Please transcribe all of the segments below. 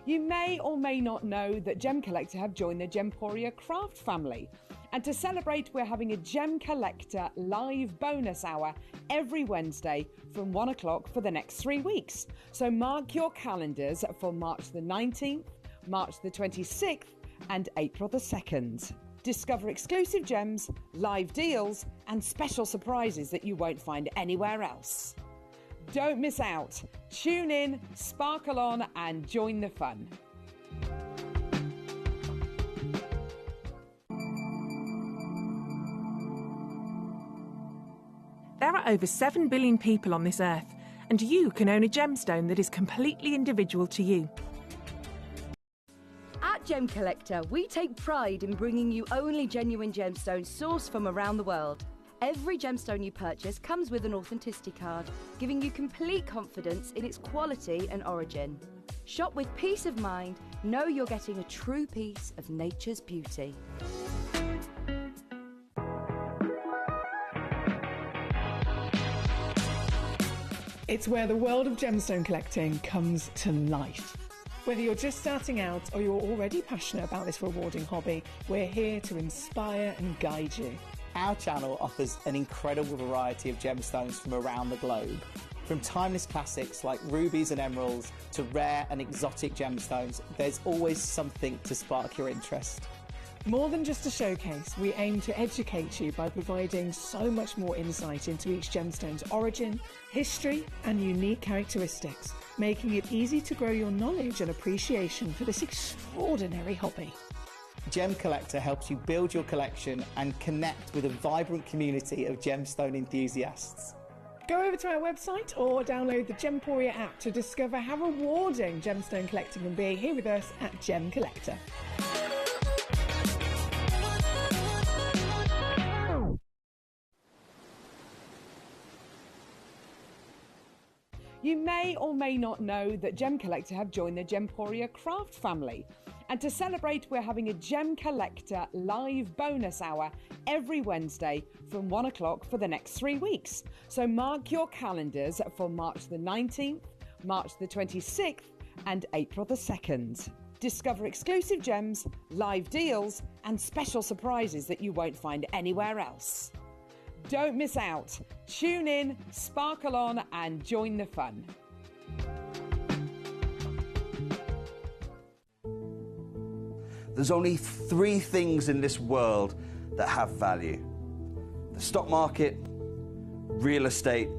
You may or may not know that Gemcollector have joined the Gemporia craft family. And to celebrate, we're having a Gemcollector live bonus hour every Wednesday from 1 o'clock for the next 3 weeks. So mark your calendars for March the 19th, March the 26th and April the 2nd. Discover exclusive gems, live deals and special surprises that you won't find anywhere else. Don't miss out. Tune in, sparkle on and join the fun. There are over 7 billion people on this earth, and you can own a gemstone that is completely individual to you. At Gemcollector, we take pride in bringing you only genuine gemstones sourced from around the world. Every gemstone you purchase comes with an authenticity card, giving you complete confidence in its quality and origin. Shop with peace of mind, know you're getting a true piece of nature's beauty. It's where the world of gemstone collecting comes to life. Whether you're just starting out or you're already passionate about this rewarding hobby, we're here to inspire and guide you. Our channel offers an incredible variety of gemstones from around the globe. From timeless classics like rubies and emeralds to rare and exotic gemstones, there's always something to spark your interest. More than just a showcase, we aim to educate you by providing so much more insight into each gemstone's origin, history and unique characteristics, making it easy to grow your knowledge and appreciation for this extraordinary hobby. Gemcollector helps you build your collection and connect with a vibrant community of gemstone enthusiasts. Go over to our website or download the Gemporia app to discover how rewarding gemstone collecting can be here with us at Gemcollector. You may or may not know that Gemcollector have joined the Gemporia craft family. And to celebrate, we're having a Gemcollector live bonus hour every Wednesday from 1 o'clock for the next 3 weeks. So mark your calendars for March the 19th, March the 26th and April the 2nd. Discover exclusive gems, live deals and special surprises that you won't find anywhere else. Don't miss out. Tune in, sparkle on and join the fun. There's only 3 things in this world that have value: the stock market, real estate,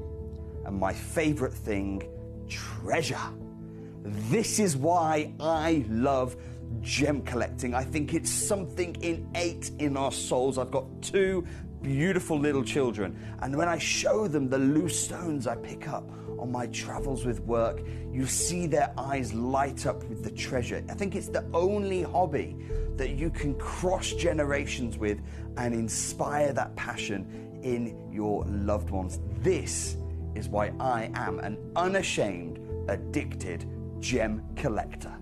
and my favorite thing, treasure. This is why I love gem collecting. I think it's something innate in our souls. I've got 2 beautiful little children, and when I show them the loose stones I pick up on my travels with work, you see their eyes light up with the treasure. I think it's the only hobby that you can cross generations with and inspire that passion in your loved ones. This is why I am an unashamed, addicted gem collector.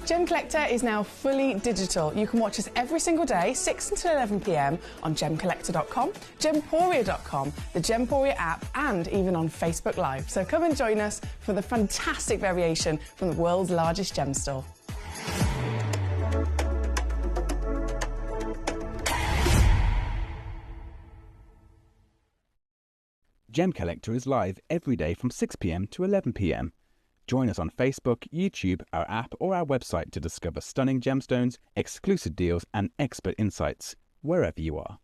Gemcollector is now fully digital. You can watch us every single day, 6 until 11 p.m. on gemcollector.com, gemporia.com, the Gemporia app, and even on Facebook Live. So come and join us for the fantastic variation from the world's largest gem store. Gemcollector is live every day from 6 p.m. to 11 p.m. Join us on Facebook, YouTube, our app or our website to discover stunning gemstones, exclusive deals and expert insights wherever you are.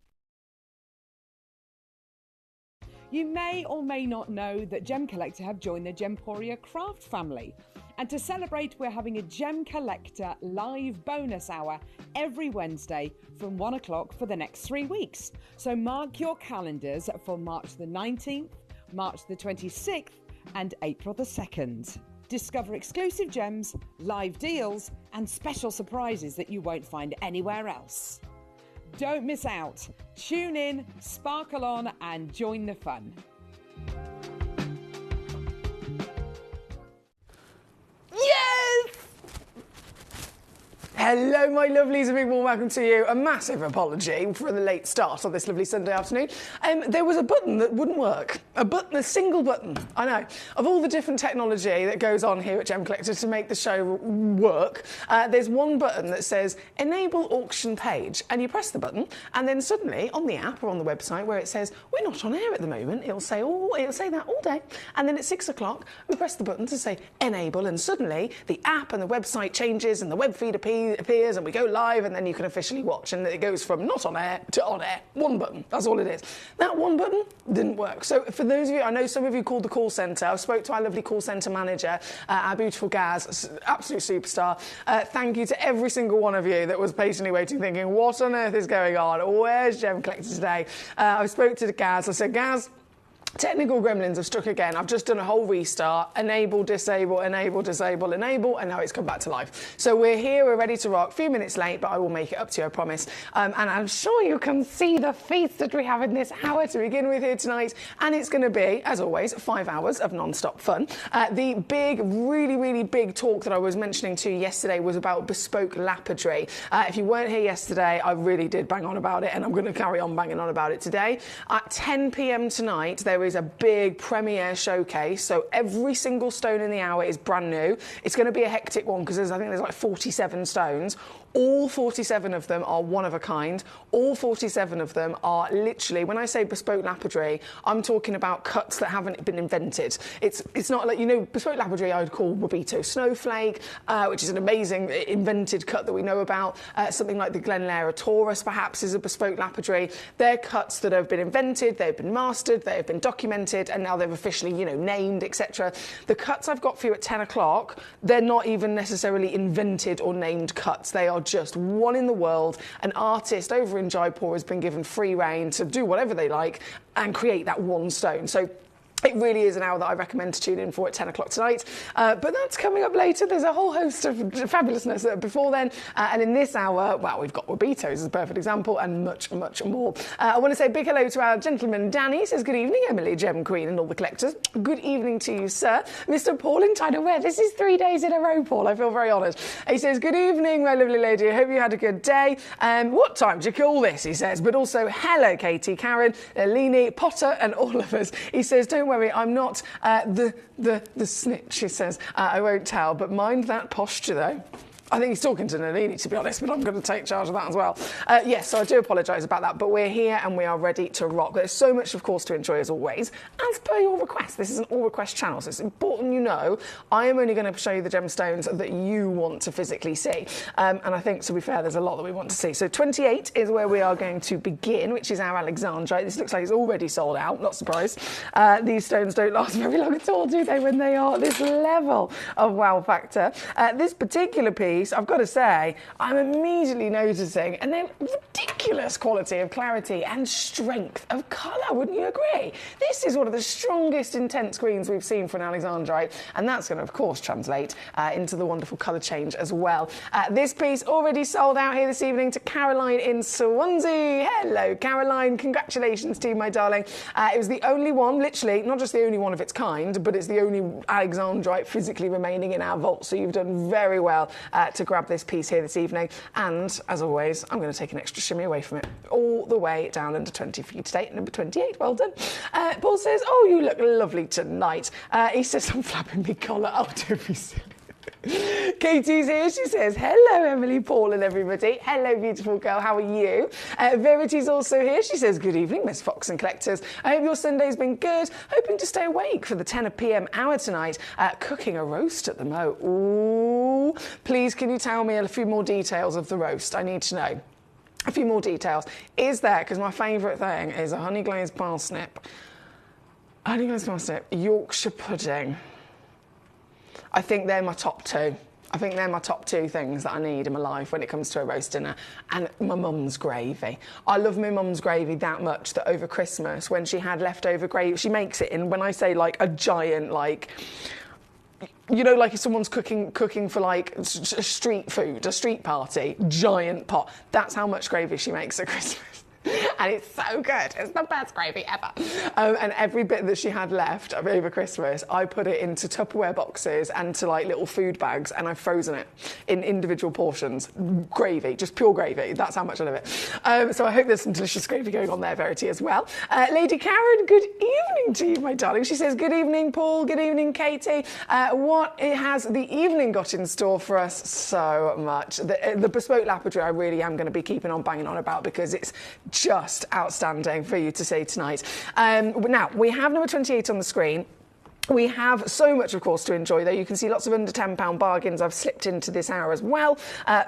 You may or may not know that Gemcollector have joined the Gemporia craft family. And to celebrate, we're having a Gemcollector live bonus hour every Wednesday from 1 o'clock for the next 3 weeks. So mark your calendars for March the 19th, March the 26th and April the 2nd. Discover exclusive gems, live deals and special surprises that you won't find anywhere else. Don't miss out. Tune in, sparkle on and join the fun. Yes! Hello, my lovelies, a big warm welcome to you. A massive apology for the late start of this lovely Sunday afternoon. There was a button that wouldn't work. A single button. I know. Of all the different technology that goes on here at Gemcollector to make the show work, there's one button that says Enable Auction Page. And you press the button, and then suddenly on the app or on the website where it says we're not on air at the moment, it'll say that all day. And then at 6 o'clock, we press the button to say Enable, and suddenly the app and the website changes and the web feed appears and we go live, and then you can officially watch, and it goes from not on air to on air. One button, that's all it is. That one button didn't work. So for those of you, I know some of you called the call centre. I spoke to our lovely call centre manager, our beautiful Gaz, absolute superstar. Thank you to every single one of you that was patiently waiting, thinking, what on earth is going on? Where's Gemcollector today? I spoke to Gaz. I said, Gaz, technical gremlins have struck again. I've just done a whole restart. Enable, disable, enable, disable, enable, and now it's come back to life. So we're here, we're ready to rock. A few minutes late, but I will make it up to you, I promise. And I'm sure you can see the feast that we have in this hour to begin with here tonight. And it's going to be, as always, 5 hours of non-stop fun. The big, really, really big talk that I was mentioning to you yesterday was about bespoke lapidary. If you weren't here yesterday, I really did bang on about it, and I'm going to carry on banging on about it today. At 10 p.m. tonight, there is a big premiere showcase, so every single stone in the hour is brand new. It's going to be a hectic one because I think there's like 47 stones. All 47 of them are one of a kind. All 47 of them are literally, when I say bespoke lapidary, I'm talking about cuts that haven't been invented. It's not like, bespoke lapidary I would call Wabito Snowflake, which is an amazing invented cut that we know about. Something like the Glenlara Taurus perhaps is a bespoke lapidary. They're cuts that have been invented, they've been mastered, they have been documented, and now they've officially, named, etc. The cuts I've got for you at 10 o'clock, they're not even necessarily invented or named cuts. They are just one in the world. An artist over in Jaipur has been given free rein to do whatever they like and create that one stone. So it really is an hour that I recommend to tune in for at 10 o'clock tonight. But that's coming up later. There's a whole host of fabulousness before then. And in this hour, well, we've got Wabitos as a perfect example and much, much more. I want to say a big hello to our gentleman, Danny. He says, good evening, Emily, Gem Queen and all the collectors. Good evening to you, sir. Mr. Paul in China Ware. This is 3 days in a row, Paul. I feel very honoured. He says, good evening, my lovely lady. I hope you had a good day. What time do you call this, he says. But also, hello, Katie, Karen, Leni, Potter and all of us. He says, don't worry, I'm not the snitch, he says. I won't tell, but mind that posture, though. I think he's talking to Nalini, to be honest, but I'm going to take charge of that as well. Yes, so I do apologise about that, but we're here and we are ready to rock. There's so much, of course, to enjoy as always. As per your request, this is an all-request channel, so it's important you know I am only going to show you the gemstones that you want to physically see. And I think, to be fair, there's a lot that we want to see. So 28 is where we are going to begin, which is our Alexandrite. This looks like it's already sold out, not surprised. These stones don't last very long at all, do they, when they are at this level of wow factor. This particular piece, I've got to say, I'm immediately noticing and then ridiculous quality of clarity and strength of colour, wouldn't you agree? This is one of the strongest intense greens we've seen for an Alexandrite, and that's going to, of course, translate into the wonderful colour change as well. This piece already sold out here this evening to Caroline in Swansea. Hello, Caroline. Congratulations to you, my darling. It was the only one, literally, not just the only one of its kind, but it's the only Alexandrite physically remaining in our vault, so you've done very well to grab this piece here this evening. And as always, I'm going to take an extra shimmy away from it, all the way down under 20 for you today. Number 28, well done. Paul says, oh, you look lovely tonight. He says, I'm flapping me collar. Oh, don't be silly. Katie's here. She says, hello, Emily, Paul and everybody. Hello, beautiful girl. How are you? Verity's also here. She says, good evening, Miss Fox and Collectors. I hope your Sunday's been good. Hoping to stay awake for the 10 p.m. hour tonight. Cooking a roast at the Mo. Ooh. Please, can you tell me a few more details of the roast? I need to know. A few more details. Is there, because my favourite thing is a honey glazed parsnip, Yorkshire pudding. I think they're my top two. I think they're my top two things that I need in my life when it comes to a roast dinner. And my mum's gravy. I love my mum's gravy that much that over Christmas, when she had leftover gravy, she makes it in, when I say like a giant, like, you know, like if someone's cooking for like street food, a street party, giant pot. That's how much gravy she makes at Christmas. and it's so good. It's the best gravy ever. And every bit that she had left over Christmas, I put it into Tupperware boxes and to like little food bags, and I've frozen it in individual portions. Gravy, just pure gravy. That's how much I love it. So I hope there's some delicious gravy going on there, Verity, as well. Lady Karen, good evening to you, my darling. She says, good evening, Paul. Good evening, Katie. What has the evening got in store for us? So much. The bespoke lapidary I really am going to be keeping on banging on about because it's just outstanding for you to see tonight. Now, we have number 28 on the screen. We have so much, of course, to enjoy, though. You can see lots of under £10 bargains I've slipped into this hour as well.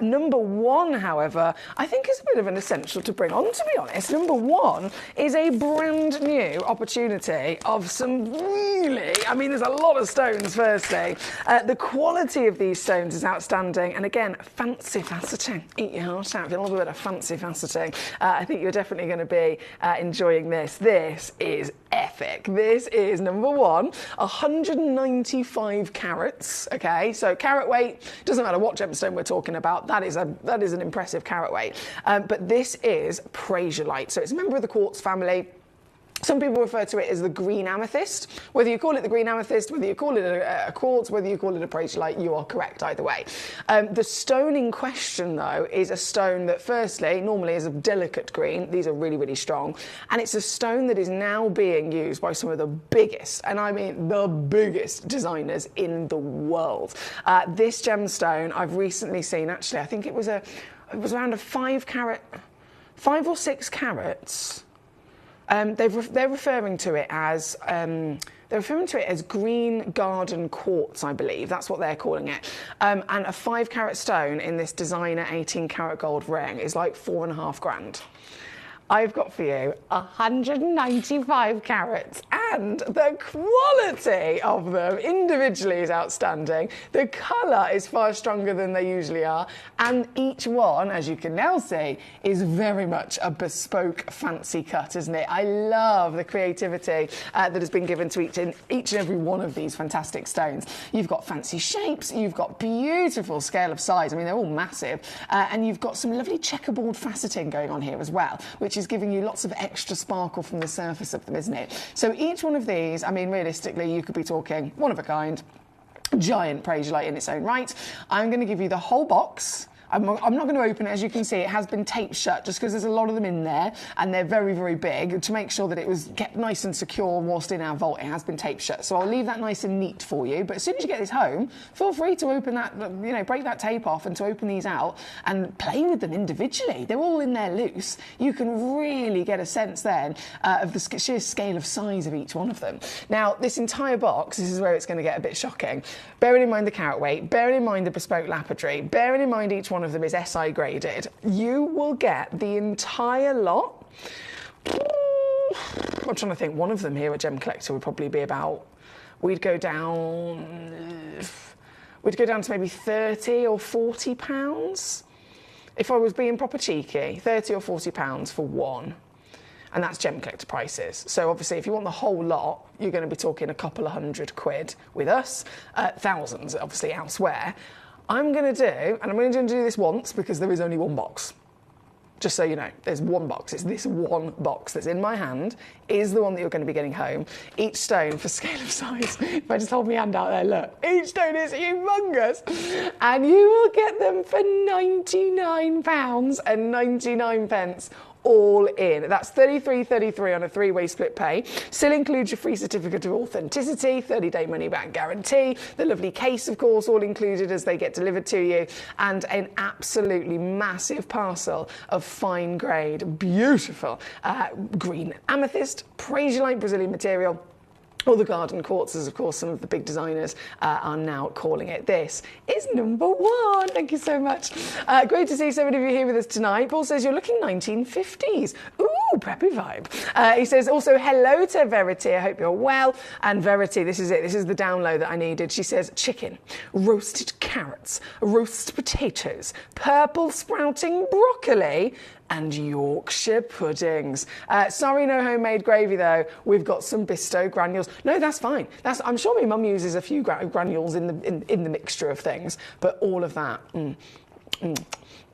Number one, however, I think is a bit of an essential to bring on, to be honest. Number one is a brand new opportunity of some really, I mean, there's a lot of stones, firstly. The quality of these stones is outstanding. And again, fancy faceting. Eat your heart out. If you love a bit of fancy faceting, I think you're definitely going to be enjoying this. This is epic. This is number one. 195 carats, okay? So carat weight, doesn't matter what gemstone we're talking about, that is an impressive carat weight. But this is Prasiolite. So it's a member of the quartz family. Some people refer to it as the green amethyst. Whether you call it the green amethyst, whether you call it a quartz, whether you call it a prasiolite, you are correct either way. The stone in question, though, is a stone that, firstly, normally is a delicate green. These are really, really strong. And it's a stone that is now being used by some of the biggest, and I mean the biggest designers in the world. This gemstone I've recently seen, actually, I think it was around a 5 or 6 carats. They're referring to it as green garden quartz, I believe. That's what they're calling it. And a 5 carat stone in this designer 18 carat gold ring is like £4.5 grand. I've got for you 195 carats, and the quality of them individually is outstanding. The colour is far stronger than they usually are, and each one, as you can now see, is very much a bespoke fancy cut, isn't it? I love the creativity that has been given to each and every one of these fantastic stones. You've got fancy shapes, you've got beautiful scale of size, I mean they're all massive, and you've got some lovely checkerboard faceting going on here as well, which is giving you lots of extra sparkle from the surface of them, isn't it? So each one of these, I mean, realistically, you could be talking one of a kind, giant prasiolite in its own right. I'm going to give you the whole box. I'm not going to open it. As you can see, it has been taped shut just because there's a lot of them in there and they're very, very big. To make sure that it was kept nice and secure whilst in our vault, it has been taped shut. So I'll leave that nice and neat for you. But as soon as you get this home, feel free to open that, you know, break that tape off and to open these out and play with them individually. They're all in there loose. You can really get a sense then of the sheer scale of size of each one of them. Now, this entire box, this is where it's going to get a bit shocking. Bearing in mind the carat weight, bearing in mind the bespoke lapidary, bearing in mind each one of them is SI graded, you will get the entire lot. I'm trying to think, one of them here at Gemcollector would probably be about, we'd go down to maybe 30 or 40 pounds. If I was being proper cheeky, 30 or 40 pounds for one. And that's Gemcollector prices. So obviously, if you want the whole lot, you're going to be talking a couple of £100 with us, thousands obviously elsewhere. I'm going to do, and I'm going to do this once because there is only one box. Just so you know, there's one box. It's this one box that's in my hand is the one that you're going to be getting home. Each stone, for scale of size, if I just hold my hand out there, look, each stone is humongous. And you will get them for £99.99. All in. That's $33.33 on a 3-way split pay. Still includes your free certificate of authenticity, 30-day money-back guarantee, the lovely case, of course, all included as they get delivered to you, and an absolutely massive parcel of fine-grade, beautiful green amethyst, prasiolite Brazilian material. All the garden quartzes, of course, some of the big designers are now calling it. This is number one. Thank you so much. Great to see so many of you here with us tonight. Paul says you're looking 1950s. Ooh, preppy vibe. He says also hello to Verity. I hope you're well. And Verity, this is it. This is the download that I needed. She says chicken, roasted carrots, roast potatoes, purple sprouting broccoli, and Yorkshire puddings. Sorry, no homemade gravy though. We've got some Bisto granules. No, that's fine. I'm sure my mum uses a few granules in the mixture of things, but all of that. I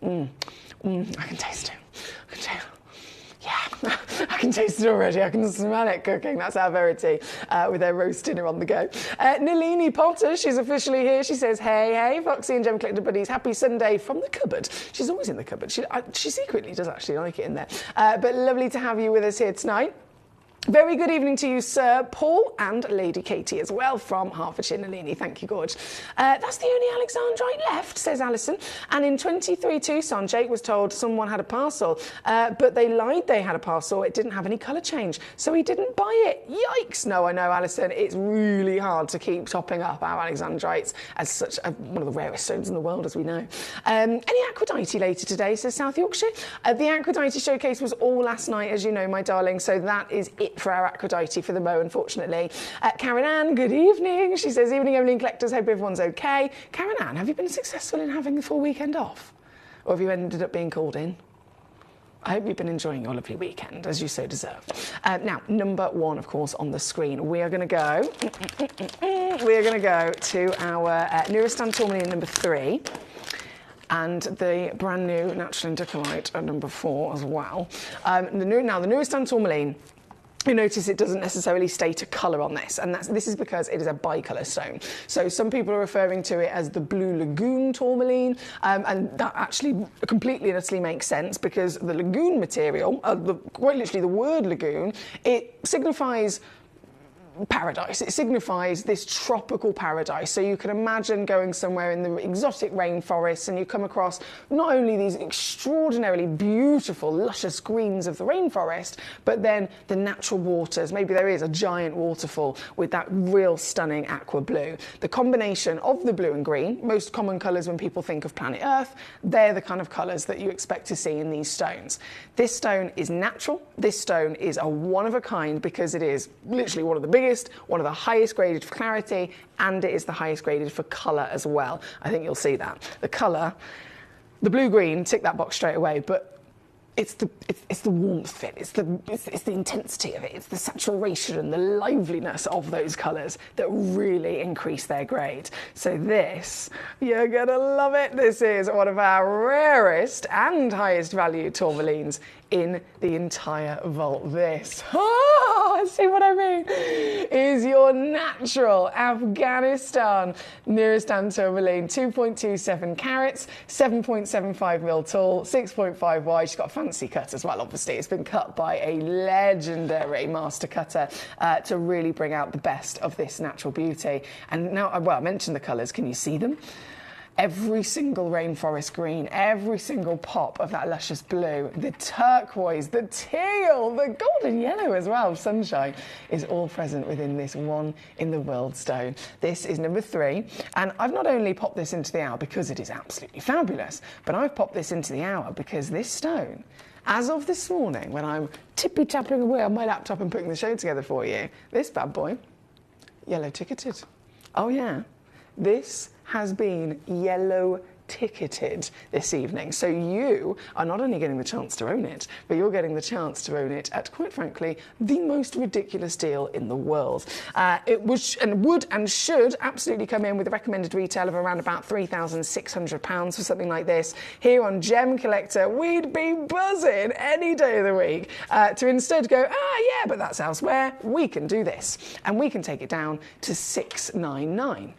can taste it. I can taste it. Yeah. can taste it already. I can smell it cooking. That's our Verity with their roast dinner on the go. Nalini Potter, she's officially here. She says, hey, Foxy and Gem Collector buddies, happy Sunday from the cupboard. She's always in the cupboard. She secretly does actually like it in there. But lovely to have you with us here tonight. Very good evening to you, Sir Paul, and Lady Katie as well from Hertfordshire. Nalini, thank you, Gorge. That's the only Alexandrite left, says Alison. And in 23-Tucson, Jake was told someone had a parcel, but they lied they had a parcel. It didn't have any colour change, so he didn't buy it. Yikes! No, I know, Alison. It's really hard to keep topping up our Alexandrites as such one of the rarest stones in the world, as we know. Any Aquadite later today, says South Yorkshire. The Aquadite showcase was all last night, as you know, my darling, so that is it for our Aquadite for the Mo, unfortunately. Karen Ann, good evening. She says, evening, Evelyn Collectors, hope everyone's okay. Karen Ann, have you been successful in having the full weekend off? Or have you ended up being called in? I hope you've been enjoying your lovely weekend, as you so deserve. Now, number one, of course, on the screen, we are going to go to our Nurastan Tourmaline number 3. And the brand new Natural Indicolite at number 4 as well. Now, the Nurastan Tourmaline, you notice it doesn't necessarily state a colour on this, and this is because it is a bicolour stone. So some people are referring to it as the Blue Lagoon tourmaline, and that actually completely and utterly makes sense because the lagoon material, quite literally the word lagoon, it signifies paradise. It signifies this tropical paradise. So you can imagine going somewhere in the exotic rainforests and you come across not only these extraordinarily beautiful, luscious greens of the rainforest, but then the natural waters. Maybe there is a giant waterfall with that real stunning aqua blue. The combination of the blue and green, most common colours when people think of planet Earth, they're the kind of colours that you expect to see in these stones. This stone is natural. This stone is a one of a kind because it is literally one of the biggest, one of the highest graded for clarity, and it is the highest graded for colour as well. I think you'll see that. The colour, the blue-green, tick that box straight away, but it's the warmth of it, it's the intensity of it, it's the saturation and the liveliness of those colours that really increase their grade. So this, you're gonna love it. This is one of our rarest and highest value tourmalines in the entire vault. This, see what I mean, is your natural Afghanistan Nurastan tourmaline, 2.27 carats, 7.75 mil tall, 6.5 wide. She's got a fancy cut as well, obviously. It's been cut by a legendary master cutter to really bring out the best of this natural beauty. And now, well, I mentioned the colours. Can you see them? Every single rainforest green, every single pop of that luscious blue, the turquoise, the teal, the golden yellow as well, sunshine, is all present within this one in the world stone. This is number 3, and I've not only popped this into the hour because it is absolutely fabulous, but I've popped this into the hour because this stone, as of this morning, when I'm tippy-tapping away on my laptop and putting the show together for you, this bad boy, yellow ticketed. Oh yeah, this has been yellow ticketed this evening. So you are not only getting the chance to own it, but you're getting the chance to own it at, quite frankly, the most ridiculous deal in the world. It would and should absolutely come in with a recommended retail of around about £3,600 for something like this. Here on Gem Collector, we'd be buzzing any day of the week to instead go, yeah, but that's elsewhere. We can do this. And we can take it down to £699.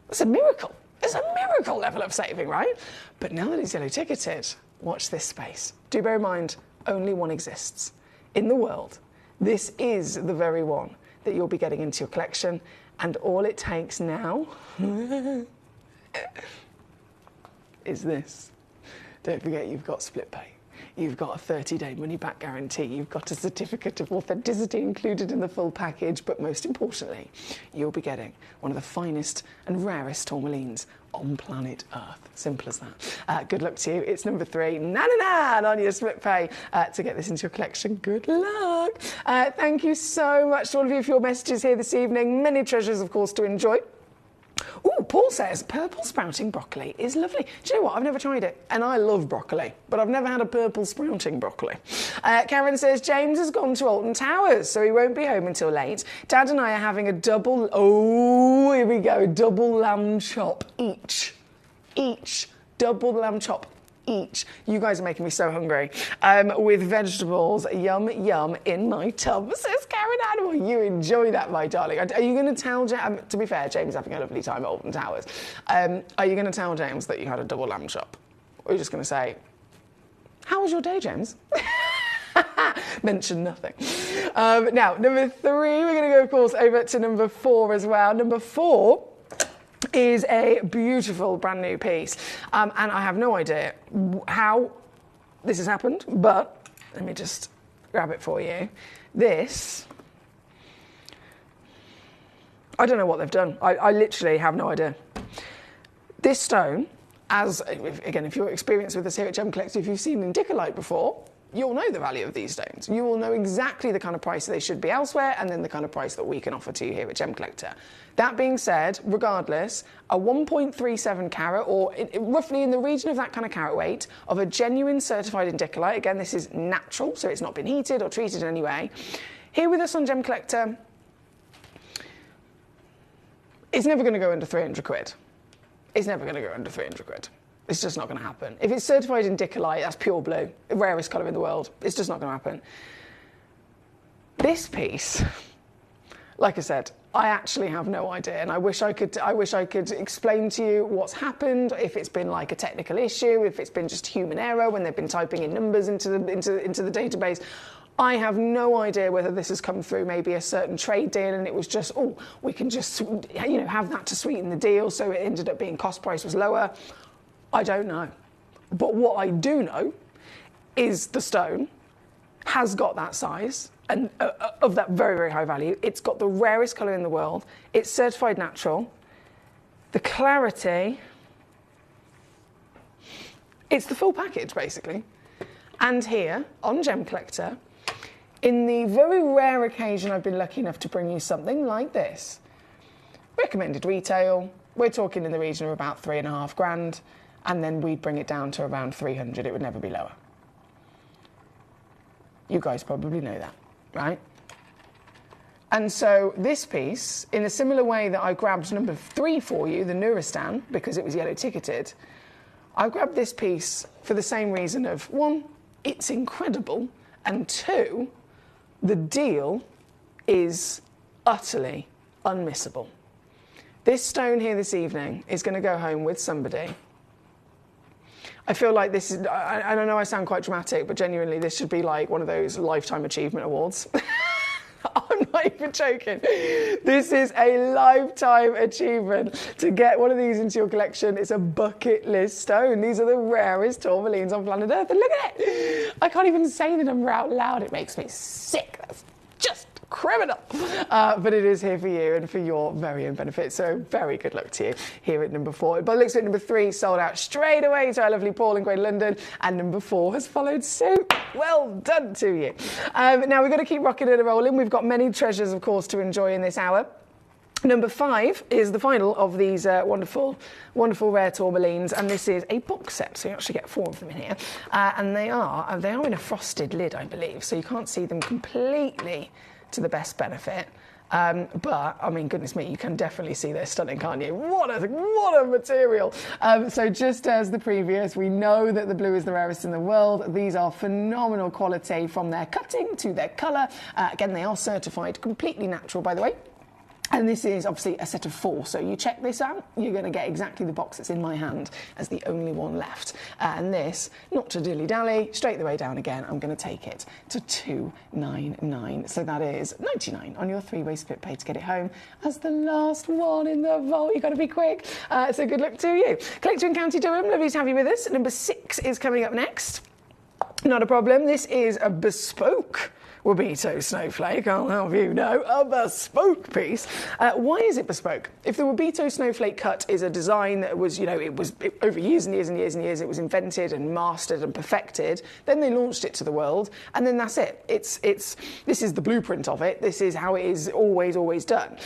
It's a miracle. It's a miracle level of saving, right? But now that it's yellow ticketed, watch this space. Do bear in mind, only one exists in the world. This is the very one that you'll be getting into your collection, and all it takes now is this. Don't forget you've got split pay. You've got a 30-day money-back guarantee. You've got a certificate of authenticity included in the full package. But most importantly, you'll be getting one of the finest and rarest tourmalines on planet Earth. Simple as that. Good luck to you. It's number 3, nan on your split pay to get this into your collection. Good luck. Thank you so much to all of you for your messages here this evening. Many treasures, of course, to enjoy. Ooh, Paul says purple sprouting broccoli is lovely. Do you know what? I've never tried it, and I love broccoli, but I've never had a purple sprouting broccoli. Karen says James has gone to Alton Towers, so he won't be home until late. Dad and I are having a double, double lamb chop each. Double lamb chop. each. You guys are making me so hungry. With vegetables, yum, yum, in my tub, says Karen Animal. You enjoy that, my darling. Are you going to tell James, to be fair, James is having a lovely time at Alton Towers. Are you going to tell James that you had a double lamb chop? Or are you just going to say, how was your day, James? Mention nothing. Now, number 3, we're going to go, of course, over to number 4 as well. Number 4 is a beautiful brand new piece. And I have no idea how this has happened, but let me just grab it for you. This, I don't know what they've done. I literally have no idea. This stone, if you're experienced with us here at Gemcollector, if you've seen Indicolite before, you'll know the value of these stones. You will know exactly the kind of price they should be elsewhere and then the kind of price that we can offer to you here at Gemcollector. That being said, regardless, a 1.37 carat, or roughly in the region of that kind of carat weight, of a genuine certified Indicolite, again, this is natural, so it's not been heated or treated in any way, here with us on Gemcollector, it's never going to go under 300 quid. It's never going to go under 300 quid. It's just not going to happen. If it's certified Indicolite, that's pure blue, the rarest colour in the world. It's just not going to happen. This piece, like I said, I actually have no idea, and I wish I could explain to you what's happened, if it's been like a technical issue, if it's been just human error when they've been typing in numbers into the database. I have no idea whether this has come through maybe a certain trade deal and it was just, oh, we can just, have that to sweeten the deal, so it ended up being cost price was lower. I don't know. But what I do know is the stone has got that size and of that very, very high value. It's got the rarest colour in the world. It's certified natural. The clarity, it's the full package, basically. And here, on Gemcollector, in the very rare occasion I've been lucky enough to bring you something like this, recommended retail, we're talking in the region of about 3.5 grand, and then we'd bring it down to around 300. It would never be lower. You guys probably know that, right? And so this piece, in a similar way that I grabbed number 3 for you, the Nuristan, because it was yellow ticketed, I grabbed this piece for the same reason of, 1, it's incredible, and 2, the deal is utterly unmissable. This stone here this evening is going to go home with somebody. I feel like this is, I don't know, I sound quite dramatic, but genuinely this should be like one of those Lifetime Achievement Awards. I'm not even joking. This is a lifetime achievement to get one of these into your collection. It's a bucket list stone. These are the rarest tourmalines on planet Earth. And look at it. I can't even say the number out loud. It makes me sick. That's just criminal. But it is here for you and for your very own benefit. So very good luck to you here at number 4. But it looks like number 3 sold out straight away to our lovely Paul in Great London. And number 4 has followed suit. Well done to you. Now we've got to keep rocking and rolling. We've got many treasures, of course, to enjoy in this hour. Number 5 is the final of these wonderful, wonderful rare tourmalines, and this is a box set, so you actually get 4 of them in here. And they are in a frosted lid, I believe, so you can't see them completely to the best benefit. But, I mean, goodness me, you can definitely see they're stunning, can't you? What a material. So just as the previous, we know that the blue is the rarest in the world. These are phenomenal quality from their cutting to their colour. Again, they are certified completely natural, by the way. And this is obviously a set of 4, so you check this out, you're going to get exactly the box that's in my hand as the only one left. And this, not to dilly-dally, straight the way down again, I'm going to take it to 299. So that is 99 on your 3-way split pay to get it home as the last one in the vault. You've got to be quick. So good luck to you. Collector in County Durham, lovely to have you with us. Number 6 is coming up next. Not a problem. This is a bespoke Wabito snowflake, I'll have you know, a bespoke piece. Why is it bespoke? If the Wabito snowflake cut is a design that was, over years and years and years and years, it was invented and mastered and perfected, then they launched it to the world, and then that's it. This is the blueprint of it. This is how it is always done.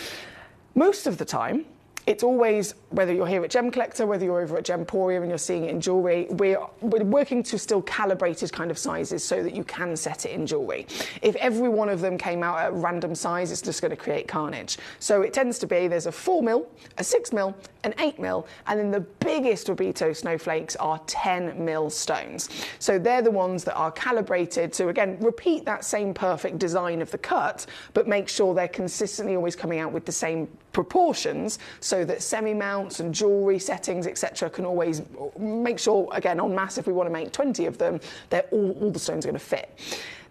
Most of the time, it's always, whether you're here at Gemcollector, whether you're over at Gemporia and you're seeing it in jewellery, we're working to still calibrated kind of sizes so that you can set it in jewellery. If every one of them came out at a random size, it's just going to create carnage. So it tends to be there's a 4mm, a 6mm, an 8mm, and then the biggest Wabito snowflakes are 10mm stones. So they're the ones that are calibrated to, again, repeat that same perfect design of the cut, but make sure they're consistently always coming out with the same proportions, so that semi-mounts and jewellery settings, etc., can always make sure, again, en masse, if we want to make 20 of them, they're all the stones are going to fit.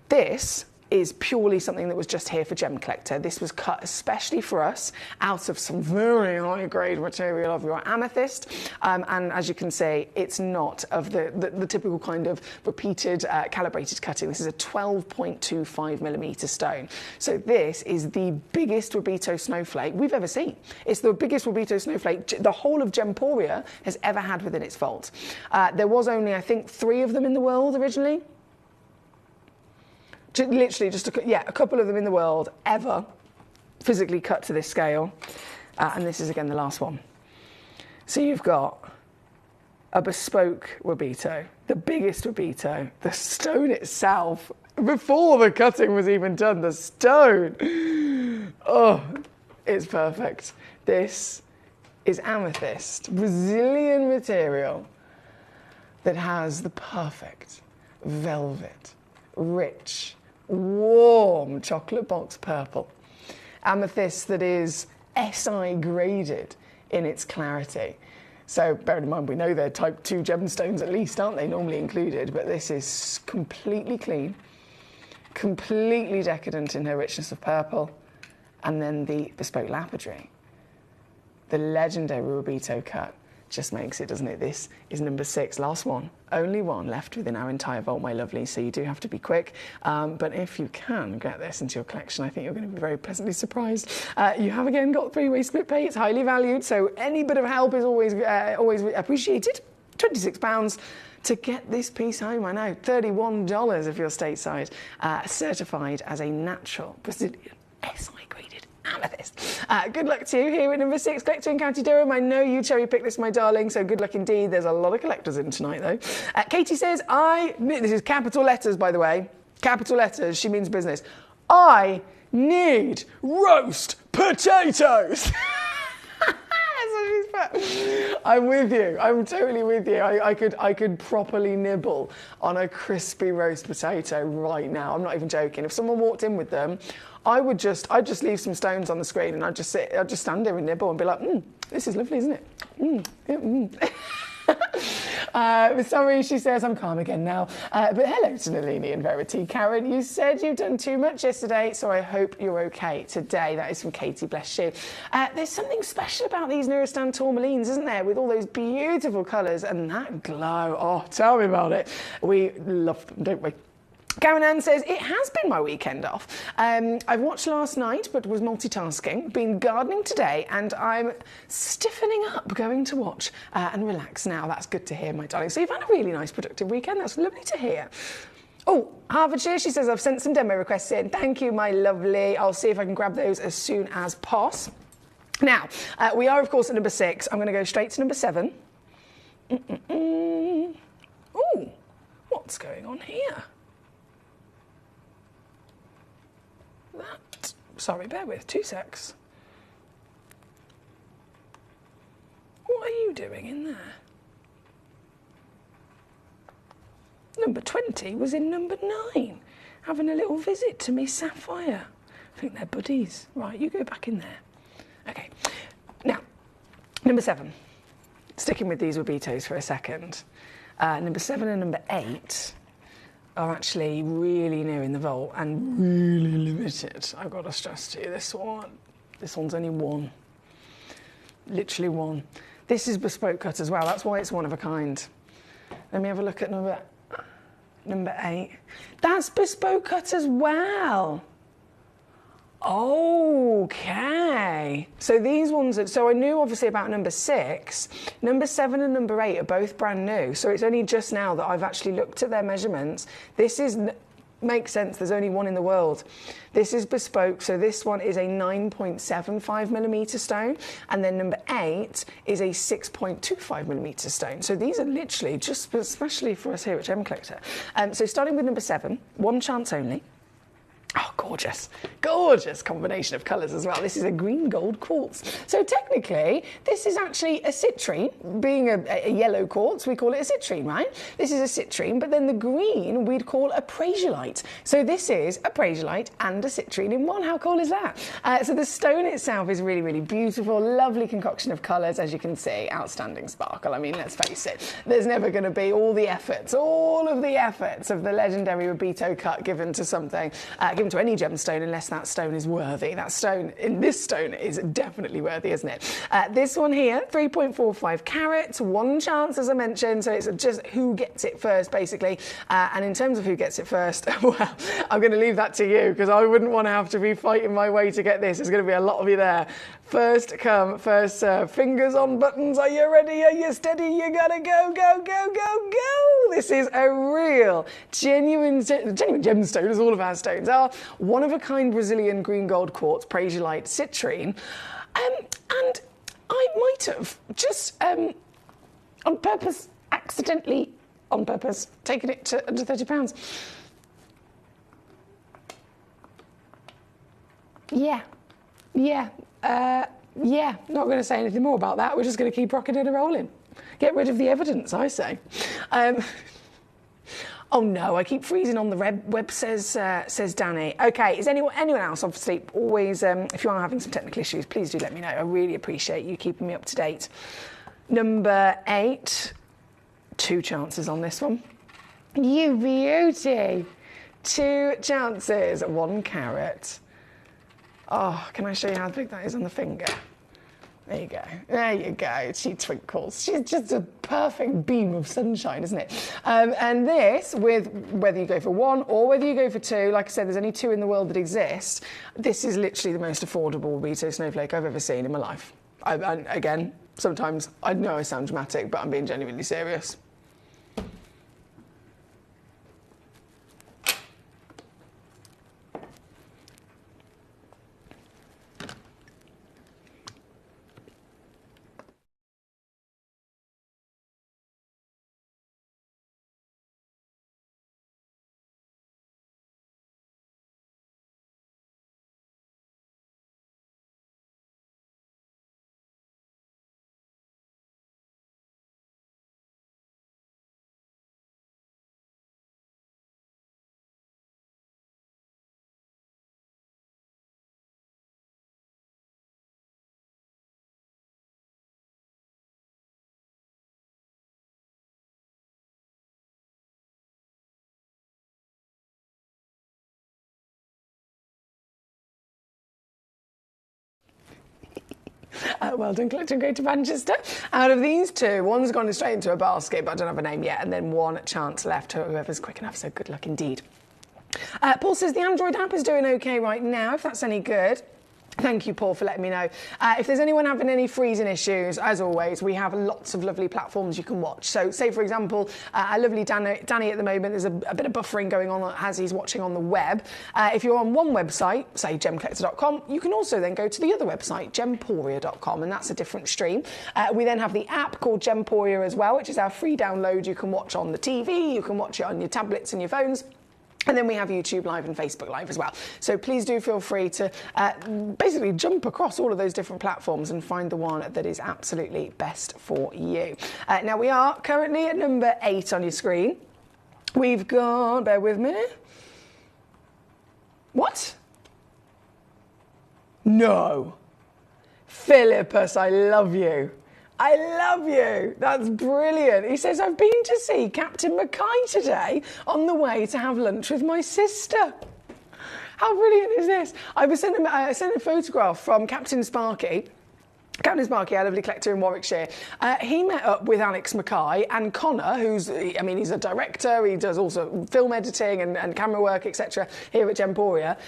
This is purely something that was just here for Gemcollector. This was cut especially for us out of some very high grade material of your amethyst, and as you can see, it's not of the typical kind of repeated calibrated cutting. This is a 12.25mm stone. So this is the biggest Wabito snowflake we've ever seen. It's the biggest Wabito snowflake the whole of Gemporia has ever had within its vault. There was only, I think, 3 of them in the world originally. Literally just a couple of them in the world ever physically cut to this scale, and this is again the last one. So you've got a bespoke Wabito, the biggest Wabito, the stone itself, before the cutting was even done, the stone, oh, it's perfect. This is amethyst, Brazilian material that has the perfect velvet, rich, warm chocolate box purple. Amethyst that is SI graded in its clarity. So bearing in mind, we know they're type 2 gemstones at least, aren't they, normally included, but this is completely clean, completely decadent in her richness of purple, and then the bespoke lapidary. The legendary Wabito cut just makes it, doesn't it? This is number 6, last one, only one left within our entire vault, my lovely, so you do have to be quick, but if you can get this into your collection, I think you're going to be very pleasantly surprised. You have again got 3-way split pay. It's highly valued, so any bit of help is always appreciated. £26 to get this piece home. I know, $31 if you're stateside, certified as a natural Brazilian SI graded amethyst. Good luck to you here at number 6, Collector in County Durham. I know you cherry-picked this, my darling, so good luck indeed. There's a lot of collectors in tonight, though. Katie says, this is capital letters, by the way. Capital letters, she means business. I need roast potatoes. I'm with you. I'm totally with you. I could properly nibble on a crispy roast potato right now. I'm not even joking. If someone walked in with them, I'd just leave some stones on the screen and I'd just stand there and nibble and be like, this is lovely, isn't it? Sorry, she says, I'm calm again now. But hello to Nalini and Verity. Karen, you said you've done too much yesterday, so I hope you're okay today. That is from Katie, bless you. There's something special about these Nurastan tourmalines, isn't there? With all those beautiful colours and that glow. Oh, tell me about it. We love them, don't we? Karen Ann says, it has been my weekend off. I've watched last night, but was multitasking, been gardening today, and I'm stiffening up going to watch and relax now. That's good to hear, my darling. So you've had a really nice, productive weekend. That's lovely to hear. Oh, Hertfordshire, she says, I've sent some demo requests in. Thank you, my lovely. I'll see if I can grab those as soon as pos. Now, we are, of course, at number 6. I'm going to go straight to number 7. Oh, what's going on here? Sorry, bear with, 2 secs. What are you doing in there? Number 20 was in number 9, having a little visit to Miss Sapphire. I think they're buddies. Right, you go back in there. Okay, now, number 7. Sticking with these Wabitos for a second. Number 7 and number 8 are actually really near in the vault and really limited. I've got to stress to you, this one's only 1. Literally 1. This is bespoke cut as well. That's why it's one of a kind. Let me have a look at number 8. That's bespoke cut as well. Okay. So these ones, so I knew obviously about number 6. Number 7 and number 8 are both brand new. So it's only just now that I've actually looked at their measurements. This is Makes sense, there's only one in the world. This is bespoke, so this one is a 9.75mm stone, and then number 8 is a 6.25mm stone. So these are literally just especially for us here at Gem Collector. So starting with number 7, one chance only. Oh, gorgeous. Gorgeous combination of colours as well. This is a green gold quartz. So technically, this is actually a citrine. Being a yellow quartz, we call it a citrine, right? This is a citrine, but then the green we'd call a prasiolite. So this is a prasiolite and a citrine in one. How cool is that? So the stone itself is really, really beautiful. Lovely concoction of colours, as you can see. Outstanding sparkle. I mean, let's face it. There's never going to be all of the efforts of the legendary Rubito cut given to something, given to any gemstone, unless that stone is worthy. That stone, in this stone, is definitely worthy, isn't it? This one here, 3.45 carats, one chance, as I mentioned, so it's just who gets it first, basically. And in terms of who gets it first, well, I'm going to leave that to you, because I wouldn't want to have to be fighting my way to get this. There's going to be a lot of you there. First come, first serve. Fingers on buttons. Are you ready? Are you steady? You gotta go, go, go, go, go. This is a real, genuine gemstone, as all of our stones are. One-of-a-kind Brazilian green gold quartz, prasiolite citrine. And I might have just, on purpose, accidentally, on purpose, taken it to under £30. Yeah. Not going to say anything more about that. We're just going to keep rocking and rolling. Get rid of the evidence, I say. Oh no, I keep freezing on the web, says Danny. Okay, is anyone else, obviously, always, if you are having some technical issues, please do let me know. I really appreciate you keeping me up to date. Number 8, 2 chances on this one. You beauty. 2 chances, 1 carat. Oh, can I show you how big that is on the finger? There you go. There you go. She twinkles. She's just a perfect beam of sunshine, isn't it? And this, with whether you go for 1 or whether you go for 2, like I said, there's only 2 in the world that exist. This is literally the most affordable Rubito snowflake I've ever seen in my life. And again, sometimes I know I sound dramatic, but I'm being genuinely serious. Well done, collecting Greater Manchester. Out of these 2, one's gone straight into a basket, but I don't have a name yet, and then 1 chance left, whoever's quick enough, so good luck indeed. Paul says the Android app is doing okay right now, if that's any good. Thank you, Paul, for letting me know. If there's anyone having any freezing issues, as always, we have lots of lovely platforms you can watch. So, say, for example, our lovely Danny at the moment, there's a bit of buffering going on as he's watching on the web. If you're on one website, say gemcollector.com, you can also then go to the other website, gemporia.com, and that's a different stream. We then have the app called Gemporia as well, which is our free download. You can watch on the TV, you can watch it on your tablets and your phones. And then we have YouTube Live and Facebook Live as well. So please do feel free to basically jump across all of those different platforms and find the one that is absolutely best for you. Now, we are currently at number 8 on your screen. We've got, bear with me. What? No. Philippus, I love you. I love you. That's brilliant. He says, I've been to see Captain Mackay today on the way to have lunch with my sister. How brilliant is this? I sent a photograph from Captain Sparky Captain Sparky, our lovely collector in Warwickshire, he met up with Alex Mackay and Connor, who's, I mean, he's a director, he does also film editing and camera work, etc. here at Gemporia.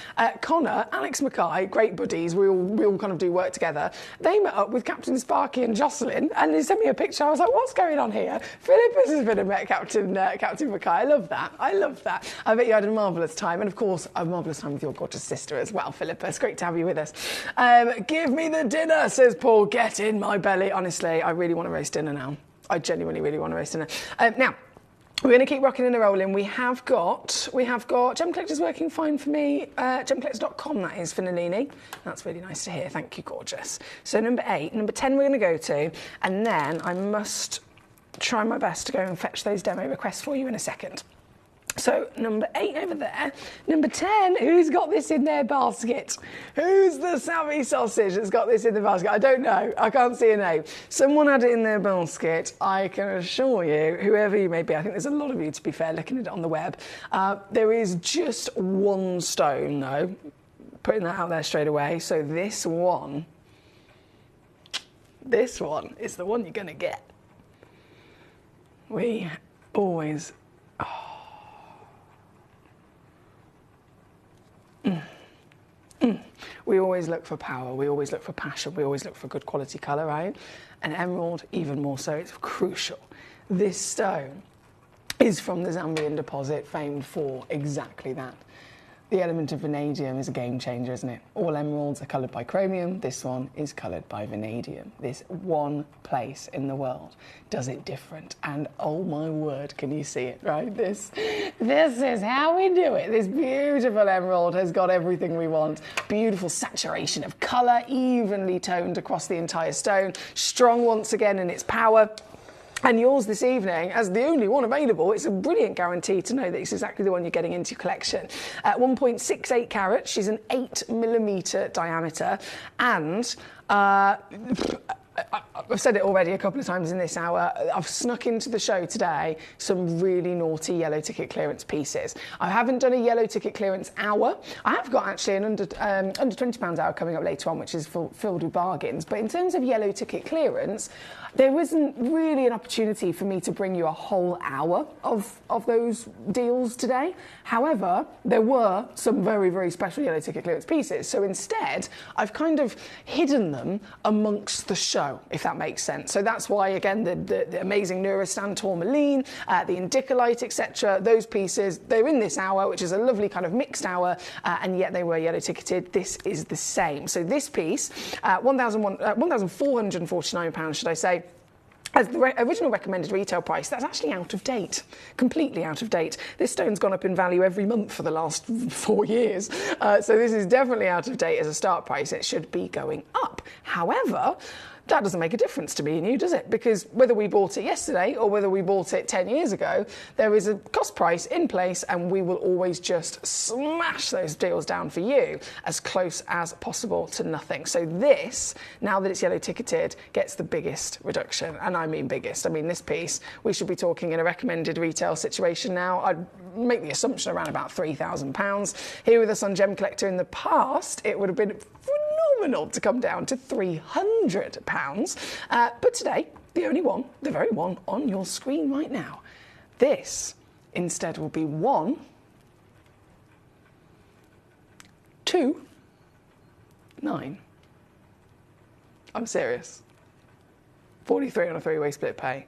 Connor, Alex Mackay, great buddies, we all kind of do work together. They met up with Captain Sparky and Jocelyn, and they sent me a picture. I was like, what's going on here? Philippus has been and met Captain Mackay. I love that. I bet you had a marvellous time, and of course, a marvellous time with your gorgeous sister as well, Philippus. Great to have you with us. Give me the dinner, says Paul. Get in my belly. Honestly, I really want a roast dinner now. I genuinely really want a roast dinner. Now, we're going to keep rocking and rolling. We have got Gemcollector's working fine for me. Gemcollector.com, that is, for Nalini. That's really nice to hear. Thank you, gorgeous. So number 8. Number 10 we're going to go to, and then I must try my best to go and fetch those demo requests for you in a second. So, number 8 over there. Number 10, who's got this in their basket? Who's the savvy sausage that's got this in the basket? I don't know. I can't see a name. Someone had it in their basket. I can assure you, whoever you may be, I think there's a lot of you, to be fair, looking at it on the web. There is just one stone, though. Putting that out there straight away. So this one is the one you're going to get. We always... We always look for power, we always look for passion, we always look for good quality colour, right? And emerald, even more so, it's crucial. This stone is from the Zambian deposit, famed for exactly that. The element of vanadium is a game changer, isn't it? All emeralds are coloured by chromium. This one is coloured by vanadium. This one place in the world does it different. And oh my word, can you see it, right? This is how we do it. This beautiful emerald has got everything we want. Beautiful saturation of colour, evenly toned across the entire stone. Strong once again in its power. And yours this evening, as the only one available, it's a brilliant guarantee to know that it's exactly the one you're getting into your collection. 1.68 carats, she's an 8mm diameter, and I've said it already a couple of times in this hour, I've snuck into the show today some really naughty yellow ticket clearance pieces. I haven't done a yellow ticket clearance hour. I have got actually an under £20 hour coming up later on, which is filled with bargains. But in terms of yellow ticket clearance, there isn't really an opportunity for me to bring you a whole hour of those deals today. However, there were some very, very special yellow ticket clearance pieces. So instead, I've kind of hidden them amongst the show, if that makes sense. So that's why, again, the amazing Neurostan tourmaline, the Indicolite, etc., those pieces, they're in this hour, which is a lovely kind of mixed hour, and yet they were yellow ticketed. This is the same. So this piece, £1,449, should I say, as the original recommended retail price, that's actually out of date, completely out of date. This stone's gone up in value every month for the last 4 years. So this is definitely out of date as a start price. It should be going up. However, that doesn't make a difference to me and you, does it? Because whether we bought it yesterday or whether we bought it 10 years ago, there is a cost price in place, and we will always just smash those deals down for you as close as possible to nothing. So this, now that it's yellow ticketed, gets the biggest reduction. And I mean biggest. I mean, this piece, we should be talking in a recommended retail situation now. I'd make the assumption around about £3,000. Here with us on Gemcollector in the past, it would have been phenomenal to come down to £300. But today, the only one, the very one on your screen right now, this instead will be 1, 2, 9. I'm serious. 43 on a 3-way split pay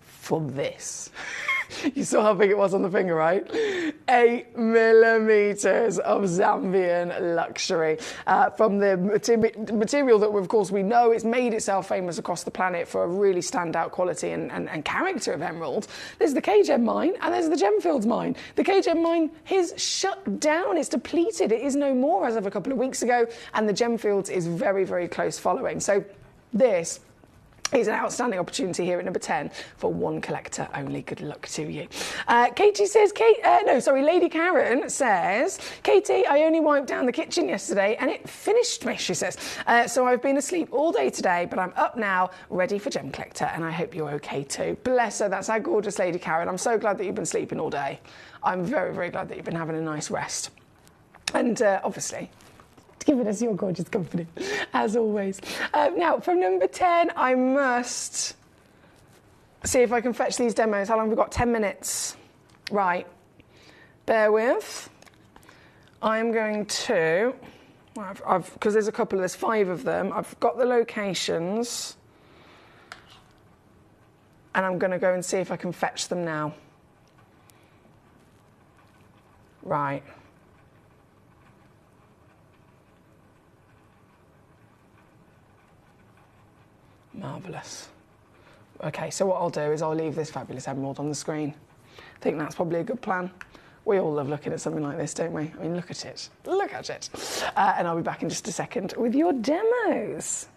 for this. You saw how big it was on the finger, right? 8mm of Zambian luxury. From the material that, of course, we know it's made itself famous across the planet for a really standout quality and character of emerald. There's the K-Gem mine and there's the Gemfields mine. The K-Gem mine is shut down. It's depleted. It is no more as of a couple of weeks ago, and the Gemfields is very, very close following. So this is an outstanding opportunity here at number 10 for one collector only. Good luck to you. Katie says, Lady Karen says, Katie, I only wiped down the kitchen yesterday and it finished me, she says. So I've been asleep all day today, but I'm up now, ready for Gemcollector, and I hope you're okay too. Bless her, that's our gorgeous Lady Karen. I'm so glad that you've been sleeping all day. I'm very, very glad that you've been having a nice rest. And obviously, giving us your gorgeous company, as always. Now, from number 10, I must see if I can fetch these demos. How long have we got? 10 minutes. Right. Bear with. I'm going to, because there's a couple, there's 5 of them. I've got the locations. And I'm going to go and see if I can fetch them now. Right. Marvellous. Okay, so what I'll do is I'll leave this fabulous emerald on the screen. I think that's probably a good plan. We all love looking at something like this, don't we? I mean, look at it. Look at it. And I'll be back in just a second with your demos.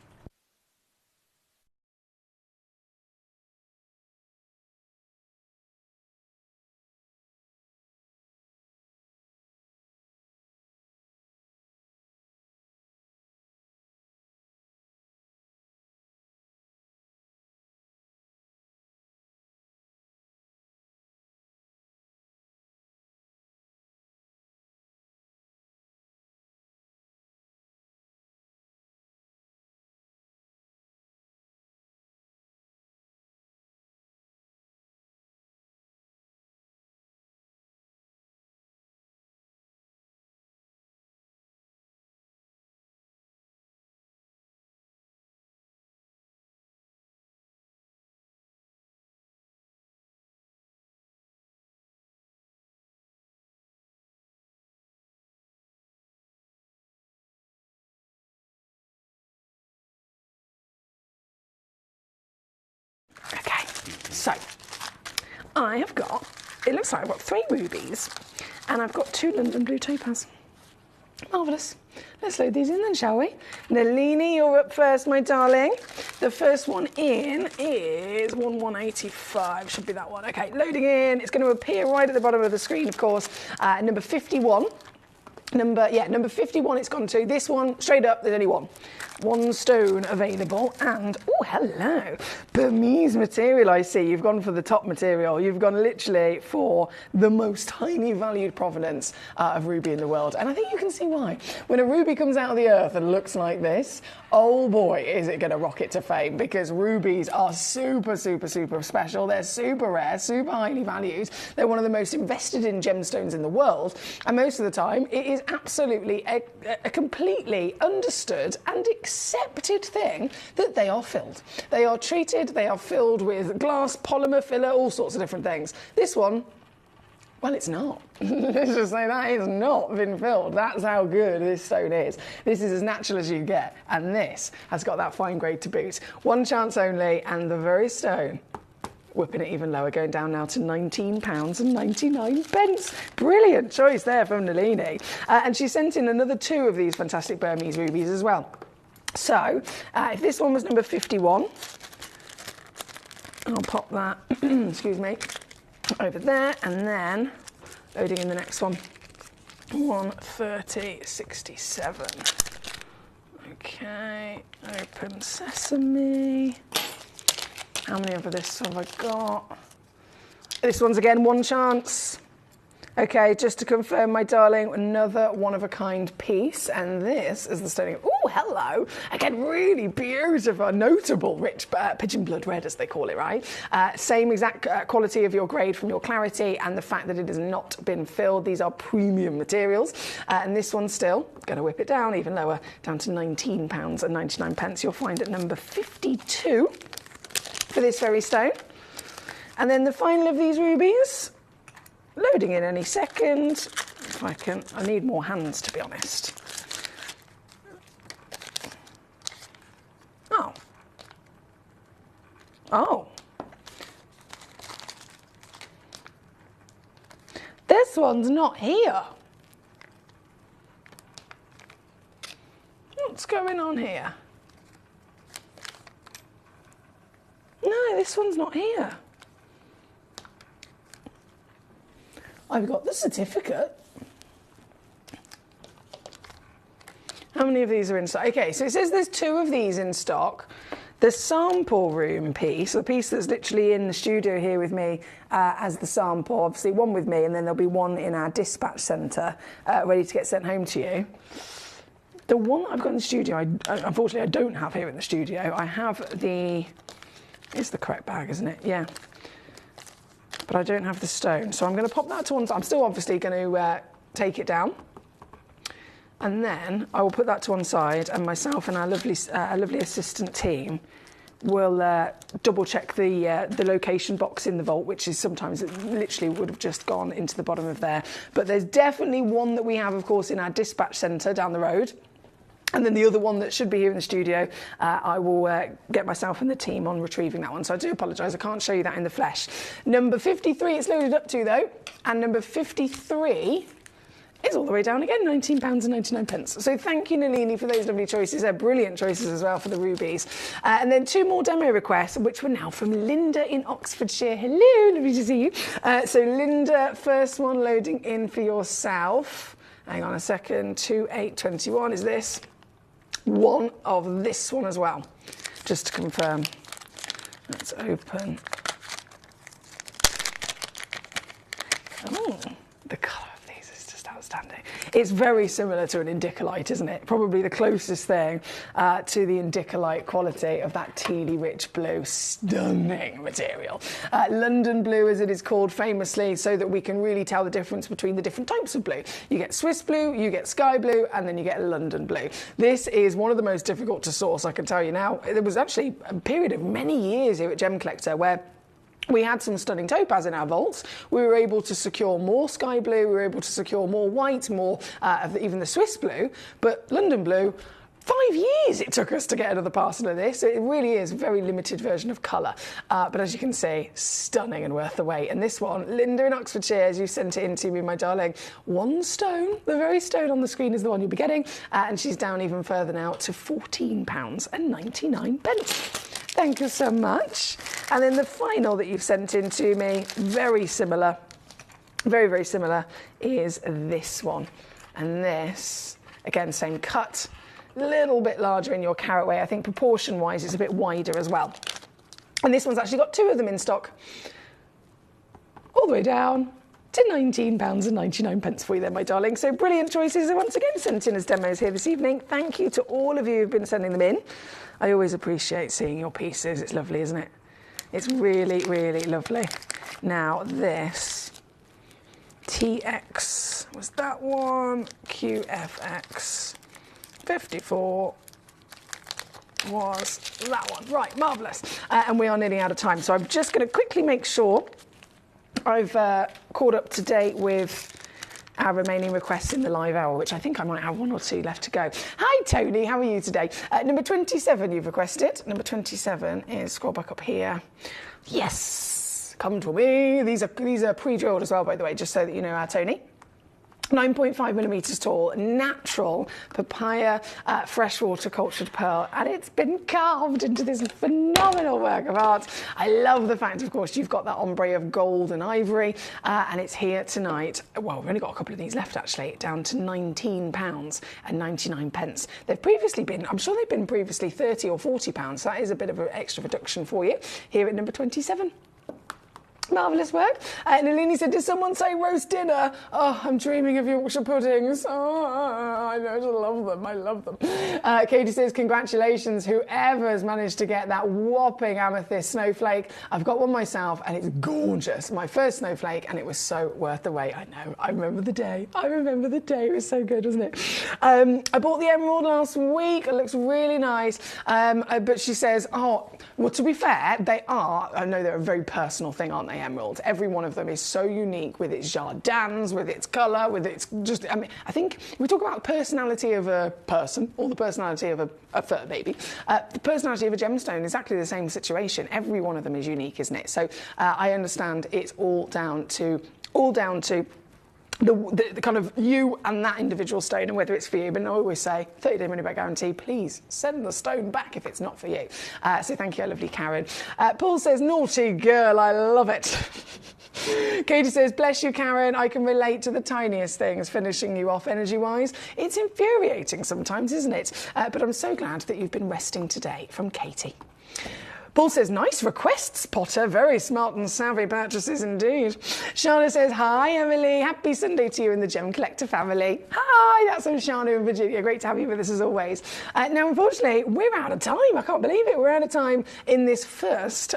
Okay, so I have got, it looks like I've got 3 rubies and I've got 2 London blue topaz. Marvellous. Let's load these in then, shall we? Nalini, you're up first, my darling. The first one in is 1185, should be that one. Okay, loading in. It's going to appear right at the bottom of the screen, of course. Number 51. Number 51 it's gone to. This one, straight up, there's only one. 1 stone available, and, oh, hello, Burmese material, I see. You've gone for the top material. You've gone literally for the most highly valued provenance of ruby in the world, and I think you can see why. When a ruby comes out of the earth and looks like this, oh boy, is it going to rocket to fame, because rubies are super, super, super special. They're super rare, super highly valued. They're one of the most invested in gemstones in the world, and most of the time, it is absolutely a completely understood and accepted thing that they are filled. They are treated, they are filled with glass, polymer, filler, all sorts of different things. This one, well, it's not. Let's just say that is not been filled. That's how good this stone is. This is as natural as you get, and this has got that fine grade to boot. 1 chance only, and the very stone, whipping it even lower, going down now to £19.99. Brilliant choice there from Nalini. And she sent in another 2 of these fantastic Burmese rubies as well. So, if this one was number 51, I'll pop that, excuse me, over there, and then loading in the next one. 130.67. Okay, open sesame. How many of this have I got? This one's again 1 chance. Okay, just to confirm, my darling, another one-of-a-kind piece, and this is the stone. Oh, hello! Again, really beautiful, notable, rich pigeon blood red, as they call it, right? Same exact quality of your grade from your clarity, and the fact that it has not been filled. These are premium materials, and this one's still going to whip it down even lower, down to £19.99. You'll find at number 52 for this very stone. And then the final of these rubies, loading in any second. If I can, I need more hands, to be honest. Oh. Oh. This one's not here. What's going on here? No, this one's not here. I've got the certificate. How many of these are in stock? Okay, so it says there's 2 of these in stock. The sample room piece, the piece that's literally in the studio here with me as the sample, obviously 1 with me, and then there'll be 1 in our dispatch centre ready to get sent home to you. The one that I've got in the studio, unfortunately I don't have here in the studio. I have it's the correct bag, isn't it? Yeah. But I don't have the stone. So I'm going to pop that to one side. I'm still obviously going to take it down. And then I will put that to one side, and myself and our lovely assistant team will double check the location box in the vault, which is sometimes it literally would have just gone into the bottom of there. But there's definitely one that we have, of course, in our dispatch centre down the road. And then the other one that should be here in the studio, I will get myself and the team on retrieving that one. So I do apologise, I can't show you that in the flesh. Number 53 it's loaded up to though, and number 53 is all the way down again, £19.99. So thank you, Nalini, for those lovely choices. They're brilliant choices as well for the rubies. And then 2 more demo requests, which were now from Linda in Oxfordshire. Hello, lovely to see you. So Linda, first one loading in for yourself. Hang on a second, 2821 is this. One of this one as well, just to confirm. Let's open. Oh, the colour of these is just outstanding. It's very similar to an Indicolite, isn't it? Probably the closest thing to the Indicolite quality of that tealy rich blue. Stunning material. London blue, as it is called famously, so that we can really tell the difference between the different types of blue. You get Swiss blue, you get sky blue, and then you get London blue. This is one of the most difficult to source, I can tell you now. There was actually a period of many years here at Gemcollector where we had some stunning topaz in our vaults. We were able to secure more sky blue, we were able to secure more white, more of even the Swiss blue, but London blue, 5 years it took us to get another parcel of this. It really is a very limited version of colour. But as you can see, stunning and worth the wait. And this one, Linda in Oxfordshire, as you sent it in to me, my darling, 1 stone, the very stone on the screen is the one you'll be getting. And she's down even further now to £14.99. Thank you so much. And then the final that you've sent in to me, very similar, very, very similar, is this one. And this, again, same cut, little bit larger in your carat weight. I think proportion-wise it's a bit wider as well. And this one's actually got 2 of them in stock. All the way down to £19.99 for you there, my darling. So brilliant choices are once again sent in as demos here this evening. Thank you to all of you who've been sending them in. I always appreciate seeing your pieces. It's lovely, isn't it? It's really, really lovely. Now this TX was that one, QFX 54 was that one. Right, marvellous. And we are nearly out of time. So I'm just going to quickly make sure I've caught up to date with our remaining requests in the live hour, which I think I might have 1 or 2 left to go. Hi, Tony. How are you today? Number 27, you've requested. Number 27 is, scroll back up here. Yes, come to me. These are pre-drilled as well, by the way, just so that you know, our Tony. 9.5 millimetres tall, natural papaya freshwater cultured pearl, and it's been carved into this phenomenal work of art. I love the fact, of course, you've got that ombre of gold and ivory, and it's here tonight. Well, we've only got a couple of these left, actually, down to £19.99. They've previously been, I'm sure they've been previously £30 or £40, so that is a bit of an extra reduction for you here at number 27. Marvellous work. Nalini said, did someone say roast dinner? Oh, I'm dreaming of Yorkshire puddings. Oh, I know, I love them. I love them. Katie says, congratulations, whoever has managed to get that whopping amethyst snowflake. I've got one myself and it's gorgeous. My first snowflake, and it was so worth the wait. I know. I remember the day. I remember the day. It was so good, wasn't it? I bought the emerald last week. It looks really nice. But she says, oh, well, to be fair, they are, I know they're a very personal thing, aren't they, emeralds? Every one of them is so unique with its jardins, with its colour, with its just, I mean, I think if we talk about personality of a person or the personality of a fur baby, the personality of a gemstone is exactly the same situation. Every one of them is unique, isn't it? So I understand it's all down to the kind of you and that individual stone and whether it's for you. But I always say 30-day money back guarantee, please send the stone back if it's not for you. So thank you, lovely Karen. Paul says, naughty girl, I love it. Katie says, bless you, Karen, I can relate to the tiniest things finishing you off energy-wise. It's infuriating sometimes, isn't it? But I'm so glad that you've been resting today. From Katie. Paul says, nice requests, Potter. Very smart and savvy purchases indeed. Shana says, hi, Emily. Happy Sunday to you and the Gem Collector family. Hi, that's from Shana in Virginia. Great to have you with us as always. Now, unfortunately, we're out of time. I can't believe it. We're out of time in this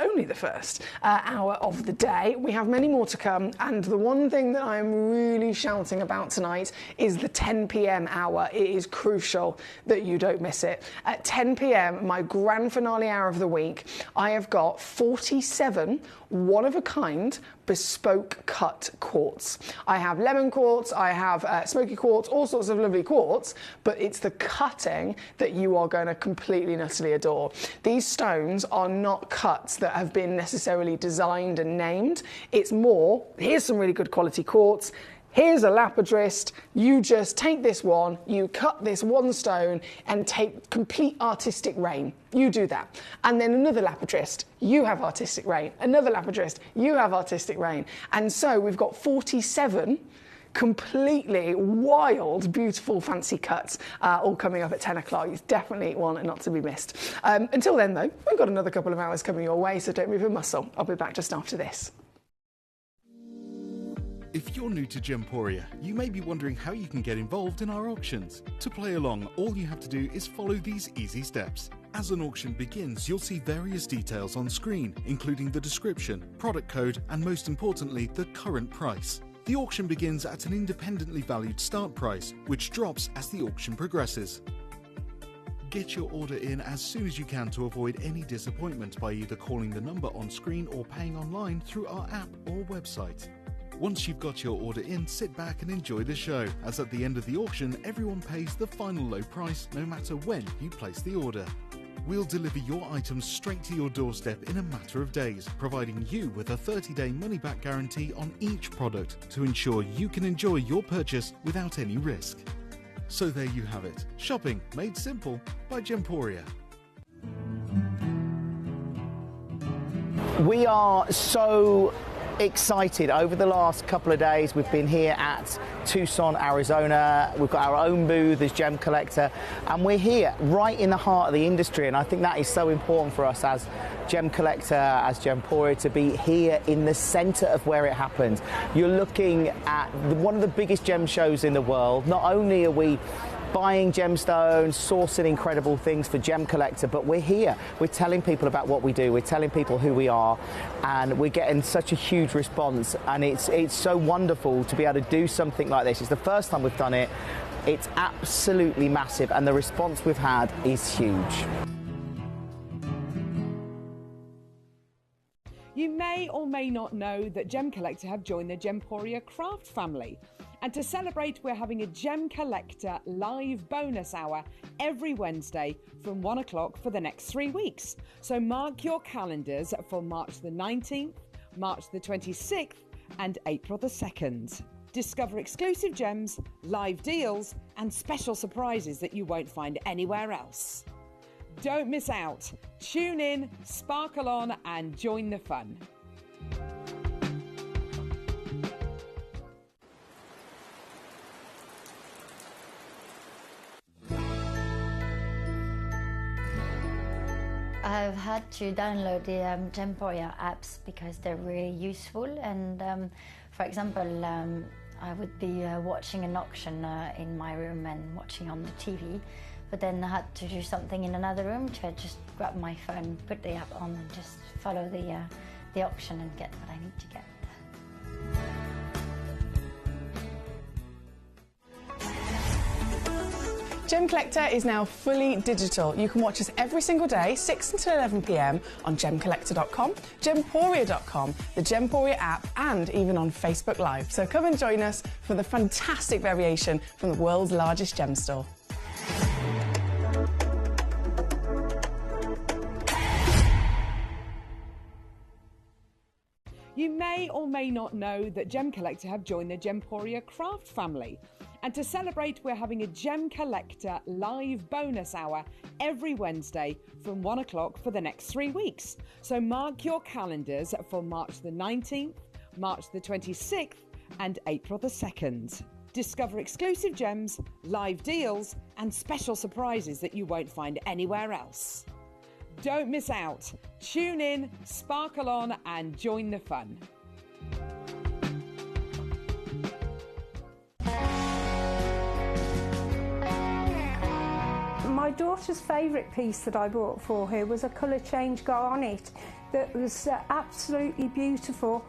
only the first hour of the day. We have many more to come. And the one thing that I'm really shouting about tonight is the 10 p.m. hour. It is crucial that you don't miss it. At 10 p.m., my grand finale hour of the week, I have got 47 one-of-a-kind bespoke cut quartz. I have lemon quartz, I have smoky quartz, all sorts of lovely quartz, but it's the cutting that you are going to completely and utterly adore. These stones are not cuts that have been necessarily designed and named. It's more, here's some really good quality quartz, here's a lapidrist, you just take this one, you cut this one stone and take complete artistic reign. You do that. And then another lapidrist, you have artistic reign. Another lapidrist, you have artistic reign. And so we've got 47 completely wild, beautiful, fancy cuts all coming up at 10 o'clock. It's definitely one not to be missed. Until then, though, we've got another couple of hours coming your way, so don't move a muscle. I'll be back just after this. If you're new to Gemporia, you may be wondering how you can get involved in our auctions. To play along, all you have to do is follow these easy steps. As an auction begins, you'll see various details on screen, including the description, product code, and most importantly, the current price. The auction begins at an independently valued start price, which drops as the auction progresses. Get your order in as soon as you can to avoid any disappointment by either calling the number on screen or paying online through our app or website. Once you've got your order in, sit back and enjoy the show, as at the end of the auction, everyone pays the final low price no matter when you place the order. We'll deliver your items straight to your doorstep in a matter of days, providing you with a 30-day money-back guarantee on each product to ensure you can enjoy your purchase without any risk. So there you have it. Shopping made simple by Gemporia. We are so excited. Over the last couple of days, we've been here at Tucson, Arizona. We've got our own booth as Gemcollector, and we're here right in the heart of the industry. And I think that is so important for us as Gemcollector, as Gemporia, to be here in the center of where it happens. You're looking at one of the biggest gem shows in the world. Not only are we buying gemstones, sourcing incredible things for Gemcollector, but we're here. We're telling people about what we do. We're telling people who we are, and we're getting such a huge response. And it's so wonderful to be able to do something like this. It's the first time we've done it. It's absolutely massive, and the response we've had is huge. You may or may not know that Gemcollector have joined the Gemporia craft family. And to celebrate, we're having a Gemcollector live bonus hour every Wednesday from 1 o'clock for the next 3 weeks. So mark your calendars for March the 19th, March the 26th and April the 2nd. Discover exclusive gems, live deals and special surprises that you won't find anywhere else. Don't miss out. Tune in, sparkle on and join the fun. I've had to download the Gemporia apps because they're really useful, and for example, I would be watching an auction in my room and watching on the TV, but then I had to do something in another room, so I just grab my phone, put the app on and just follow the auction and get what I need to get. Gemcollector is now fully digital. You can watch us every single day, 6 until 11 p.m. on Gemcollector.com, Gemporia.com, the Gemporia app, and even on Facebook Live. So come and join us for the fantastic variation from the world's largest gem store. You may or may not know that Gemcollector have joined the Gemporia craft family. And to celebrate, we're having a Gemcollector live bonus hour every Wednesday from 1 o'clock for the next 3 weeks. So mark your calendars for March the 19th, March the 26th and April the 2nd. Discover exclusive gems, live deals and special surprises that you won't find anywhere else. Don't miss out. Tune in, sparkle on, and join the fun. My daughter's favourite piece that I bought for her was a colour change garnet that was absolutely beautiful.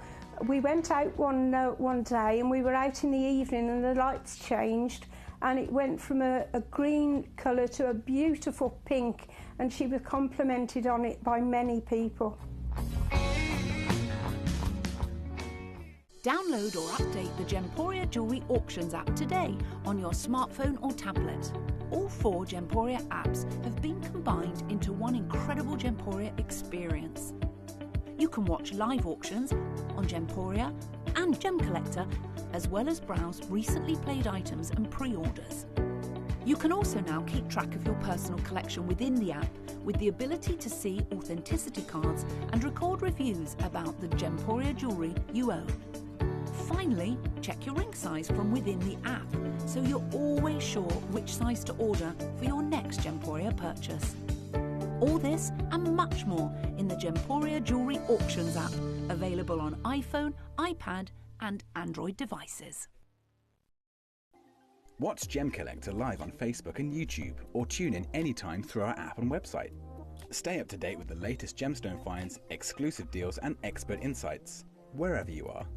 We went out one day and we were out in the evening and the lights changed and it went from a green colour to a beautiful pink, and she was complimented on it by many people. Download or update the Gemporia Jewellery Auctions app today on your smartphone or tablet. All 4 Gemporia apps have been combined into one incredible Gemporia experience. You can watch live auctions on Gemporia and Gemcollector, as well as browse recently played items and pre-orders. You can also now keep track of your personal collection within the app with the ability to see authenticity cards and record reviews about the Gemporia jewellery you own. Finally, check your ring size from within the app so you're always sure which size to order for your next Gemporia purchase. All this and much more in the Gemporia Jewellery Auctions app, available on iPhone, iPad and Android devices. Watch Gemcollector live on Facebook and YouTube, or tune in anytime through our app and website. Stay up to date with the latest gemstone finds, exclusive deals and expert insights, wherever you are.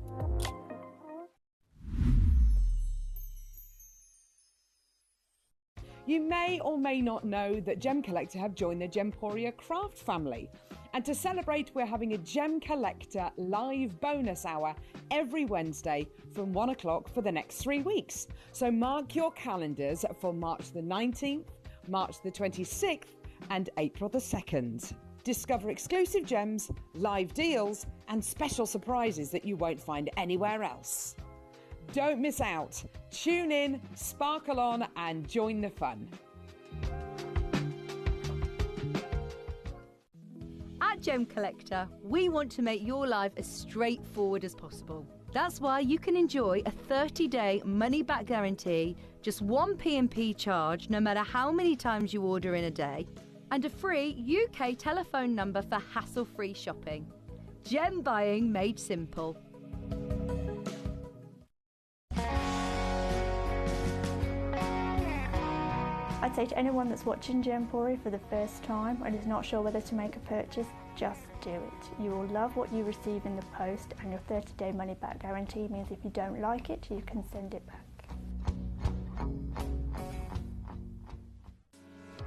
You may or may not know that Gemcollector have joined the Gemporia Craft family. And to celebrate, we're having a Gemcollector live bonus hour every Wednesday from 1 o'clock for the next 3 weeks. So mark your calendars for March the 19th, March the 26th and April the 2nd. Discover exclusive gems, live deals and special surprises that you won't find anywhere else. Don't miss out. Tune in, sparkle on and join the fun. At Gemcollector, we want to make your life as straightforward as possible. That's why you can enjoy a 30-day money-back guarantee, just one P&P charge no matter how many times you order in a day, and a free UK telephone number for hassle-free shopping. Gem buying made simple. I'd say to anyone that's watching Gemporia for the first time and is not sure whether to make a purchase, just do it. You will love what you receive in the post, and your 30-day money-back guarantee means if you don't like it, you can send it back.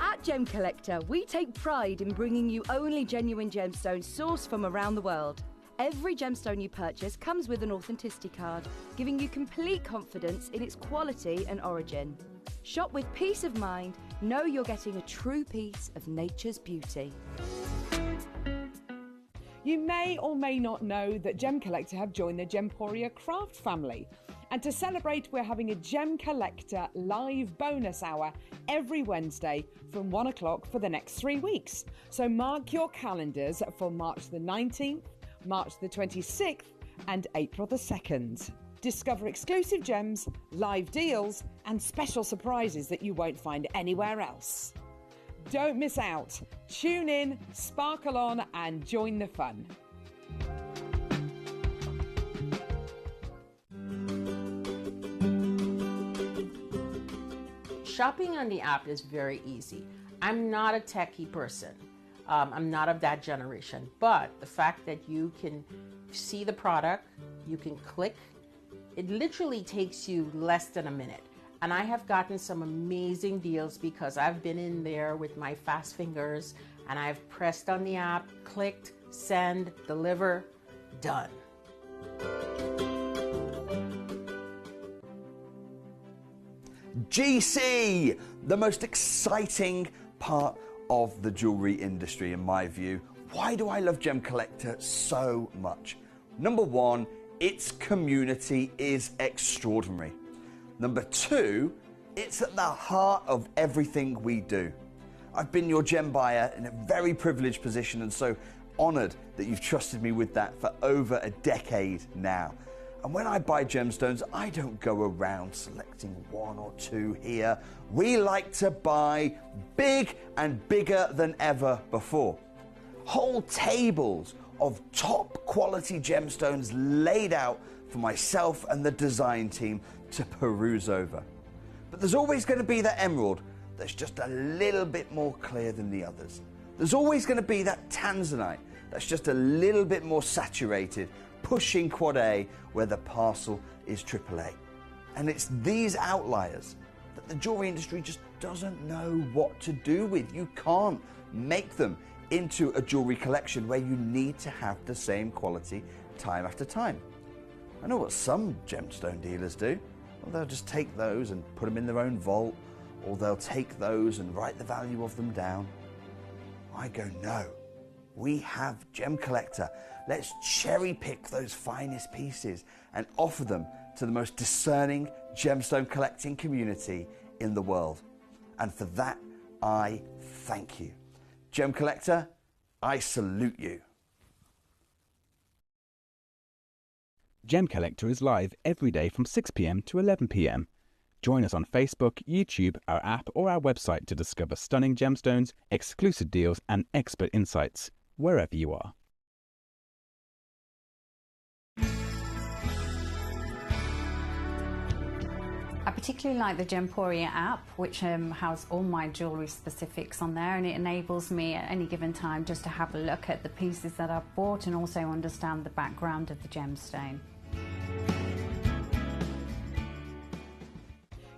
At Gemcollector, we take pride in bringing you only genuine gemstones sourced from around the world. Every gemstone you purchase comes with an authenticity card, giving you complete confidence in its quality and origin. Shop with peace of mind, know you're getting a true piece of nature's beauty. You may or may not know that Gemcollector have joined the Gemporia Craft family. And to celebrate, we're having a Gemcollector live bonus hour every Wednesday from 1 o'clock for the next 3 weeks. So mark your calendars for March the 19th, March the 26th and April the 2nd. Discover exclusive gems, live deals and special surprises that you won't find anywhere else. Don't miss out. Tune in, sparkle on and join the fun. Shopping on the app is very easy. I'm not a techie person. I'm not of that generation, but the fact that you can see the product, you can click, it literally takes you less than a minute. And I have gotten some amazing deals because I've been in there with my fast fingers and I've pressed on the app, clicked, send, deliver, done. GC, the most exciting part of the jewelry industry in my view. Why do I love Gemcollector so much? Number one, its community is extraordinary. Number two, it's at the heart of everything we do. I've been your gem buyer in a very privileged position and so honoured that you've trusted me with that for over a decade now. And when I buy gemstones, I don't go around selecting one or two here. We like to buy big and bigger than ever before. whole tables of top quality gemstones laid out for myself and the design team to peruse over. But there's always going to be that emerald that's just a little bit more clear than the others. There's always going to be that tanzanite that's just a little bit more saturated, pushing quad A where the parcel is AAA. And it's these outliers that the jewelry industry just doesn't know what to do with. You can't make them into a jewelry collection where you need to have the same quality time after time. I know what some gemstone dealers do. Well, they'll just take those and put them in their own vault, or they'll take those and write the value of them down. I go, no, we have Gemcollector. Let's cherry pick those finest pieces and offer them to the most discerning gemstone collecting community in the world. And for that, I thank you. Gemcollector, I salute you. Gemcollector is live every day from 6 p.m. to 11 p.m. Join us on Facebook, YouTube, our app or our website to discover stunning gemstones, exclusive deals and expert insights, wherever you are. I particularly like the Gemporia app, which has all my jewellery specifics on there, and it enables me at any given time just to have a look at the pieces that I've bought and also understand the background of the gemstone.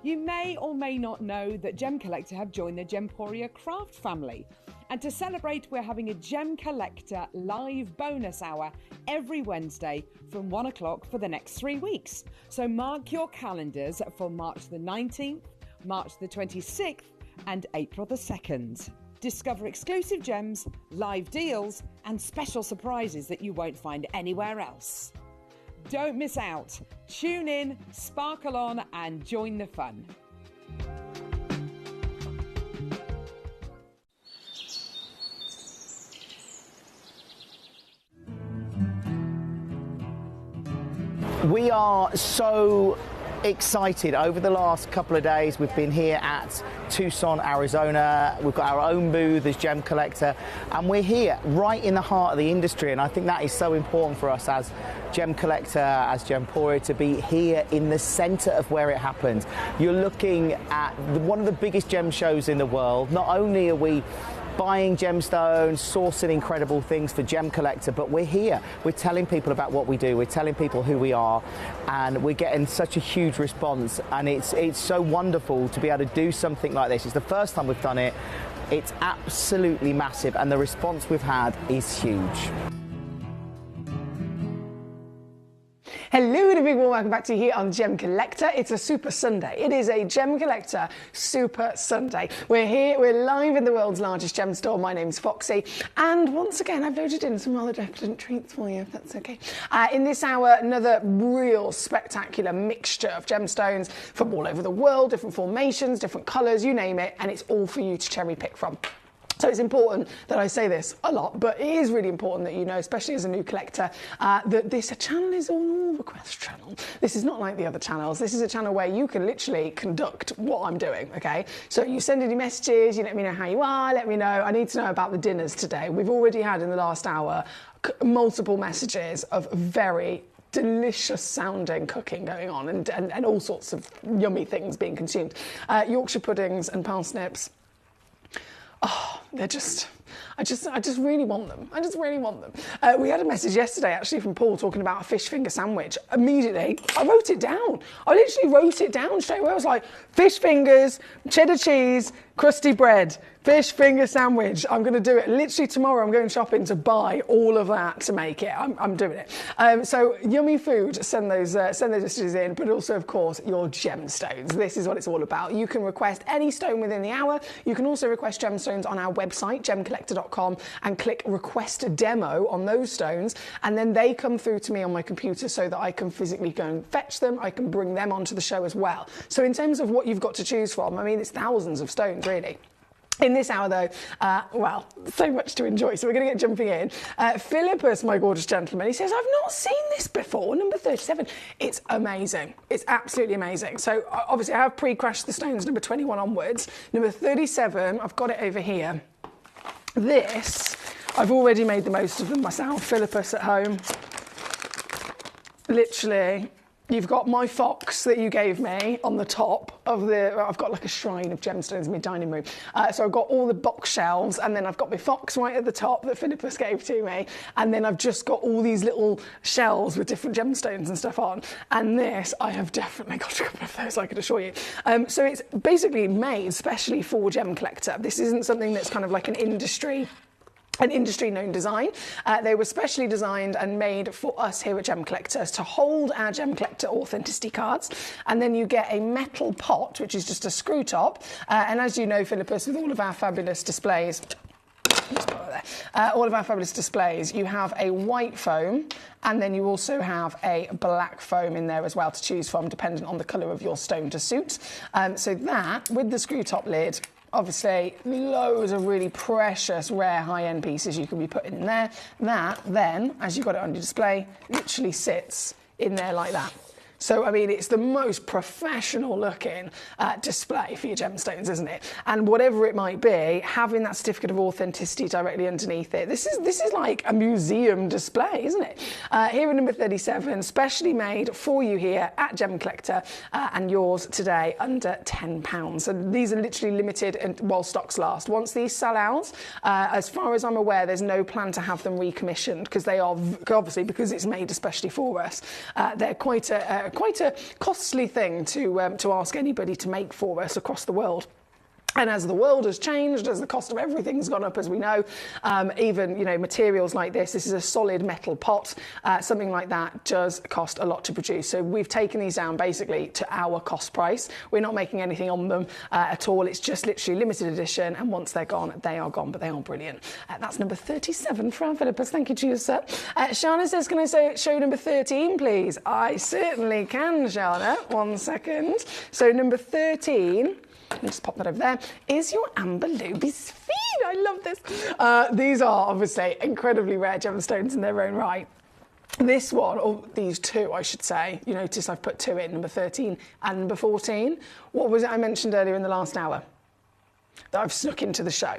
You may or may not know that Gemcollector have joined the Gemporia craft family. And to celebrate, we're having a Gemcollector live bonus hour every Wednesday from 1 o'clock for the next 3 weeks. So mark your calendars for March the 19th, March the 26th and April the 2nd. Discover exclusive gems, live deals and special surprises that you won't find anywhere else. Don't miss out. Tune in, sparkle on and join the fun. We are so excited. Over the last couple of days, we've been here at Tucson, Arizona. We've got our own booth as Gemcollector, and we're here right in the heart of the industry. And I think that is so important for us as Gemcollector, as Gemporia, to be here in the center of where it happens. You're looking at one of the biggest gem shows in the world. Not only are we buying gemstones, sourcing incredible things for Gemcollector, but we're here. We're telling people about what we do. We're telling people who we are, and we're getting such a huge response. And it's so wonderful to be able to do something like this. It's the first time we've done it. It's absolutely massive, and the response we've had is huge. Hello and a big warm welcome back to you here on Gemcollector. It's a Super Sunday. It is a Gemcollector Super Sunday. We're here, we're live in the world's largest gem store. My name's Foxy, and once again I've loaded in some rather decadent treats for you, if that's okay. In this hour, another real spectacular mixture of gemstones from all over the world, different formations, different colours, you name it, and it's all for you to cherry pick from. So it's important that I say this a lot, but it is really important that you know, especially as a new collector, that this channel is an all request channel. This is not like the other channels. This is a channel where you can literally conduct what I'm doing, okay? So you send any messages, you let me know how you are, let me know. I need to know about the dinners today. We've already had in the last hour multiple messages of very delicious sounding cooking going on and all sorts of yummy things being consumed. Yorkshire puddings and parsnips. Oh, they're just, I just really want them. I just really want them. We had a message yesterday actually from Paul talking about a fish finger sandwich. Immediately, I wrote it down. I literally wrote it down straight away. I was like, fish fingers, cheddar cheese, crusty bread, fish finger sandwich. I'm going to do it. Literally tomorrow I'm going shopping to buy all of that to make it. I'm doing it. So yummy food, send those messages in, but also of course your gemstones. This is what it's all about. You can request any stone within the hour. You can also request gemstones on our website, gemcollector.com, and click request a demo on those stones, and then they come through to me on my computer so that I can physically go and fetch them. I can bring them onto the show as well. So in terms of what you've got to choose from, I mean, it's thousands of stones really. In this hour though, well, so much to enjoy, so we're going to get jumping in. Philippus, my gorgeous gentleman, he says, I've not seen this before, number 37. It's amazing. It's absolutely amazing. So obviously I have pre-crashed the stones, number 21 onwards. Number 37, I've got it over here. This I've already made the most of them myself. Philippus at home. Literally, you've got my fox that you gave me on the top of the... I've got like a shrine of gemstones in my dining room. So I've got all the box shelves, and then I've got my fox right at the top that Philippus gave to me. And then I've just got all these little shelves with different gemstones and stuff on. And this, I have definitely got a couple of those, I can assure you. So it's basically made specially for Gemcollector. This isn't something that's kind of like an industry known design. They were specially designed and made for us here at Gemcollector to hold our Gemcollector authenticity cards. And then you get a metal pot, which is just a screw top. And as you know, Philippus, with all of our fabulous displays, you have a white foam, and then you also have a black foam in there as well to choose from, dependent on the colour of your stone to suit. So that, with the screw top lid, obviously, loads of really precious, rare, high-end pieces you can be putting in there. That then, as you've got it on your display, literally sits in there like that. So, I mean, it's the most professional looking display for your gemstones, isn't it? And whatever it might be, having that certificate of authenticity directly underneath it, this is like a museum display, isn't it? Here at number 37, specially made for you here at Gemcollector, and yours today under £10. And these are literally limited and while stocks last. Once these sell out, as far as I'm aware, there's no plan to have them recommissioned, because they are, obviously, because it's made especially for us, they're quite a costly thing to ask anybody to make for us across the world. And as the world has changed, as the cost of everything's gone up, as we know, even, you know, materials like this is a solid metal pot, something like that does cost a lot to produce. So we've taken these down basically to our cost price. We're not making anything on them at all. It's just literally limited edition, and once they're gone, they are gone, but they are brilliant. That's number 37 for our Philippus. Thank you to you, sir. Shana says, can I show number 13, please? I certainly can, Shana. 1 second. So number 13... Let me just pop that over there. Is your amber Luby Sphene? I love this. These are obviously incredibly rare gemstones in their own right. This one, or these two, I should say, you notice I've put two in, number 13 and number 14. What was it I mentioned earlier in the last hour that I've snuck into the show?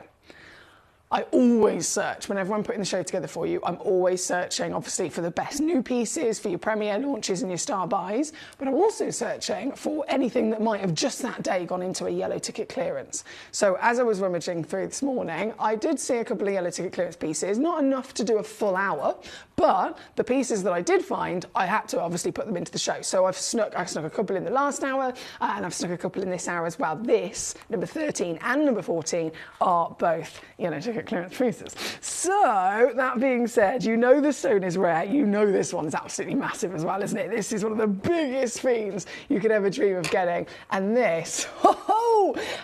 I always search, whenever I'm putting the show together for you, I'm always searching, obviously, for the best new pieces, for your premiere launches and your star buys, but I'm also searching for anything that might have just that day gone into a yellow ticket clearance. So as I was rummaging through this morning, I did see a couple of yellow ticket clearance pieces, not enough to do a full hour, but the pieces that I did find, I had to obviously put them into the show. So I snuck a couple in the last hour, and I've snuck a couple in this hour as well. This, number 13 and number 14, are both yellow ticket clearance pieces. So, that being said, you know the stone is rare, you know this one is absolutely massive as well, isn't it? This is one of the biggest fiends you could ever dream of getting. And this,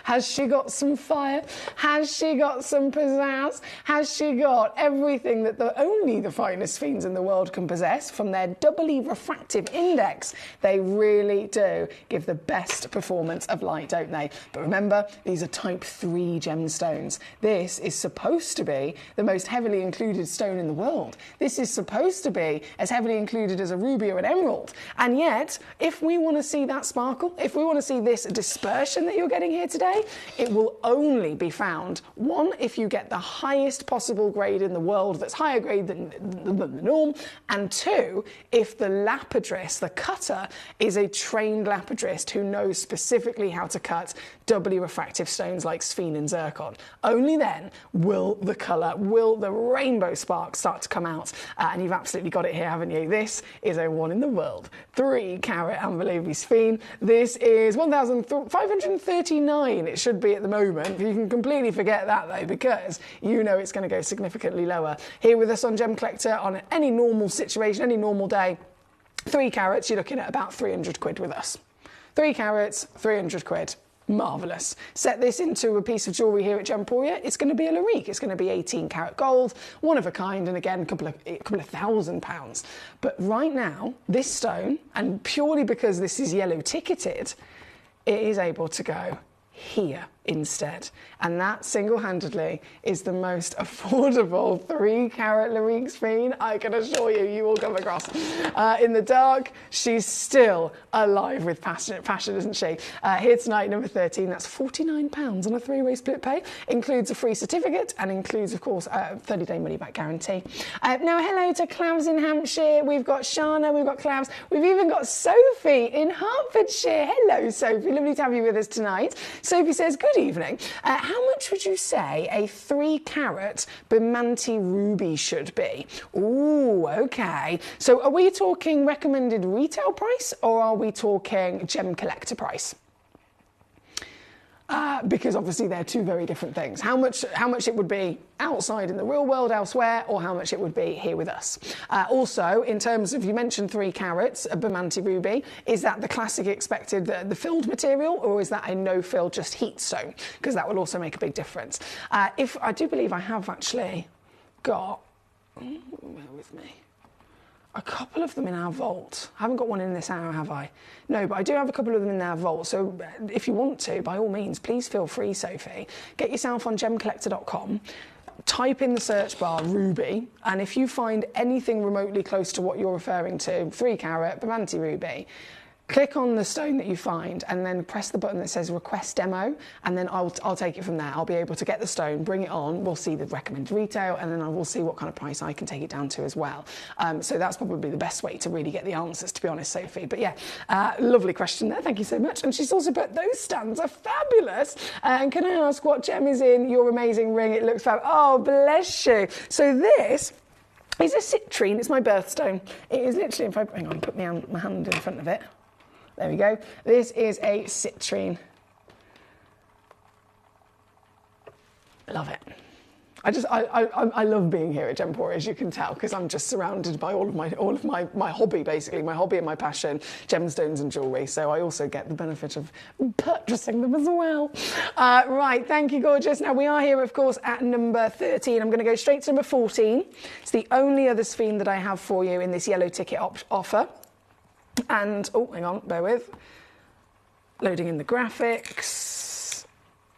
has she got some fire? Has she got some pizzazz? Has she got everything that only the finest fiends in the world can possess? From their doubly refractive index, they really do give the best performance of light, don't they? But remember, these are type 3 gemstones. This is supposed to be the most heavily included stone in the world. This is supposed to be as heavily included as a ruby or an emerald. And yet, if we want to see that sparkle, if we want to see this dispersion that you're getting here today, it will only be found, one, if you get the highest possible grade in the world that's higher grade than the norm, and two, if the lapidrist, the cutter, is a trained lapidrist who knows specifically how to cut doubly refractive stones like sphene and zircon. Only then will the colour, will the rainbow sparks start to come out. And you've absolutely got it here, haven't you? This is a one in the world 3 carat amber Luby Sphene. This is 1,539 it should be at the moment. You can completely forget that though, because you know it's going to go significantly lower. Here with us on Gemcollector on any normal situation, any normal day, 3 carats, you're looking at about 300 quid with us. 3 carats, 300 quid. Marvellous. Set this into a piece of jewellery here at Gemporia, it's going to be a Larique. It's going to be 18 carat gold, one of a kind, and again, a couple of £1,000s. But right now, this stone, and purely because this is yellow ticketed, it is able to go here instead. And that single-handedly is the most affordable 3-carat Larique Speen I can assure you will come across. In the dark, she's still alive with passion, isn't she? Here tonight, number 13, that's £49 on a 3-way split pay. Includes a free certificate and includes, of course, a 30-day money-back guarantee. Now, hello to Clavs in Hampshire. We've got Shana, we've got Clavs. We've even got Sophie in Hertfordshire. Hello, Sophie. Lovely to have you with us tonight. Sophie says, good evening. How much would you say a 3-carat Bemante ruby should be? Ooh, okay. So are we talking recommended retail price or are we talking gem collector price? Because obviously they're two very different things. How much it would be outside in the real world elsewhere, or how much it would be here with us. Also, in terms of, you mentioned 3 carats, a Bemante ruby, is that the classic expected, the filled material, or is that a no-fill, just heat stone? Because that will also make a big difference. If I do believe I have actually got, bear with me, a couple of them in our vault. I haven't got one in this hour, have I? No, but I do have a couple of them in our vault. So if you want to, by all means, please feel free, Sophie. Get yourself on gemcollector.com, type in the search bar ruby, and if you find anything remotely close to what you're referring to, 3-carat Bemante ruby, click on the stone that you find and then press the button that says request demo, and then I'll take it from there. I'll be able to get the stone, bring it on, we'll see the recommended retail, and then I will see what kind of price I can take it down to as well. So that's probably the best way to really get the answers, to be honest, Sophie. But yeah, lovely question there, thank you so much. And she's also put, those stands are fabulous. And can I ask what gem is in your amazing ring? It looks fab. Oh, bless you. So this is a citrine, it's my birthstone. It is literally, if I, hang on, put my hand in front of it. There we go. This is a citrine. Love it. I love being here at Gemporia, as you can tell, because I'm just surrounded by all of my hobby, basically, my hobby and my passion, gemstones and jewellery. So I also get the benefit of purchasing them as well. Right, thank you, gorgeous. Now we are here, of course, at number 13. I'm going to go straight to number 14. It's the only other Sphene that I have for you in this yellow ticket offer. And, oh, hang on, bear with. Loading in the graphics.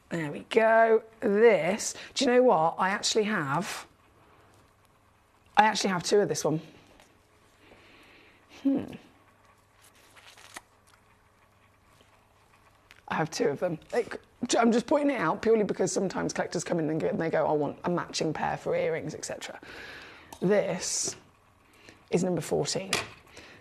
There we go. This, do you know what? I actually have 2 of this one. I have 2 of them. I'm just pointing it out purely because sometimes collectors come in and they go, I want a matching pair for earrings, etc. This is number 14.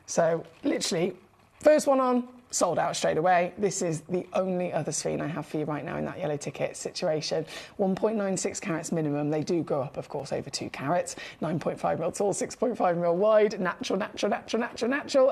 So literally, first one on, sold out straight away. This is the only other Sphene I have for you right now in that yellow ticket situation. 1.96 carats minimum. They do go up, of course, over 2 carats. 9.5 mil tall, 6.5 mil wide. Natural.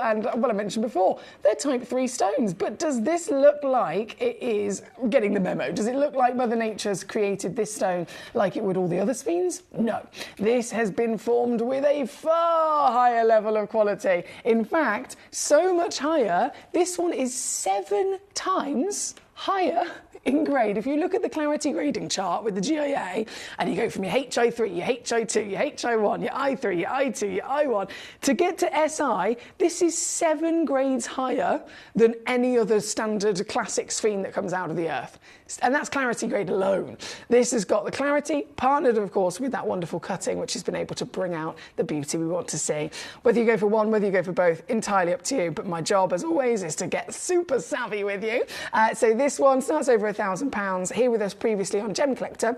And what I mentioned before, they're type 3 stones. But does this look like it is getting the memo? Does it look like Mother Nature's created this stone like it would all the other Sphenes? No. This has been formed with a far higher level of quality. In fact, so much higher, this one is 7 times higher in grade. If you look at the clarity grading chart with the GIA and you go from your HI3, your HI2, your HI1, your I3, your I2, your I1, to get to SI, this is 7 grades higher than any other standard classic Sphene that comes out of the earth. And that's clarity grade alone. This has got the clarity, partnered, of course, with that wonderful cutting, which has been able to bring out the beauty we want to see. Whether you go for one, whether you go for both, entirely up to you. But my job, as always, is to get super savvy with you. So this one starts over £1,000. Here with us previously on Gem Collector,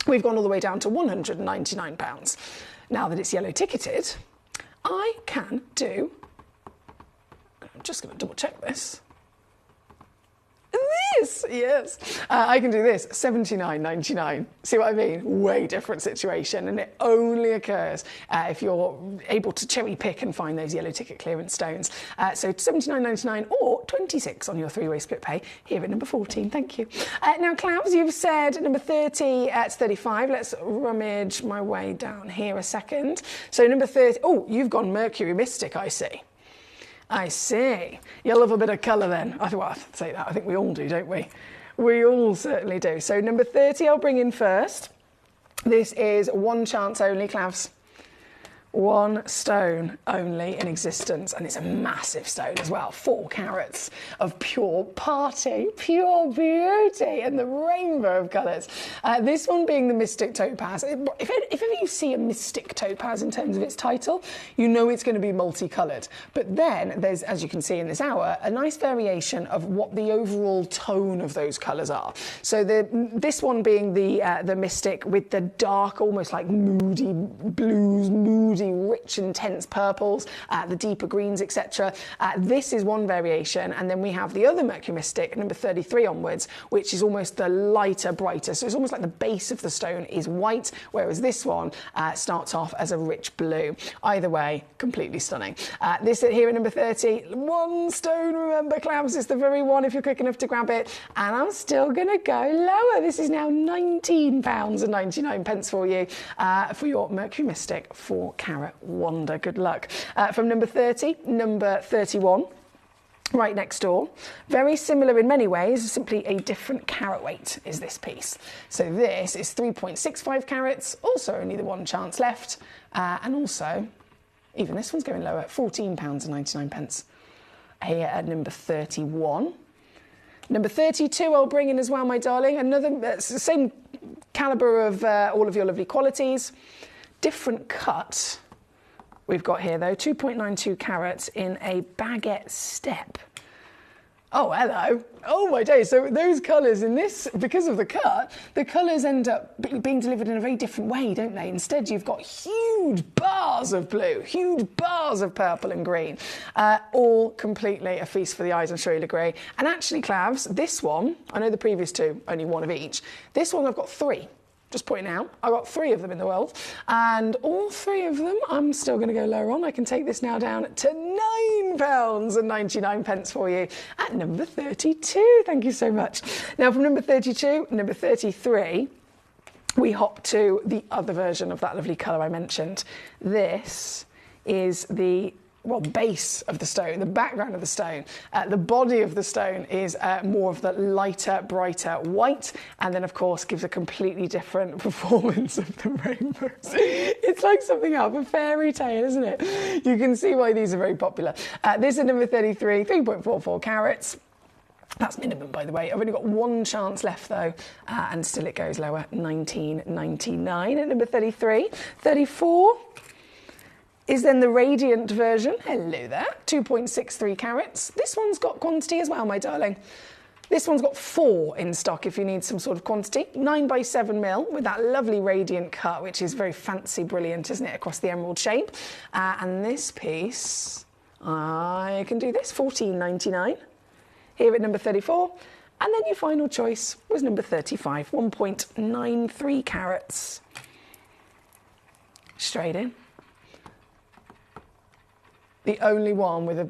we've gone all the way down to £199. Now that it's yellow ticketed, I can do, I'm just going to double check this. This, yes, I can do this, $79.99. See what I mean? Way different situation, and it only occurs if you're able to cherry pick and find those yellow ticket clearance stones. So $79.99 or $26 on your 3-way split pay here at number 14. Thank you. Now, Clavs, you've said number 30 at 35. Let's rummage my way down here a second. So number 30. Oh, you've gone Mercury Mystic, I see. I see. You love a bit of colour then. I say that. I think we all do, don't we? We all certainly do. So number 30 I'll bring in first. This is one chance only, Clavs. one stone only in existence, and it's a massive stone as well. 4 carats of pure party, pure beauty, and the rainbow of colours. This one being the Mystic Topaz. If ever you see a Mystic Topaz in terms of its title, you know it's going to be multicoloured. But then there's, as you can see in this hour, a nice variation of what the overall tone of those colours are. So this one being the Mystic with the dark, almost like moody blues, moody, rich, intense purples, the deeper greens, etc. This is one variation, and then we have the other Mercury Mystic, number 33 onwards, which is almost the lighter, brighter. So it's almost like the base of the stone is white, whereas this one starts off as a rich blue. Either way, completely stunning. This here at number 30, one stone, remember, Clams, it's the very one if you're quick enough to grab it. And I'm still going to go lower. This is now £19.99 for you for your Mercury Mystic 4 carat wonder. Good luck. From number 30, number 31. Right next door. Very similar in many ways, simply a different carat weight is this piece. So this is 3.65 carats, also only the one chance left, and also, even this one's going lower, £14.99. Here at number 31. Number 32 I'll bring in as well, my darling. Another, same calibre of all of your lovely qualities. Different cut. We've got here, though, 2.92 carats in a baguette step. Oh, hello. Oh, my days. So those colours in this, because of the cut, the colours end up being delivered in a very different way, don't they? Instead, you've got huge bars of blue, huge bars of purple and green, all completely a feast for the eyes, I'm sure you'll agree. And actually, Clavs, this one, I know the previous two, only one of each. This one, I've got 3. Just pointing out, I've got 3 of them in the world, and all 3 of them, I'm still going to go lower on. I can take this now down to £9.99 for you at number 32. Thank you so much. Now, from number 32, number 33, we hop to the other version of that lovely colour I mentioned. This is the base of the stone, the background of the stone. The body of the stone is more of the lighter, brighter white, and then, of course, gives a completely different performance of the rainbows. It's like something out of a fairy tale, isn't it? You can see why these are very popular. This is number 33, 3.44 carats. That's minimum, by the way. I've only got one chance left, though, and still it goes lower, £19.99 at number 33. 34 is then the radiant version. Hello there. 2.63 carats. This one's got quantity as well, my darling. This one's got 4 in stock if you need some sort of quantity. 9x7mm with that lovely radiant cut, which is very fancy, brilliant, isn't it, across the emerald shape. And this piece, I can do this, £14.99. Here at number 34. And then your final choice was number 35, 1.93 carats. Straight in. The only one with a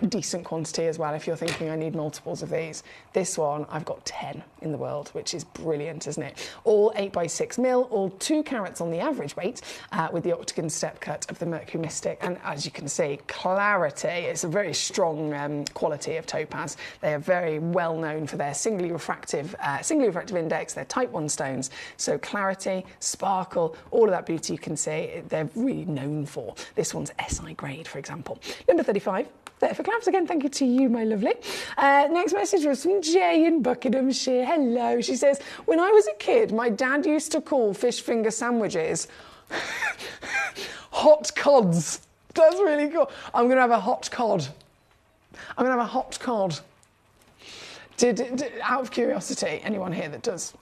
decent quantity as well, if you're thinking I need multiples of these. This one, I've got 10 in the world, which is brilliant, isn't it? All 8x6mm, all 2 carats on the average weight, with the octagon step cut of the Mercury Mystic. And as you can see, clarity is a very strong quality of topaz. They are very well known for their singly refractive index, their type 1 stones. So clarity, sparkle, all of that beauty you can see, they're really known for. This one's SI grade, for example. Number 35. There for Claps again, thank you to you, my lovely. Next message was from Jay in Buckinghamshire. Hello. She says, when I was a kid, my dad used to call fish finger sandwiches hot cods. That's really cool. I'm going to have a hot cod. I'm going to have a hot cod. Out of curiosity, anyone here that does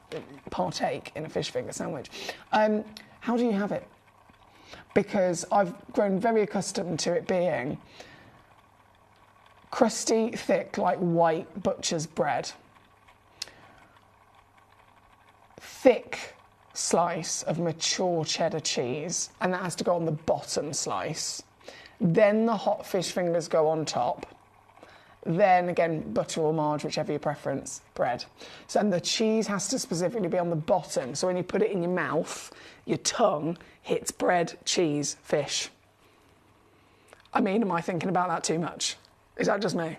partake in a fish finger sandwich, how do you have it? Because I've grown very accustomed to it being crusty, thick, like white butcher's bread. Thick slice of mature cheddar cheese, and that has to go on the bottom slice. Then the hot fish fingers go on top. Then again, butter or margarine, whichever your preference, bread. So, and the cheese has to specifically be on the bottom. So when you put it in your mouth, your tongue hits bread, cheese, fish. I mean, am I thinking about that too much? Is that just me?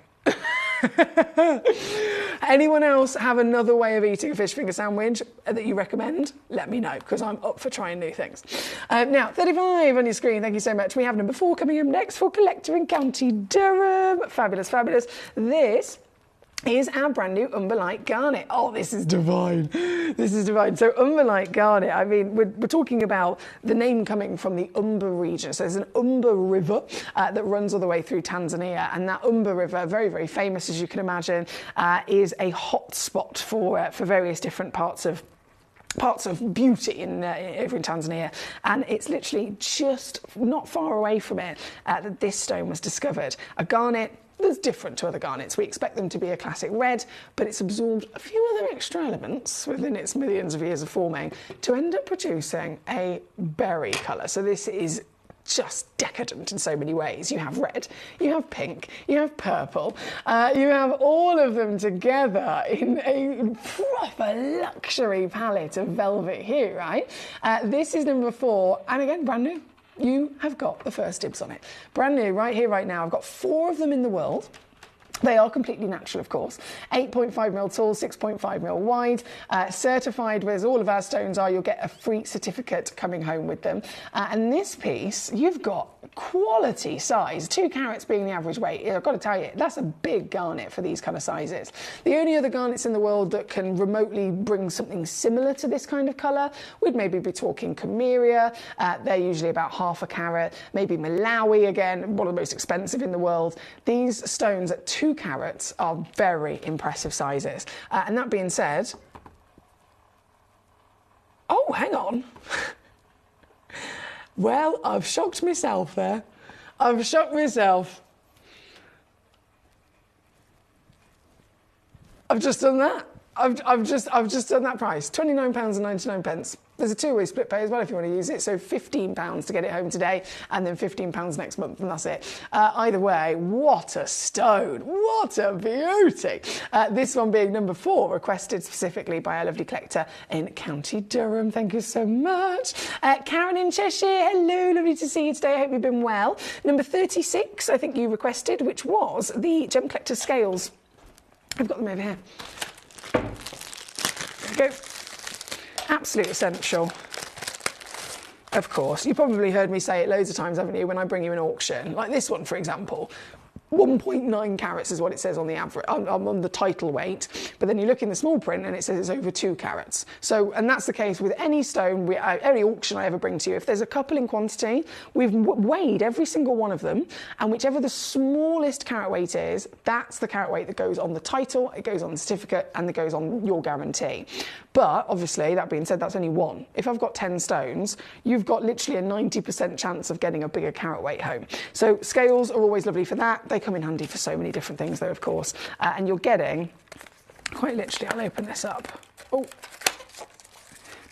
Anyone else have another way of eating a fish finger sandwich that you recommend? Let me know, because I'm up for trying new things. Now, 35 on your screen, thank you so much. We have number 4 coming up next for Collector in County Durham. Fabulous, fabulous. This is our brand new Umber Light Garnet. Oh, this is divine. This is divine. So Umber Light Garnet, I mean, we're talking about the name coming from the Umber region. So there's an Umber River that runs all the way through Tanzania. And that Umber River, very, very famous, as you can imagine, is a hot spot for various different parts of beauty over in Tanzania, and it's literally just not far away from it that this stone was discovered. A garnet that's different to other garnets. We expect them to be a classic red, but it's absorbed a few other extra elements within its millions of years of forming to end up producing a berry colour. So this is just decadent in so many ways. You have red, you have pink, you have purple, you have all of them together in a proper luxury palette of velvet hue, right? This is number 4, and again, brand new. You have got the first dibs on it. Brand new, right here, right now. I've got 4 of them in the world. They are completely natural, of course. 8.5mm tall, 6.5mm wide, certified, whereas all of our stones are. You'll get a free certificate coming home with them. And this piece, you've got quality size, 2 carats being the average weight. I've got to tell you, that's a big garnet for these kind of sizes. The only other garnets in the world that can remotely bring something similar to this kind of colour would maybe be talking Cameria. They're usually about half a carat. Maybe Malawi, again, one of the most expensive in the world. These stones at 2 carats are very impressive sizes. And that being said, oh, hang on. Well, I've shocked myself there. I've shocked myself. I've just done that. I've just done that price. £29.99. There's a 2-way split pay as well if you want to use it. So £15 to get it home today, and then £15 next month, and that's it. Either way, what a stone. What a beauty. This one being number 4, requested specifically by our lovely collector in County Durham. Thank you so much. Karen in Cheshire, hello. Lovely to see you today. I hope you've been well. Number 36, I think you requested, which was the Gemcollector scales. I've got them over here. There we go. Absolute essential. Of course, you probably heard me say it loads of times, haven't you, when I bring you an auction. Like this one, for example. 1.9 carats is what it says on the average, on the title weight, but then you look in the small print and it says it's over 2 carats. So, and that's the case with any stone, any auction I ever bring to you. If there's a couple in quantity, we've weighed every single one of them, and whichever the smallest carat weight is, that's the carat weight that goes on the title, it goes on the certificate, and it goes on your guarantee. But obviously, that being said, that's only one. If I've got 10 stones, you've got literally a 90% chance of getting a bigger carat weight home. So scales are always lovely for that. They come in handy for so many different things though, of course. And you're getting, quite literally, I'll open this up. Oh,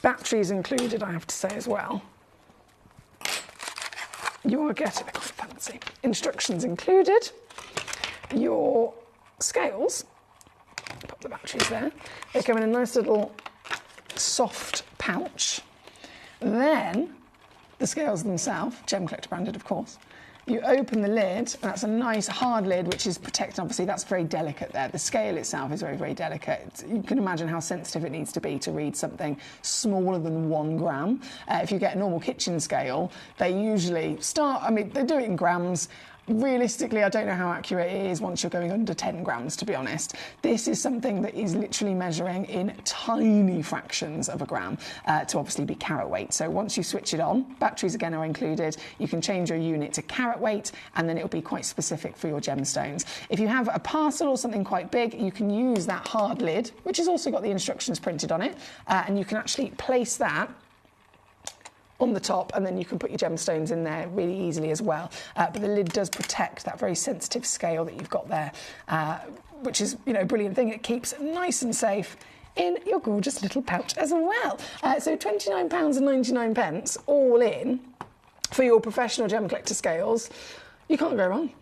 batteries included, I have to say as well. You are getting, quite fancy. Instructions included. Your scales, pop the batteries there. They come in a nice little soft pouch. Then the scales themselves, Gemcollector branded, of course. You open the lid, and that's a nice hard lid, which is protected. Obviously, that's very delicate there. The scale itself is very, very delicate. You can imagine how sensitive it needs to be to read something smaller than 1 gram. If you get a normal kitchen scale, they usually start, I mean, they do it in grams. Realistically, I don't know how accurate it is once you're going under 10 grams, to be honest. This is something that is literally measuring in tiny fractions of a gram to obviously be carat weight. So once you switch it on, batteries again are included. You can change your unit to carat weight, and then it'll be quite specific for your gemstones. If you have a parcel or something quite big, you can use that hard lid, which has also got the instructions printed on it, and you can actually place that on the top, and then you can put your gemstones in there really easily as well. But the lid does protect that very sensitive scale that you've got there, which is, you know, a brilliant thing. It keeps nice and safe in your gorgeous little pouch as well. So £29.99 all in for your professional Gemcollector scales. You can't go wrong.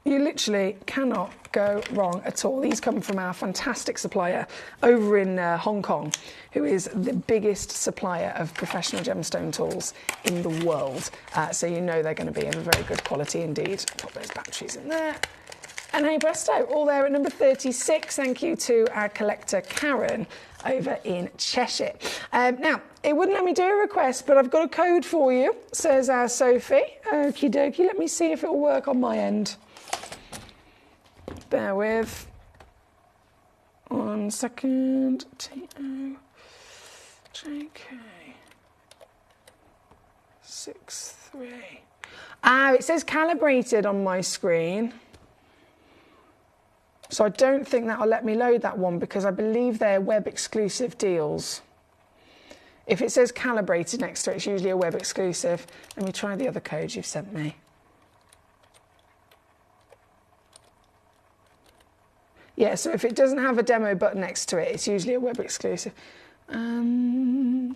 You literally cannot go wrong at all. These come from our fantastic supplier over in Hong Kong, who is the biggest supplier of professional gemstone tools in the world. So you know they're going to be of a very good quality indeed. Put those batteries in there. And hey presto, all there at number 36. Thank you to our collector Karen over in Cheshire. Now, it wouldn't let me do a request, but I've got a code for you, says our Sophie. Okie dokie, let me see if it will work on my end. Bear with. 1 second. T-O-J-K. 63. It says calibrated on my screen. So I don't think that'll let me load that one because I believe they're web exclusive deals. If it says calibrated next to it, it's usually a web exclusive. Let me try the other code you've sent me. Yeah, so if it doesn't have a demo button next to it, it's usually a web exclusive.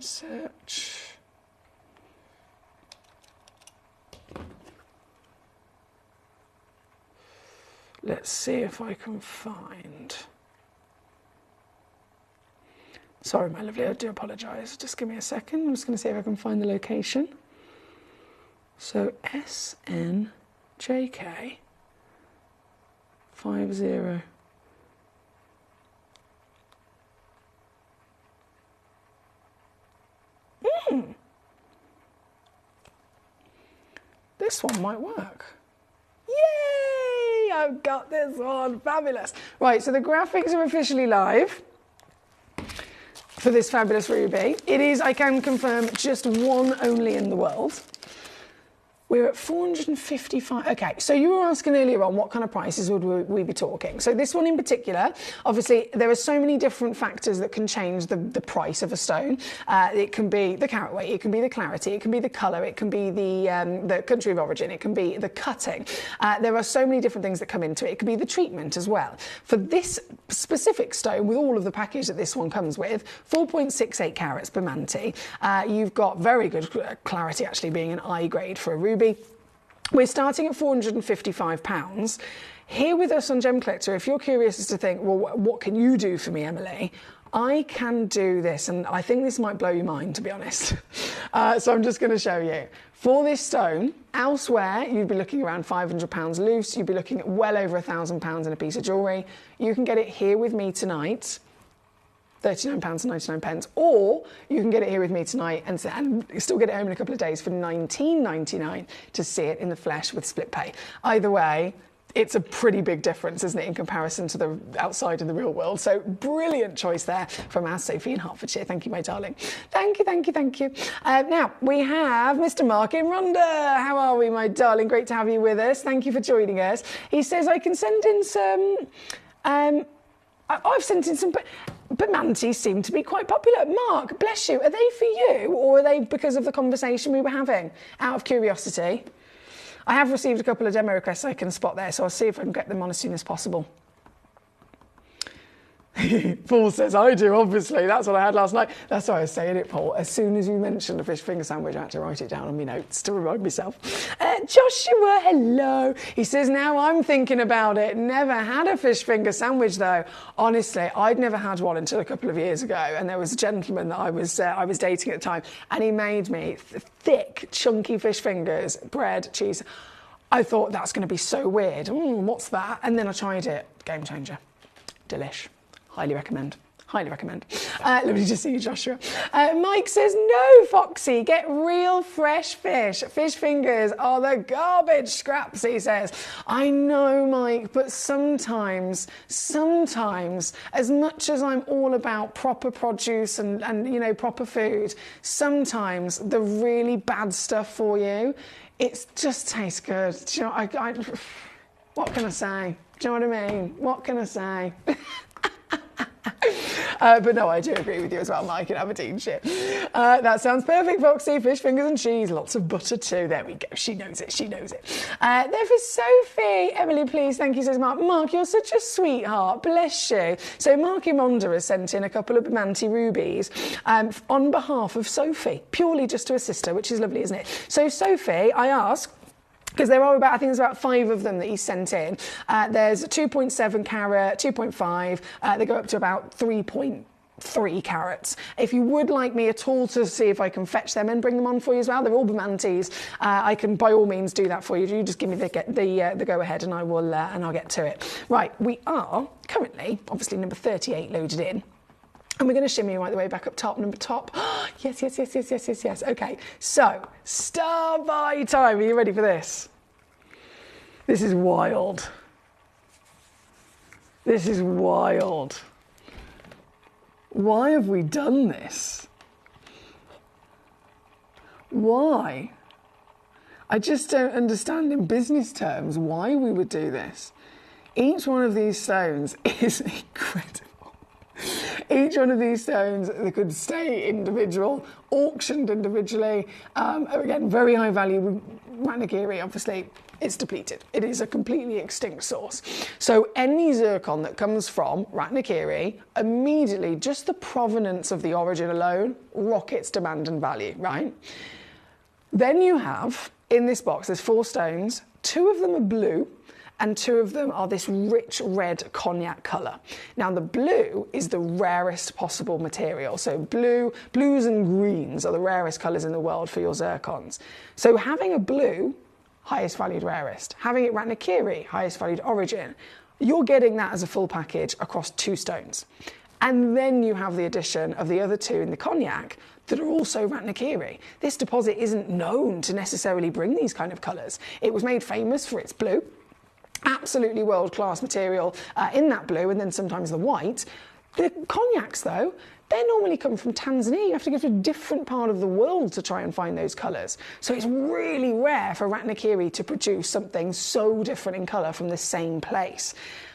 Search. Let's see if I can find. Sorry, my lovely, I do apologise. Just give me a second. I'm just going to see if I can find the location. So SNJK 50. This one might work. Yay! I've got this one. Fabulous. Right, so the graphics are officially live for this fabulous ruby. It is, I can confirm, just one only in the world. We're at 455. Okay, so you were asking earlier on what kind of prices would we be talking. So this one in particular, obviously there are so many different factors that can change the price of a stone. It can be the carat weight, it can be the clarity, it can be the colour, it can be the country of origin, it can be the cutting. There are so many different things that come into it. It could be the treatment as well. For this specific stone, with all of the package that this one comes with, 4.68 carats per manti. You've got very good clarity, actually being an I grade for a ruby. We're starting at £455. Here with us on Gemcollector, if you're curious as to think, well, what can you do for me, Emily? I can do this, and I think this might blow your mind, to be honest. So I'm just going to show you. For this stone, elsewhere, you'd be looking around £500 loose. You'd be looking at well over £1,000 in a piece of jewellery. You can get it here with me tonight. £39.99, or you can get it here with me tonight and still get it home in a couple of days for $19.99 to see it in the flesh with split pay. Either way, it's a pretty big difference, isn't it, in comparison to the outside in the real world. So brilliant choice there from our Sophie in Hertfordshire. Thank you, my darling. Thank you, thank you, thank you. Now, we have Mr. Mark in Rhondda. How are we, my darling? Great to have you with us. Thank you for joining us. He says, I can send in some... I've sent in some... But mantis seem to be quite popular. Mark, bless you. Are they for you, or are they because of the conversation we were having? Out of curiosity. I have received a couple of demo requests I can spot there, so I'll see if I can get them on as soon as possible. Paul says, I do, obviously. That's what I had last night. That's why I was saying it, Paul. As soon as you mentioned a fish finger sandwich, I had to write it down on my notes to remind myself. Joshua, hello. He says, now I'm thinking about it. Never had a fish finger sandwich, though. Honestly, I'd never had one until a couple of years ago. And there was a gentleman that I was dating at the time, and he made me thick, chunky fish fingers, bread, cheese. I thought that's going to be so weird. What's that? And then I tried it. Game changer. Delish. Highly recommend. Highly recommend. Lovely to see you, Joshua. Mike says, no, Foxy, get real fresh fish. Fish fingers are the garbage scraps, he says. I know, Mike, but sometimes, as much as I'm all about proper produce and you know, proper food, sometimes the really bad stuff for you, it just tastes good. Do you know, what can I say? Do you know what I mean? What can I say? But no, I do agree with you as well, Mike, in Aberdeenshire. That sounds perfect, Foxy. Fish fingers and cheese. Lots of butter too. There we go. She knows it. She knows it. There for Sophie. Emily, please. Thank you, says Mark. Mark, you're such a sweetheart. Bless you. So Mark in Rhondda has sent in a couple of Manti rubies on behalf of Sophie, purely just to assist her, which is lovely, isn't it? So Sophie, I ask, because there are about, I think there's about 5 of them that he sent in. There's 2.7 carat, 2.5, they go up to about 3.5 3 carats. If you would like me at all to see if I can fetch them and bring them on for you as well, they're all Bermantes. I can by all means do that for you. You just give me the go ahead and I'll get to it. Right, we are currently obviously number 38 loaded in. And we're going to shimmy right the way back up top, number top. Yes. Okay, so star by time. Are you ready for this? This is wild. This is wild. Why have we done this? Why? I just don't understand in business terms why we would do this. Each one of these stones is incredible. Each one of these stones that could stay individual, auctioned individually. Again, very high value. Ratnagiri, obviously, it's depleted. It is a completely extinct source. So any zircon that comes from Ratnagiri, immediately, just the provenance of the origin alone, rockets demand and value, right? Then you have, in this box, there's 4 stones. 2 of them are blue, and 2 of them are this rich red cognac colour. Now the blue is the rarest possible material. So blues and greens are the rarest colours in the world for your zircons. So having a blue, highest valued rarest. Having it Ratnagiri, highest valued origin. You're getting that as a full package across 2 stones. And then you have the addition of the other 2 in the cognac that are also Ratnagiri. This deposit isn't known to necessarily bring these kind of colours. It was made famous for its blue. Absolutely world-class material in that blue, and then sometimes the white. The cognacs, though, they normally come from Tanzania. You have to go to a different part of the world to try and find those colours. So it's really rare for Ratnagiri to produce something so different in colour from the same place.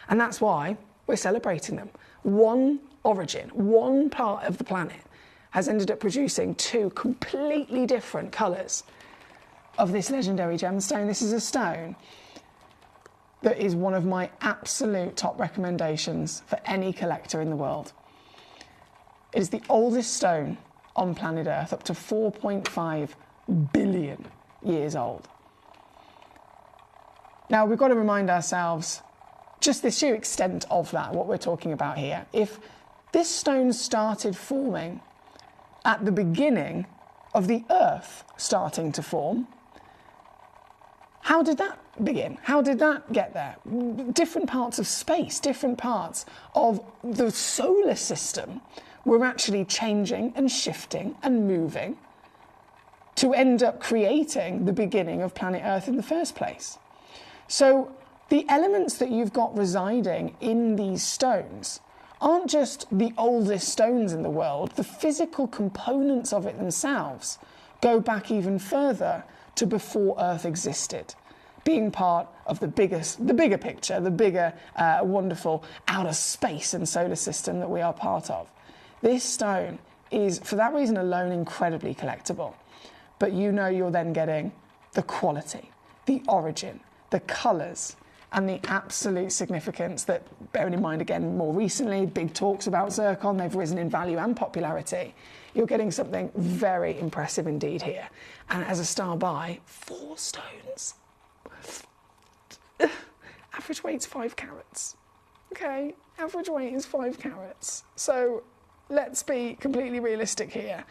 And that's why we're celebrating them. One origin, one part of the planet has ended up producing 2 completely different colours of this legendary gemstone. This is a stone that is one of my absolute top recommendations for any collector in the world. It is the oldest stone on planet Earth, up to 4.5 billion years old. Now, we've got to remind ourselves just the sheer extent of that, what we're talking about here. If this stone started forming at the beginning of the Earth starting to form, how did that begin? How did that get there? Different parts of space, different parts of the solar system were actually changing and shifting and moving to end up creating the beginning of planet Earth in the first place. So the elements that you've got residing in these stones aren't just the oldest stones in the world. The physical components of it themselves go back even further to before Earth existed, being part of the bigger picture, the bigger, wonderful outer space and solar system that we are part of. This stone is, for that reason alone, incredibly collectible. But you know you're then getting the quality, the origin, the colours, and the absolute significance that, bearing in mind again more recently, big talks about zircon, they've risen in value and popularity. You're getting something very impressive indeed here. And as a star by, 4 stones. Average weight's 5 carats. Okay, average weight is 5 carats. So let's be completely realistic here.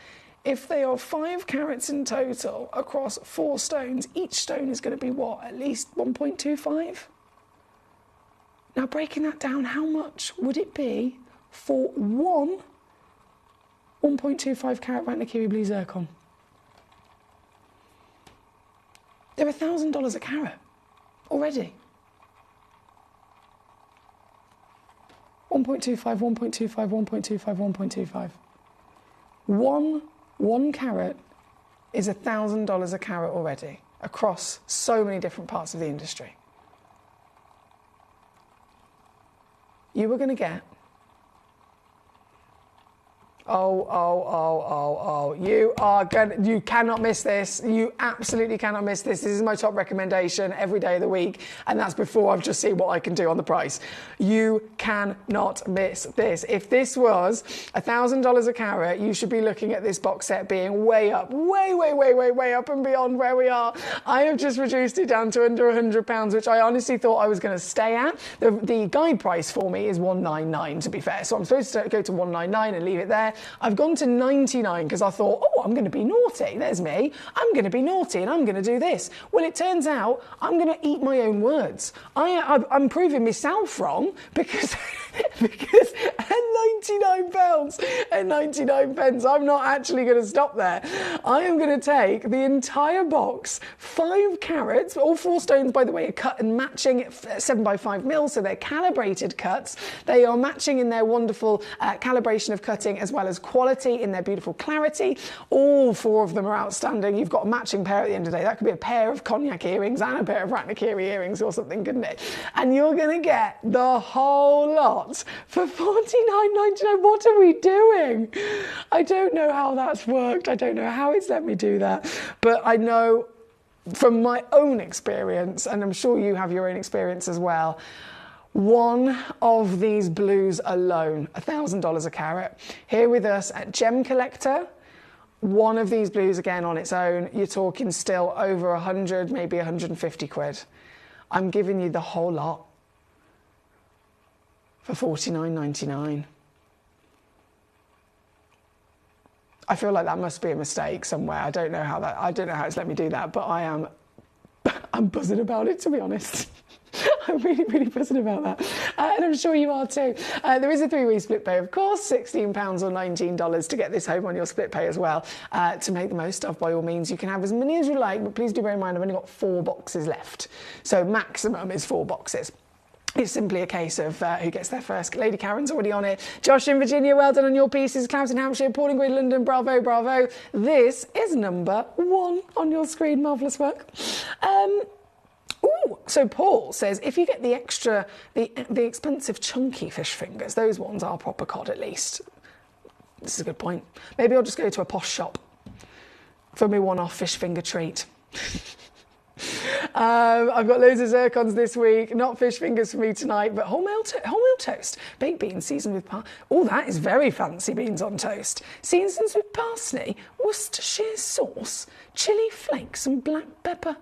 If they are 5 carats in total across 4 stones, each stone is going to be what, at least 1.25? Now breaking that down, how much would it be for one 1.25 carat Ratnagiri blue zircon? They're $1,000 a carat already. 1.25, 1.25, 1.25, 1.25. One carat is $1,000 a carat already across so many different parts of the industry. You are going to get You cannot miss this. You absolutely cannot miss this. This is my top recommendation every day of the week, and that's before I've just seen what I can do on the price. You cannot miss this. If this was $1,000 a carat, you should be looking at this box set being way up, way up and beyond where we are. I have just reduced it down to under £100, which I honestly thought I was going to stay at. The guide price for me is $199, to be fair, so I'm supposed to go to $199 and leave it there. I've gone to $99 because I thought, oh, I'm going to be naughty. There's me. I'm going to be naughty and I'm going to do this. Well, it turns out I'm going to eat my own words. I'm proving myself wrong because at £99 and 99 pence, I'm not actually going to stop there. I am going to take the entire box, 5 carats, all 4 stones, by the way, are cut and matching at 7x5 mils, so they're calibrated cuts. They are matching in their wonderful calibration of cutting as well as quality in their beautiful clarity. All 4 of them are outstanding. You've got a matching pair at the end of the day. That could be a pair of cognac earrings and a pair of Ratnakiri earrings or something, couldn't it? And you're going to get the whole lot for $49.99. What are we doing? I don't know how that's worked. I don't know how it's let me do that. But I know from my own experience, and I'm sure you have your own experience as well, one of these blues alone, $1,000 a carat. Here with us at Gemcollector, one of these blues again on its own, you're talking still over 100, maybe 150 quid. I'm giving you the whole lot for $49.99. I feel like that must be a mistake somewhere. I don't know how it's let me do that, but I'm buzzing about it, to be honest. I'm really buzzing about that. And I'm sure you are too. There is a 3-week split pay, of course, £16 or $19 to get this home on your split pay as well, to make the most of. By all means, you can have as many as you like, but please do bear in mind I've only got 4 boxes left. So maximum is 4 boxes. It's simply a case of who gets there first. Lady Karen's already on it. Josh in Virginia, well done on your pieces. Klaus in Hampshire, Paul in Great London, bravo, bravo. This is number 1 on your screen. Marvellous work. So Paul says, if you get the extra, the expensive chunky fish fingers, those ones are proper cod at least. This is a good point. Maybe I'll just go to a posh shop for my one-off fish finger treat. I've got loads of zircons this week. Not fish fingers for me tonight, but wholemeal toast. Baked beans seasoned with parsley. Oh, that is very fancy beans on toast. Seasoned with parsley, Worcestershire sauce, chilli flakes and black pepper.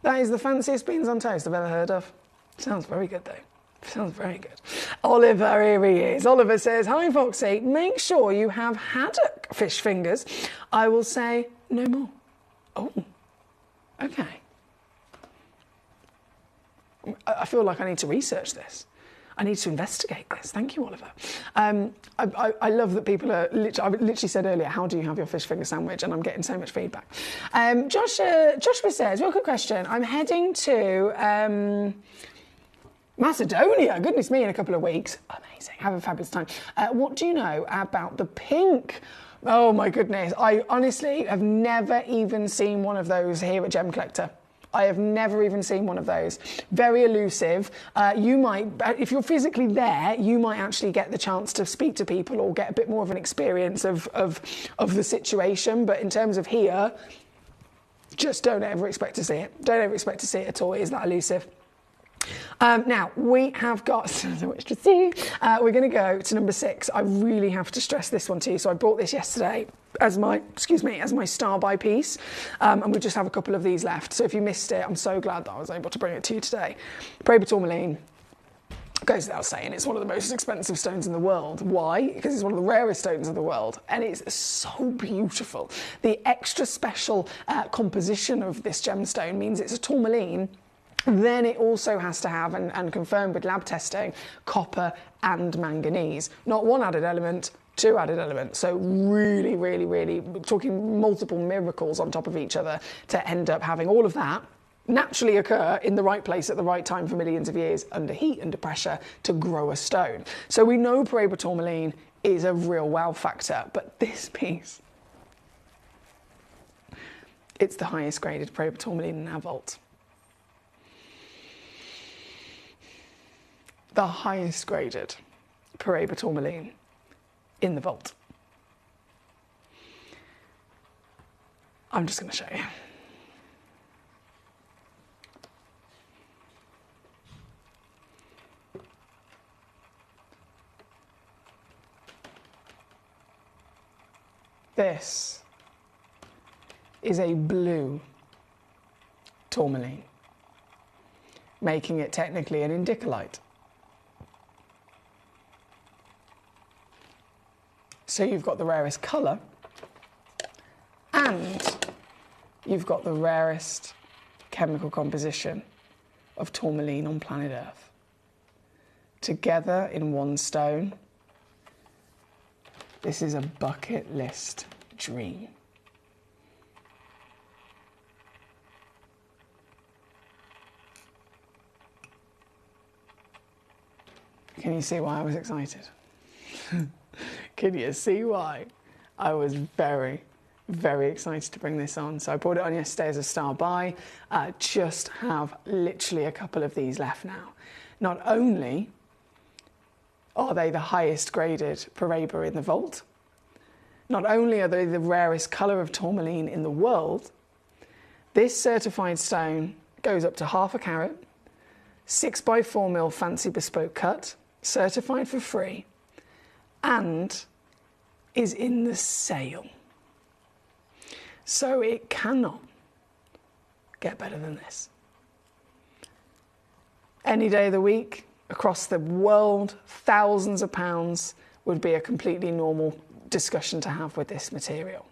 That is the fanciest beans on toast I've ever heard of. Sounds very good, though. Sounds very good. Oliver, here he is. Oliver says, hi, Foxy. Make sure you have haddock fish fingers. I will say no more. Oh, okay. I feel like I need to research this. I need to investigate this. Thank you, Oliver. I love that people are I literally said earlier, how do you have your fish finger sandwich? And I'm getting so much feedback. Joshua says, real quick question. I'm heading to Macedonia. Goodness me, in a couple of weeks. Amazing. Have a fabulous time. What do you know about the pink? Oh my goodness. I honestly have never even seen one of those here at Gemcollector. I have never even seen one of those. Very elusive. You might, if you're physically there, you might actually get the chance to speak to people or get a bit more of an experience of the situation. But in terms of here, just don't ever expect to see it. Don't ever expect to see it at all. It is that elusive. Now, we have got so much to see. We're going to go to number 6. I really have to stress this one to you. So I bought this yesterday as my star buy piece. And we just have a couple of these left. So if you missed it, I'm so glad that I was able to bring it to you today. Paraiba tourmaline. Goes without saying, it's one of the most expensive stones in the world. Why? Because it's one of the rarest stones in the world, and it's so beautiful. The extra special composition of this gemstone means it's a tourmaline. Then it also has to have, and confirmed with lab testing, copper and manganese. Not one added element, 2 added elements. So really, really, really talking multiple miracles on top of each other to end up having all of that naturally occur in the right place at the right time for millions of years under heat, under pressure to grow a stone. So we know Paraiba tourmaline is a real wow factor, but this piece, it's the highest graded Paraiba tourmaline in our vault. The highest graded Paraiba tourmaline in the vault. I'm just going to show you. This is a blue tourmaline, making it technically an indicolite. So you've got the rarest colour and you've got the rarest chemical composition of tourmaline on planet Earth. Together in one stone, this is a bucket list dream. Can you see why I was excited? Can you see why I was very, very excited to bring this on? So I brought it on yesterday as a star buy. Just have literally a couple of these left now. Not only are they the highest graded Paraiba in the vault, not only are they the rarest colour of tourmaline in the world, this certified stone goes up to 0.5 carat, 6x4mm fancy bespoke cut, certified for free, and is in the sale. So it cannot get better than this. Any day of the week, across the world, thousands of pounds would be a completely normal discussion to have with this material.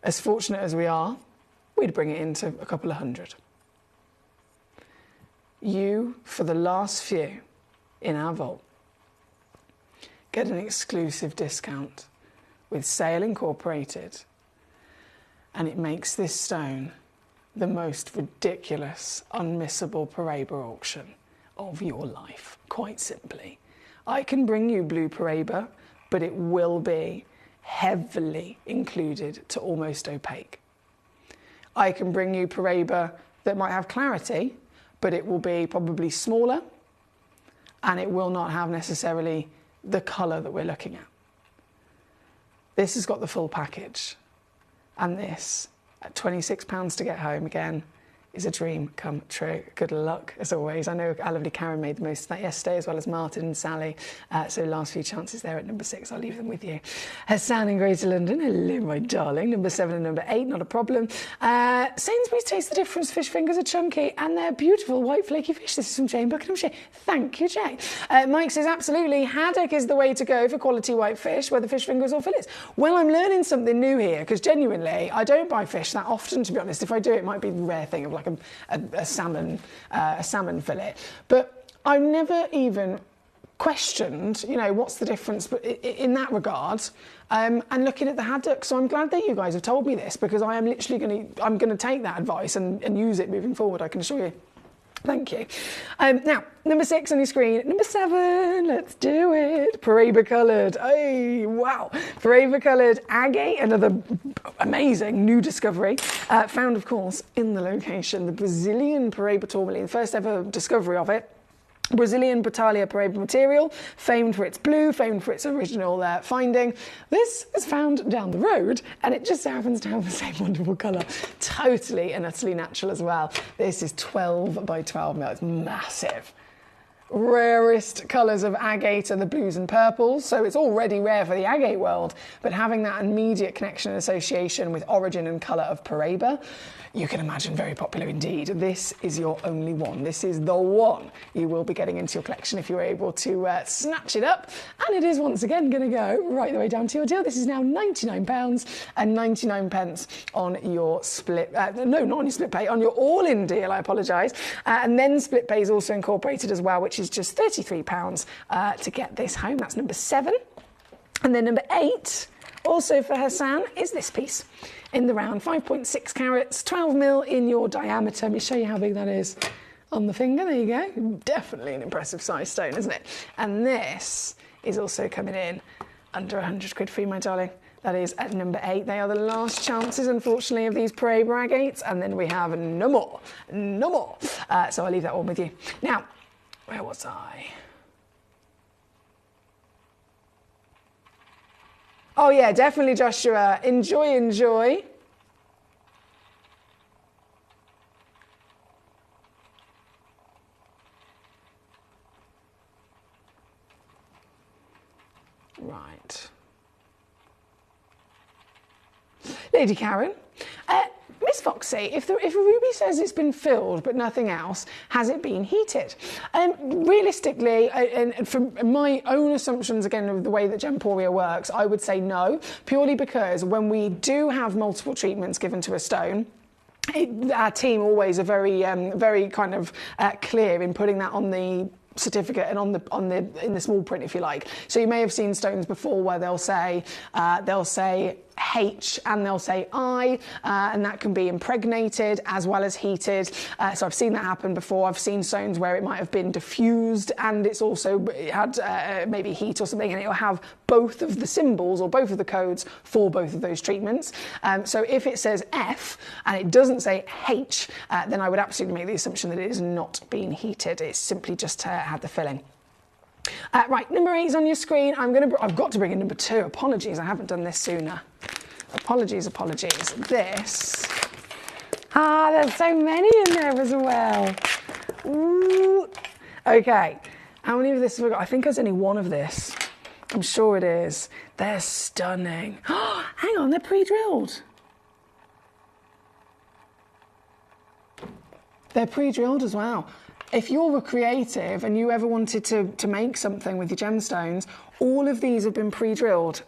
As fortunate as we are, we'd bring it into a couple of hundred. You, for the last few in our vault, get an exclusive discount with sale incorporated, and it makes this stone the most ridiculous, unmissable Paraiba auction of your life, quite simply. I can bring you blue Paraiba, but it will be heavily included to almost opaque. I can bring you Paraiba that might have clarity, but it will be probably smaller, and it will not have necessarily the colour that we're looking at. This has got the full package, and this, at £26 to get home again, is a dream come true. Good luck, as always. I know our lovely Karen made the most of that yesterday, as well as Martin and Sally. So last few chances there at number 6. I'll leave them with you. Hassan in Greater London. Hello, my darling. Number 7 and number 8, not a problem. Sainsbury's Taste the Difference fish fingers are chunky and they're beautiful white flaky fish. This is from Jane Buckinghamshire. Thank you, Jay. Mike says, absolutely, haddock is the way to go for quality white fish, whether fish fingers or fillets. Well, I'm learning something new here, because genuinely, I don't buy fish that often, to be honest. If I do, it might be the rare thing of like a salmon fillet, but I've never even questioned, you know, what's the difference in that regard, and looking at the haddock. So I'm glad that you guys have told me this, because I am literally going to take that advice and use it moving forward, I can assure you. Thank you. Now, number 6 on your screen. Number 7, let's do it. Paraiba coloured. Oh, wow. Paraiba coloured agate, another amazing new discovery. Found, of course, in the location, the Brazilian Paraiba tourmaline, first ever discovery of it. Brazilian Batalha Paraiba material, famed for its blue, famed for its original finding. This is found down the road, and it just happens to have the same wonderful colour. Totally and utterly natural as well. This is 12 by 12 mil. It's massive. Rarest colours of agate are the blues and purples, so it's already rare for the agate world, but having that immediate connection and association with origin and colour of Paraiba, you can imagine very popular indeed. This is your only one. This is the one you will be getting into your collection if you're able to snatch it up. And it is once again going to go right the way down to your deal. This is now £99.99 on your split, no, not on your split pay, on your all-in deal, I apologise. And then split pay is also incorporated as well, which is just £33 to get this home. That's number 7. And then number 8, also for Hassan, is this piece. In the round, 5.6 carats, 12 mil in your diameter. Let me show you how big that is on the finger. There you go. Definitely an impressive size stone, isn't it? And this is also coming in under 100 quid for you, my darling. That is at number 8. They are the last chances, unfortunately, of these Paraiba agates. And then we have no more. No more. So I'll leave that one with you. Now, where was I? Oh yeah, definitely, Joshua. Enjoy, enjoy. Right. Lady Karen, Miss Foxy, if a ruby says it's been filled but nothing else, has it been heated? Realistically, and from my own assumptions, again, of the way that Gemporia works, I would say no, purely because when we do have multiple treatments given to a stone, our team always are very kind of clear in putting that on the certificate and in the small print, if you like. So you may have seen stones before where they'll say H and they'll say I, and that can be impregnated as well as heated. So I've seen that happen before. I've seen stones where it might have been diffused and it had maybe heat or something, and it will have both of the symbols or both of the codes for both of those treatments. So if it says F and it doesn't say H, then I would absolutely make the assumption that it is not being heated. It's simply just had the filling. Right, number 8 is on your screen. I've got to bring in number 2. Apologies, I haven't done this sooner. Apologies. This. There's so many in there as well. Ooh. Okay, how many of this have I got? I think there's only one of this. I'm sure it is. They're stunning. Hang on, they're pre-drilled. They're pre-drilled as well. If you're a creative and you ever wanted to make something with your gemstones, all of these have been pre-drilled.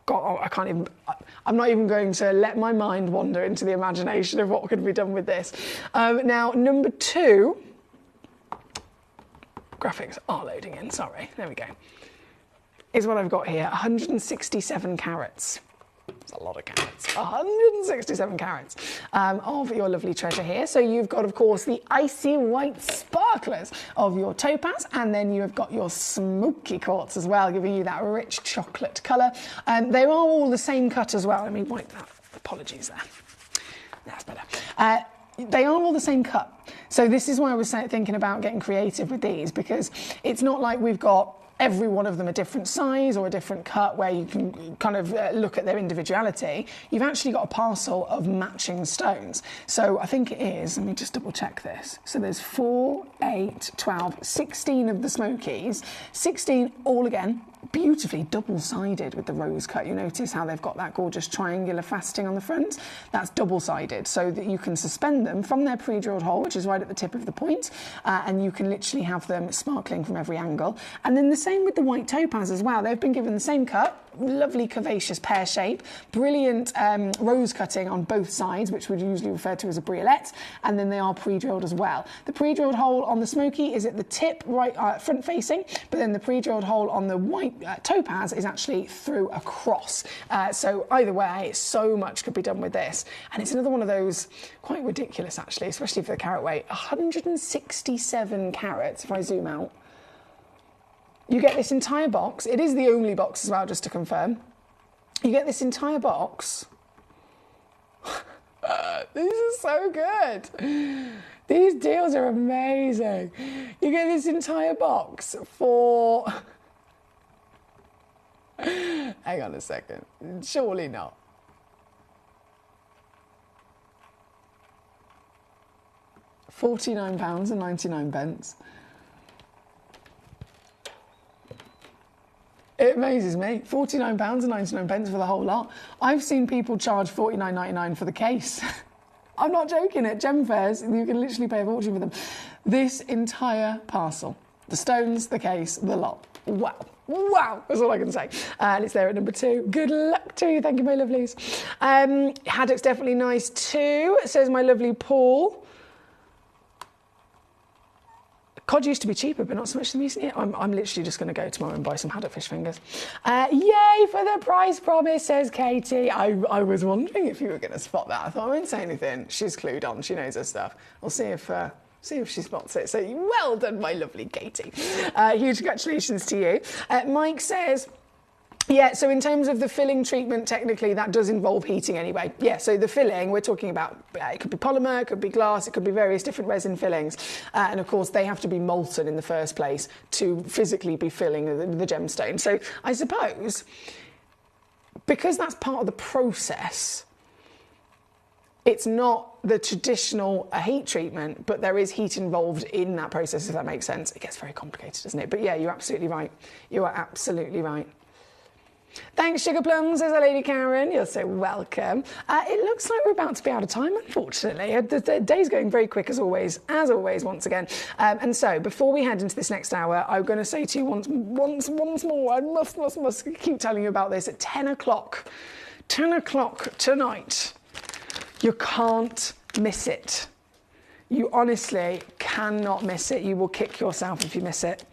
God, I'm not even going to let my mind wander into the imagination of what could be done with this. Now, number 2, graphics are loading in, sorry, there we go, is what I've got here, 167 carats. It's a lot of carats. 167 carats of your lovely treasure here. So you've got, of course, the icy white sparklers of your topaz, and then you have got your smoky quartz as well, giving you that rich chocolate colour. They are all the same cut as well. Let me wipe that. Apologies there. That's better. They are all the same cut. So this is why I was thinking about getting creative with these, because it's not like we've got every one of them a different size or a different cut where you can kind of look at their individuality. You've actually got a parcel of matching stones. So I think it is, let me just double check this. So there's 4, 8, 12, 16 of the smokies, 16 all again, beautifully double-sided with the rose cut. You notice how they've got that gorgeous triangular faceting on the front? That's double-sided so that you can suspend them from their pre-drilled hole, which is right at the tip of the point, and you can literally have them sparkling from every angle. And then the same with the white topaz as well. They've been given the same cut, lovely curvaceous pear shape, brilliant rose cutting on both sides, which would usually refer to as a briolette, and then they are pre-drilled as well. The pre-drilled hole on the smoky is at the tip, right front facing, but then the pre-drilled hole on the white topaz is actually through across. So either way, so much could be done with this. And it's another one of those quite ridiculous actually, especially for the carat weight. 167 carats, if I zoom out. You get this entire box. It is the only box as well, just to confirm. You get this entire box. These are so good. These deals are amazing. You get this entire box for... Hang on a second. Surely not. £49.99. It amazes me. £49.99 for the whole lot. I've seen people charge £49.99 for the case. I'm not joking. At gem fairs, you can literally pay a fortune for them. This entire parcel. The stones, the case, the lot. Wow. Wow, that's all I can say. And it's there at number 2. Good luck to you. Thank you, my lovelies. Haddock's definitely nice too, says my lovely Paul. Cod used to be cheaper, but not so much than recently. I'm literally just going to go tomorrow and buy some haddock fish fingers. Yay for the price promise, says Katie. I was wondering if you were going to spot that. I thought I won't say anything. She's clued on. She knows her stuff. We'll see if she spots it. So well done, my lovely Katie. Huge congratulations to you. Mike says... Yeah, so in terms of the filling treatment, technically that does involve heating anyway. Yeah, so the filling, we're talking about, it could be polymer, it could be glass, it could be various different resin fillings. And of course, they have to be molten in the first place to physically be filling the gemstone. So I suppose because that's part of the process, it's not the traditional heat treatment, but there is heat involved in that process, if that makes sense. It gets very complicated, doesn't it? But yeah, you're absolutely right. You are absolutely right. Thanks, Sugar Plums, says Lady Karen. You're so welcome. It looks like we're about to be out of time, unfortunately. The day's going very quick, as always, once again. And so, before we head into this next hour, I'm going to say to you once more, I must keep telling you about this, at 10 o'clock tonight. You can't miss it. You honestly cannot miss it. You will kick yourself if you miss it.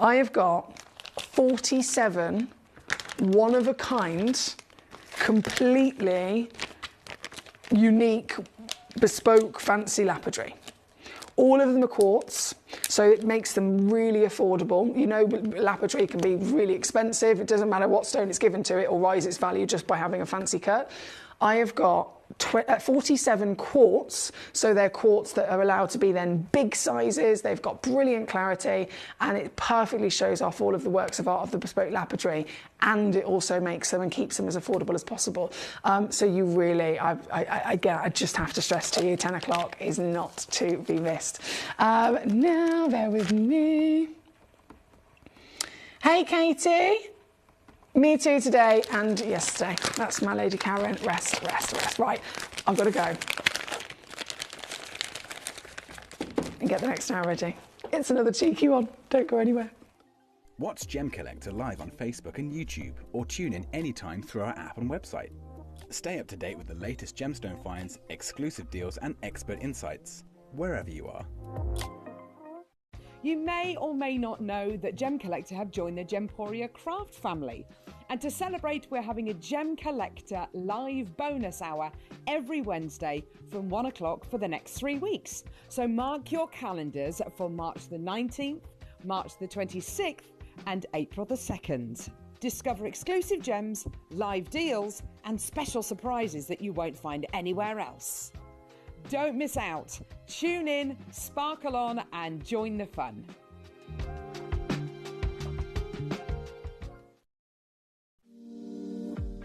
I have got 47 one-of-a-kind, completely unique, bespoke, fancy lapidary. All of them are quartz, so it makes them really affordable. You know, lapidary can be really expensive. It doesn't matter what stone it's given to, it will rise its value just by having a fancy cut. I have got 47 quartz, so they're quartz that are allowed to be then big sizes. They've got brilliant clarity, and it perfectly shows off all of the works of art of the bespoke lapidary, and it also makes them and keeps them as affordable as possible. So you really, I just have to stress to you, 10 o'clock is not to be missed. Now, bear with me. Hey, Katie. Me too today and yesterday. That's my Lady Karen. Rest. Right, I've got to go and get the next hour ready. It's another cheeky one. Don't go anywhere. Watch Gemcollector live on Facebook and YouTube, or tune in anytime through our app and website. Stay up to date with the latest gemstone finds, exclusive deals and expert insights, wherever you are. You may or may not know that Gemcollector have joined the Gemporia craft family. And to celebrate, we're having a Gemcollector live bonus hour every Wednesday from 1 o'clock for the next 3 weeks. So mark your calendars for March the 19th, March the 26th and April the 2nd. Discover exclusive gems, live deals and special surprises that you won't find anywhere else. Don't miss out. Tune in, sparkle on and join the fun.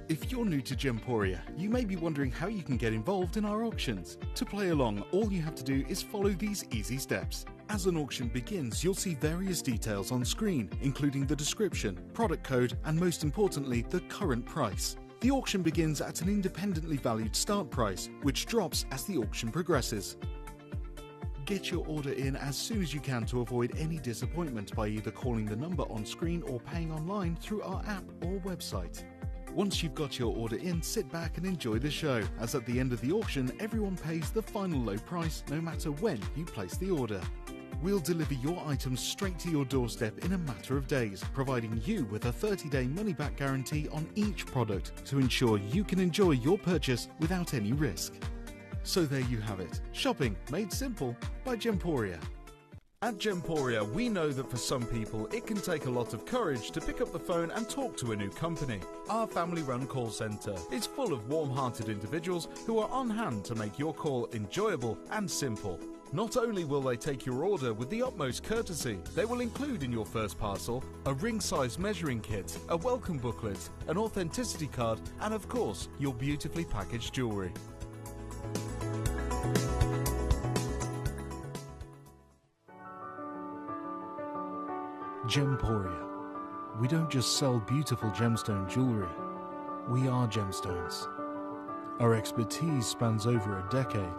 If you're new to Gemporia, you may be wondering how you can get involved in our auctions. To play along, all you have to do is follow these easy steps. As an auction begins, you'll see various details on screen, including the description, product code, and most importantly, the current price. The auction begins at an independently valued start price, which drops as the auction progresses. Get your order in as soon as you can to avoid any disappointment by either calling the number on screen or paying online through our app or website. Once you've got your order in, sit back and enjoy the show, as at the end of the auction, everyone pays the final low price no matter when you place the order. We'll deliver your items straight to your doorstep in a matter of days, providing you with a 30-day money-back guarantee on each product to ensure you can enjoy your purchase without any risk. So there you have it, shopping made simple by Gemporia. At Gemporia, we know that for some people it can take a lot of courage to pick up the phone and talk to a new company. Our family-run call centre is full of warm-hearted individuals who are on hand to make your call enjoyable and simple. Not only will they take your order with the utmost courtesy, they will include in your first parcel a ring-size measuring kit, a welcome booklet, an authenticity card, and of course, your beautifully packaged jewellery. Gemporia. We don't just sell beautiful gemstone jewellery, we are gemstones. Our expertise spans over a decade,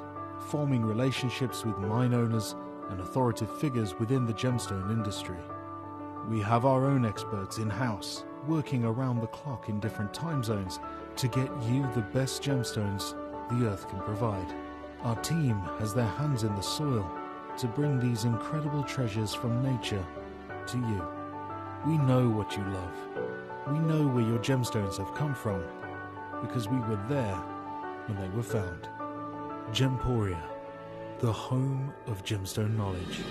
forming relationships with mine owners and authoritative figures within the gemstone industry. We have our own experts in-house, working around the clock in different time zones to get you the best gemstones the earth can provide. Our team has their hands in the soil to bring these incredible treasures from nature to you. We know what you love. We know where your gemstones have come from, because we were there when they were found. Gemporia, the home of gemstone knowledge.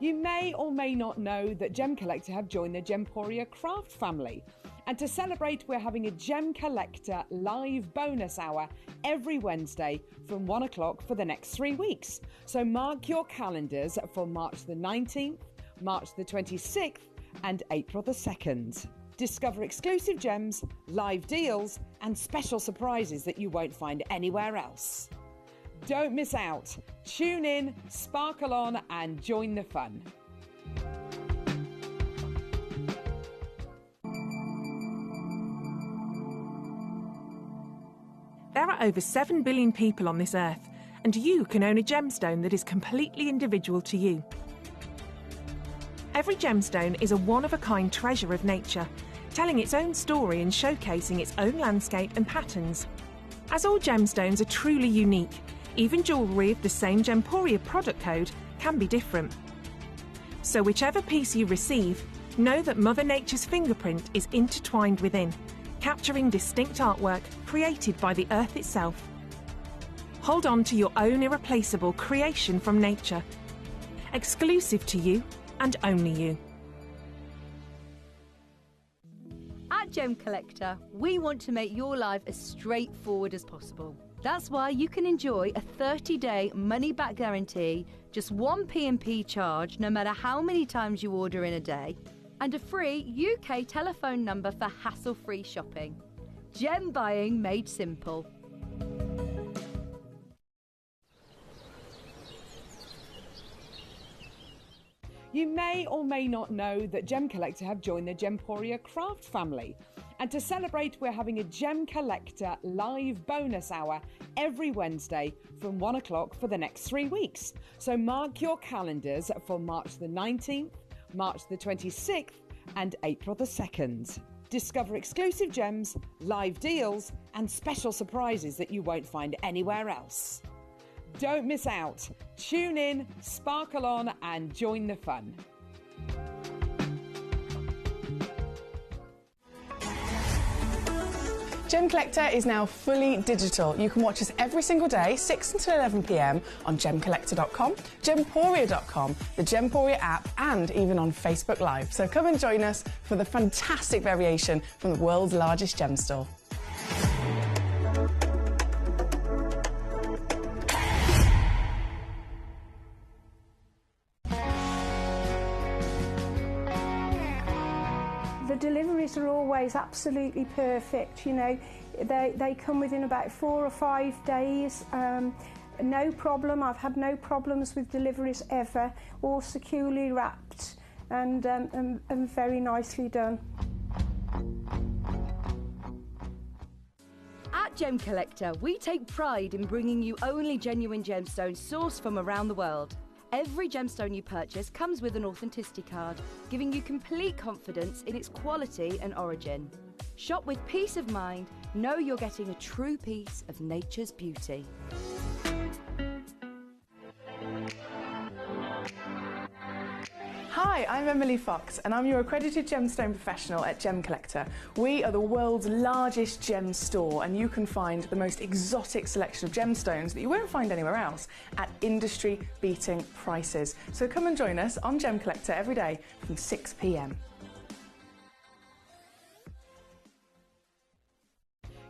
You may or may not know that Gemcollector have joined the Gemporia craft family. And to celebrate, we're having a Gemcollector live bonus hour every Wednesday from 1 o'clock for the next 3 weeks. So mark your calendars for March the 19th, March the 26th and April the 2nd. Discover exclusive gems, live deals and special surprises that you won't find anywhere else. Don't miss out. Tune in, sparkle on and join the fun. There are over 7 billion people on this earth, and you can own a gemstone that is completely individual to you. Every gemstone is a one-of-a-kind treasure of nature, telling its own story and showcasing its own landscape and patterns. As all gemstones are truly unique, even jewellery of the same Gemporia product code can be different. So whichever piece you receive, know that Mother Nature's fingerprint is intertwined within, capturing distinct artwork created by the earth itself. Hold on to your own irreplaceable creation from nature, exclusive to you and only you. At Gemcollector, we want to make your life as straightforward as possible. That's why you can enjoy a 30-day money-back guarantee, just one P&P charge no matter how many times you order in a day, and a free UK telephone number for hassle-free shopping. Gem buying made simple. You may or may not know that Gemcollector have joined the Gemporia craft family. And to celebrate, we're having a Gemcollector live bonus hour every Wednesday from 1 o'clock for the next 3 weeks. So mark your calendars for March the 19th, March the 26th and April the 2nd. Discover exclusive gems, live deals and special surprises that you won't find anywhere else. Don't miss out. Tune in, sparkle on and join the fun. Gemcollector is now fully digital. You can watch us every single day, 6 until 11 p.m. on Gemcollector.com, Gemporia.com, the Gemporia app, and even on Facebook Live. So come and join us for the fantastic variation from the world's largest gem store. The deliveries are always absolutely perfect, you know. They come within about 4 or 5 days. No problem. I've had no problems with deliveries ever. All securely wrapped and very nicely done. At Gemcollector, we take pride in bringing you only genuine gemstones sourced from around the world. Every gemstone you purchase comes with an authenticity card, giving you complete confidence in its quality and origin. Shop with peace of mind, know you're getting a true piece of nature's beauty. Hi, I'm Emily Fox and I'm your accredited gemstone professional at Gemcollector. We are the world's largest gem store and you can find the most exotic selection of gemstones that you won't find anywhere else at industry-beating prices. So come and join us on Gemcollector every day from 6 p.m.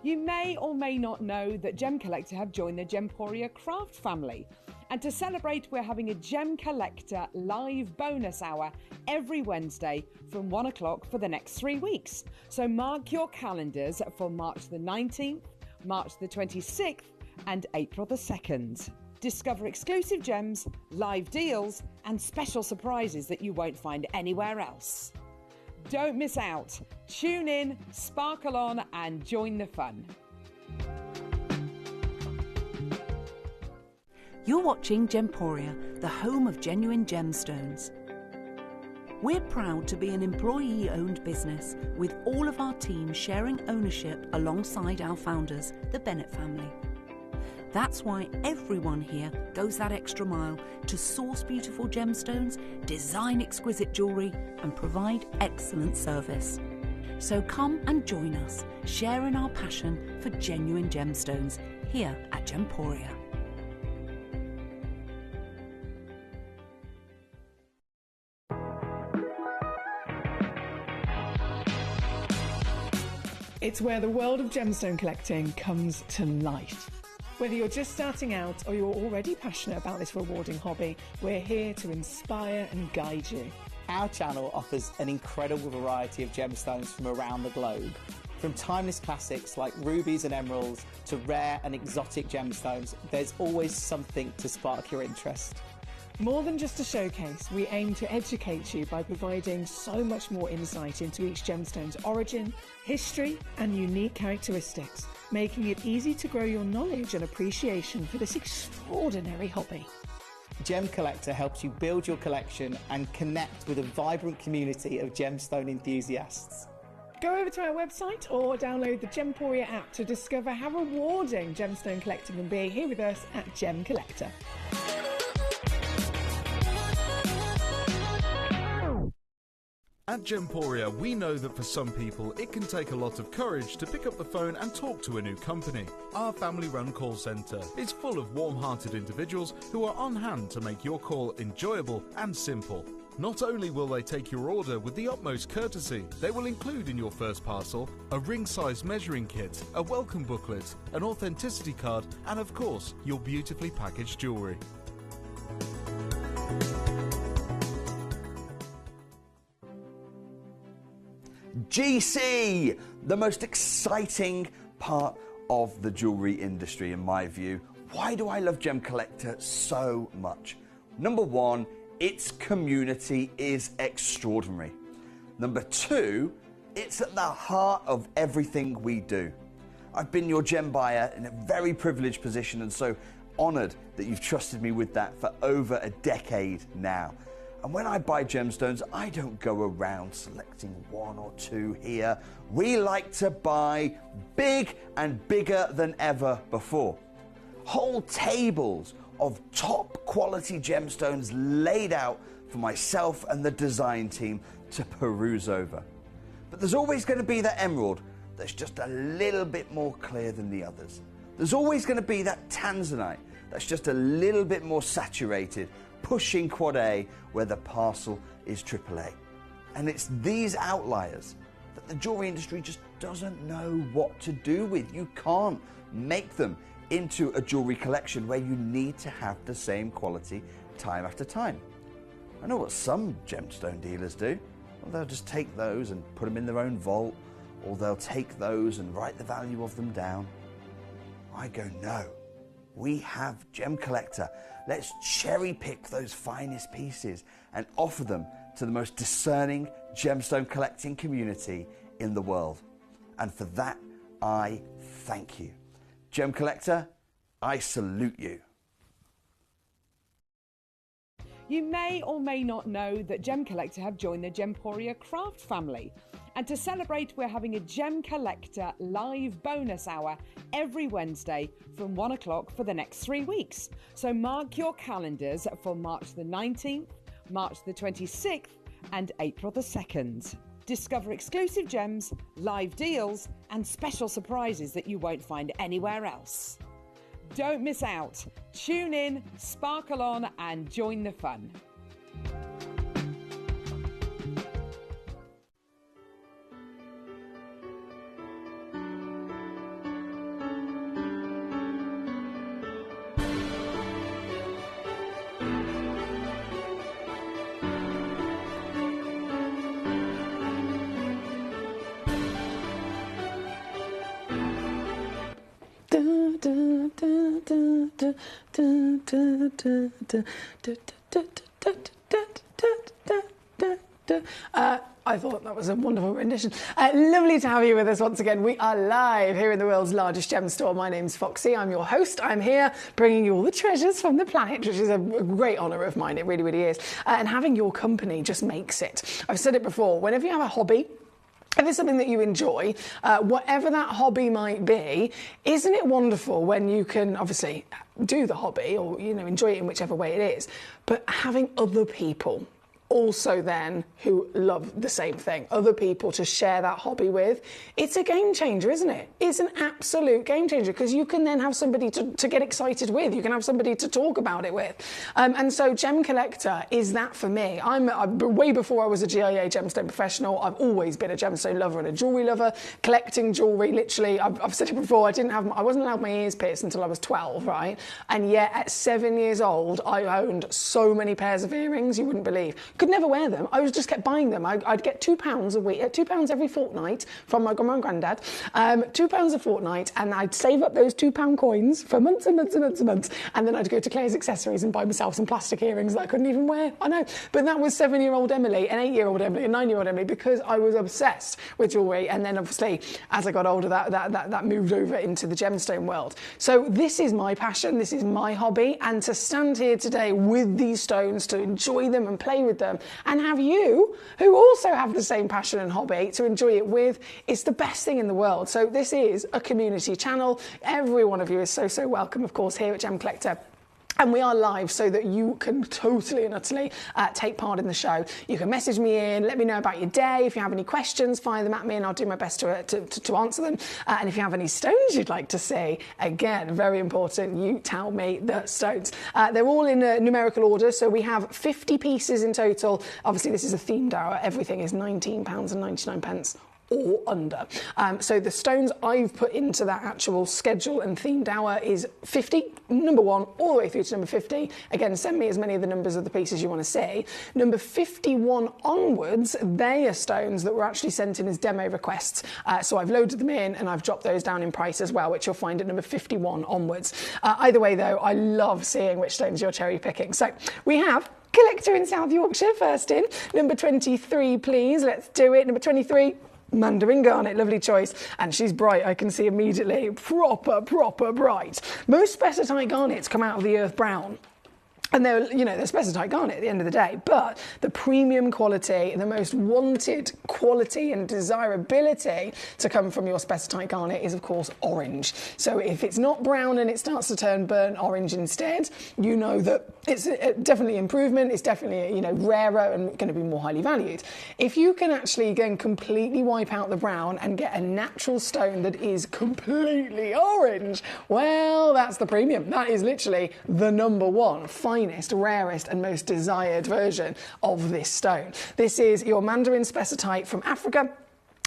You may or may not know that Gemcollector have joined the Gemporia craft family. And to celebrate, we're having a Gemcollector live bonus hour every Wednesday from 1 o'clock for the next 3 weeks. So mark your calendars for March the 19th, March the 26th and April the 2nd. Discover exclusive gems, live deals and special surprises that you won't find anywhere else. Don't miss out. Tune in, sparkle on and join the fun. You're watching Gemporia, the home of genuine gemstones. We're proud to be an employee-owned business with all of our team sharing ownership alongside our founders, the Bennett family. That's why everyone here goes that extra mile to source beautiful gemstones, design exquisite jewellery and provide excellent service. So come and join us, sharing our passion for genuine gemstones here at Gemporia. It's where the world of gemstone collecting comes to life. Whether you're just starting out or you're already passionate about this rewarding hobby, we're here to inspire and guide you. Our channel offers an incredible variety of gemstones from around the globe. From timeless classics like rubies and emeralds to rare and exotic gemstones, there's always something to spark your interest. More than just a showcase, we aim to educate you by providing so much more insight into each gemstone's origin, history, and unique characteristics, making it easy to grow your knowledge and appreciation for this extraordinary hobby. Gemcollector helps you build your collection and connect with a vibrant community of gemstone enthusiasts. Go over to our website or download the Gemporia app to discover how rewarding gemstone collecting can be here with us at Gemcollector. At Gemporia, we know that for some people it can take a lot of courage to pick up the phone and talk to a new company. Our family-run call centre is full of warm-hearted individuals who are on hand to make your call enjoyable and simple. Not only will they take your order with the utmost courtesy, they will include in your first parcel a ring-size measuring kit, a welcome booklet, an authenticity card, and of course, your beautifully packaged jewellery. GC, the most exciting part of the jewellery industry in my view. Why do I love Gemcollector so much? Number one, its community is extraordinary. Number two, it's at the heart of everything we do. I've been your gem buyer in a very privileged position and so honoured that you've trusted me with that for over a decade now. And when I buy gemstones, I don't go around selecting one or two here. We like to buy big and bigger than ever before. Whole tables of top quality gemstones laid out for myself and the design team to peruse over. But there's always going to be that emerald that's just a little bit more clear than the others. There's always going to be that tanzanite that's just a little bit more saturated, pushing quad A where the parcel is AAA. And it's these outliers that the jewellery industry just doesn't know what to do with. You can't make them into a jewellery collection where you need to have the same quality time after time. I know what some gemstone dealers do. Well, they'll just take those and put them in their own vault, or they'll take those and write the value of them down. I go, no. We have Gemcollector. Let's cherry pick those finest pieces and offer them to the most discerning gemstone collecting community in the world. And for that, I thank you. Gemcollector, I salute you. You may or may not know that Gemcollector have joined the Gemporia craft family. And to celebrate, we're having a Gemcollector live bonus hour every Wednesday from 1 o'clock for the next 3 weeks. So mark your calendars for March the 19th, March the 26th and April the 2nd. Discover exclusive gems, live deals and special surprises that you won't find anywhere else. Don't miss out. Tune in, sparkle on and join the fun. I thought that was a wonderful rendition. Lovely to have you with us once again. We are live here in the world's largest gem store. My name's Foxy. I'm your host. I'm here bringing you all the treasures from the planet, which is a great honour of mine. It really, really is. And having your company just makes it. I've said it before, whenever you have a hobby, if it's something that you enjoy, whatever that hobby might be, isn't it wonderful when you can obviously do the hobby or, you know, enjoy it in whichever way it is, but having other people also then who love the same thing, other people to share that hobby with. It's a game changer, isn't it? It's an absolute game changer, because you can then have somebody to get excited with. You can have somebody to talk about it with. And so Gemcollector is that for me. I'm way before I was a GIA gemstone professional. I've always been a gemstone lover and a jewellery lover, collecting jewellery. Literally, I've said it before, I wasn't allowed my ears pierced until I was 12, right? And yet at 7 years old, I owned so many pairs of earrings you wouldn't believe. Could never wear them. I just kept buying them. I'd get £2 a week, £2 every fortnight from my grandma and granddad, £2 a fortnight, and I'd save up those £2 coins for months and months and months and months, and then I'd go to Claire's Accessories and buy myself some plastic earrings that I couldn't even wear. I know, but that was 7-year-old Emily, and 8-year-old Emily, and 9-year-old Emily, because I was obsessed with jewellery. And then obviously, as I got older, that moved over into the gemstone world. So this is my passion, this is my hobby, and to stand here today with these stones, to enjoy them and play with them, and have you, who also have the same passion and hobby, to enjoy it with, it's the best thing in the world. So this is a community channel. Every one of you is so welcome, of course, here at Gemcollector. And we are live so that you can totally and utterly take part in the show. You can message me in, let me know about your day. If you have any questions, fire them at me and I'll do my best to answer them. And if you have any stones you'd like to see, again, very important, you tell me the stones. They're all in a numerical order, so we have 50 pieces in total. Obviously, this is a themed hour. Everything is £19.99 or under. So the stones I've put into that actual schedule and themed hour is 50, number 1, all the way through to number 50. Again, send me as many of the numbers of the pieces you want to see. Number 51 onwards, they are stones that were actually sent in as demo requests. So I've loaded them in and I've dropped those down in price as well, which you'll find at number 51 onwards. Either way though, I love seeing which stones you're cherry picking. So we have Collector in South Yorkshire first in. Number 23, please. Let's do it. Number 23. Mandarin garnet, lovely choice, and she's bright. I can see immediately, proper bright. Most spessartite garnets come out of the earth brown. And they're spessartite garnet at the end of the day, but the premium quality, the most wanted quality and desirability to come from your spessartite garnet is, of course, orange. So if it's not brown and it starts to turn burnt orange instead, you know that it's definitely improvement. It's definitely, rarer and going to be more highly valued. If you can actually, again, completely wipe out the brown and get a natural stone that is completely orange, well, that's the premium. That is literally the number one, finest, rarest and most desired version of this stone. This is your Mandarin spessartite from Africa.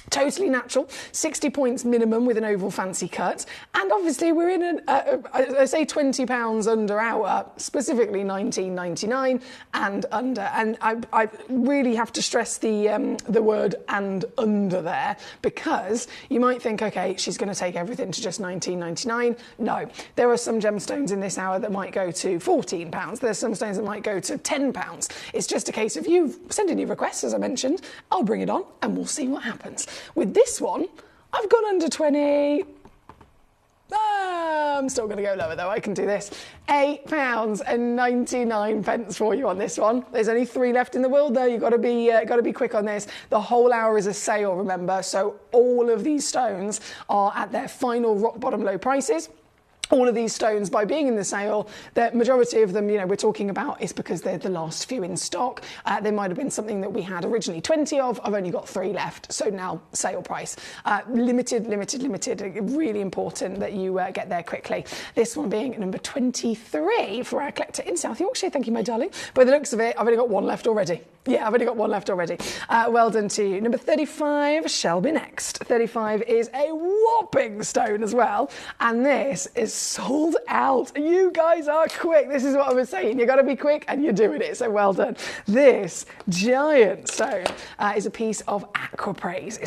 Totally natural, 60 points minimum with an oval fancy cut. And obviously we're in I say £20 under hour, specifically $19.99 and under. And I really have to stress the word and under there, because you might think, okay, she's going to take everything to just $19.99. No, there are some gemstones in this hour that might go to £14. There's some stones that might go to £10. It's just a case of you send in your requests, as I mentioned. I'll bring it on and we'll see what happens. With this one, I've gone under 20. I'm still going to go lower though, I can do this. £8.99 for you on this one. There's only 3 left in the world though, you've got to be quick on this. The whole hour is a sale, remember, so all of these stones are at their final rock bottom low prices. All of these stones, by being in the sale, the majority of them, we're talking about is because they're the last few in stock. There might have been something that we had originally 20 of. I've only got 3 left. So now sale price. Limited. Really important that you get there quickly. This one being number 23 for our collector in South Yorkshire. Thank you, my darling. By the looks of it, I've only got 1 left already. Yeah, I've only got 1 left already. Well done to you. Number 35 shall be next. 35 is a whopping stone as well. And this is sold out. You guys are quick. This is what I was saying. You've got to be quick and you're doing it. So well done. This giant stone is a piece of aquapraise.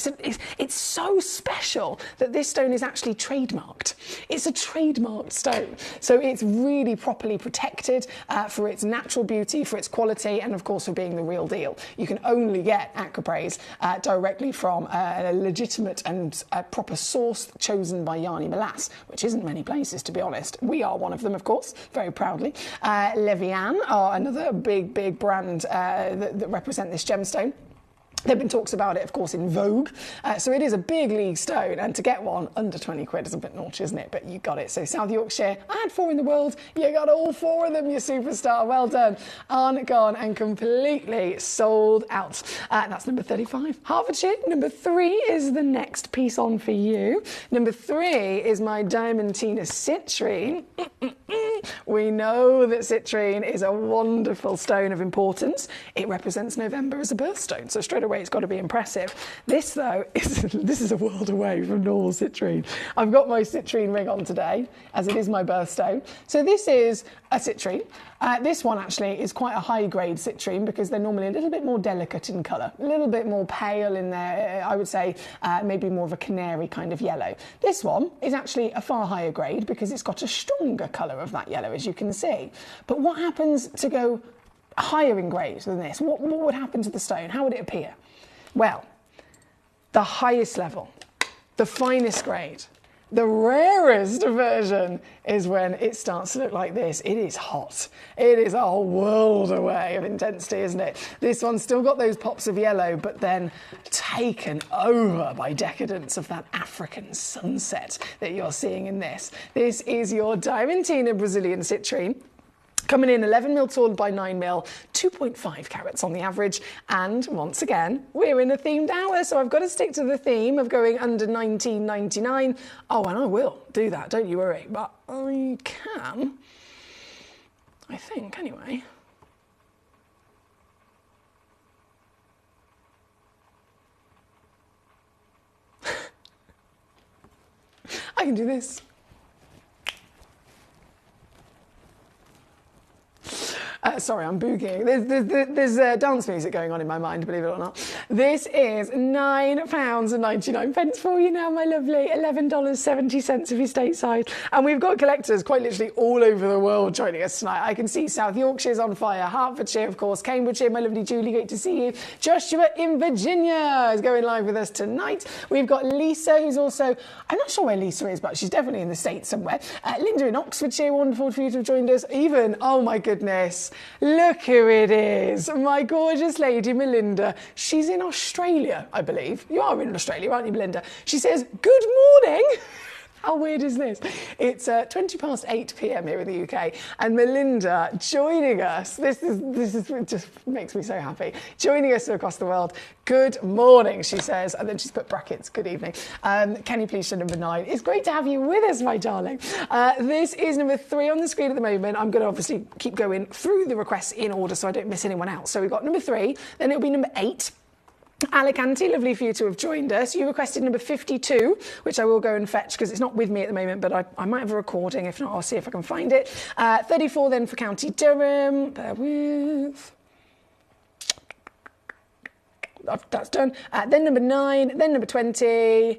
It's so special that this stone is actually trademarked. It's a trademarked stone. So it's really properly protected for its natural beauty, for its quality, and of course for being the real deal. You can only get aquapraise directly from a legitimate and proper source chosen by Yarny Molass, which isn't many places, to be honest. We are one of them, of course, very proudly. Levian are another big brand that represent this gemstone. There have been talks about it, of course, in Vogue. So it is a big league stone, and to get one under 20 quid is a bit naughty, isn't it? But you got it. So South Yorkshire, I had 4 in the world. You got all 4 of them, you superstar. Well done. On, gone, and completely sold out. That's number 35. Hertfordshire. Number 3 is the next piece on for you. Number 3 is my Diamantina citrine. We know that citrine is a wonderful stone of importance. It represents November as a birthstone, so straight away it's got to be impressive. This, though, this is a world away from normal citrine. I've got my citrine ring on today, as it is my birthstone. So this is a citrine. This one actually is quite a high-grade citrine because they're normally a little bit more delicate in colour, a little bit more pale in there, I would say maybe more of a canary kind of yellow. This one is actually a far higher grade because it's got a stronger colour of that yellow, as you can see. But what happens to go higher in grade than this? What would happen to the stone? How would it appear? Well, the highest level, the finest grade, the rarest version is when it starts to look like this. It is hot. It is a whole world away of intensity, isn't it? This one's still got those pops of yellow, but then taken over by decadence of that African sunset that you're seeing in this. This is your Diamantina Brazilian citrine. Coming in 11mm tall by 9mm, 2.5 carats on the average. And once again, we're in a themed hour, so I've got to stick to the theme of going under $19.99. Oh, and I will do that, don't you worry. But I can, I think, anyway. I can do this. Sorry, I'm boogieing. There's dance music going on in my mind, believe it or not. This is £9.99 for you now, my lovely. $11.70 if you're stateside. And we've got collectors quite literally all over the world joining us tonight. I can see South Yorkshire's on fire, Hertfordshire, of course, Cambridgeshire, my lovely Julie, great to see you. Joshua in Virginia is going live with us tonight. We've got Lisa, who's also, I'm not sure where Lisa is, but she's definitely in the States somewhere. Linda in Oxfordshire, wonderful for you to have joined us. Even, oh my goodness, look who it is, my gorgeous lady Melinda. She's in Australia, I believe. You are in Australia, aren't you, Melinda? She says, good morning. How weird is this? It's 8 p.m. here in the UK, and Melinda joining us. This is just makes me so happy. Joining us across the world. Good morning, she says, and then she's put brackets. Good evening. Can you please show number 9? It's great to have you with us, my darling. This is number 3 on the screen at the moment. I'm going to obviously keep going through the requests in order so I don't miss anyone else. So we've got number 3, then it'll be number 8. Alicante, lovely for you to have joined us. You requested number 52, which I will go and fetch because it's not with me at the moment, but I might have a recording. If not, I'll see if I can find it. 34 then for County Durham. Bear with. That's done. Then number 9, then number 20.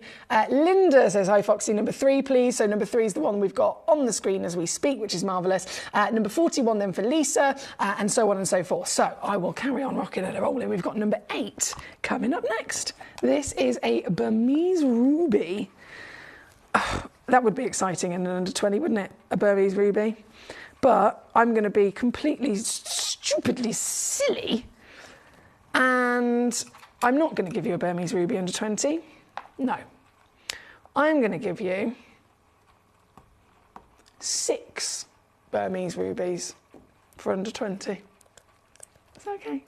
Linda says, hi Foxy, number 3 please. So number 3 is the one we've got on the screen as we speak, which is marvellous. Number 41 then for Lisa, and so on and so forth. So I will carry on rocking and rolling. We've got number 8 coming up next. This is a Burmese ruby. Oh, that would be exciting in an under 20, wouldn't it? A Burmese ruby. But I'm going to be completely stupidly silly, and I'm not going to give you a Burmese ruby under 20. No. I'm going to give you 6 Burmese rubies for under 20. Is that okay?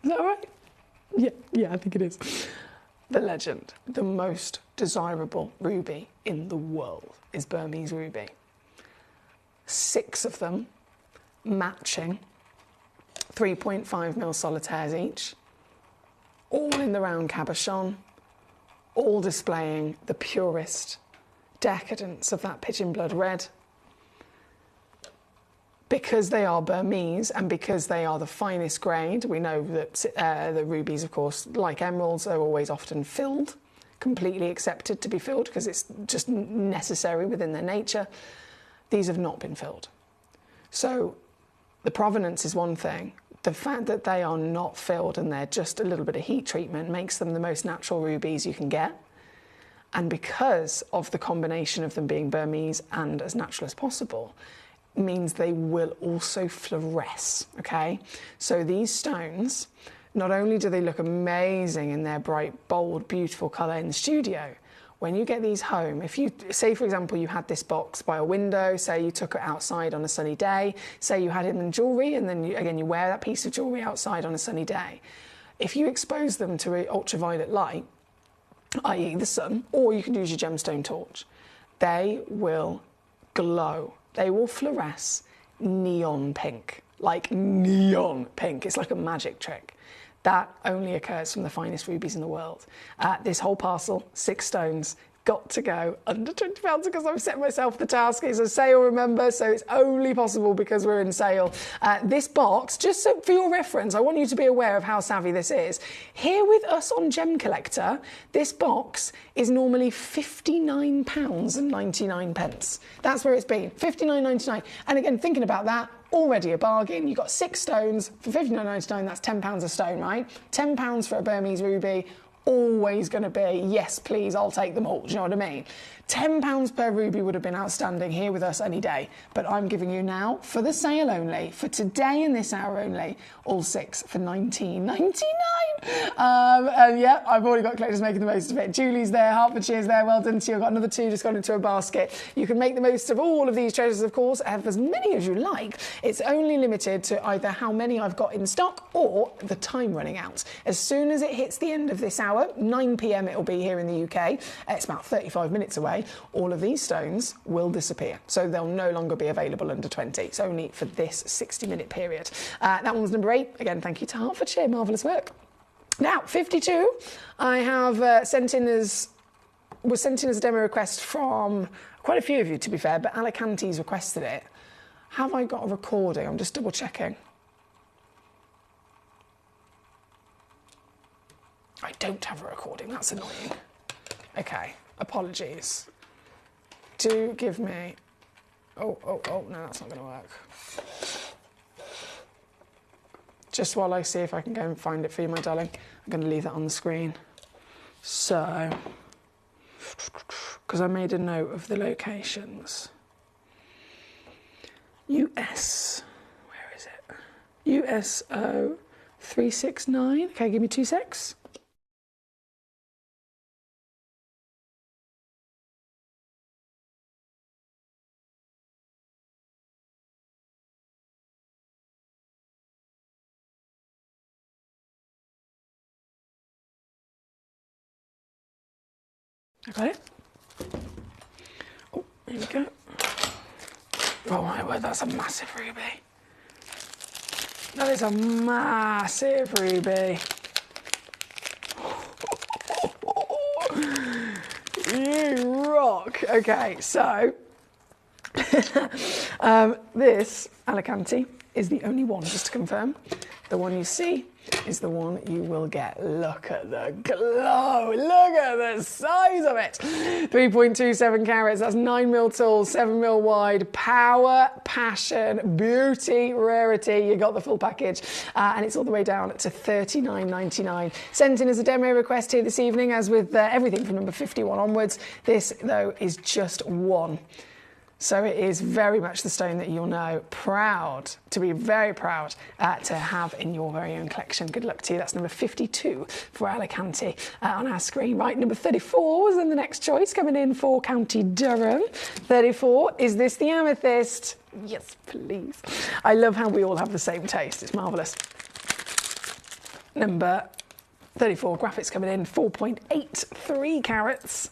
Is that all right? Yeah, I think it is. The legend, the most desirable ruby in the world is Burmese ruby. 6 of them matching 3.5mm solitaires each, all in the round cabochon, all displaying the purest decadence of that pigeon blood red. Because they are Burmese and because they are the finest grade, we know that the rubies, of course, like emeralds, are always often filled, completely accepted to be filled because it's just necessary within their nature. These have not been filled. So the provenance is one thing. The fact that they are not filled and they're just a little bit of heat treatment makes them the most natural rubies you can get. And because of the combination of them being Burmese and as natural as possible, means they will also fluoresce, okay? So these stones, not only do they look amazing in their bright, bold, beautiful colour in the studio, when you get these home, if you, say for example, you had this box by a window, say you took it outside on a sunny day, say you had it in jewellery, and then you wear that piece of jewellery outside on a sunny day, if you expose them to ultraviolet light, i.e. the sun, or you can use your gemstone torch, they will glow. They will fluoresce neon pink, like neon pink. It's like a magic trick. That only occurs from the finest rubies in the world. This whole parcel, 6 stones, got to go under £20 because I've set myself the task. It's a sale, remember, so it's only possible because we're in sale. This box, just so for your reference, I want you to be aware of how savvy this is. Here with us on Gemcollector, this box is normally £59.99. That's where it's been, £59.99. And again, thinking about that, already a bargain. You've got 6 stones for £59.99, that's £10 a stone, right? £10 for a Burmese ruby, always going to be, yes, please, I'll take them all. Do you know what I mean? £10 per ruby would have been outstanding here with us any day, but I'm giving you now, for the sale only, for today and this hour only, all 6 for £19.99. And yeah, I've already got collectors making the most of it. Julie's there, Hertfordshire's there, well done to you. I've got another 2 just gone into a basket. You can make the most of all of these treasures, of course, have as many as you like. It's only limited to either how many I've got in stock or the time running out. As soon as it hits the end of this hour, 9 p.m. it'll be here in the UK, it's about 35 minutes away, all of these stones will disappear. So they'll no longer be available under 20. It's only for this 60-minute period. That one was number 8. Again, thank you to Hertfordshire, marvellous work. Now, 52, I have was sent in as a demo request from quite a few of you, to be fair, but Alicante's requested it. Have I got a recording? I'm just double checking. I don't have a recording, that's annoying. Okay, apologies. Do give me... Oh, no, that's not going to work. Just while I see if I can go and find it for you, my darling, I'm going to leave that on the screen. So, because I made a note of the locations. US, where is it? USO 369. Okay, give me 2 secs. I got it. Oh, here we go. Oh my word, that's a massive ruby. That is a massive ruby. You rock. Okay, so this Alicante is the only one, just to confirm. The one you see is the one you will get. Look at the glow. Look at the size of it. 3.27 carats. That's 9mm tall, 7mm wide. Power, passion, beauty, rarity. You got the full package. And it's all the way down to $39.99. Sent in as a demo request here this evening, as with everything from number 51 onwards. This, though, is just one. So it is very much the stone that you'll know, to be very proud to have in your very own collection. Good luck to you. That's number 52 for Alicante on our screen. Right, number 34 was then the next choice, coming in for County Durham. 34, is this the amethyst? Yes, please. I love how we all have the same taste. It's marvellous. Number 34, graphics coming in, 4.83 carats.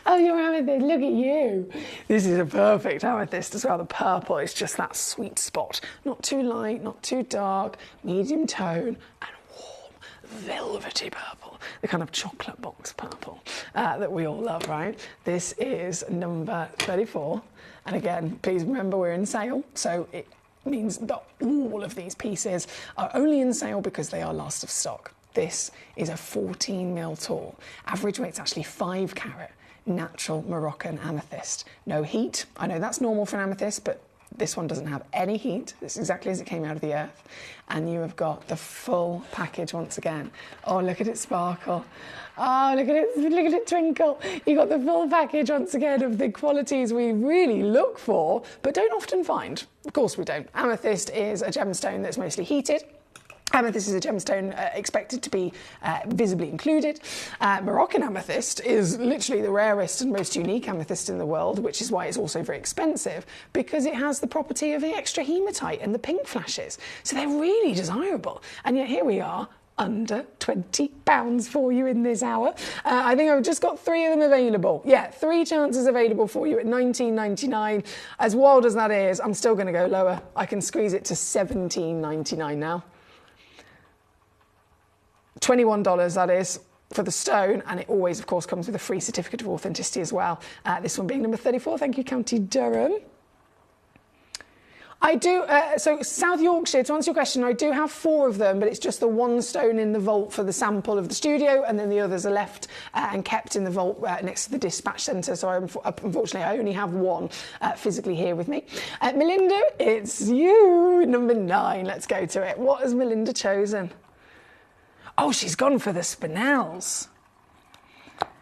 Oh, your amethyst, look at you. This is a perfect amethyst as well. The purple is just that sweet spot. Not too light, not too dark, medium tone, and warm, velvety purple. The kind of chocolate box purple that we all love, right? This is number 34. And again, please remember we're in sale, so it means that all of these pieces are only in sale because they are last of stock. This is a 14mm tall. Average weight's actually 5 carat. Natural Moroccan amethyst. No heat. I know that's normal for an amethyst, but this one doesn't have any heat. It's exactly as it came out of the earth. And you have got the full package once again. Oh, look at it sparkle. Oh, look at it twinkle. You got the full package once again of the qualities we really look for, but don't often find. Of course we don't. Amethyst is a gemstone that's mostly heated. Amethyst is a gemstone expected to be visibly included. Moroccan amethyst is literally the rarest and most unique amethyst in the world, which is why it's also very expensive, because it has the property of the extra hematite and the pink flashes. So they're really desirable. And yet here we are, under £20 for you in this hour. I think I've just got 3 of them available. Yeah, 3 chances available for you at $19.99. As wild as that is, I'm still going to go lower. I can squeeze it to $17.99 now. $21, that is, for the stone, and it always, of course, comes with a free certificate of authenticity as well. This one being number 34. Thank you, County Durham. I do, so South Yorkshire, to answer your question, I do have 4 of them, but it's just the one stone in the vault for the sample of the studio, and then the others are left and kept in the vault next to the dispatch centre. So unfortunately, I only have 1 physically here with me. Melinda, it's you, number 9. Let's go to it. What has Melinda chosen? Oh, she's gone for the spinels.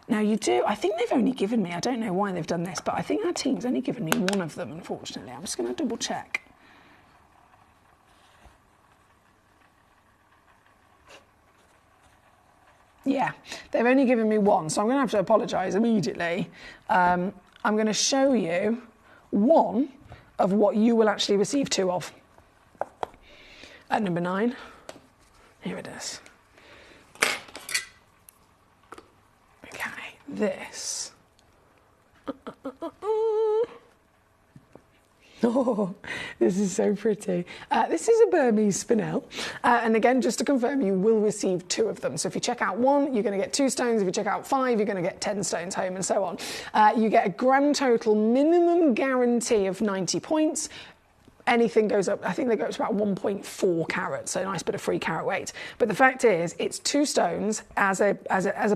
Now you do, I think they've only given me, I don't know why they've done this, but I think our team's only given me 1 of them, unfortunately. I'm just going to double check. Yeah, they've only given me 1, so I'm going to have to apologise immediately. I'm going to show you 1 of what you will actually receive 2 of. At number 9, here it is. This. Oh, this is so pretty. This is a Burmese spinel. And again, just to confirm, you will receive 2 of them. So if you check out 1, you're going to get 2 stones. If you check out 5, you're going to get 10 stones home and so on. You get a grand total minimum guarantee of 90 points. Anything goes up, I think they go up to about 1.4 carats, so a nice bit of free carat weight. But the fact is, it's 2 stones as a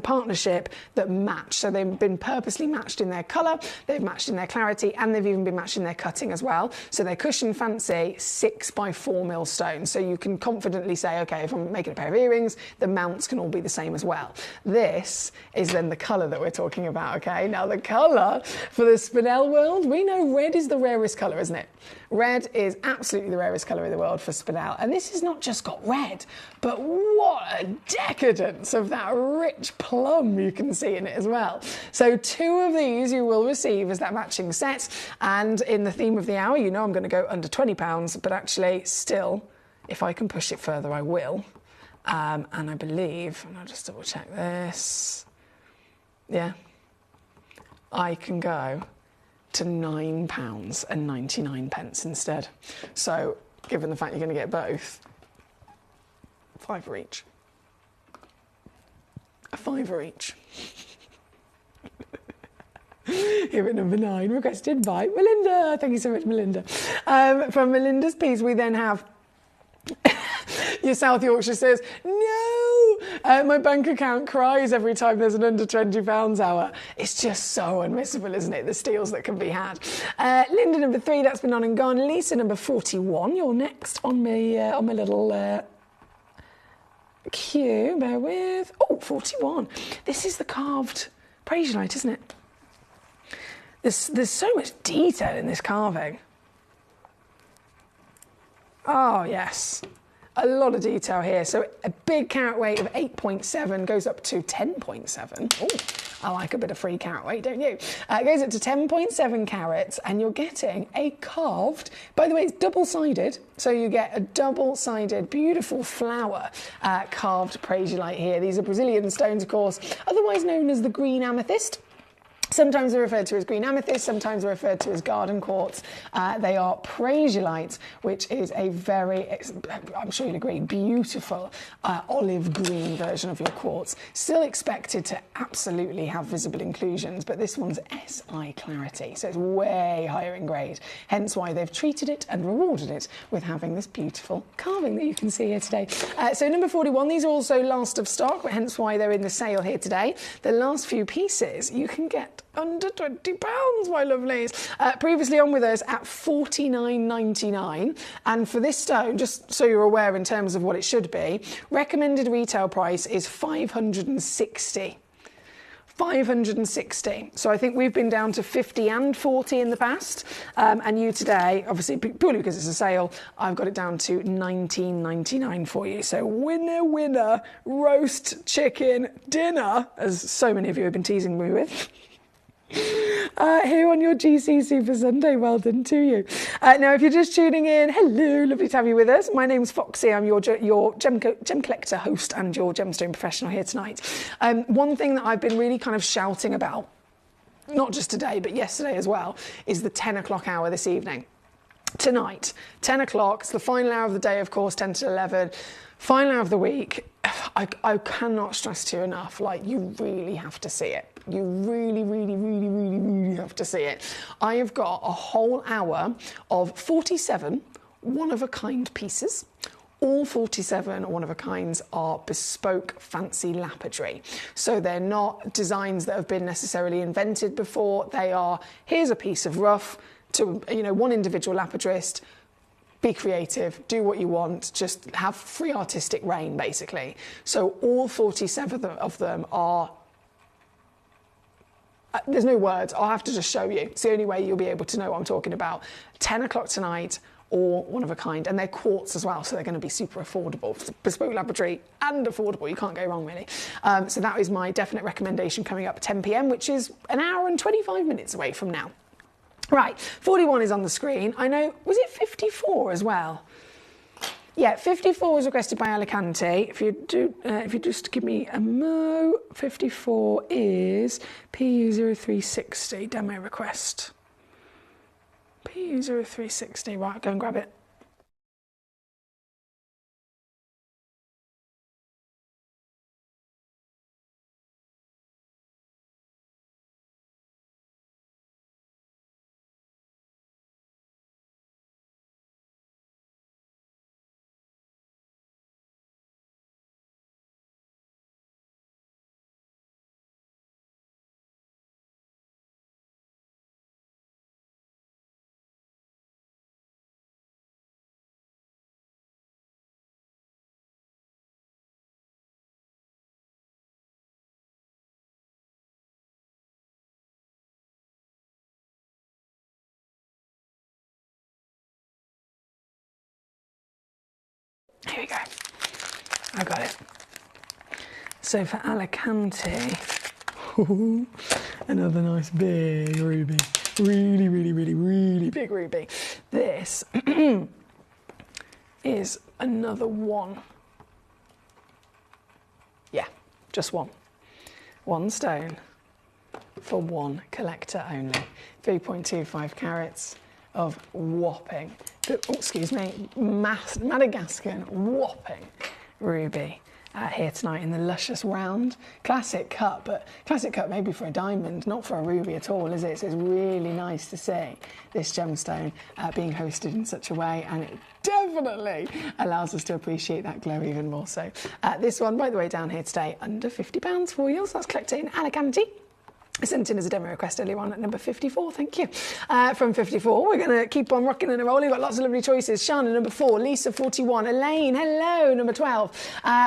partnership that match. So they've been purposely matched in their colour, they've matched in their clarity, and they've even been matched in their cutting as well. So they're cushion fancy 6x4mm stones. So you can confidently say, okay, if I'm making a pair of earrings, the mounts can all be the same as well. This is then the colour that we're talking about, okay? Now the colour for the spinel world, we know red is the rarest colour, isn't it? Red is absolutely the rarest colour in the world for spinel. And this has not just got red, but what a decadence of that rich plum you can see in it as well. So 2 of these you will receive as that matching set. And in the theme of the hour, you know I'm going to go under £20, but actually still, if I can push it further, I will. And I believe, and I'll just double check this. Yeah, I can go to £9.99 instead. So, given the fact you're going to get both, £5 each. A £5 each. Here at number 9, requested by Melinda. Thank you so much, Melinda. From Melinda's piece, we then have your South Yorkshire says, no, my bank account cries every time there's an under £20 hour. It's just so unmissable, isn't it? The steals that can be had. Linda, number 3, that's been on and gone. Lisa, number 41, you're next on my little queue. Bear with. Oh, 41. This is the carved Praesiolite, isn't it? There's so much detail in this carving. Oh, yes. A lot of detail here. So a big carat weight of 8.7 goes up to 10.7. Oh, I like a bit of free carat weight, don't you? It goes up to 10.7 carats, and you're getting a carved, by the way, it's double-sided. So you get a double-sided, beautiful flower carved Praesiolite here. These are Brazilian stones, of course, otherwise known as the green amethyst. Sometimes they're referred to as green amethyst, sometimes they're referred to as garden quartz. They are Praesiolite, which is a very, I'm sure you'll agree, beautiful olive green version of your quartz. Still expected to absolutely have visible inclusions, but this one's SI clarity, so it's way higher in grade. Hence why they've treated it and rewarded it with having this beautiful carving that you can see here today. So number 41, these are also last of stock, but hence why they're in the sale here today. The last few pieces you can get under £20, my lovelies. Previously on with us at $49.99, and for this stone, just so you're aware in terms of what it should be, recommended retail price is $560. 560. So I think we've been down to 50 and 40 in the past. And you today, obviously purely because it's a sale, I've got it down to 19.99 for you. So winner, winner, roast chicken dinner, as so many of you have been teasing me with. Here on your GC Super Sunday, well done to you. Now, if you're just tuning in, hello, lovely to have you with us. My name's Foxy. I'm your Gem Collector host and your gemstone professional here tonight. One thing that I've been really kind of shouting about, not just today, but yesterday as well, is the 10 o'clock hour this evening. Tonight, 10 o'clock, it's the final hour of the day, of course, 10 to 11. Final hour of the week. I cannot stress to you enough, like, you really have to see it. You really, really, really, really, really have to see it. I have got a whole hour of 47 one-of-a-kind pieces. All 47 one-of-a-kinds are bespoke fancy lapidary. So they're not designs that have been necessarily invented before. They are, here's a piece of rough to, you know, one individual lapidrist. Be creative, do what you want, just have free artistic reign, basically. So all 47 of them are... there's no words, I'll have to just show you. It's the only way you'll be able to know what I'm talking about. 10 o'clock tonight, or one of a kind, and they're quartz as well, so they're going to be super affordable. It's bespoke lapidary and affordable, you can't go wrong really. So that is my definite recommendation coming up at 10 p.m, which is an hour and 25 minutes away from now. Right, 41 is on the screen. I know, was it 54 as well? Yeah, 54 was requested by Alicante. If you just give me a mo, 54 is PU0360 demo request. PU0360, right, go and grab it. Here we go. I got it. So for Alicante, another nice big ruby. Really, really, really, really big ruby. This is another one. Yeah, just one. One stone for one collector only. 3.25 carats of whopping, Madagascan whopping ruby here tonight in the luscious round. Classic cut, but classic cut maybe for a diamond, not for a ruby at all, is it? So it's really nice to see this gemstone being hosted in such a way, and it definitely allows us to appreciate that glow even more so. This one, by the way, down here today, under £50 for you, so that's collected in Alicante. Sent in as a demo request earlier on at number 54, thank you. From 54, we're going to keep on rocking and rolling. We've got lots of lovely choices. Shana, number 4, Lisa, 41, Elaine, hello, number 12.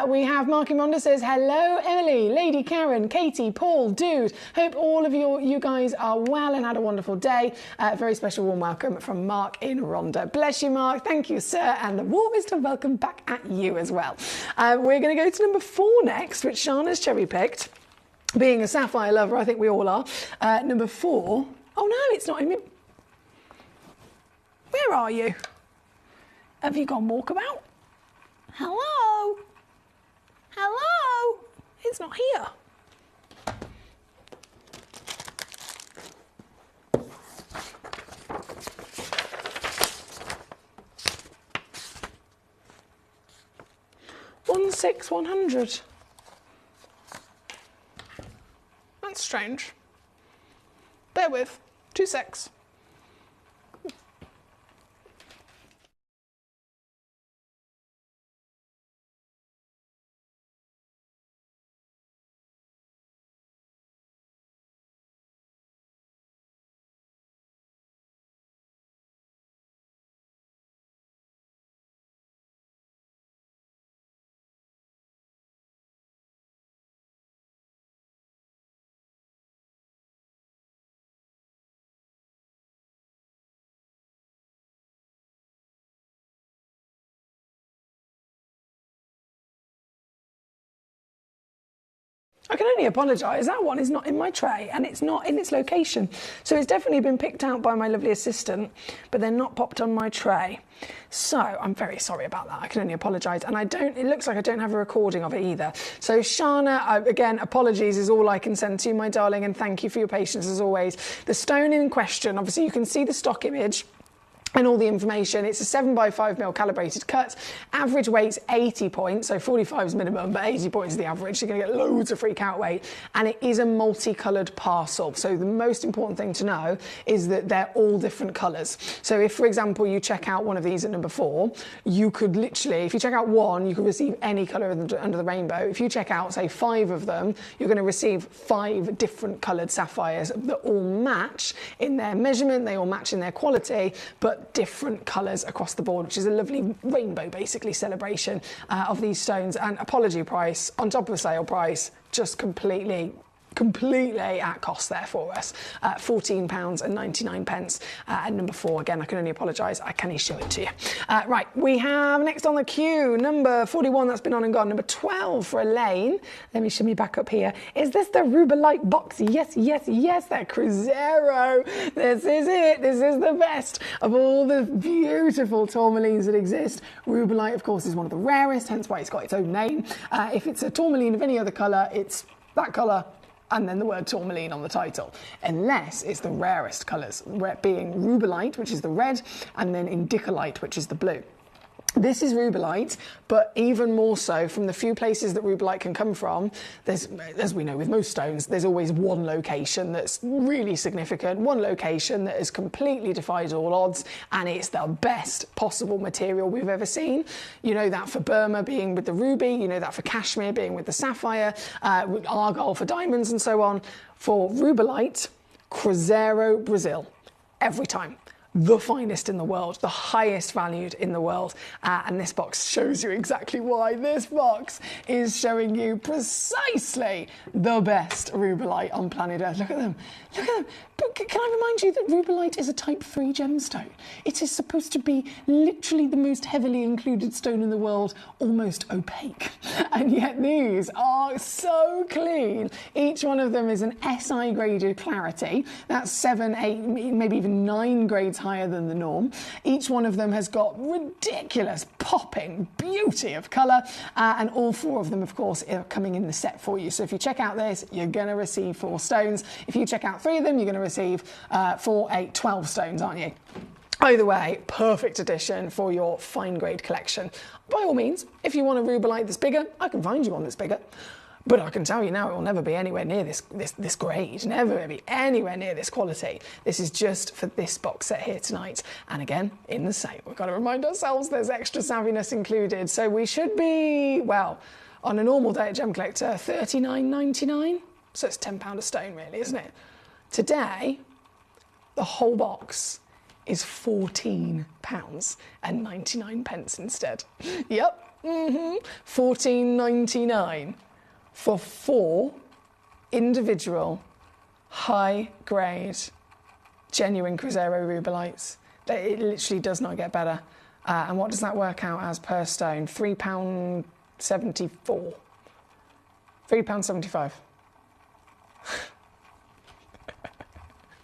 We have Marky Monda says, hello, Emily, Lady Karen, Katie, Paul, Dude. Hope all of you guys are well and had a wonderful day. Very special warm welcome from Mark in Rhondda. Bless you, Mark. Thank you, sir. And the warmest of welcome back at you as well. We're going to go to number 4 next, which Shana's cherry picked. Being a sapphire lover, I think we all are. Number 4. Oh no, it's not in me. Where are you? Have you gone walkabout? Hello? Hello? It's not here. One 100. That's strange. Bear with. 2 secs. I can only apologise, that one is not in my tray and it's not in its location. So it's definitely been picked out by my lovely assistant, but they're not popped on my tray. So I'm very sorry about that. I can only apologise. And it looks like I don't have a recording of it either. So Shana, again, apologies is all I can send to you, my darling, and thank you for your patience as always. The stone in question, obviously you can see the stock image and all the information. It's a 7x5mm calibrated cut. Average weight's 80 points, so 45 is minimum, but 80 points is the average. You're going to get loads of free count weight, and it is a multicoloured parcel. So the most important thing to know is that they're all different colours. So if, for example, you check out one of these at number 4, you could literally, if you check out one, you could receive any colour under the rainbow. If you check out, say, 5 of them, you're going to receive 5 different coloured sapphires that all match in their measurement, they all match in their quality, but different colours across the board, which is a lovely rainbow basically celebration of these stones. And apology price on top of a sale price, just completely at cost there for us. £14.99 at number 4. Again, I can only apologise, I can't show it to you. Right, we have next on the queue, number 41, that's been on and gone. Number 12 for Elaine. Let me shimmy back up here. Is this the Rubelite box? Yes, that Cruzeiro. This is it. This is the best of all the beautiful tourmalines that exist. Rubelite, of course, is one of the rarest, hence why it's got its own name. If it's a tourmaline of any other colour, it's that colour and then the word tourmaline on the title, unless it's the rarest colours, being Rubelite, which is the red, and then Indicolite, which is the blue. This is Rubelite, but even more so from the few places that Rubelite can come from, there's, as we know with most stones, there's always one location that's really significant, one location that has completely defied all odds, and it's the best possible material we've ever seen. You know that for Burma being with the ruby, you know that for Kashmir being with the sapphire, Argyle for diamonds and so on. For Rubelite, Cruzeiro, Brazil, every time. The finest in the world, the highest valued in the world, and this box shows you exactly why. This box is showing you precisely the best Rubelite on planet Earth. Look at them, look at them. But can I remind you that Rubelite is a type 3 gemstone? It is supposed to be literally the most heavily included stone in the world, almost opaque. And yet these are so clean. Each one of them is an SI graded clarity. That's 7, 8, maybe even 9 grades higher than the norm. Each one of them has got ridiculous popping beauty of colour, and all 4 of them, of course, are coming in the set for you. So if you check out this, you're going to receive 4 stones. If you check out 3 of them, you're going to receive 4, 8, 12 stones, aren't you? Either way, perfect addition for your fine grade collection. By all means, if you want a Rubelite that's bigger, I can find you one that's bigger. But I can tell you now, it will never be anywhere near this grade, never be anywhere near this quality. This is just for this box set here tonight. And again, in the sale, we've got to remind ourselves there's extra savviness included. So we should be, well, on a normal day at Gemcollector, $39.99. So it's £10 a stone really, isn't it? Today, the whole box is £14.99 instead. Yep, $14.99 for 4 individual high-grade genuine Cruzeiro Rubelites. It literally does not get better. And what does that work out as per stone? £3.74. £3.75.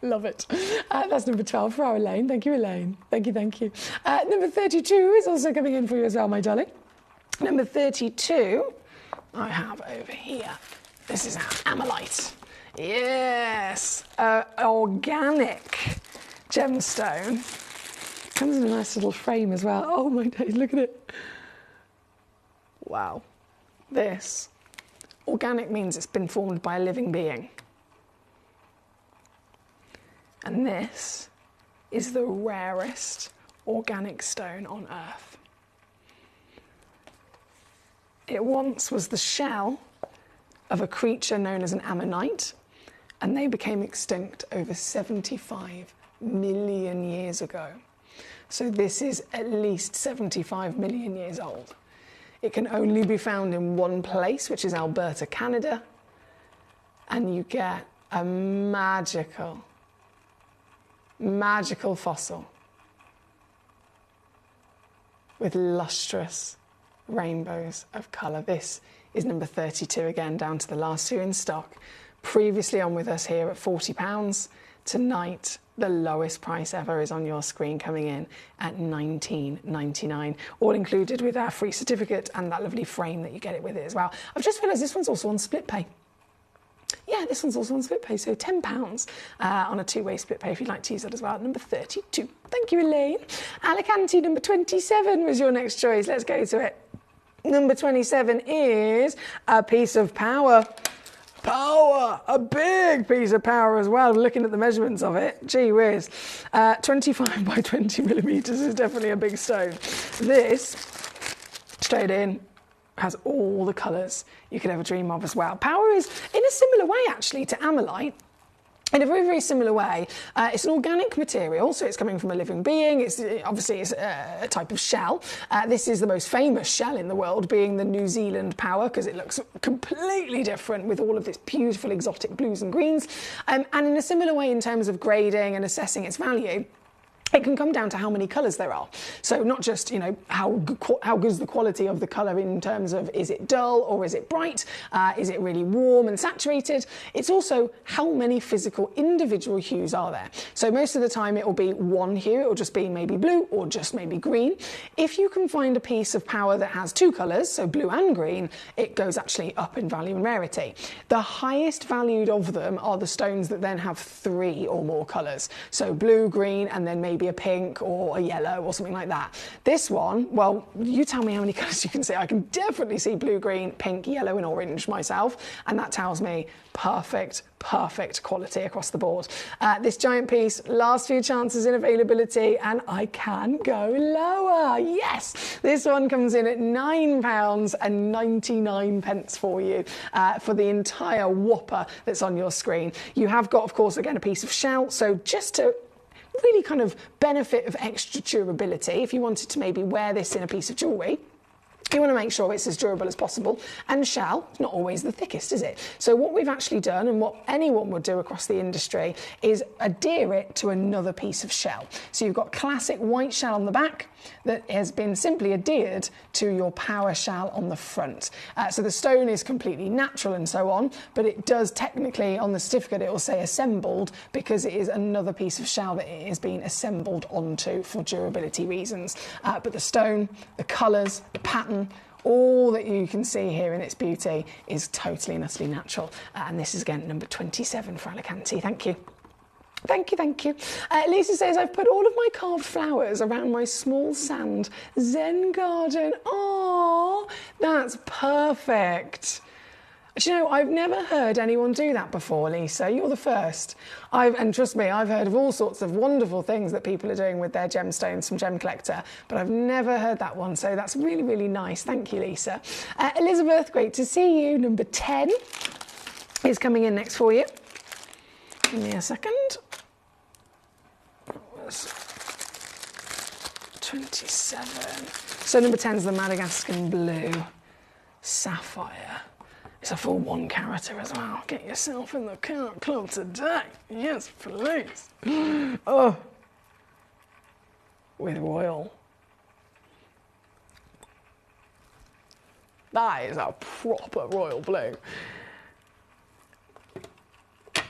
Love it. That's number 12 for our Elaine. Thank you, Elaine. Thank you, thank you. Number 32 is also coming in for you as well, my darling. Number 32, I have over here. This is our Amylite. Yes, organic gemstone. Comes in a nice little frame as well. Oh my days, look at it. Wow. This. Organic means it's been formed by a living being. And this is the rarest organic stone on Earth. It once was the shell of a creature known as an ammonite, and they became extinct over 75 million years ago. So this is at least 75 million years old. It can only be found in one place, which is Alberta, Canada, and you get a magical fossil with lustrous rainbows of colour. This is number 32 again, down to the last 2 in stock. Previously on with us here at £40. Tonight, the lowest price ever is on your screen, coming in at $19.99, all included with our free certificate and that lovely frame that you get it with it as well. I've just realised this one's also on split pay. Yeah, this one's also on split pay, so £10 on a 2-way split pay if you'd like to use that as well. Number 32. Thank you, Elaine. Alicante, number 27 was your next choice. Let's go to it. Number 27 is a piece of power. Power, a big piece of power as well. Looking at the measurements of it, gee whiz. 25 by 20 millimeters is definitely a big stone. This, straight in, has all the colours you could ever dream of as well. Power is in a similar way actually to Amylite. In a very, very similar way, it's an organic material, so it's coming from a living being. It's obviously a type of shell. This is the most famous shell in the world, being the New Zealand Power, because it looks completely different with all of its beautiful exotic blues and greens. And in a similar way, in terms of grading and assessing its value, it can come down to how many colours there are. So not just, you know, how good is the quality of the colour in terms of is it dull or is it bright? Is it really warm and saturated? It's also how many physical individual hues are there. So most of the time it will be one hue. It will just be maybe blue or just maybe green. If you can find a piece of power that has 2 colours, so blue and green, it goes actually up in value and rarity. The highest valued of them are the stones that then have 3 or more colours. So blue, green, and then maybe a pink or a yellow or something like that. This one, well, you tell me how many colours you can see. I can definitely see blue, green, pink, yellow and orange myself, and that tells me perfect quality across the board. This giant piece, last few chances in availability, and I can go lower. Yes, this one comes in at £9.99 for you for the entire whopper that's on your screen. You have got, of course, again, a piece of shell, so just to really kind of benefit of extra durability, if you wanted to maybe wear this in a piece of jewellery, you want to make sure it's as durable as possible, and shell is not always the thickest, is it? So what we've actually done, and what anyone would do across the industry, is adhere it to another piece of shell. So you've got classic white shell on the back that has been simply adhered to your power shell on the front. So the stone is completely natural and so on, but it does technically, on the certificate, it will say assembled because it is another piece of shell that it has been assembled onto for durability reasons. But the stone, the colours, the pattern, all that you can see here in its beauty is totally and utterly natural. And this is again number 27 for Alicante. Thank you. Thank you, thank you. Lisa says, I've put all of my carved flowers around my small sand Zen garden. Oh, that's perfect. Do you know, I've never heard anyone do that before, Lisa. You're the first. And trust me, I've heard of all sorts of wonderful things that people are doing with their gemstones from Gemcollector, but I've never heard that one. So that's really, really nice. Thank you, Lisa. Elizabeth, great to see you. Number 10 is coming in next for you. Give me a second. 27. So number 10 is the Madagascan Blue Sapphire. It's a full 1 carater as well. Get yourself in the carat club today. Yes, please. Oh, with royal. That is a proper royal blue.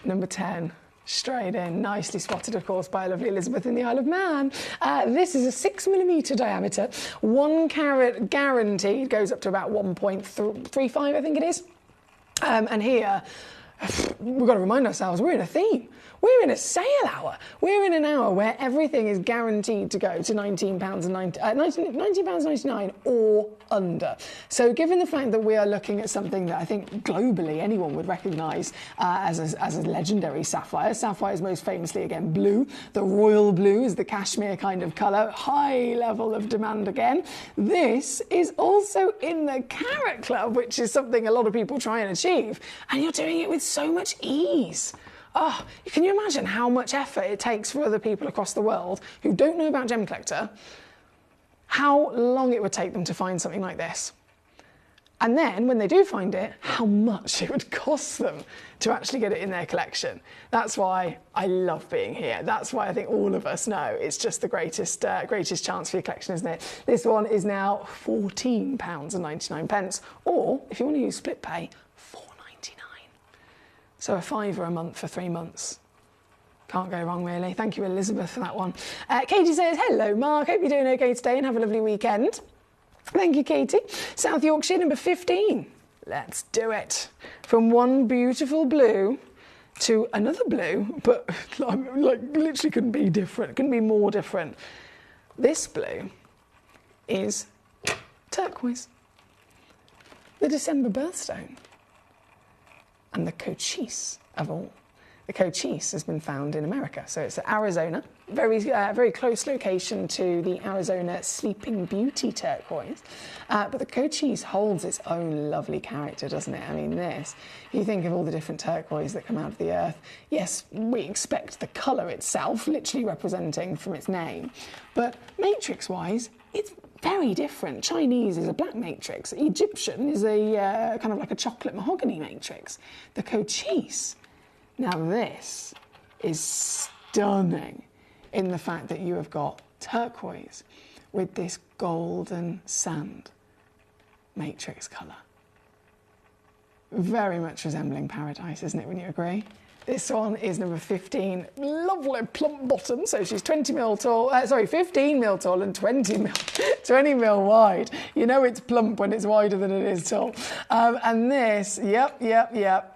Number 10. Straight in, nicely spotted, of course, by lovely Elizabeth in the Isle of Man. This is a 6mm diameter, 1 carat guaranteed, goes up to about 1.35, I think it is. And here, we've got to remind ourselves, we're in a theme. We're in a sale hour. We're in an hour where everything is guaranteed to go to £19.99 or under. So given the fact that we are looking at something that I think globally anyone would recognise as a legendary sapphire. Sapphire is most famously, again, blue. The royal blue is the cashmere kind of colour. High level of demand again. This is also in the carat club, which is something a lot of people try and achieve. And you're doing it with so much ease. Oh, can you imagine how much effort it takes for other people across the world who don't know about Gemcollector, how long it would take them to find something like this? And then when they do find it, how much it would cost them to actually get it in their collection. That's why I love being here. That's why I think all of us know it's just the greatest chance for your collection, isn't it? This one is now £14.99, or if you want to use split pay, £4.99. So a £5 a month for 3 months. Can't go wrong, really. Thank you, Elizabeth, for that one. Katie says, hello, Mark. Hope you're doing okay today and have a lovely weekend. Thank you, Katie. South Yorkshire, number 15. Let's do it. From one beautiful blue to another blue, but like literally couldn't be different, couldn't be more different. This blue is turquoise, the December birthstone, and the cochise of all. The cochise has been found in America, so it's Arizona, very close location to the Arizona Sleeping Beauty turquoise. But the cochise holds its own lovely character, doesn't it? I mean, this, you think of all the different turquoise that come out of the earth. Yes, we expect the colour itself, literally representing from its name, but matrix-wise, it's very different. Chinese is a black matrix. Egyptian is a kind of like a chocolate mahogany matrix. The cochise. Now this is stunning in the fact that you have got turquoise with this golden sand matrix colour. Very much resembling paradise, isn't it, when you agree? This one is number 15, lovely plump bottom, so she's 15 mil tall and 20 mil wide. You know it's plump when it's wider than it is tall. And this, yep,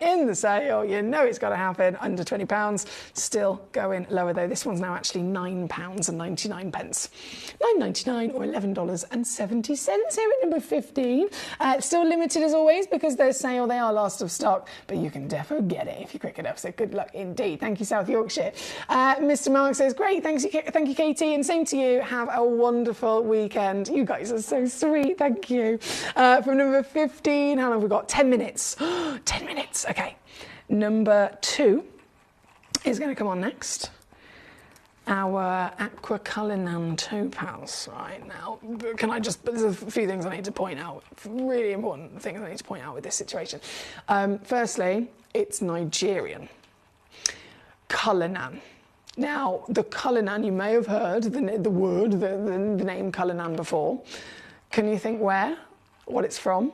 in the sale, you know it's got to happen, under £20, still going lower though. This one's now actually £9.99. $9.99 or $11.70 here at number 15. It's still limited as always because they're sale, they are last of stock, but you can defo get it if you're quick enough. So good luck indeed. Thank you, South Yorkshire. Mr. Mark says, great, thank you, Katie, and same to you. Have a wonderful weekend. You guys are so sweet, thank you. From number 15, how long have we got? 10 minutes. 10 minutes, okay. Number 2 is going to come on next. Our Aqua Cullinan topaz. Right, now, there's a few things I need to point out, really important things I need to point out with this situation. Firstly, it's Nigerian. Cullinan. Now, the Cullinan, you may have heard the name Cullinan before. Can you think what it's from?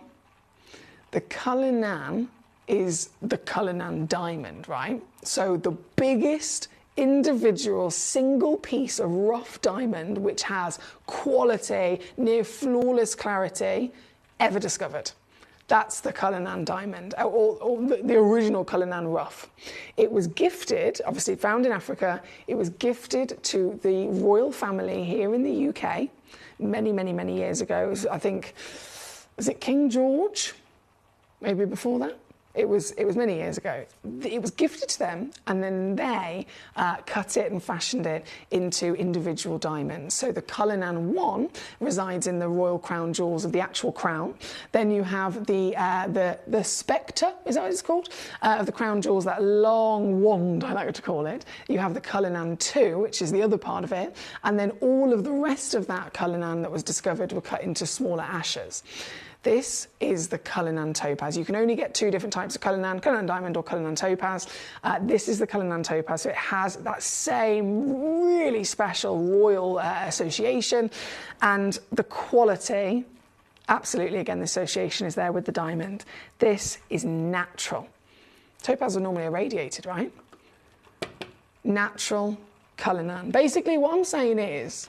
The Cullinan is the Cullinan diamond, right? So the biggest individual single piece of rough diamond which has quality, near flawless clarity, ever discovered. That's the Cullinan diamond, or the original Cullinan rough. It was gifted, obviously found in Africa, it was gifted to the royal family here in the UK many, many, many years ago. I think, was it King George? Maybe before that? It was many years ago. It was gifted to them, and then they cut it and fashioned it into individual diamonds. So the Cullinan 1 resides in the royal crown jewels of the actual crown. Then you have the spectre, is that what it's called? Of the crown jewels, that long wand, I like to call it. You have the Cullinan 2, which is the other part of it, and then all of the rest of that Cullinan that was discovered were cut into smaller ashes. This is the Cullinan topaz. You can only get 2 different types of Cullinan diamond or Cullinan topaz. This is the Cullinan topaz, so it has that same really special royal association, and the quality, absolutely, again, the association is there with the diamond. This is natural. Topaz are normally irradiated, right? Natural Cullinan. Basically, what I'm saying is,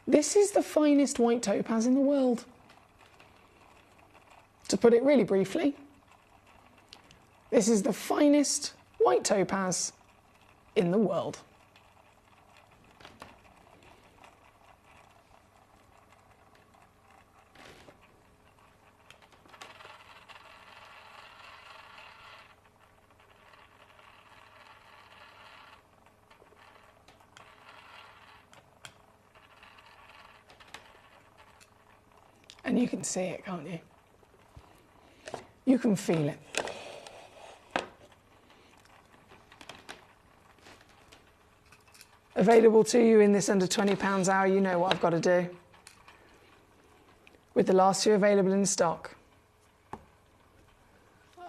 this is the finest white topaz in the world. To put it really briefly, this is the finest white topaz in the world. And you can see it, can't you? You can feel it. Available to you in this under £20 hour, you know what I've got to do. With the last 2 available in stock,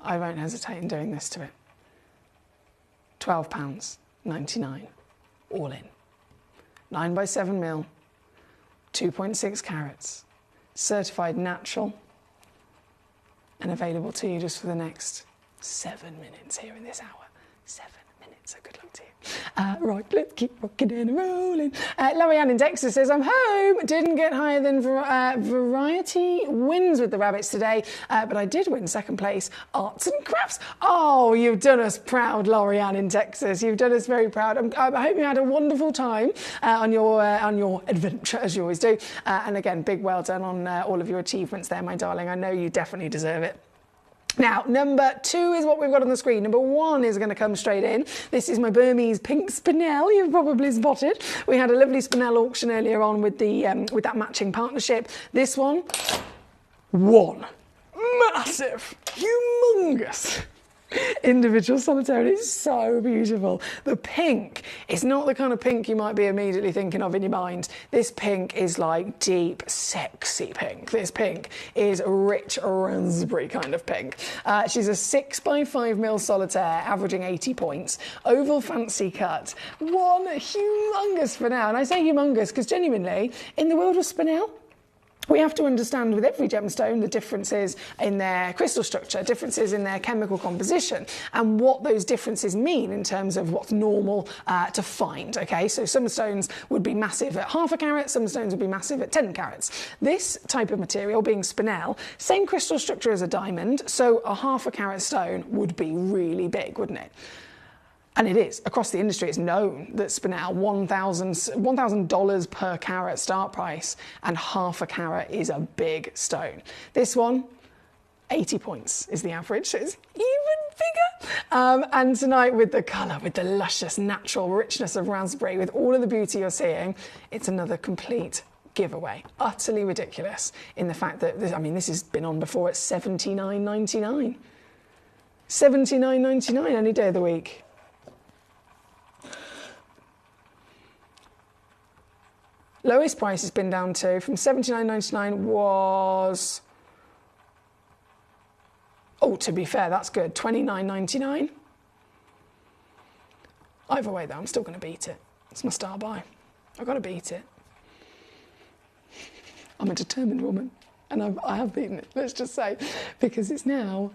I won't hesitate in doing this to it. £12.99, all in. 9 by 7 mil, 2.6 carats, certified natural, and available to you just for the next 7 minutes here in this hour. 7 minutes, so good luck to you. Right, let's keep rocking and rolling. Larianne in Texas says, I'm home. Didn't get higher than Variety wins with the rabbits today, but I did win second place, Arts and Crafts. Oh, you've done us proud, Larianne in Texas. You've done us very proud. I hope you had a wonderful time on your adventure, as you always do. And again, big well done on all of your achievements there, my darling. I know you definitely deserve it. Now, number 2 is what we've got on the screen. Number 1 is going to come straight in. This is my Burmese pink spinel, you've probably spotted. We had a lovely spinel auction earlier on with with that matching partnership. This one, massive, humongous individual solitaire. It is so beautiful. The pink is not the kind of pink you might be immediately thinking of in your mind. This pink is like deep, sexy pink. This pink is rich raspberry kind of pink. She's a 6 by 5 mil solitaire, averaging 80 points. Oval fancy cut. One humongous spinel. And I say humongous because genuinely, in the world of spinel, we have to understand with every gemstone the differences in their crystal structure, differences in their chemical composition, and what those differences mean in terms of what's normal to find, okay? So some stones would be massive at 0.5 carat, some stones would be massive at 10 carats. This type of material, being spinel, same crystal structure as a diamond, so a 0.5 carat stone would be really big, wouldn't it? And it is. Across the industry, it's known that spinel, $1,000 per carat start price, and 0.5 carat is a big stone. This one, 80 points is the average, so it's even bigger. And tonight, with the colour, with the luscious natural richness of raspberry, with all of the beauty you're seeing, it's another complete giveaway. Utterly ridiculous in the fact that, this has been on before at $79.99. $79.99 any day of the week. Lowest price has been down to, from $79.99 was, oh, to be fair, that's good, $29.99. Either way, though, I'm still going to beat it. It's my star buy. I've got to beat it. I'm a determined woman, and I have beaten it, let's just say, because it's now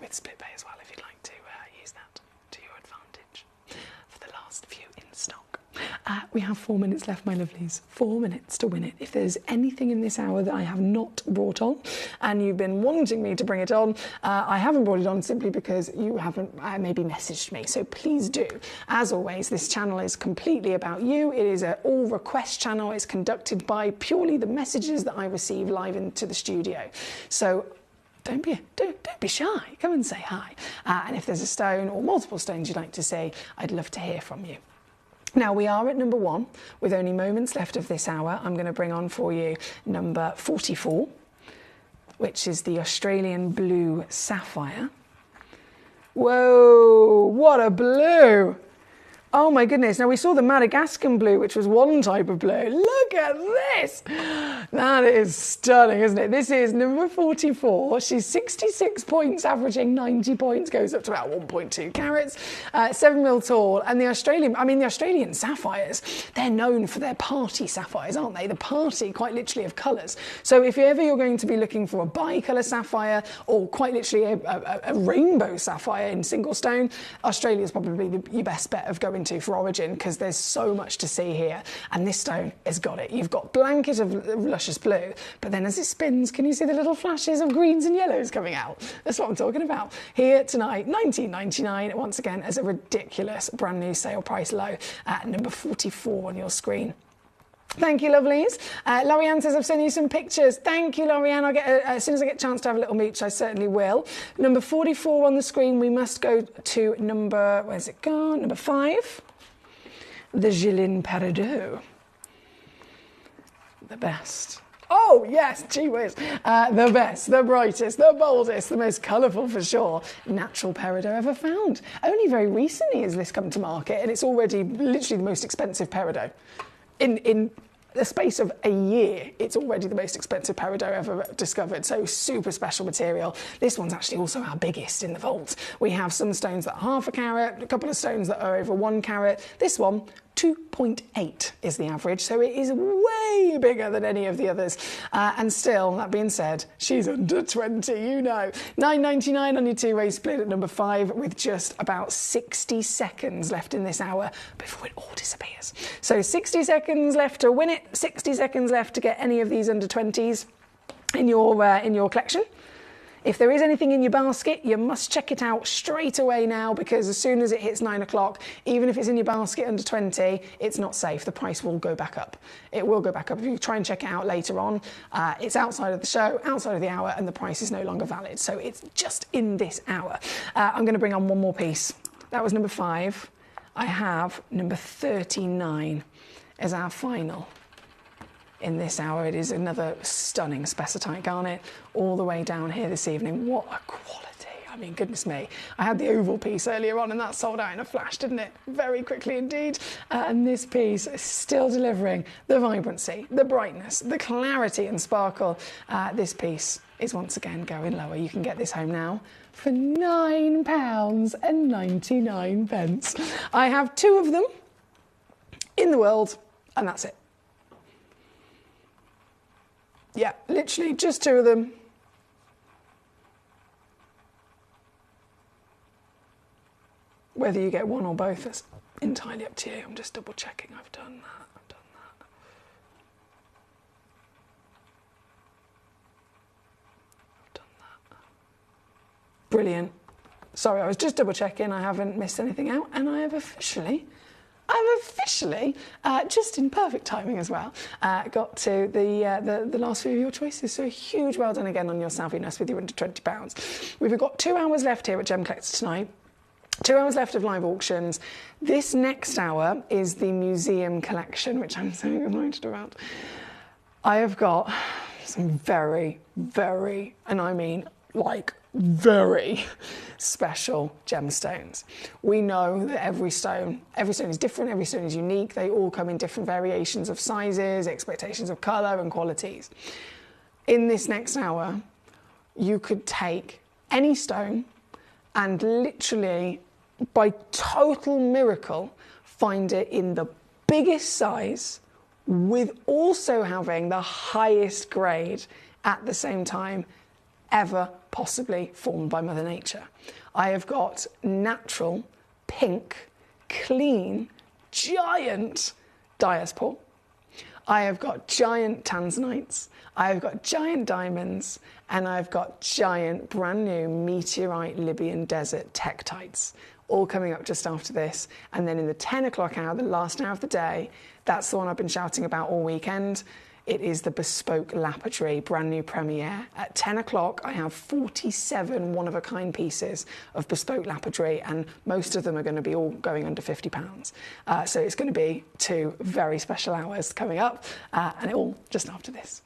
with split pay as well, if you'd like to use that to your advantage. For the last few in stock. We have 4 minutes left, my lovelies. 4 minutes to win it. If there's anything in this hour that I have not brought on, and you've been wanting me to bring it on, I haven't brought it on simply because you haven't maybe messaged me. So please do. As always, this channel is completely about you. It is an all request channel. It's conducted by purely the messages that I receive live into the studio. So don't be shy. Come and say hi. And if there's a stone or multiple stones you'd like to see, I'd love to hear from you. Now, we are at number 1. With only moments left of this hour, I'm going to bring on for you number 44, which is the Australian Blue Sapphire. Whoa, what a blue! Oh my goodness. Now, we saw the Madagascan blue, which was one type of blue. Look at this. That is stunning, isn't it? This is number 44. She's 66 points, averaging 90 points, goes up to about 1.2 carats, 7 mil tall. And the Australian sapphires, they're known for their party sapphires, aren't they? The party, quite literally, of colours. So if ever you're going to be looking for a bi-colour sapphire, or quite literally a rainbow sapphire in single stone, Australia's probably your best bet of going to for origin, because there's so much to see here, and this stone has got it. You've got blanket of luscious blue, but then as it spins, can you see the little flashes of greens and yellows coming out? That's what I'm talking about. Here tonight, $19.99, once again as a ridiculous brand new sale price low at number 44 on your screen. Thank you, lovelies. Lorianne says, I've sent you some pictures. Thank you, Lorianne. I'll get as soon as I get a chance to have a little mooch, I certainly will. Number 44 on the screen, we must go to number, where's it gone? Number 5. The Gilles Peridot. The best. Oh, yes, gee whiz. The best, the brightest, the boldest, the most colourful for sure, natural peridot ever found. Only very recently has this come to market, and it's already literally the most expensive peridot. in the space of a year, it's already the most expensive peridot ever discovered, so super special material. This one's actually also our biggest in the vault. We have some stones that are half a carat, a couple of stones that are over 1 carat. This one, 2.8 is the average, so it is way bigger than any of the others. And still, that being said, she's under 20, you know. £9.99 on your two-way split at number 5, with just about 60 seconds left in this hour before it all disappears. So 60 seconds left to win it, 60 seconds left to get any of these under 20s in your collection. If there is anything in your basket, you must check it out straight away now, because as soon as it hits 9 o'clock, even if it's in your basket under 20, it's not safe. The price will go back up. It will go back up. If you try and check it out later on, it's outside of the show, outside of the hour, and the price is no longer valid. So it's just in this hour. I'm going to bring on one more piece. That was number 5. I have number 39 as our final. In this hour, it is another stunning spessartite garnet all the way down here this evening. What a quality. I mean, goodness me. I had the oval piece earlier on and that sold out in a flash, didn't it? Very quickly indeed. And this piece is still delivering the vibrancy, the brightness, the clarity and sparkle. This piece is once again going lower. You can get this home now for £9.99. I have 2 of them in the world, and that's it. Yeah, literally just 2 of them. Whether you get one or both, that's entirely up to you. I'm just double checking I've done that. Brilliant. Sorry, I was just double checking I haven't missed anything out, and I have officially, just in perfect timing as well, got to the last few of your choices. So a huge well done again on your savviness with your under £20. We've got 2 hours left here at Gemcollector tonight. 2 hours left of live auctions. This next hour is the museum collection, which I'm so excited about. I have got some very, very, and I mean like very special gemstones. We know that every stone is different, every stone is unique. They all come in different variations of sizes, expectations of colour and qualities. In this next hour, you could take any stone and literally, by total miracle, find it in the biggest size with also having the highest grade at the same time ever possibly formed by Mother Nature. I have got natural, pink, clean, giant diaspore. I have got giant tanzanites. I have got giant diamonds, and I've got giant, brand new meteorite Libyan desert tektites, all coming up just after this. And then in the 10 o'clock hour, the last hour of the day, that's the one I've been shouting about all weekend. It is the bespoke lapidary, brand new premiere. At 10 o'clock, I have 47 one-of-a-kind pieces of bespoke lapidary, and most of them are going to be all going under £50. So it's going to be 2 very special hours coming up, and it all just after this.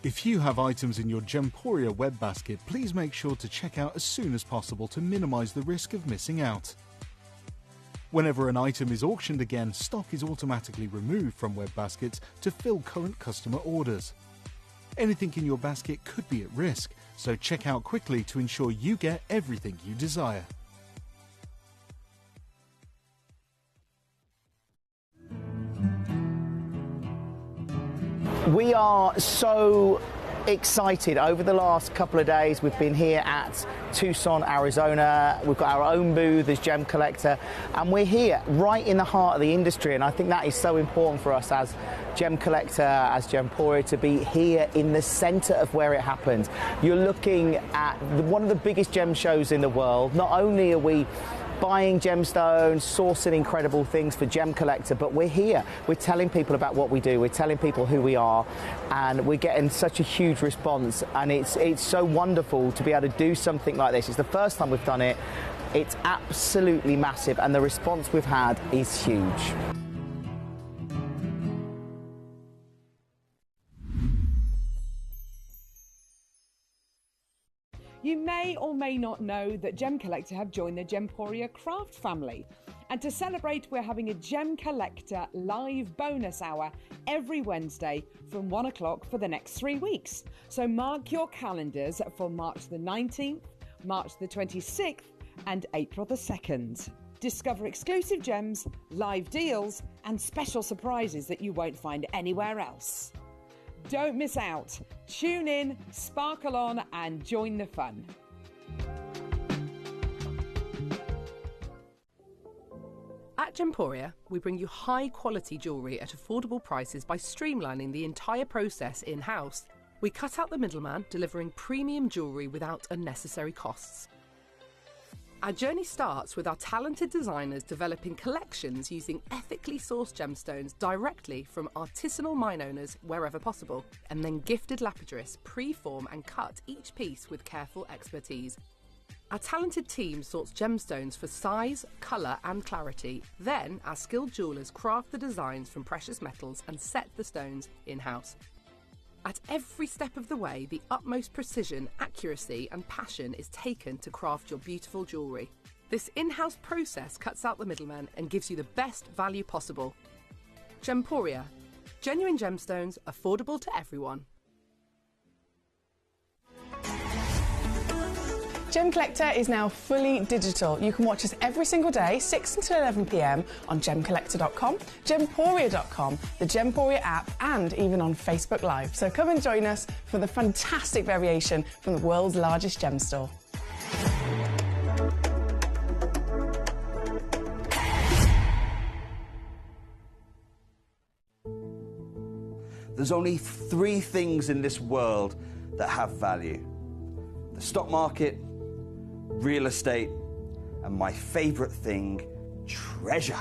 If you have items in your Gemporia web basket, please make sure to check out as soon as possible to minimise the risk of missing out. Whenever an item is auctioned again, stock is automatically removed from web baskets to fill current customer orders. Anything in your basket could be at risk, so check out quickly to ensure you get everything you desire. We are so excited. Over the last couple of days, we've been here at Tucson, Arizona. We've got our own booth as Gemcollector, and we're here right in the heart of the industry, and I think that is so important for us as Gemcollector, as Gemporia, to be here in the centre of where it happens. You're looking at one of the biggest gem shows in the world. Not only are we buying gemstones, sourcing incredible things for Gemcollector, but we're here. We're telling people about what we do. We're telling people who we are, and we're getting such a huge response. And it's so wonderful to be able to do something like this. It's the first time we've done it. It's absolutely massive, and the response we've had is huge. You may or may not know that Gemcollector have joined the Gemporia craft family. And to celebrate, we're having a Gemcollector live bonus hour every Wednesday from 1 o'clock for the next 3 weeks. So mark your calendars for March the 19th, March the 26th and April the 2nd. Discover exclusive gems, live deals and special surprises that you won't find anywhere else. Don't miss out. Tune in, sparkle on and join the fun. At Gemporia, we bring you high-quality jewellery at affordable prices by streamlining the entire process in-house. We cut out the middleman, delivering premium jewellery without unnecessary costs. Our journey starts with our talented designers developing collections using ethically sourced gemstones directly from artisanal mine owners wherever possible, and then gifted lapidarists pre-form and cut each piece with careful expertise. Our talented team sorts gemstones for size, colour and clarity. Then our skilled jewellers craft the designs from precious metals and set the stones in-house. At every step of the way, the utmost precision, accuracy and passion is taken to craft your beautiful jewellery. This in-house process cuts out the middleman and gives you the best value possible. Gemporia. Genuine gemstones, affordable to everyone. Gemcollector is now fully digital. You can watch us every single day, 6 until 11 p.m. on Gemcollector.com, Gemporia.com, the Gemporia app, and even on Facebook Live. So come and join us for the fantastic variation from the world's largest gem store. There's only 3 things in this world that have value: the stock market, real estate, and my favorite thing, treasure.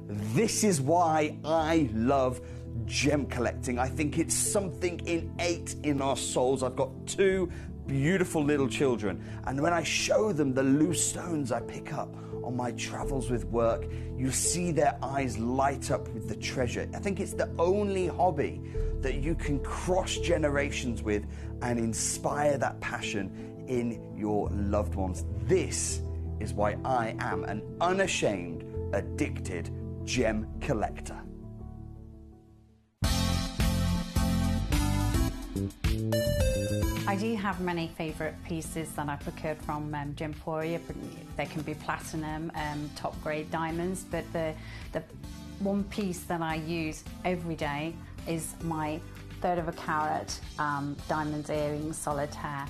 This is why I love gem collecting. I think it's something innate in our souls. I've got 2 beautiful little children, and when I show them the loose stones I pick up on my travels with work, you see their eyes light up with the treasure. I think it's the only hobby that you can cross generations with and inspire that passion in your loved ones. This is why I am an unashamed, addicted gem collector. I do have many favourite pieces that I procured from Gemporia. They can be platinum, top grade diamonds, but the one piece that I use every day is my 1/3 of a carat diamond earrings solitaire,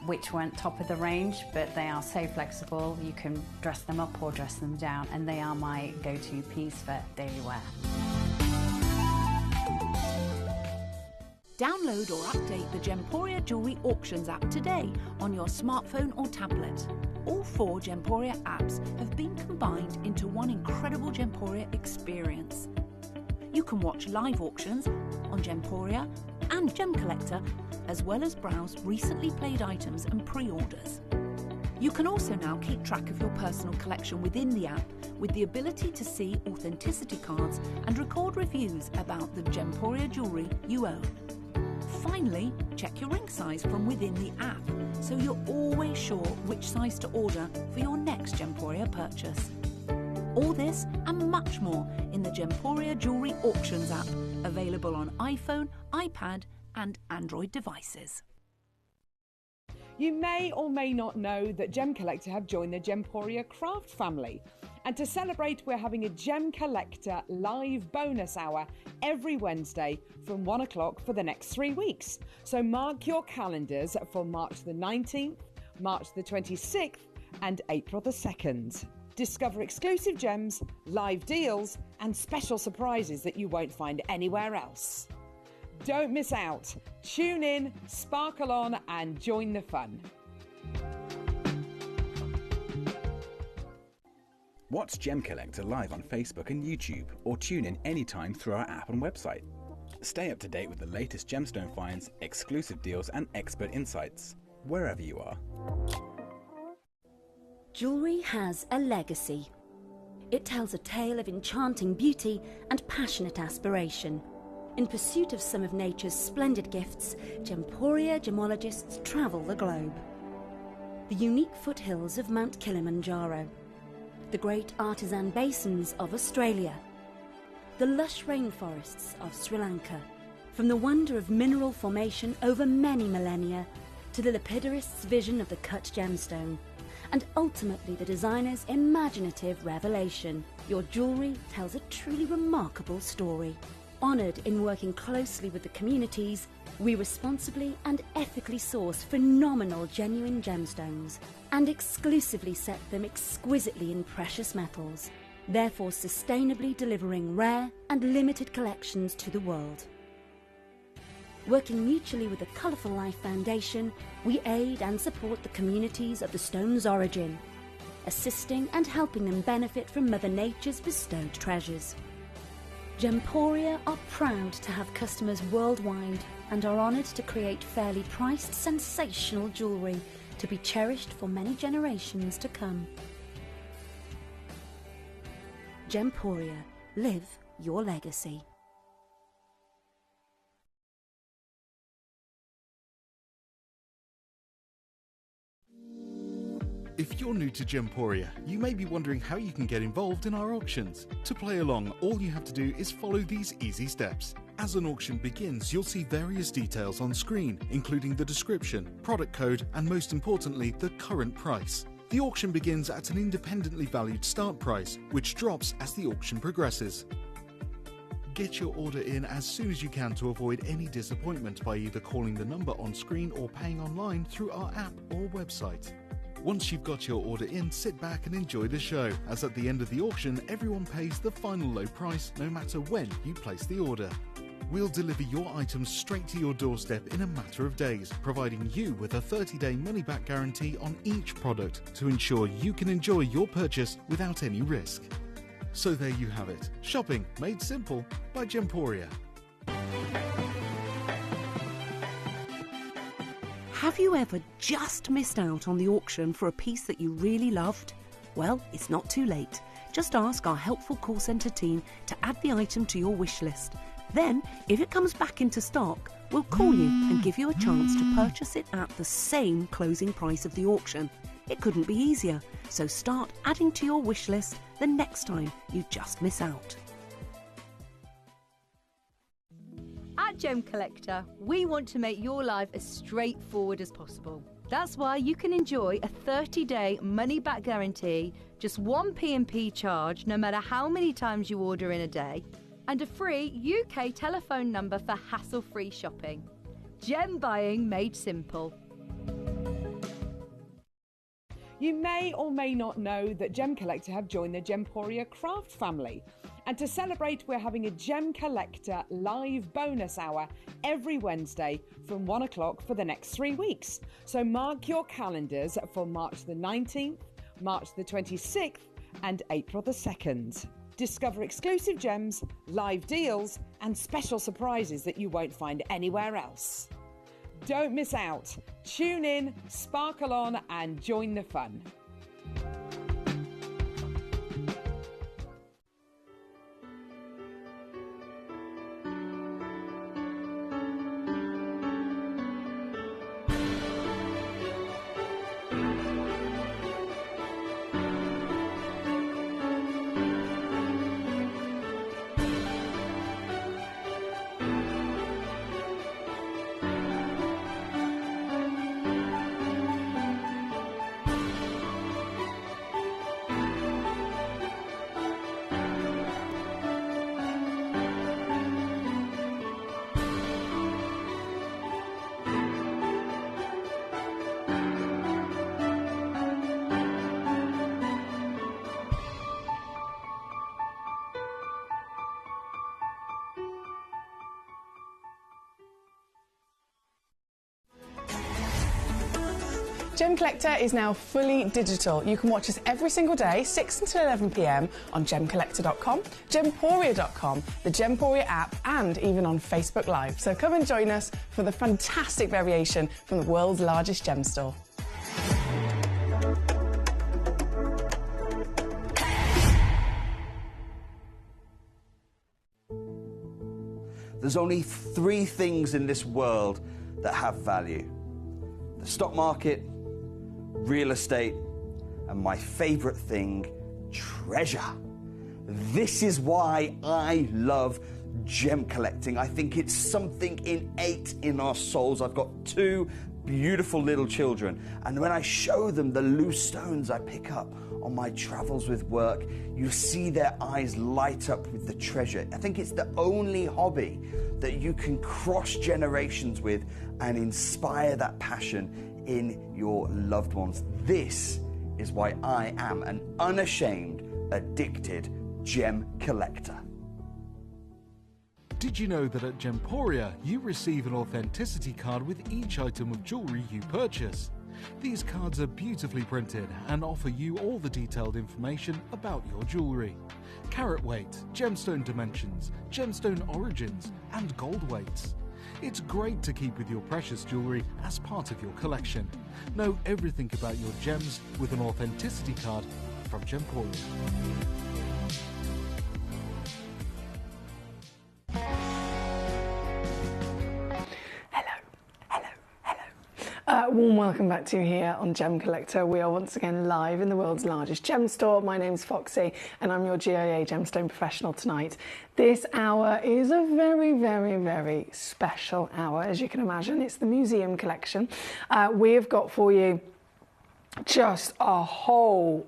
which weren't top of the range, but they are so flexible. You can dress them up or dress them down, and they are my go-to piece for daily wear. Download or update the Gemporia Jewellery Auctions app today on your smartphone or tablet. All 4 Gemporia apps have been combined into one incredible Gemporia experience. You can watch live auctions on Gemporia and Gemcollector, as well as browse recently played items and pre-orders. You can also now keep track of your personal collection within the app with the ability to see authenticity cards and record reviews about the Gemporia jewellery you own. Finally, check your ring size from within the app, so you're always sure which size to order for your next Gemporia purchase. All this and much more in the Gemporia Jewellery Auctions app, available on iPhone, iPad and Android devices. You may or may not know that Gemcollector have joined the Gemporia craft family. And to celebrate, we're having a Gemcollector live bonus hour every Wednesday from 1 o'clock for the next 3 weeks. So mark your calendars for March the 19th, March the 26th and April the 2nd. Discover exclusive gems, live deals and special surprises that you won't find anywhere else. Don't miss out. Tune in, sparkle on and join the fun. Watch Gemcollector live on Facebook and YouTube, or tune in anytime through our app and website. Stay up to date with the latest gemstone finds, exclusive deals and expert insights, wherever you are. Jewellery has a legacy. It tells a tale of enchanting beauty and passionate aspiration. In pursuit of some of nature's splendid gifts, Gemporia gemologists travel the globe. the unique foothills of Mount Kilimanjaro, the great artisan basins of Australia, the lush rainforests of Sri Lanka, from the wonder of mineral formation over many millennia to the lapidarists' vision of the cut gemstone, and ultimately the designer's imaginative revelation, your jewellery tells a truly remarkable story. Honoured in working closely with the communities, we responsibly and ethically source phenomenal genuine gemstones and exclusively set them exquisitely in precious metals, therefore sustainably delivering rare and limited collections to the world. Working mutually with the Colourful Life Foundation, we aid and support the communities of the stone's origin, assisting and helping them benefit from Mother Nature's bestowed treasures. Gemporia are proud to have customers worldwide and are honoured to create fairly priced, sensational jewellery to be cherished for many generations to come. Gemporia, live your legacy. If you're new to Gemporia, you may be wondering how you can get involved in our auctions. To play along, all you have to do is follow these easy steps. As an auction begins, you'll see various details on screen, including the description, product code, and most importantly, the current price. The auction begins at an independently valued start price, which drops as the auction progresses. Get your order in as soon as you can to avoid any disappointment by either calling the number on screen or paying online through our app or website. Once you've got your order in, sit back and enjoy the show, as at the end of the auction, everyone pays the final low price no matter when you place the order. We'll deliver your items straight to your doorstep in a matter of days, providing you with a 30-day money-back guarantee on each product to ensure you can enjoy your purchase without any risk. So there you have it, shopping made simple by Gemporia. Have you ever just missed out on the auction for a piece that you really loved? Well, it's not too late. Just ask our helpful call centre team to add the item to your wish list. Then, if it comes back into stock, we'll call you and give you a chance to purchase it at the same closing price of the auction. It couldn't be easier, so start adding to your wish list the next time you just miss out. At Gemcollector, we want to make your life as straightforward as possible. That's why you can enjoy a 30-day money-back guarantee, just one P&P charge no matter how many times you order in a day, and a free UK telephone number for hassle-free shopping. Gem buying made simple. You may or may not know that Gemcollector have joined the Gemporia craft family. And to celebrate, we're having a Gemcollector live bonus hour every Wednesday from 1 o'clock for the next 3 weeks. So mark your calendars for March the 19th, March the 26th and April the 2nd. Discover exclusive gems, live deals and special surprises that you won't find anywhere else. Don't miss out. Tune in, sparkle on and join the fun. Gemcollector is now fully digital. You can watch us every single day, 6 until 11 p.m. on Gemcollector.com, Gemporia.com, the Gemporia app, and even on Facebook Live. So come and join us for the fantastic variation from the world's largest gem store. There's only 3 things in this world that have value: the stock market, real estate, and my favourite thing, treasure. This is why I love gem collecting. I think it's something innate in our souls. I've got 2 beautiful little children, and when I show them the loose stones I pick up on my travels with work, you see their eyes light up with the treasure. I think it's the only hobby that you can cross generations with and inspire that passion in your loved ones. This is why I am an unashamed, addicted gem collector. Did you know that at Gemporia you receive an authenticity card with each item of jewellery you purchase? These cards are beautifully printed and offer you all the detailed information about your jewellery. Carat weight, gemstone dimensions, gemstone origins and gold weights. It's great to keep with your precious jewellery as part of your collection. Know everything about your gems with an authenticity card from Gemporia. Warm welcome back to you here on Gem Collector. We are once again live in the world's largest gem store. My name's Foxy and I'm your GIA gemstone professional tonight. This hour is a very, very, very special hour, as you can imagine. It's the museum collection. We have got for you just a whole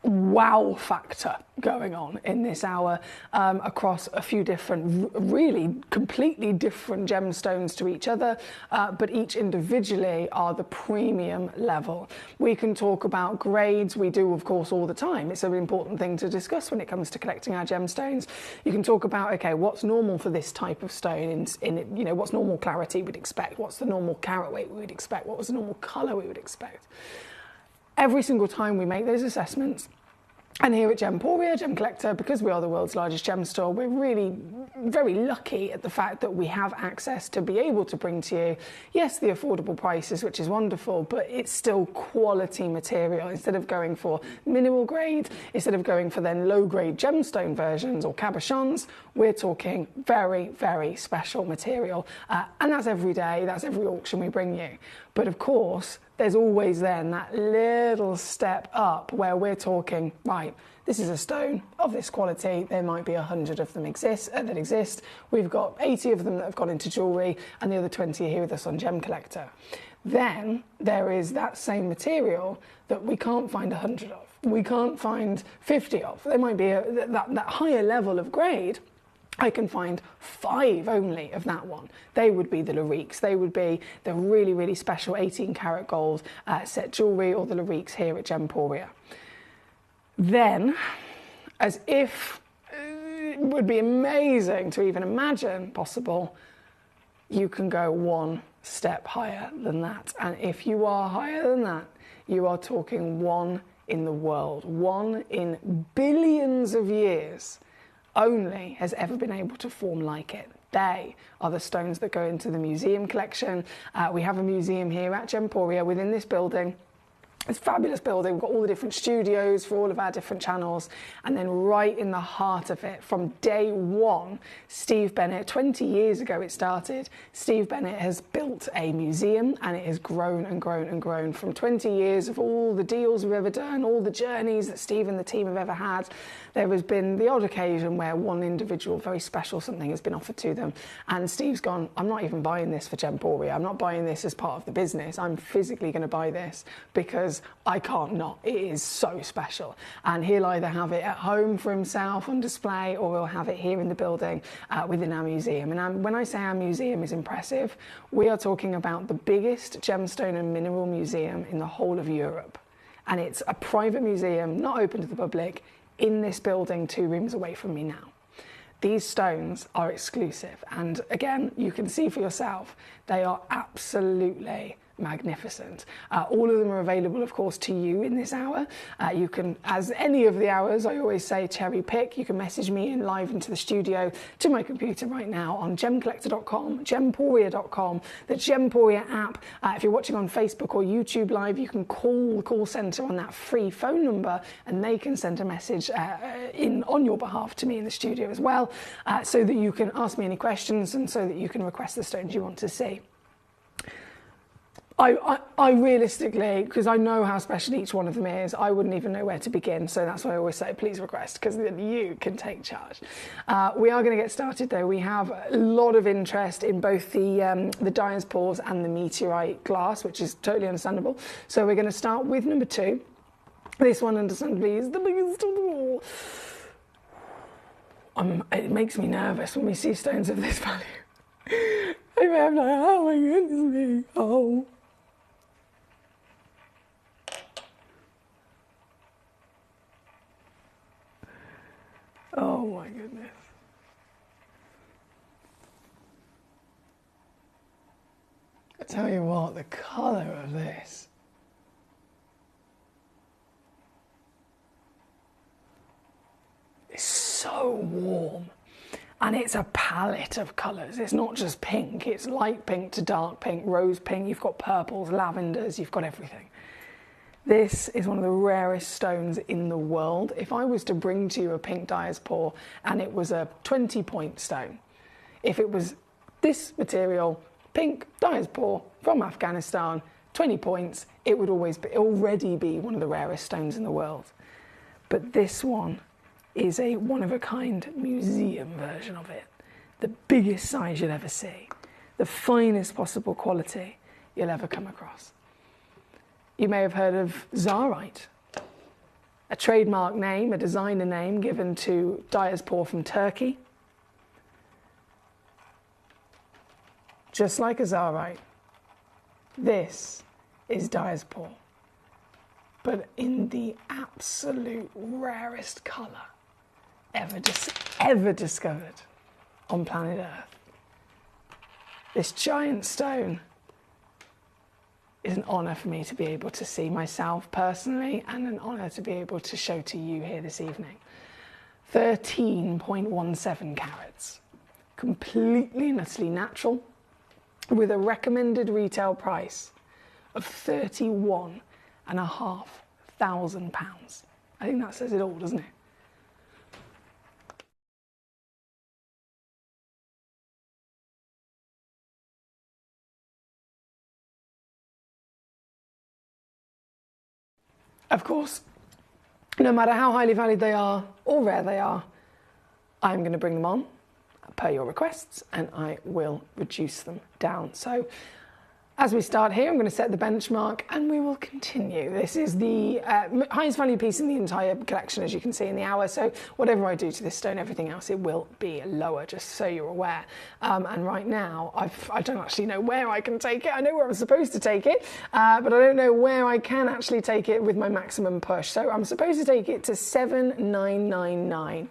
wow factor going on in this hour across a few different, really completely different gemstones to each other, but each individually are the premium level. We can talk about grades. We do, of course, all the time. It's an important thing to discuss when it comes to collecting our gemstones. You can talk about, okay, what's normal for this type of stone in you know, what's normal clarity we'd expect, what's the normal carat weight we would expect, what was the normal color we would expect. Every single time we make those assessments, and here at Gemporia, Gem Collector, because we are the world's largest gem store, we're really very lucky at the fact that we have access to be able to bring to you, yes, the affordable prices, which is wonderful, but it's still quality material. Instead of going for mineral grade, instead of going for then low grade gemstone versions or cabochons, we're talking very, very special material. And that's every day, that's every auction we bring you. But of course, there's always then that little step up where we're talking, right, this is a stone of this quality. There might be 100 of them that exist. We've got 80 of them that have gone into jewellery and the other 20 are here with us on Gem Collector. Then there is that same material that we can't find 100 of. We can't find 50 of. There might be that higher level of grade. I can find 5 only of that one. They would be the Lariques. They would be the really, really special 18 karat gold set jewellery, or the Lariques here at Gemporia. Then, as if it would be amazing to even imagine possible, you can go one step higher than that. And if you are higher than that, you are talking one in the world, one in billions of years only has ever been able to form like it. They are the stones that go into the museum collection. We have a museum here at Gemporia within this building. It's a fabulous building. We've got all the different studios for all of our different channels. And then right in the heart of it, from day one, Steve Bennett, 20 years ago it started, Steve Bennett has built a museum, and it has grown and grown and grown. From 20 years of all the deals we've ever done, all the journeys that Steve and the team have ever had, there has been the odd occasion where one individual, very special something has been offered to them. And Steve's gone, I'm not even buying this for Gemporia. I'm not buying this as part of the business. I'm physically going to buy this because I can't not. It is so special. And he'll either have it at home for himself on display, or he'll have it here in the building within our museum. And when I say our museum is impressive, we are talking about the biggest gemstone and mineral museum in the whole of Europe. And it's a private museum, not open to the public, in this building 2 rooms away from me now. These stones are exclusive. And again, you can see for yourself, they are absolutely magnificent. All of them are available, of course, to you in this hour. You can, as any of the hours, I always say cherry pick. You can message me in live into the studio to my computer right now on gemcollector.com, gemporia.com, the Gemporia app. If you're watching on Facebook or YouTube Live, you can call the call centre on that free phone number, and they can send a message on your behalf to me in the studio as well, so that you can ask me any questions and so that you can request the stones you want to see. I realistically, because I know how special each one of them is, I wouldn't even know where to begin. So that's why I always say, please request, because then you can take charge. We are going to get started though. We have a lot of interest in both the Dyer's Paws and the meteorite glass, which is totally understandable. So we're going to start with number 2. This one, understandably, is the biggest of them all. It makes me nervous when we see stones of this value. I'm like, oh my goodness me, oh. Oh my goodness. I tell you what, the colour of this. Is so warm. And it's a palette of colours. It's not just pink, it's light pink to dark pink, rose pink, you've got purples, lavenders, you've got everything. This is one of the rarest stones in the world. If I was to bring to you a pink Dyer's Paw and it was a 20-point stone, if it was this material, pink Dyer's Paw from Afghanistan, 20 points, it would already be one of the rarest stones in the world. But this one is a one-of-a-kind museum version of it. The biggest size you'll ever see. The finest possible quality you'll ever come across. You may have heard of Zarite, a trademark name, a designer name given to Dyer's Paw from Turkey. Just like a Zarite, this is Dyer's Paw, but in the absolute rarest colour ever discovered on planet Earth. This giant stone is an honour for me to be able to see myself personally, and an honour to be able to show to you here this evening. 13.17 carats, completely and utterly natural, with a recommended retail price of £31,500. I think that says it all, doesn't it? Of course, no matter how highly valued they are or rare they are, I'm going to bring them on per your requests and I will reduce them down. So as we start here, I'm going to set the benchmark and we will continue. This is the highest value piece in the entire collection, as you can see in the hour. So whatever I do to this stone, everything else, it will be lower, just so you're aware. And right now, I don't actually know where I can take it. I know where I'm supposed to take it, but I don't know where I can actually take it with my maximum push. So I'm supposed to take it to 7,999.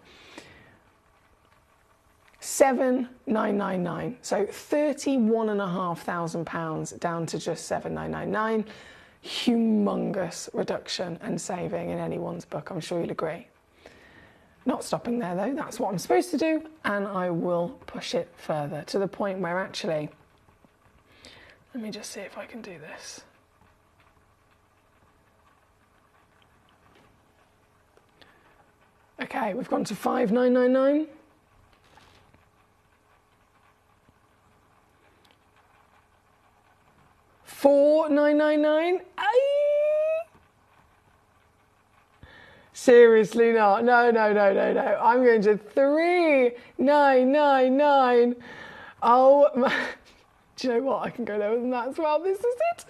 7,999, so £31,500 down to just 7,999. Humongous reduction and saving in anyone's book, I'm sure you'll agree. Not stopping there though, that's what I'm supposed to do, and I will push it further to the point where actually, let me just see if I can do this. Okay, we've gone to 5,999. 4,999. Seriously not. No. I'm going to 3,999. Oh my. Do you know what? I can go lower than that as well. This is it.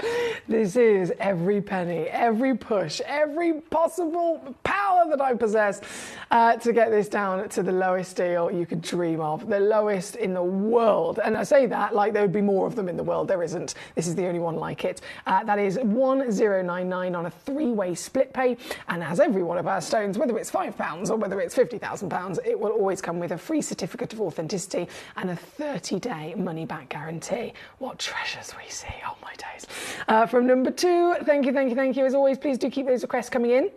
This is every penny, every push, every possible power that I possess to get this down to the lowest deal you could dream of, the lowest in the world. And I say that like there would be more of them in the world. There isn't. This is the only one like it. That is 1,099 on a 3-way split pay. And as every one of our stones, whether it's £5 or whether it's £50,000, it will always come with a free certificate of authenticity and a 30-day money-back guarantee. What treasures we see, oh my days. From number 2, thank you. As always, please do keep those requests coming in.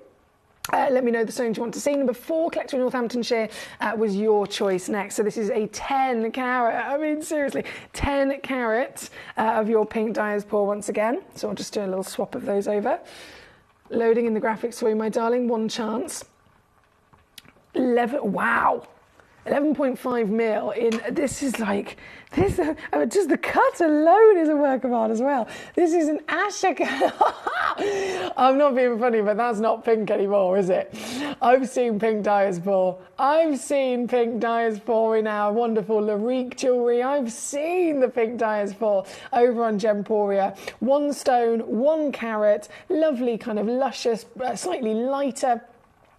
Let me know the stones you want to see. Number 4, Collector in Northamptonshire, was your choice next. So this is a 10 carat, I mean seriously, 10 carat of your pink Dyer's Paw once again. So I'll just do a little swap of those over. Loading in the graphics for you, my darling, one chance. 11, wow. 11.5 mil in, this is like, this, just the cut alone is a work of art as well. This is an Ashika. I'm not being funny, but that's not pink anymore, is it? I've seen pink diaspora. I've seen pink diaspora in our wonderful Larique jewellery. I've seen the pink diaspora over on Gemporia. 1 stone, 1 carat, lovely kind of luscious, slightly lighter,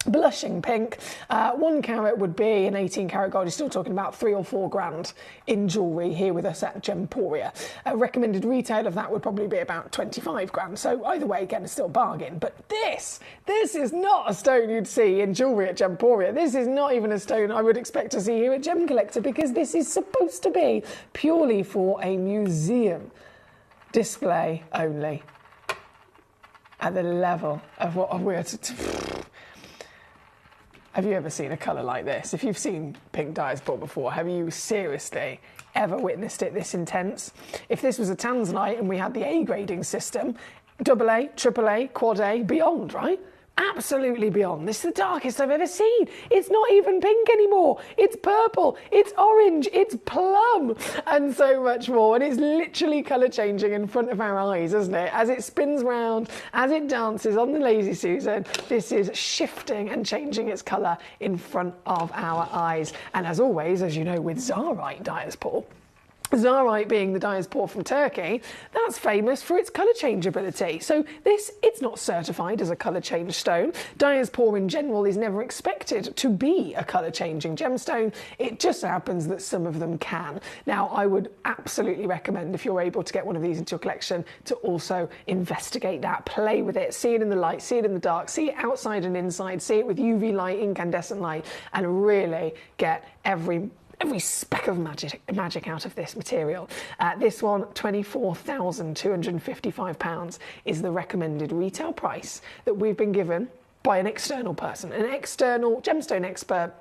blushing pink. 1 carat would be an 18 carat gold. You're still talking about 3 or 4 grand in jewellery here with us at Gemporia. A recommended retail of that would probably be about 25 grand. So either way, again, it's still a bargain. But this is not a stone you'd see in jewellery at Gemporia. This is not even a stone I would expect to see here at Gemcollector, because this is supposed to be purely for a museum display only. At the level of what we're Have you ever seen a colour like this? If you've seen pink diaspora before, have you seriously ever witnessed it this intense? If this was a tanzanite and we had the A grading system, AA, AAA, quad A, beyond, right? Absolutely beyond. This is the darkest I've ever seen. It's not even pink anymore. It's purple, it's orange, it's plum, and so much more. And it's literally colour changing in front of our eyes, isn't it? As it spins round, as it dances on the Lazy Susan, this is shifting and changing its colour in front of our eyes. And as always, as you know, with Zarite diaspora, Zarite being the diaspora from Turkey, that's famous for its colour changeability. So it's not certified as a colour change stone. Diaspora in general is never expected to be a colour changing gemstone. It just happens that some of them can. Now, I would absolutely recommend, if you're able to get one of these into your collection, to also investigate that, play with it, see it in the light, see it in the dark, see it outside and inside, see it with UV light, incandescent light, and really get every speck of magic out of this material. This one, £24,255 is the recommended retail price that we've been given by an external person, an external gemstone expert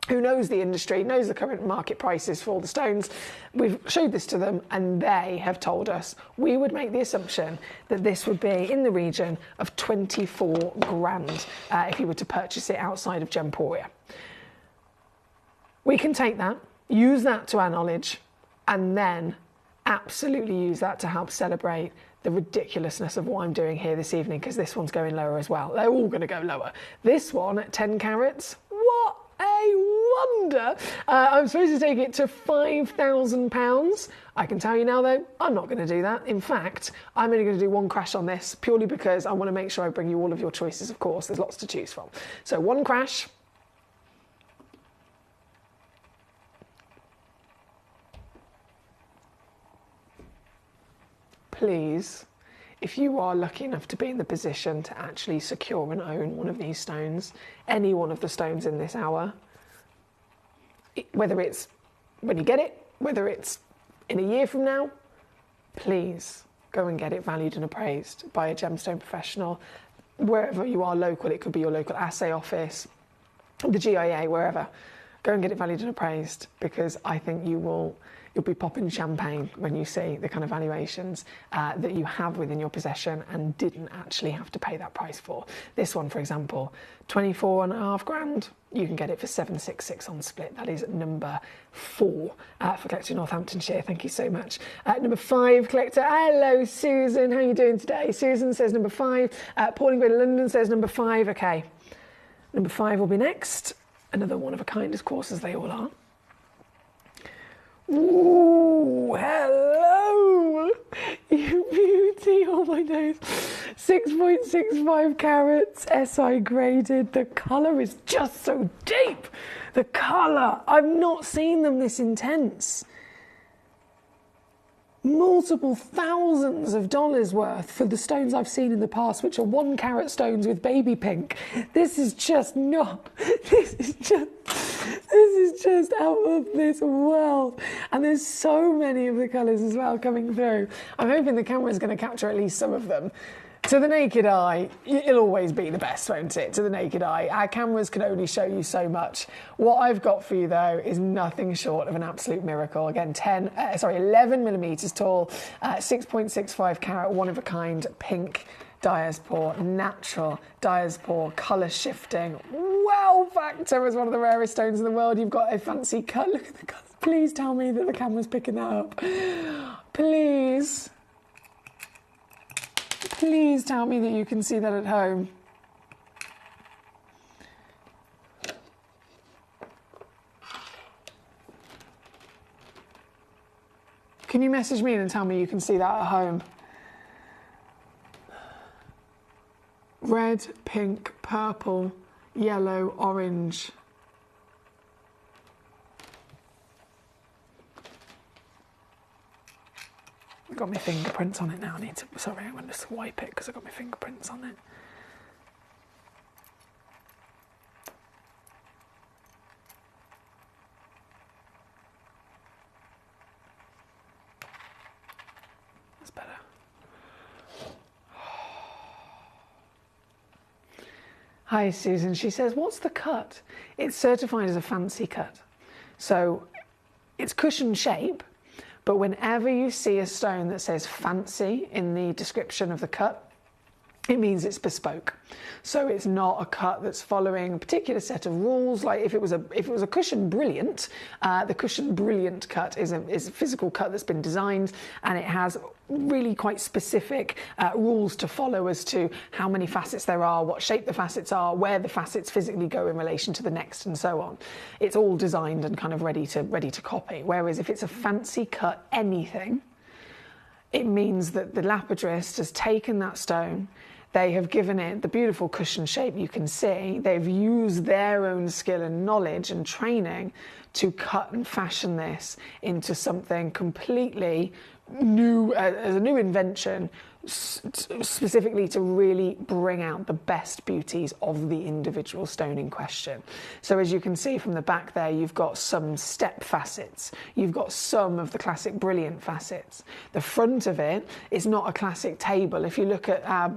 who knows the industry, knows the current market prices for all the stones. We've showed this to them and they have told us we would make the assumption that this would be in the region of 24 grand if you were to purchase it outside of Gemporia. We can take that, use that to our knowledge, and then absolutely use that to help celebrate the ridiculousness of what I'm doing here this evening, because this one's going lower as well. They're all going to go lower. This one at 10 carats, what a wonder. I'm supposed to take it to £5,000. I can tell you now though, I'm not going to do that. In fact, I'm only going to do 1 crash on this, purely because I want to make sure I bring you all of your choices, of course. There's lots to choose from. So 1 crash. Please, if you are lucky enough to be in the position to actually secure and own one of these stones, any one of the stones in this hour, whether it's when you get it, whether it's in a year from now, please go and get it valued and appraised by a gemstone professional. Wherever you are local, it could be your local assay office, the GIA, wherever. Go and get it valued and appraised, because I think you'll be popping champagne when you see the kind of valuations that you have within your possession and didn't actually have to pay that price for. This one, for example, 24.5 grand. You can get it for 766 on split. That is number 4 for Collector Northamptonshire. Thank you so much. Number 5, Collector. Hello, Susan. How are you doing today? Susan says number 5. Paul in Greater London says number 5. Okay. Number 5 will be next. Another one of a kind, of course, as they all are. Ooh, hello, you beauty, oh my nose. 6.65 carats, SI graded. The colour is just so deep. The colour, I've not seen them this intense. Multiple thousands of dollars worth for the stones I've seen in the past, which are 1 carat stones with baby pink. This is just not, this is just out of this world. And there's so many of the colours as well coming through. I'm hoping the camera is going to capture at least some of them. To the naked eye, it'll always be the best, won't it? To the naked eye, our cameras can only show you so much. What I've got for you, though, is nothing short of an absolute miracle. Again, 11 millimetres tall, 6.65 carat, one of a kind pink Diaspore Natural, Diaspore Colour Shifting. Wow Factor is one of the rarest stones in the world. You've got a fancy colour. Look at the colour. Please tell me that the camera's picking that up. Please. Please tell me that you can see that at home. Can you message me and tell me you can see that at home? Red, pink, purple, yellow, orange. I've got my fingerprints on it now. Sorry, I'm going to swipe it because I've got my fingerprints on it. That's better. Hi, Susan. She says, what's the cut? It's certified as a fancy cut. So it's cushion shape, but whenever you see a stone that says fancy in the description of the cut, it means it's bespoke. So it's not a cut that's following a particular set of rules. Like if it was a cushion brilliant, the cushion brilliant cut is a physical cut that's been designed, and it has really quite specific rules to follow as to how many facets there are, what shape the facets are, where the facets physically go in relation to the next, and so on. It's all designed and kind of ready to copy. Whereas if it's a fancy cut anything, it means that the lapidrist has taken that stone, they have given it the beautiful cushion shape you can see, they've used their own skill and knowledge and training to cut and fashion this into something completely new, as a new invention, specifically to really bring out the best beauties of the individual stone in question. So as you can see from the back there, you've got some step facets, you've got some of the classic brilliant facets. The front of it is not a classic table. If you look at our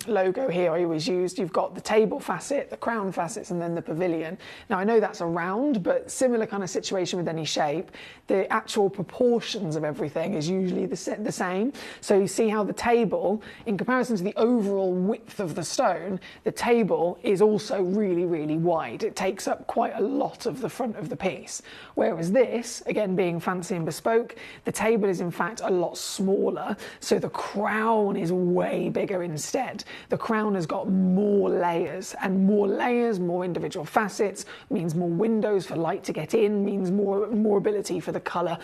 logo here I always used, you've got the table facet, the crown facets, and then the pavilion. Now I know that's a round, but similar kind of situation with any shape. The actual proportions of everything is usually the same. So you see how the table, in comparison to the overall width of the stone, the table is also really, really wide. It takes up quite a lot of the front of the piece. Whereas this, again being fancy and bespoke, the table is in fact a lot smaller, so the crown is way bigger instead. The crown has got more layers, and more individual facets means more windows for light to get in, means more ability for the colour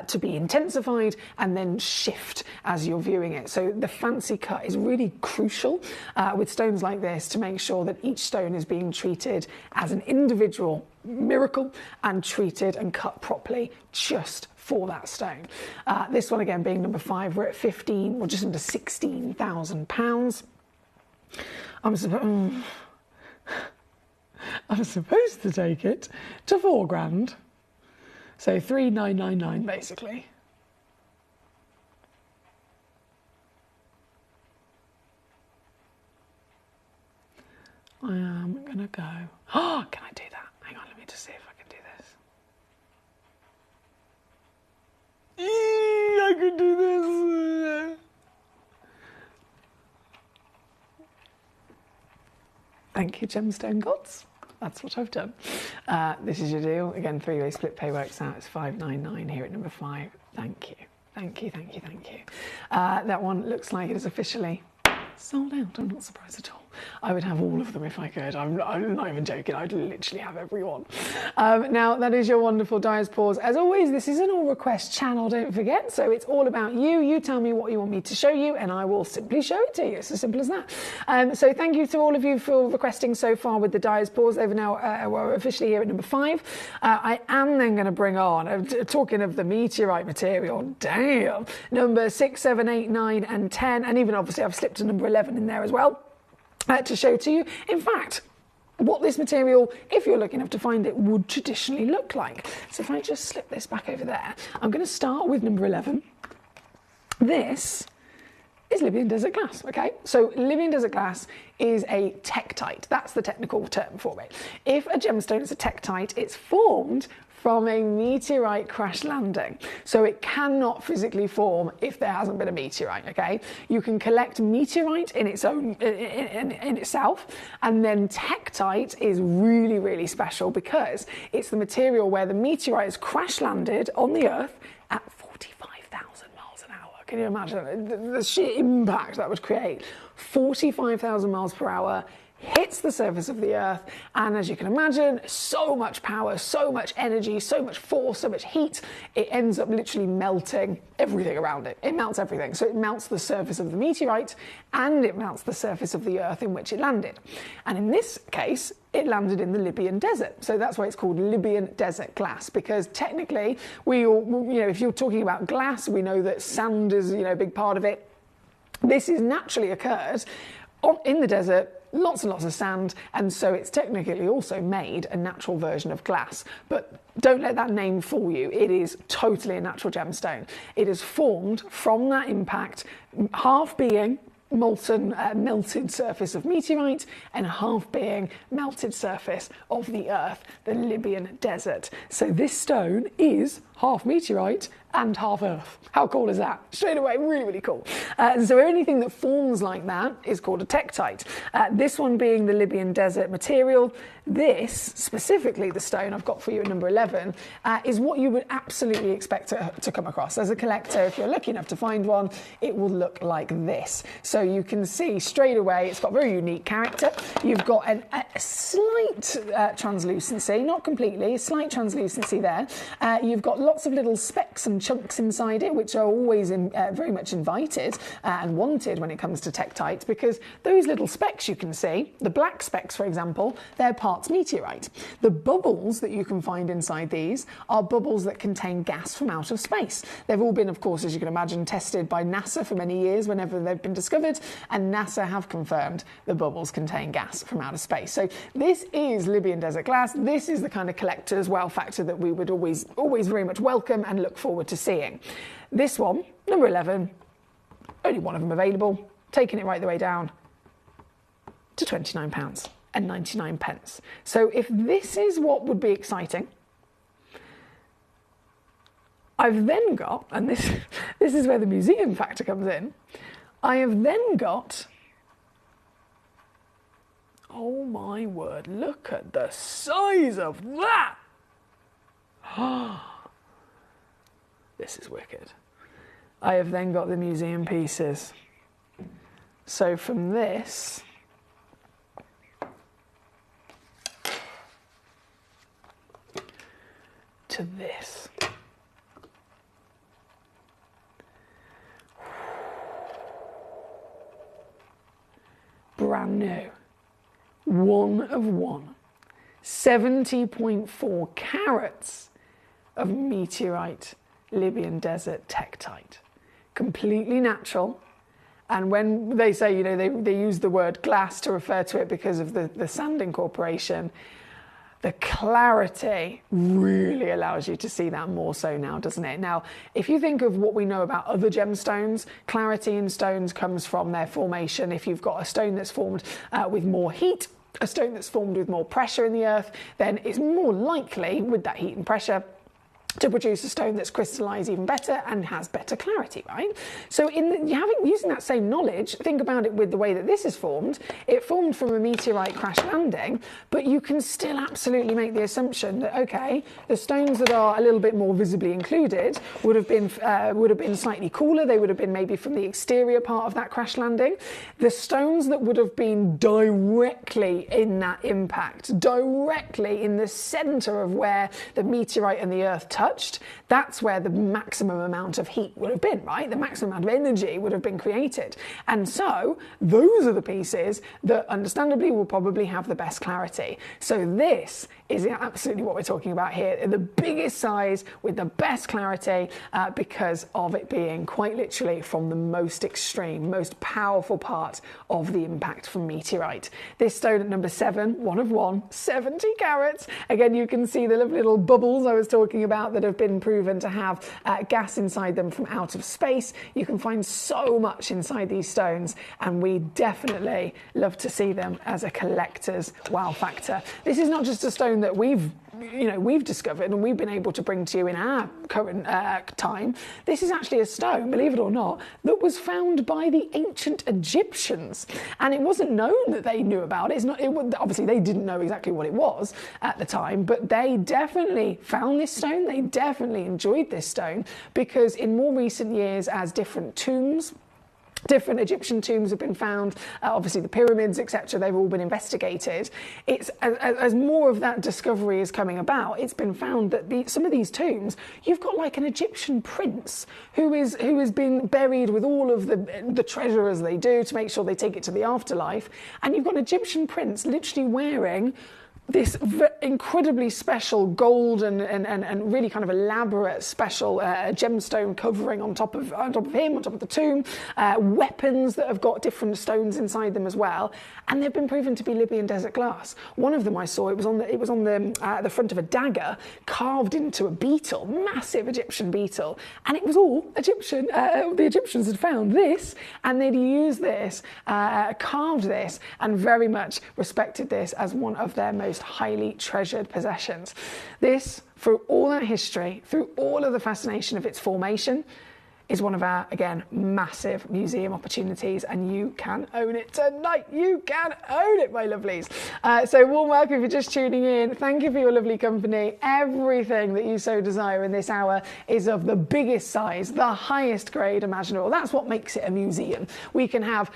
to be intensified and then shift as you're viewing it. So the fancy cut is really crucial with stones like this, to make sure that each stone is being treated as an individual miracle and treated and cut properly just for that stone. This one again being number 5, we're at 15 or just under £16,000. I'm supposed to take it to £4,000, so 3,999 basically. I am gonna go. Oh, can I do that? Hang on, let me just see if I can do this. I can do this. Thank you, gemstone gods. That's what I've done. This is your deal. Again, 3-way split pay works out. It's 599 here at number 5. Thank you. Thank you, thank you, thank you. That one looks like it is officially sold out. I'm not surprised at all. I would have all of them if I could. I'm not even joking. I'd literally have every one. Now, that is your wonderful Diaspores. As always, this is an all request channel, don't forget. So it's all about you. You tell me what you want me to show you and I will simply show it to you. It's as simple as that. So thank you to all of you for requesting so far with the Diaspores. They've now we're officially here at number 5. I am then going to bring on, talking of the meteorite material, damn, number 6, 7, 8, 9 and 10. And even obviously I've slipped a number 11 in there as well. To show to you, in fact, what this material, if you're lucky enough to find it, would traditionally look like. So if I just slip this back over there, I'm going to start with number 11. This is Libyan desert glass, okay? So Libyan desert glass is a tektite. That's the technical term for it. If a gemstone is a tektite, it's formed from a meteorite crash landing. So it cannot physically form if there hasn't been a meteorite, okay? You can collect meteorite in its own, in itself, and then tektite is really, really special because it's the material where the meteorite has crash landed on the Earth at 45,000 miles an hour. Can you imagine the sheer impact that would create? 45,000 miles per hour, hits the surface of the Earth, and as you can imagine, so much power, so much energy, so much force, so much heat, it ends up literally melting everything around it. It melts everything. So it melts the surface of the meteorite and it melts the surface of the Earth in which it landed. And in this case, it landed in the Libyan desert. So that's why it's called Libyan desert glass, because technically, if you're talking about glass, we know that sand is, a big part of it. This is naturally occurred in the desert, lots and lots of sand, and so it's technically also made a natural version of glass. But don't let that name fool you. It is totally a natural gemstone. It is formed from that impact, half being melted surface of meteorite and half being melted surface of the Earth, the Libyan desert. So this stone is half meteorite and half Earth. How cool is that? Straight away, really, really cool. So anything that forms like that is called a tektite. This one being the Libyan desert material. This, specifically the stone I've got for you at number 11, is what you would absolutely expect to come across. As a collector, if you're lucky enough to find one, it will look like this. So you can see straight away it's got very unique character. You've got a slight translucency, not completely, a slight translucency there. You've got lots of little specks and chunks inside it, which are always very much invited and wanted when it comes to tektites, because those little specks you can see, the black specks, for example, they're parts meteorite. The bubbles that you can find inside these are bubbles that contain gas from out of space. They've all been, of course, as you can imagine, tested by NASA for many years whenever they've been discovered, and NASA have confirmed the bubbles contain gas from outer space. So this is Libyan desert glass. This is the kind of collector's wow factor that we would always very much welcome and look forward to seeing. This one, number 11, only one of them available, taking it right the way down to £29.99. So if this is what would be exciting, I've then got, and this is where the museum factor comes in, I have then got, oh my word, look at the size of that! This is wicked. I have then got the museum pieces. So from this, to this. Brand new. One of one. 70.4 carats of meteorite Libyan desert tektite. Completely natural. And when they say, they use the word glass to refer to it because of the sand incorporation, the clarity really allows you to see that more so now, doesn't it? Now, if you think of what we know about other gemstones, clarity in stones comes from their formation. If you've got a stone that's formed with more heat, a stone that's formed with more pressure in the earth, then it's more likely, with that heat and pressure, to produce a stone that's crystallised even better and has better clarity, right? So using that same knowledge, think about it with the way that this is formed. It formed from a meteorite crash landing, but you can still absolutely make the assumption that, okay, the stones that are a little bit more visibly included would have been slightly cooler. They would have been maybe from the exterior part of that crash landing. The stones that would have been directly in that impact, directly in the centre of where the meteorite and the earth touched, that's where the maximum amount of heat would have been, right? The maximum amount of energy would have been created. And so those are the pieces that understandably will probably have the best clarity. So this is absolutely what we're talking about here. The biggest size with the best clarity because of it being quite literally from the most extreme, most powerful part of the impact from meteorite. This stone at number 7, one of one, 70 carats. Again, you can see the little bubbles I was talking about that have been proven to have gas inside them from out of space. You can find so much inside these stones, and we definitely love to see them as a collector's wow factor. This is not just a stone that we've we've discovered and we've been able to bring to you in our current time, this is actually a stone, believe it or not, that was found by the ancient Egyptians. And it wasn't known that they knew about it. Obviously, they didn't know exactly what it was at the time, but they definitely found this stone. They definitely enjoyed this stone, because in more recent years, as different Egyptian tombs have been found, obviously the pyramids, etc., they've all been investigated. It's as more of that discovery is coming about, it's been found that some of these tombs, you've got like an Egyptian prince who has been buried with all of the treasure as they do to make sure they take it to the afterlife, and you've got an Egyptian prince literally wearing this incredibly special gold and really kind of elaborate special gemstone covering on top of him, on top of the tomb, weapons that have got different stones inside them as well, and they've been proven to be Libyan desert glass. One of them I saw, it was on the front of a dagger carved into a beetle, massive Egyptian beetle, and it was all Egyptian. The Egyptians had found this, and they'd used this, carved this, and very much respected this as one of their most highly treasured possessions. This, through all that history, through all of the fascination of its formation, is one of our, again, massive museum opportunities, and you can own it tonight. You can own it, my lovelies. So warm welcome if you're just tuning in. Thank you for your lovely company. Everything that you so desire in this hour is of the biggest size, the highest grade imaginable. That's what makes it a museum. We can have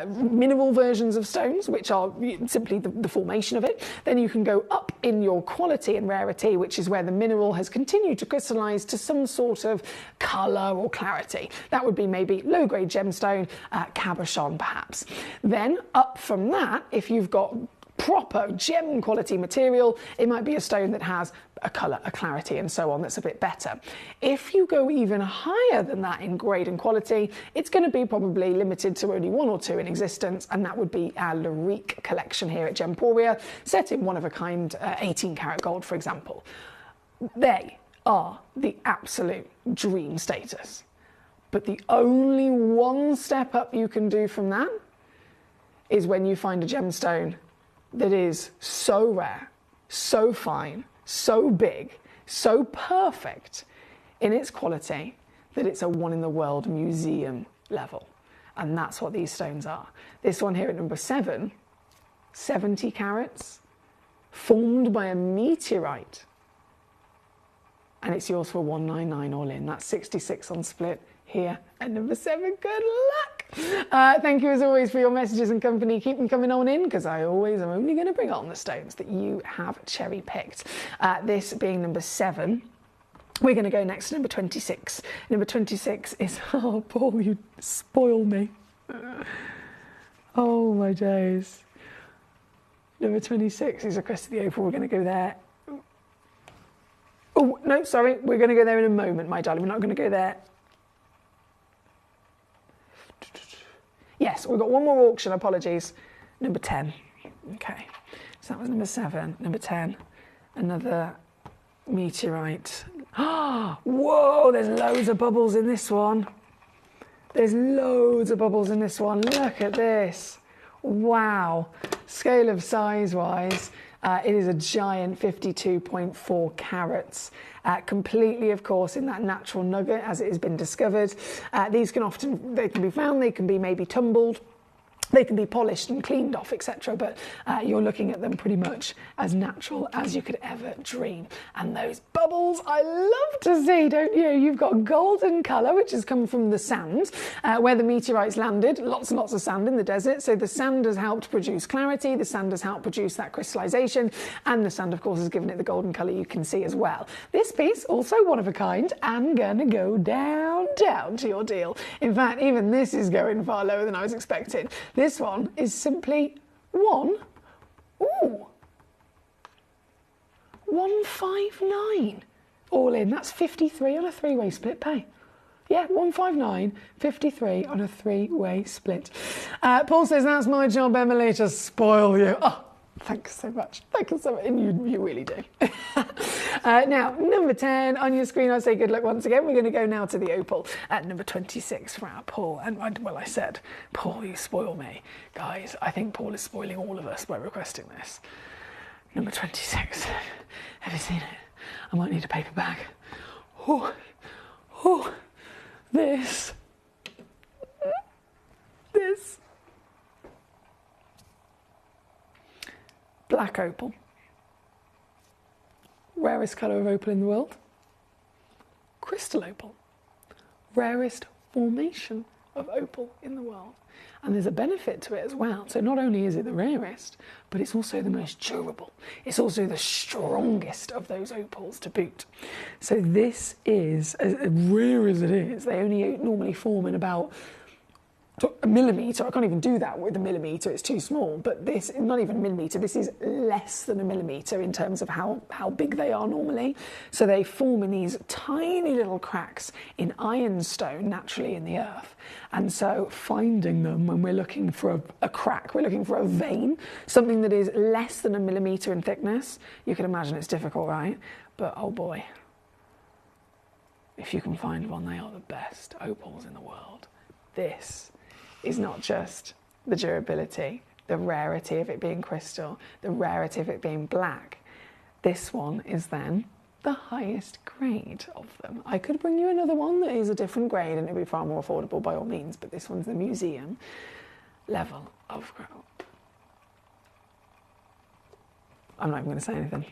mineral versions of stones, which are simply the formation of it. Then you can go up in your quality and rarity, which is where the mineral has continued to crystallize to some sort of colour or clarity. That would be maybe low-grade gemstone, cabochon perhaps. Then up from that, if you've got proper gem quality material, it might be a stone that has a colour, a clarity and so on that's a bit better. If you go even higher than that in grade and quality, it's going to be probably limited to only one or two in existence, and that would be our Lyrique collection here at Gemporia, set in one-of-a-kind 18-karat gold, for example. They are the absolute dream status. But the only one step up you can do from that is when you find a gemstone that is so rare, so fine, so big, so perfect in its quality that it's a one-in-the-world museum level. And that's what these stones are. This one here at number 7, 70 carats, formed by a meteorite. And it's yours for 199 all in. That's 66 on split. Here at number 7. Good luck. Thank you as always for your messages and company. Keep them coming on in, because I always am only going to bring on the stones that you have cherry picked. This being number 7. We're going to go next to number 26. Number 26 is, oh, Paul, you spoil me. Oh, my days. Number 26 is a Crest of the Opal. We're going to go there. Oh, no, sorry. We're going to go there in a moment, my darling. We're not going to go there. Yes, we've got one more auction, apologies. Number 10. Okay, so that was number 7. Number 10, another meteorite. Oh, whoa, there's loads of bubbles in this one. There's loads of bubbles in this one. Look at this. Wow. Scale of size-wise, it is a giant 52.4 carats. Completely, of course, in that natural nugget as it has been discovered. These can often, they can be found, they can be maybe tumbled, they can be polished and cleaned off, etc. But you're looking at them pretty much as natural as you could ever dream. And those bubbles, I love to see, don't you? You've got golden colour, which has come from the sand, where the meteorites landed. Lots and lots of sand in the desert. So the sand has helped produce clarity. The sand has helped produce that crystallization. And the sand, of course, has given it the golden colour you can see as well. This piece, also one of a kind, and gonna go down to your deal. In fact, even this is going far lower than I was expecting. This one is simply 159 all in. That's 53 on a 3-way split pay. Yeah, 159, 53 on a 3-way split. Paul says, that's my job, Emily, to spoil you. Oh, thanks so much. Thank you so much. And you really do. Now, number 10 on your screen, I say good luck once again. We're going to go now to the opal at number 26 for our Paul. And well, I said, Paul, you spoil me. Guys, I think Paul is spoiling all of us by requesting this. Number 26. Have you seen it? I might need a paper bag. Oh, oh, this. Black opal. Rarest colour of opal in the world. Crystal opal. Rarest formation of opal in the world. And there's a benefit to it as well. So not only is it the rarest, but it's also the most durable. It's also the strongest of those opals to boot. So this is, as rare as it is, they only normally form in about a millimetre. I can't even do that with a millimetre, it's too small. But this, not even a millimetre, this is less than a millimetre in terms of how big they are normally. So they form in these tiny little cracks in ironstone naturally in the earth. And so finding them when we're looking for a crack, we're looking for a vein, something that is less than a millimetre in thickness, you can imagine it's difficult, right? But oh boy, if you can find one, they are the best opals in the world. This is not just the durability, the rarity of it being crystal, the rarity of it being black. This one is then the highest grade of them. I could bring you another one that is a different grade and it'd be far more affordable by all means, but this one's the museum level of grade. I'm not even going to say anything.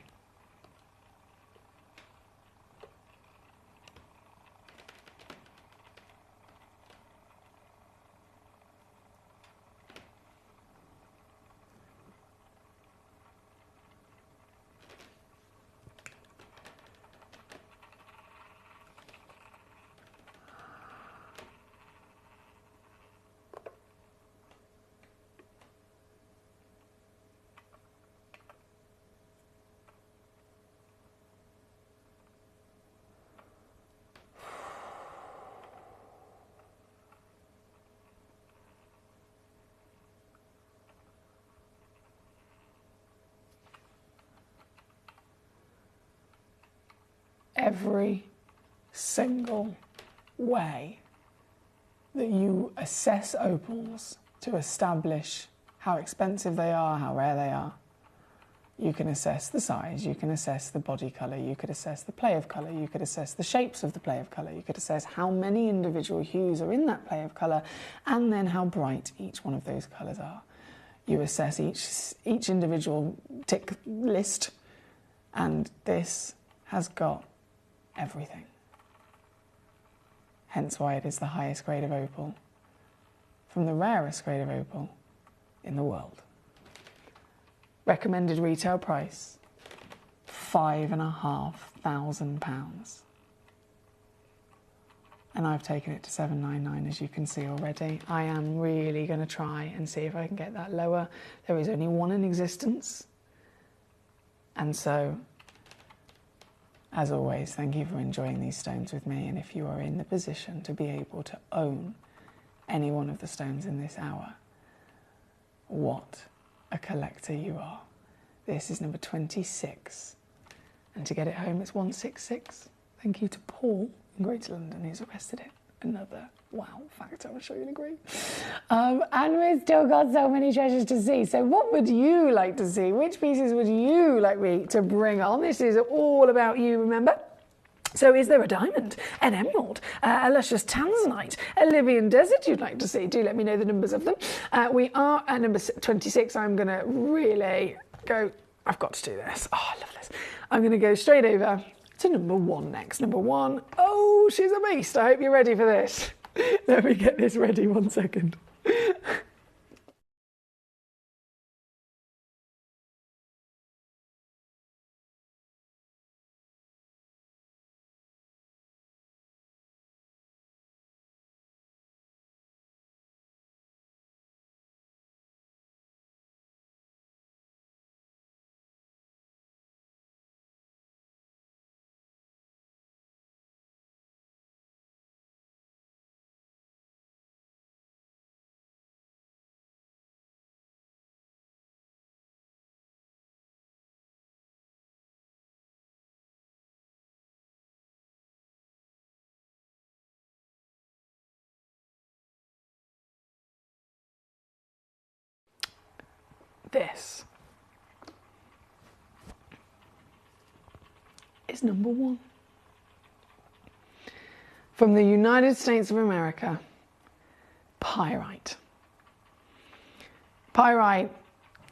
Every single way that you assess opals to establish how expensive they are, how rare they are, you can assess the size, you can assess the body colour, you could assess the play of colour, you could assess the shapes of the play of colour, you could assess how many individual hues are in that play of colour, and then how bright each one of those colours are. You assess each individual tick list, and this has got everything. Hence why it is the highest grade of opal from the rarest grade of opal in the world. Recommended retail price, £5,500. And I've taken it to £799, as you can see already. I am really going to try and see if I can get that lower. There is only one in existence. And so, as always, thank you for enjoying these stones with me, and if you are in the position to be able to own any one of the stones in this hour, what a collector you are. This is number 26, and to get it home it's 166. Thank you to Paul in Greater London who's requested it. Another wow factor, I'm sure you'll agree. And we've still got so many treasures to see. So what would you like to see? Which pieces would you like me to bring on? This is all about you, remember? So is there a diamond, an emerald, a luscious tanzanite, a Libyan desert you'd like to see? Do let me know the numbers of them. We are at number 26. I'm going to really go... I've got to do this. Oh, I love this. I'm going to go straight over to number 1 next. Number 1. Oh, she's a beast. I hope you're ready for this. Let me get this ready 1 second. This is number 1. From the United States of America, pyrite. Pyrite,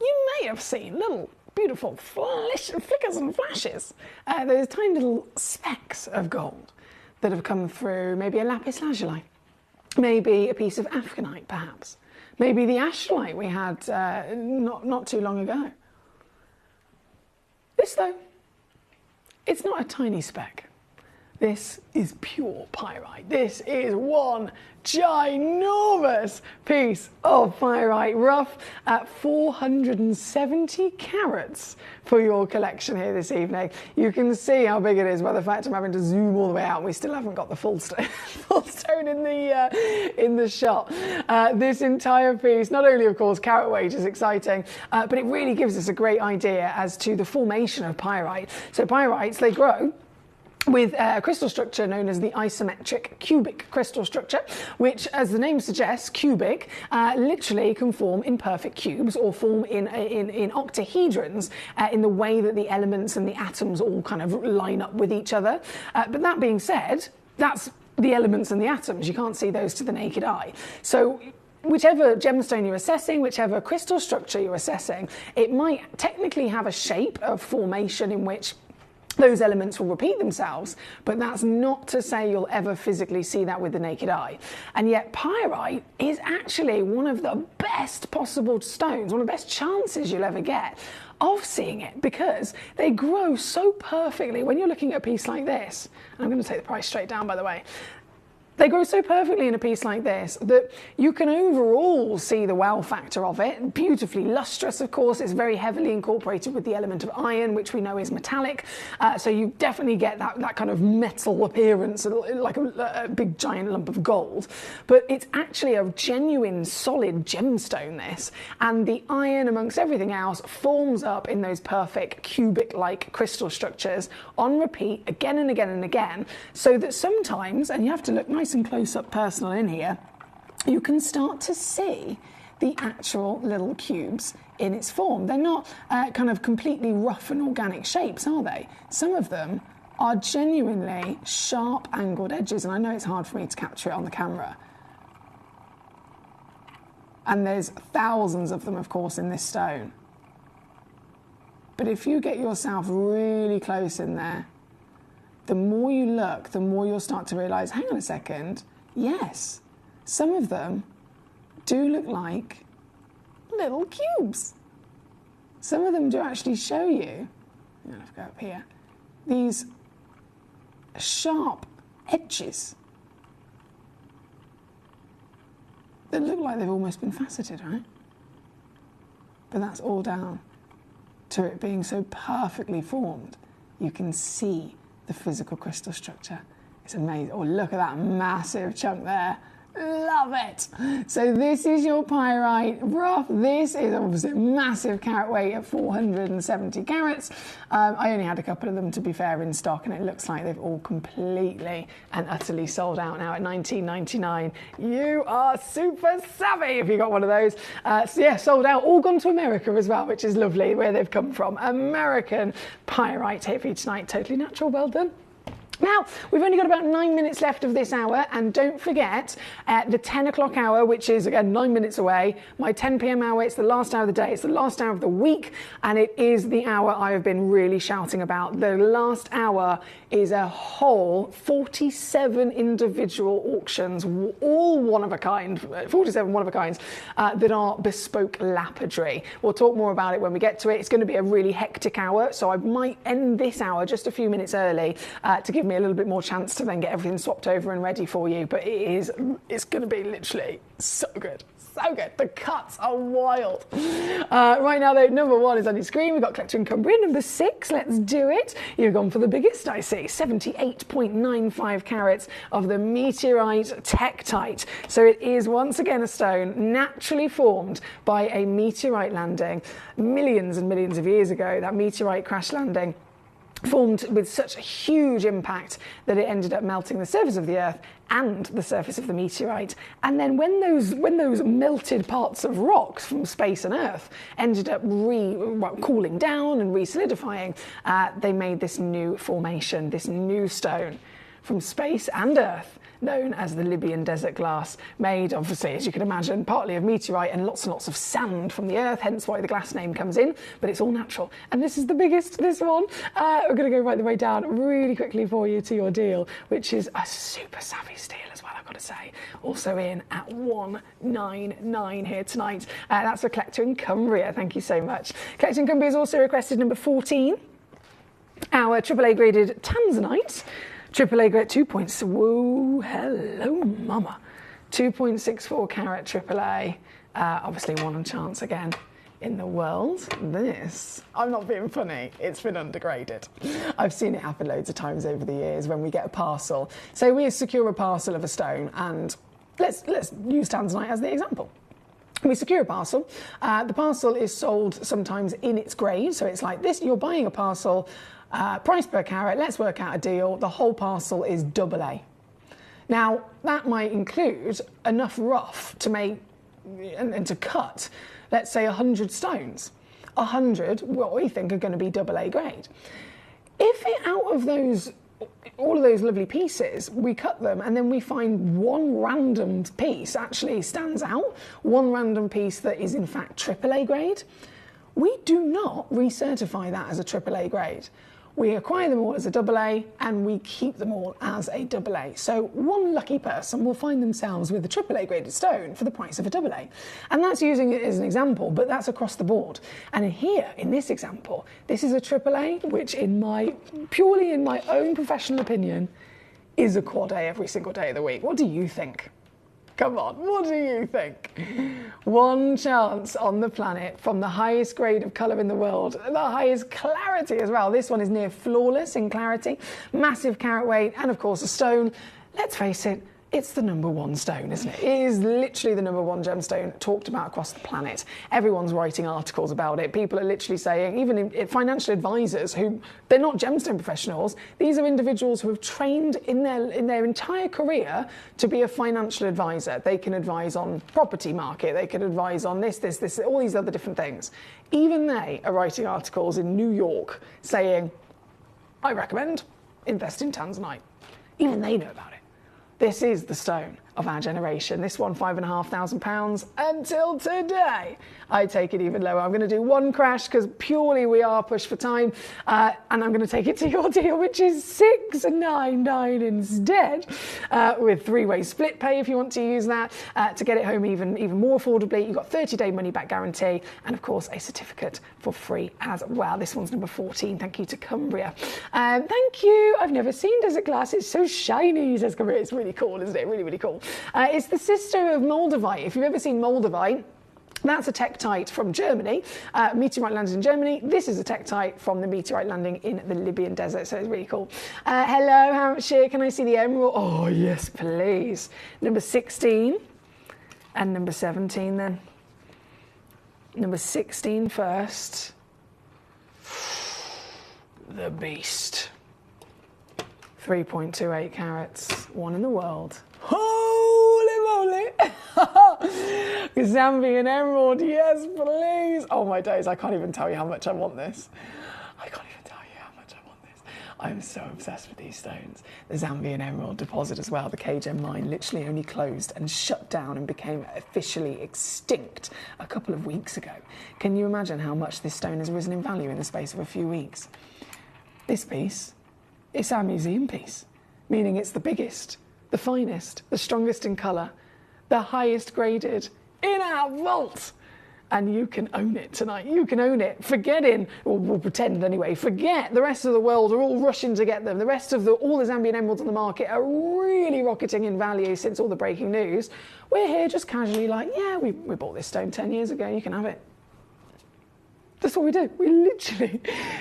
you may have seen little beautiful flickers and flashes. Those tiny little specks of gold that have come through, maybe a lapis lazuli, maybe a piece of Africanite perhaps, maybe the astronite we had not too long ago. This though, it's not a tiny speck. This is pure pyrite. This is one ginormous piece of pyrite, rough at 470 carats for your collection here this evening. You can see how big it is by the fact I'm having to zoom all the way out. We still haven't got the full stone in the shot. This entire piece, not only of course carat weight is exciting, but it really gives us a great idea as to the formation of pyrite. So pyrites, they grow with a crystal structure known as the isometric cubic crystal structure, which, as the name suggests, cubic, literally can form in perfect cubes or form in octahedrons in the way that the elements and the atoms all kind of line up with each other. But that being said, that's the elements and the atoms. You can't see those to the naked eye. So whichever gemstone you're assessing, whichever crystal structure you're assessing, it might technically have a shape of formation in which those elements will repeat themselves, but that's not to say you'll ever physically see that with the naked eye. And yet pyrite is actually one of the best possible stones, one of the best chances you'll ever get of seeing it, because they grow so perfectly. When you're looking at a piece like this, and I'm going to take the price straight down by the way, they grow so perfectly in a piece like this that you can overall see the wow factor of it. Beautifully lustrous, of course. It's very heavily incorporated with the element of iron, which we know is metallic. So you definitely get that kind of metal appearance, like a big giant lump of gold. But it's actually a genuine solid gemstone, this. And the iron, amongst everything else, forms up in those perfect cubic-like crystal structures on repeat again and again and again. So that sometimes, and you have to look nice and close up personal in here, you can start to see the actual little cubes in its form. They're not kind of completely rough and organic shapes, are they? Some of them are genuinely sharp angled edges, and I know it's hard for me to capture it on the camera. And there's thousands of them, of course, in this stone. But if you get yourself really close in there, the more you look, the more you'll start to realise, hang on a second, yes, some of them do look like little cubes. Some of them do actually show you, I'm going to go up here, these sharp edges that look like they've almost been faceted, right? But that's all down to it being so perfectly formed. You can see the physical crystal structure. It's amazing. Oh, look at that massive chunk there. Love it. So this is your pyrite rough. This is obviously a massive carat weight at 470 carats. I only had a couple of them, to be fair, in stock, and it looks like they've all completely and utterly sold out now at $19.99. You are super savvy if you got one of those. So yeah, sold out, all gone to America as well, which is lovely, where they've come from. American pyrite here for you tonight. Totally natural, well done. Now, we've only got about 9 minutes left of this hour, and don't forget the 10 o'clock hour, which is, again, 9 minutes away, my 10 p.m. hour, it's the last hour of the day, it's the last hour of the week, and it is the hour I have been really shouting about. The last hour is a whole 47 individual auctions, all one of a kind, 47 one of a kinds, that are bespoke lapidary. We'll talk more about it when we get to it. It's going to be a really hectic hour, so I might end this hour just a few minutes early to give me a little bit more chance to then get everything swapped over and ready for you. But it's going to be literally so good. So good. The cuts are wild. Right now, though, number 1 is on your screen. We've got Collector in Cumbria. Number 6, let's do it. You've gone for the biggest, I see. 78.95 carats of the meteorite tektite. So it is once again a stone naturally formed by a meteorite landing millions and millions of years ago. That meteorite crash landing formed with such a huge impact that it ended up melting the surface of the Earth and the surface of the meteorite. And then when those melted parts of rocks from space and Earth ended up cooling down and re-solidifying, they made this new formation, this new stone from space and Earth, known as the Libyan desert glass, made, obviously, as you can imagine, partly of meteorite and lots of sand from the Earth, hence why the glass name comes in, but it's all natural. And this is the biggest, this one. We're going to go right the way down really quickly for you to your deal, which is a super savvy steal as well, I've got to say. Also in at 199 here tonight. That's for Collector in Cumbria. Thank you so much. Collector in Cumbria has also requested number 14, our AAA graded Tanzanite. AAA grade 2 points. Whoa, hello, mama. 2.64 carat AAA. Obviously, one on chance again in the world. This, I'm not being funny, it's been undergraded. I've seen it happen loads of times over the years when we get a parcel. So we secure a parcel of a stone, and let's use Tanzanite as the example. We secure a parcel. The parcel is sold sometimes in its grade. So it's like this: you're buying a parcel. Price per carat, let's work out a deal. The whole parcel is AA. Now, that might include enough rough to make and to cut, let's say, 100 stones. 100, what we think are going to be AA grade. If out of those, all of those lovely pieces, we cut them and then we find one random piece actually stands out, one random piece that is in fact AAA grade, we do not recertify that as a AAA grade. We acquire them all as a AA and we keep them all as a AA. So one lucky person will find themselves with a AAA graded stone for the price of a AA. And that's using it as an example, but that's across the board. And here, in this example, this is a AAA, which purely in my own professional opinion, is a quad A every single day of the week. What do you think? Come on, what do you think? One chance on the planet from the highest grade of colour in the world, the highest clarity as well. This one is near flawless in clarity, massive carat weight, and of course a stone. Let's face it, it's the #1 stone, isn't it? It is literally the #1 gemstone talked about across the planet. Everyone's writing articles about it. People are literally saying, even financial advisors who, they're not gemstone professionals, these are individuals who have trained in their entire career to be a financial advisor. They can advise on property market, they can advise on this, all these other different things. Even they are writing articles in New York saying, I recommend invest in Tanzanite. Even they know about it. This is the stone of our generation. This one, £5,500 until today. I take it even lower. I'm going to do one crash because purely we are pushed for time, and I'm going to take it to your deal, which is £699 instead, with three-way split pay if you want to use that to get it home even more affordably. You've got 30-day money-back guarantee, and of course a certificate for free as well. This one's number 14. Thank you to Cumbria. Thank you. I've never seen desert glass. It's so shiny, says Cumbria. It's really cool, isn't it? Really, really cool. It's the sister of Moldavite. If you've ever seen Moldavite, that's a tektite from Germany. Meteorite landed in Germany. This is a tektite from the meteorite landing in the Libyan desert, so it's really cool. Hello, Hampshire. Can I see the emerald? Oh, yes, please. Number 16 and number 17 then. Number 16 first. The beast. 3.28 carats. One in the world. Holy moly! Zambian emerald, yes please! Oh my days, I can't even tell you how much I want this. I can't even tell you how much I want this. I'm so obsessed with these stones. The Zambian emerald deposit as well, the KGem mine, literally only closed and shut down and became officially extinct a couple of weeks ago. Can you imagine how much this stone has risen in value in the space of a few weeks? This piece, it's our museum piece, meaning it's the biggest, the finest, the strongest in colour, the highest graded in our vault. And you can own it tonight. You can own it. We'll pretend anyway, forget the rest of the world are all rushing to get them. The rest of all the Zambian emeralds on the market are really rocketing in value since all the breaking news. We're here just casually like, yeah, we bought this stone 10 years ago, you can have it. That's what we do. We literally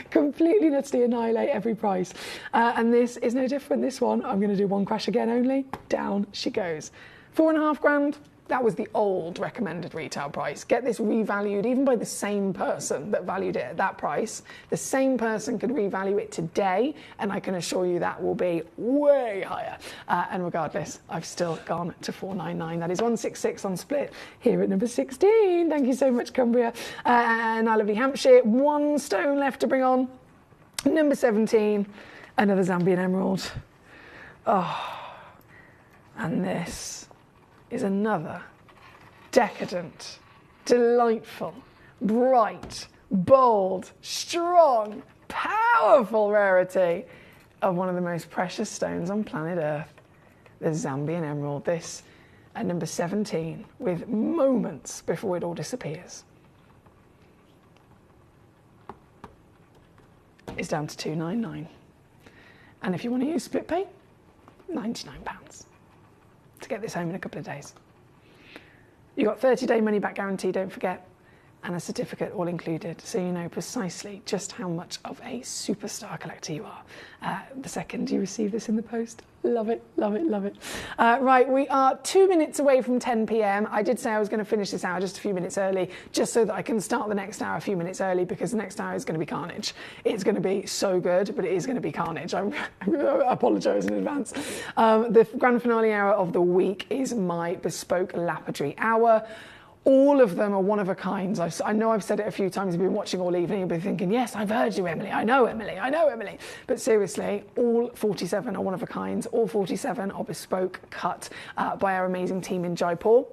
completely nutsly annihilate every price. And this is no different. This one, I'm going to do one crash again only. Down she goes. £4,500 That was the old recommended retail price. Get this revalued even by the same person that valued it at that price. The same person could revalue it today, and I can assure you that will be way higher. And regardless, I've still gone to $499. That is 166 on split here at number 16. Thank you so much, Cumbria. And our lovely Hampshire, 1 stone left to bring on. Number 17, another Zambian emerald. Oh, and this is another decadent, delightful, bright, bold, strong, powerful rarity of one of the most precious stones on planet Earth, the Zambian emerald. This at number 17, with moments before it all disappears. It's down to $299. And if you want to use split pay, £99 to get this home in a couple of days. You got 30-day money back guarantee, don't forget, and a certificate all included, so you know precisely just how much of a superstar collector you are the second you receive this in the post. Love it, love it, love it. Right, we are 2 minutes away from 10 p.m. I did say I was going to finish this hour just a few minutes early, just so that I can start the next hour a few minutes early, because the next hour is going to be carnage. It's going to be so good, but it is going to be carnage. I apologise in advance. The grand finale hour of the week is my bespoke lapidary hour. All of them are one of a kind. I know I've said it a few times. You've been watching all evening. You've been thinking, yes, I've heard you, Emily. I know, Emily. I know, Emily. But seriously, all 47 are one of a kind. All 47 are bespoke, cut by our amazing team in Jaipur.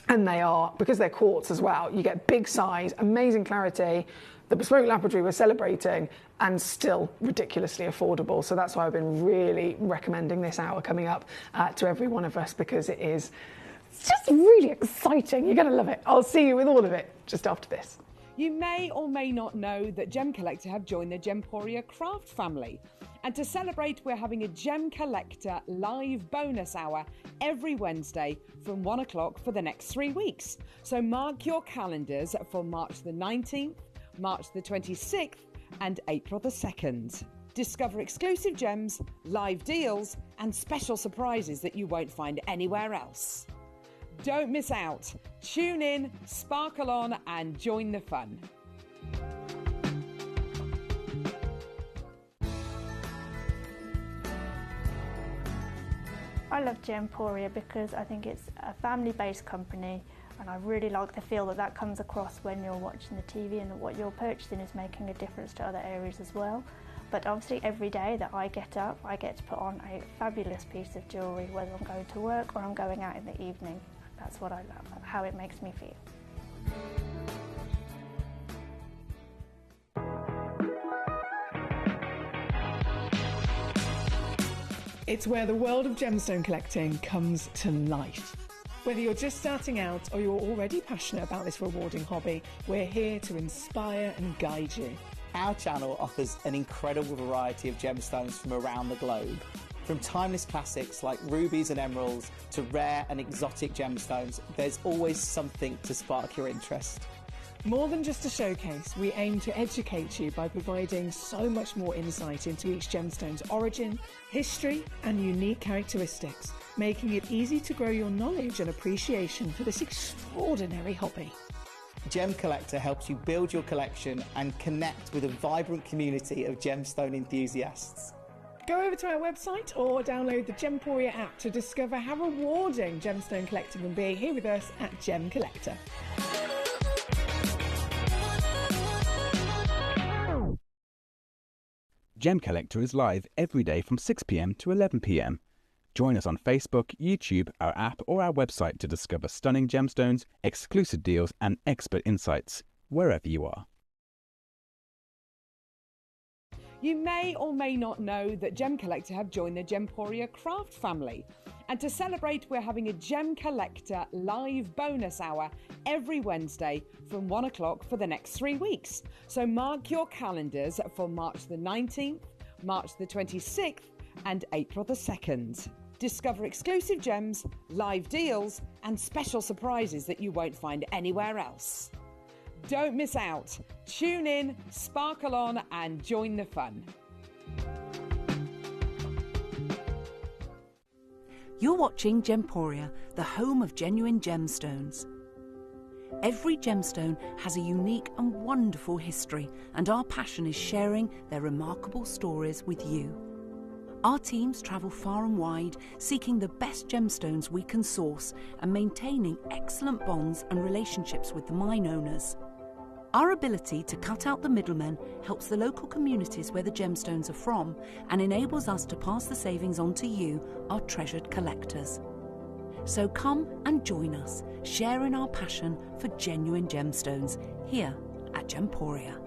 And they are, because they're quartz as well, you get big size, amazing clarity. The bespoke lapidary we're celebrating, and still ridiculously affordable. So that's why I've been really recommending this hour coming up to every one of us, because it's just really exciting. You're going to love it. I'll see you with all of it just after this. You may or may not know that Gemcollector have joined the Gemporia craft family. And to celebrate, we're having a Gemcollector live bonus hour every Wednesday from 1 o'clock for the next 3 weeks. So mark your calendars for March the 19th, March the 26th and April the 2nd. Discover exclusive gems, live deals and special surprises that you won't find anywhere else. Don't miss out. Tune in, sparkle on and join the fun. I love Gemporia because I think it's a family-based company, and I really like the feel that comes across when you're watching the TV, and that what you're purchasing is making a difference to other areas as well. But obviously every day that I get up, I get to put on a fabulous piece of jewellery, whether I'm going to work or I'm going out in the evening. That's what I love, how it makes me feel. It's where the world of gemstone collecting comes to life. Whether you're just starting out or you're already passionate about this rewarding hobby, we're here to inspire and guide you. Our channel offers an incredible variety of gemstones from around the globe. From timeless classics like rubies and emeralds to rare and exotic gemstones, there's always something to spark your interest. More than just a showcase, we aim to educate you by providing so much more insight into each gemstone's origin, history and unique characteristics, making it easy to grow your knowledge and appreciation for this extraordinary hobby. Gemcollector helps you build your collection and connect with a vibrant community of gemstone enthusiasts. Go over to our website or download the Gemporia app to discover how rewarding gemstone collecting can be here with us at Gemcollector. Gemcollector is live every day from 6 p.m. to 11 p.m. Join us on Facebook, YouTube, our app or our website to discover stunning gemstones, exclusive deals and expert insights wherever you are. You may or may not know that Gemcollector have joined the Gemporia craft family. And to celebrate, we're having a Gemcollector live bonus hour every Wednesday from 1 o'clock for the next 3 weeks. So mark your calendars for March the 19th, March the 26th and April the 2nd. Discover exclusive gems, live deals and special surprises that you won't find anywhere else. Don't miss out. Tune in, sparkle on and join the fun. You're watching Gemporia, the home of genuine gemstones. Every gemstone has a unique and wonderful history, and our passion is sharing their remarkable stories with you. Our teams travel far and wide, seeking the best gemstones we can source and maintaining excellent bonds and relationships with the mine owners. Our ability to cut out the middlemen helps the local communities where the gemstones are from and enables us to pass the savings on to you, our treasured collectors. So come and join us, sharing our passion for genuine gemstones here at Gemporia.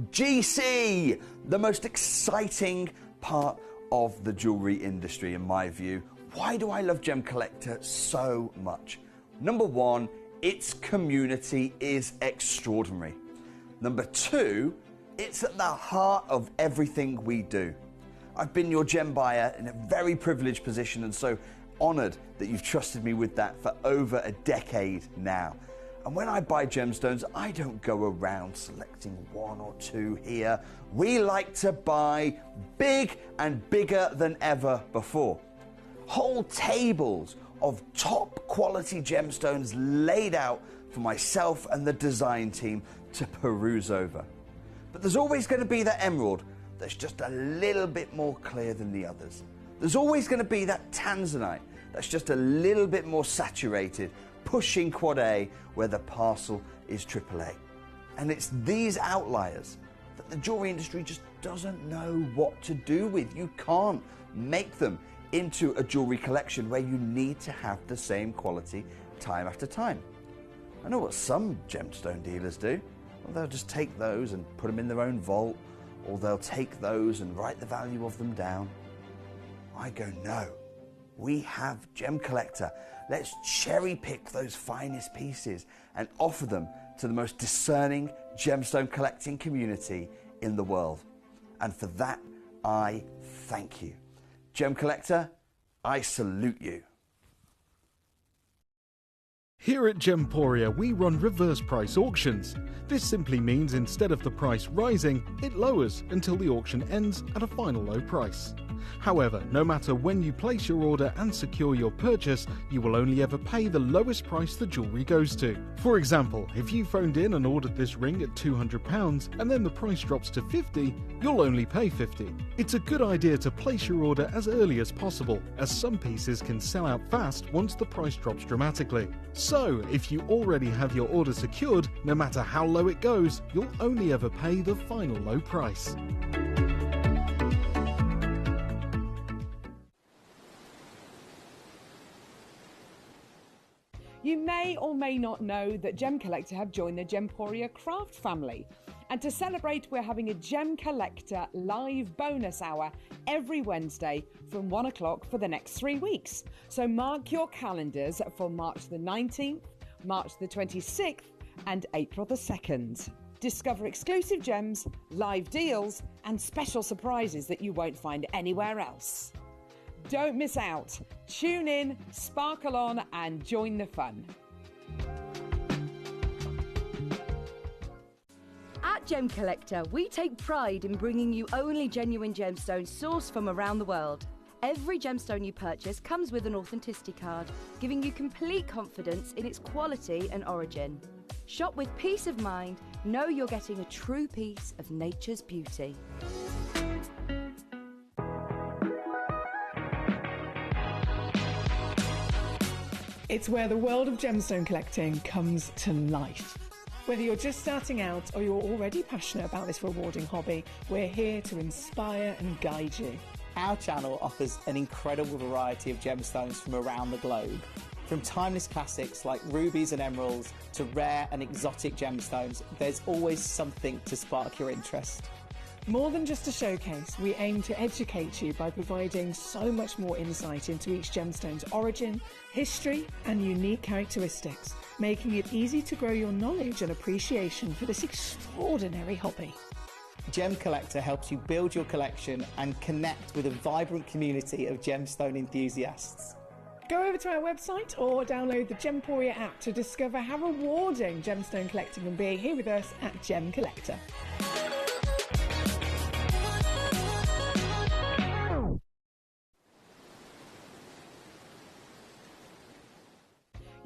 GC, the most exciting part of the jewellery industry in my view. Why do I love Gemcollector so much? Number one, its community is extraordinary. Number two, it's at the heart of everything we do. I've been your gem buyer in a very privileged position and so honoured that you've trusted me with that for over a decade now. And when I buy gemstones, I don't go around selecting one or two here. We like to buy big and bigger than ever before. Whole tables of top quality gemstones laid out for myself and the design team to peruse over. But there's always going to be that emerald that's just a little bit more clear than the others. There's always going to be that tanzanite that's just a little bit more saturated, pushing quad A where the parcel is AAA. And it's these outliers that the jewellery industry just doesn't know what to do with. You can't make them into a jewellery collection where you need to have the same quality time after time. I know what some gemstone dealers do. Well, they'll just take those and put them in their own vault, or they'll take those and write the value of them down. I go, no, we have Gemcollector. Let's cherry pick those finest pieces and offer them to the most discerning gemstone collecting community in the world. And for that, I thank you. Gemcollector, I salute you. Here at Gemporia, we run reverse price auctions. This simply means instead of the price rising, it lowers until the auction ends at a final low price. However, no matter when you place your order and secure your purchase, you will only ever pay the lowest price the jewellery goes to. For example, if you phoned in and ordered this ring at £200 and then the price drops to £50, you'll only pay £50. It's a good idea to place your order as early as possible, as some pieces can sell out fast once the price drops dramatically. So, if you already have your order secured, no matter how low it goes, you'll only ever pay the final low price. You may or may not know that Gemcollector have joined the Gemporia craft family. And to celebrate, we're having a Gemcollector live bonus hour every Wednesday from 1 o'clock for the next 3 weeks. So mark your calendars for March the 19th, March the 26th and April the 2nd. Discover exclusive gems, live deals and special surprises that you won't find anywhere else. Don't miss out. Tune in, sparkle on and join the fun. At Gemcollector, we take pride in bringing you only genuine gemstones sourced from around the world. Every gemstone you purchase comes with an authenticity card, giving you complete confidence in its quality and origin. Shop with peace of mind, know you're getting a true piece of nature's beauty. It's where the world of gemstone collecting comes to life. Whether you're just starting out or you're already passionate about this rewarding hobby, we're here to inspire and guide you. Our channel offers an incredible variety of gemstones from around the globe. From timeless classics like rubies and emeralds to rare and exotic gemstones, there's always something to spark your interest. More than just a showcase, we aim to educate you by providing so much more insight into each gemstone's origin, history and unique characteristics, making it easy to grow your knowledge and appreciation for this extraordinary hobby. Gemcollector helps you build your collection and connect with a vibrant community of gemstone enthusiasts. Go over to our website or download the Gemporia app to discover how rewarding gemstone collecting can be here with us at Gemcollector.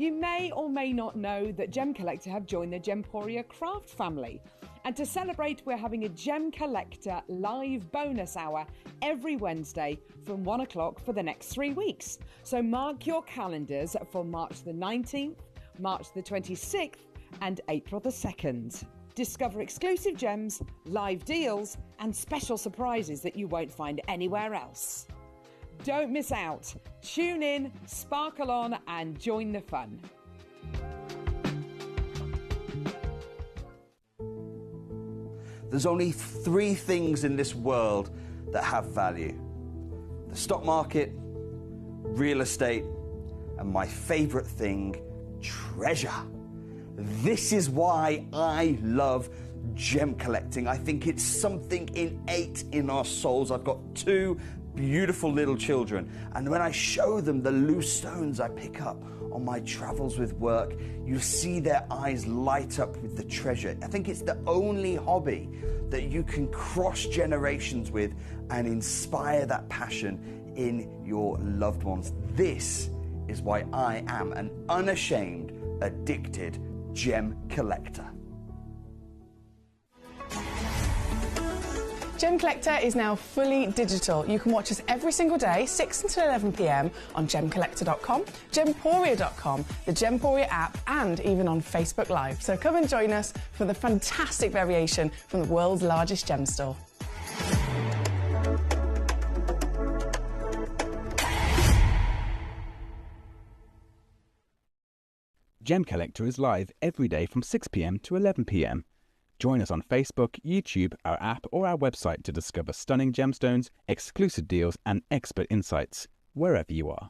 You may or may not know that Gemcollector have joined the Gemporia craft family. And to celebrate, we're having a Gemcollector live bonus hour every Wednesday from 1 o'clock for the next 3 weeks. So mark your calendars for March the 19th, March the 26th and April the 2nd. Discover exclusive gems, live deals and special surprises that you won't find anywhere else. Don't miss out. Tune in, sparkle on and join the fun. There's only 3 things in this world that have value: the stock market, real estate, and my favorite thing, treasure. This is why I love gem collecting. I think it's something innate in our souls. I've got 2 beautiful little children, and when I show them the loose stones I pick up on my travels with work, you see their eyes light up with the treasure. I think it's the only hobby that you can cross generations with and inspire that passion in your loved ones. This is why I am an unashamed, addicted gem collector. Gemcollector is now fully digital. You can watch us every single day, 6 until 11 p.m. on Gemcollector.com, Gemporia.com, the Gemporia app, and even on Facebook Live. So come and join us for the fantastic variation from the world's largest gem store. Gemcollector is live every day from 6 p.m. to 11 p.m. Join us on Facebook, YouTube, our app or our website to discover stunning gemstones, exclusive deals and expert insights, wherever you are.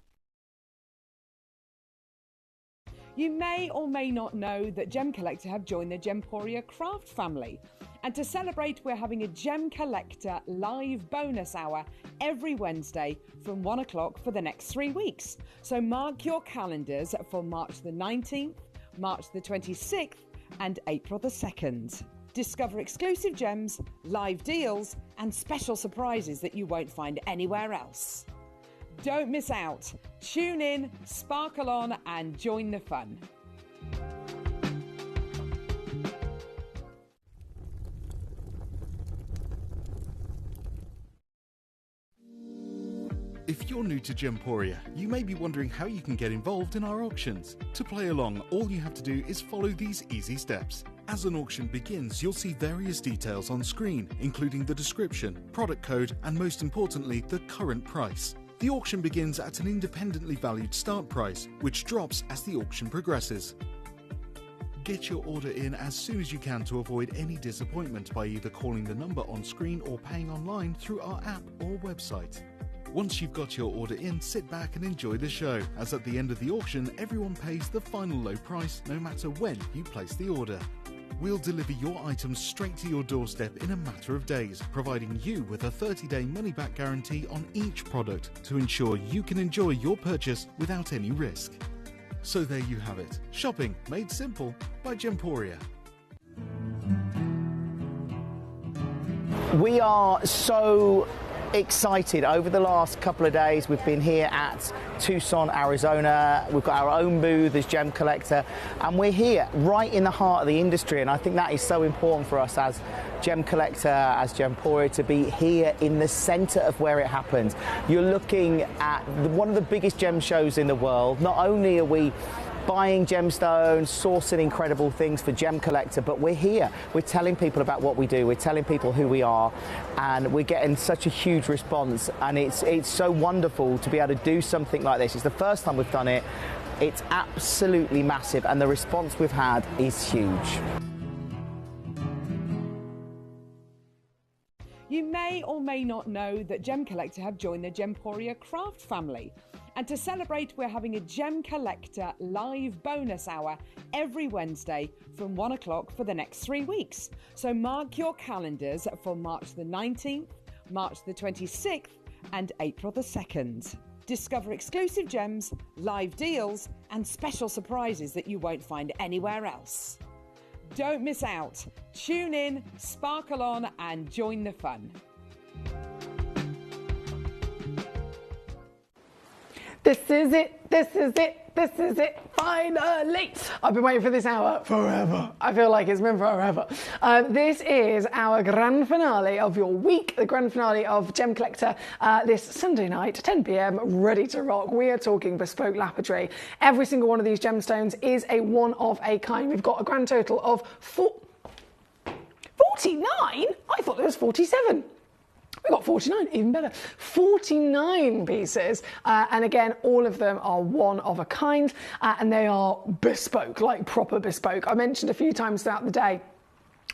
You may or may not know that Gemcollector have joined the Gemporia craft family. And to celebrate, we're having a Gemcollector live bonus hour every Wednesday from 1 o'clock for the next 3 weeks. So mark your calendars for March the 19th, March the 26th and April the 2nd. Discover exclusive gems, live deals and special surprises that you won't find anywhere else. Don't miss out. Tune in, sparkle on and join the fun. If you're new to Gemporia, you may be wondering how you can get involved in our auctions. To play along, all you have to do is follow these easy steps. As an auction begins, you'll see various details on screen, including the description, product code, and most importantly, the current price. The auction begins at an independently valued start price, which drops as the auction progresses. Get your order in as soon as you can to avoid any disappointment by either calling the number on screen or paying online through our app or website. Once you've got your order in, sit back and enjoy the show, as at the end of the auction, everyone pays the final low price no matter when you place the order. We'll deliver your items straight to your doorstep in a matter of days, providing you with a 30-day money-back guarantee on each product to ensure you can enjoy your purchase without any risk. So there you have it. Shopping made simple by Gemporia. We are so excited. Over the last couple of days we've been here at Tucson, Arizona. We've got our own booth as Gemcollector and we're here right in the heart of the industry, and I think that is so important for us as Gemcollector, as Gemporia, to be here in the center of where it happens. You're looking at one of the biggest gem shows in the world. Not only are we buying gemstones, sourcing incredible things for Gemcollector, but we're here. We're telling people about what we do. We're telling people who we are, and we're getting such a huge response. And it's so wonderful to be able to do something like this. It's the first time we've done it. It's absolutely massive, and the response we've had is huge. You may or may not know that Gemcollector have joined the Gemporia craft family. And to celebrate, we're having a Gemcollector live bonus hour every Wednesday from 1 o'clock for the next 3 weeks. So mark your calendars for March the 19th, March the 26th and April the 2nd. Discover exclusive gems, live deals and special surprises that you won't find anywhere else. Don't miss out. Tune in, sparkle on and join the fun. This is it, this is it. This is it, finally! I've been waiting for this hour forever. I feel like it's been forever. This is our grand finale of your week, the grand finale of Gemcollector this Sunday night, 10 p.m, ready to rock. We are talking bespoke lapidary. Every single one of these gemstones is a one of a kind. We've got a grand total of 49? I thought there was 47. We got 49, even better. 49 pieces, and again, all of them are one of a kind, and they are bespoke, like proper bespoke. I mentioned a few times throughout the day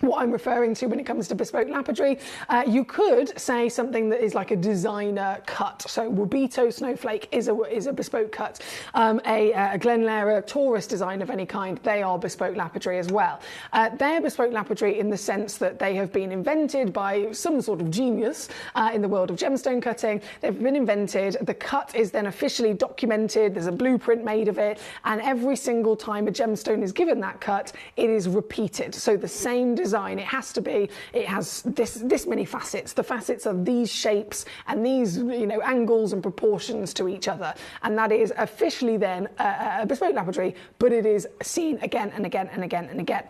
what I'm referring to when it comes to bespoke lapidary. You could say something that is like a designer cut. So Wabito Snowflake is a bespoke cut. A Glenlara Taurus design of any kind, they are bespoke lapidary as well. They're bespoke lapidary in the sense that they have been invented by some sort of genius in the world of gemstone cutting. They've been invented, the cut is then officially documented, there's a blueprint made of it, and every single time a gemstone is given that cut, it is repeated. So the same design, it has to be, it has this many facets. The facets are these shapes and these, angles and proportions to each other. And that is officially then a bespoke lapidary, but it is seen again and again and again and again.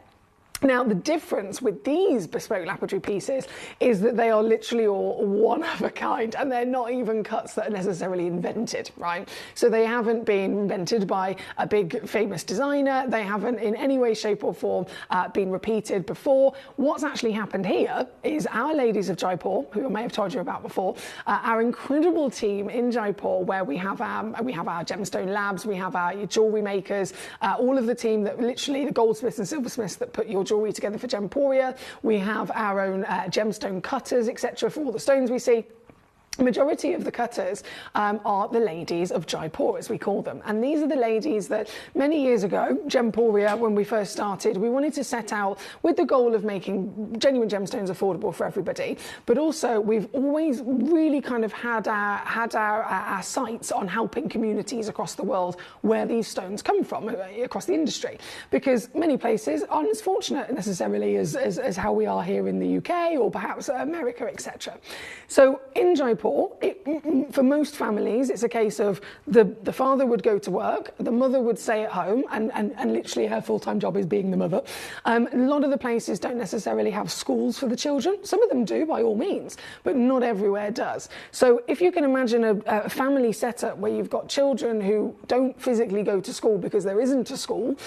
Now, the difference with these bespoke lapidary pieces is that they are literally all one of a kind, and they're not even cuts that are necessarily invented, right? So they haven't been invented by a big famous designer. They haven't in any way, shape or form been repeated before. What's actually happened here is our ladies of Jaipur, who I may have told you about before, our incredible team in Jaipur, where we have our gemstone labs, we have our jewellery makers, all of the team that literally, the goldsmiths and silversmiths that put your jewellery together for Gemporia. We have our own gemstone cutters, etc., for all the stones we see. The majority of the cutters are the ladies of Jaipur, as we call them. And these are the ladies that many years ago, Gemporia, when we first started, we wanted to set out with the goal of making genuine gemstones affordable for everybody. But also, we've always really kind of had our sights on helping communities across the world where these stones come from, across the industry. Because many places aren't as fortunate necessarily as how we are here in the UK or perhaps America, etc. So in Jaipur, for most families, it's a case of the father would go to work, the mother would stay at home, and literally her full-time job is being the mother. A lot of the places don't necessarily have schools for the children. Some of them do, by all means, but not everywhere does. So if you can imagine a family setup where you've got children who don't physically go to school because there isn't a school,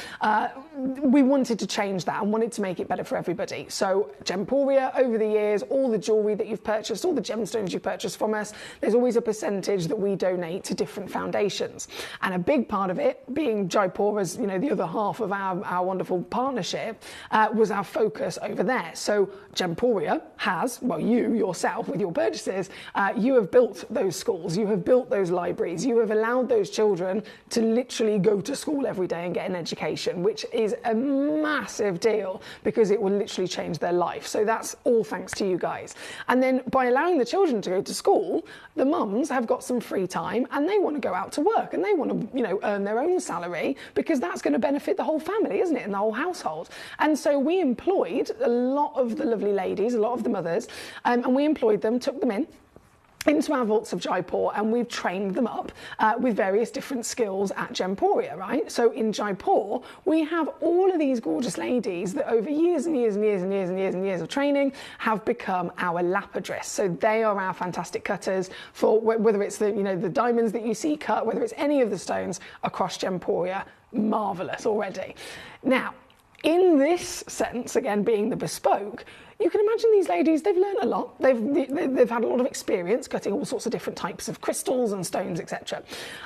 we wanted to change that and wanted to make it better for everybody. So Gemporia, over the years, all the jewellery that you've purchased, all the gemstones you purchased from us, there's always a percentage that we donate to different foundations. And a big part of it, being Jaipur as the other half of our wonderful partnership, was our focus over there. So Gemporia has, well, you yourself with your purchases, you have built those schools, you have built those libraries, you have allowed those children to literally go to school every day and get an education, which is a massive deal because it will literally change their life. So that's all thanks to you guys. And then by allowing the children to go to school, the mums have got some free time and they want to go out to work and they want to, earn their own salary because that's going to benefit the whole family, isn't it, and the whole household. And so we employed a lot of the lovely ladies, a lot of the mothers, and we employed them, took them into our vaults of Jaipur, and we've trained them up with various different skills at Gemporia, right? So in Jaipur, we have all of these gorgeous ladies that over years and years and years and years and years and years of training have become our lapidarists. So they are our fantastic cutters for whether it's the diamonds that you see cut, whether it's any of the stones across Gemporia, marvellous already. Now, in this sense, again, being the bespoke, you can imagine these ladies, they've learned a lot. They've had a lot of experience cutting all sorts of different types of crystals and stones, etc.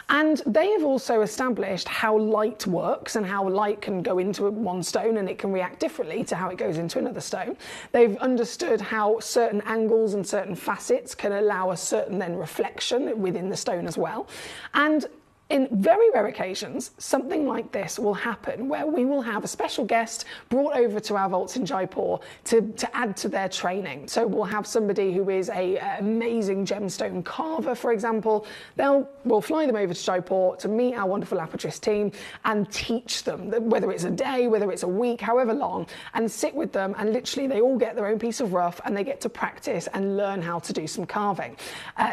And they have also established how light works and how light can go into one stone and it can react differently to how it goes into another stone. They've understood how certain angles and certain facets can allow a certain then reflection within the stone as well. And in very rare occasions, something like this will happen where we will have a special guest brought over to our vaults in Jaipur to add to their training. So we'll have somebody who is an amazing gemstone carver, for example. We'll fly them over to Jaipur to meet our wonderful lapidarist team and teach them, whether it's a day, whether it's a week, however long, and sit with them, and literally they all get their own piece of rough and they get to practice and learn how to do some carving.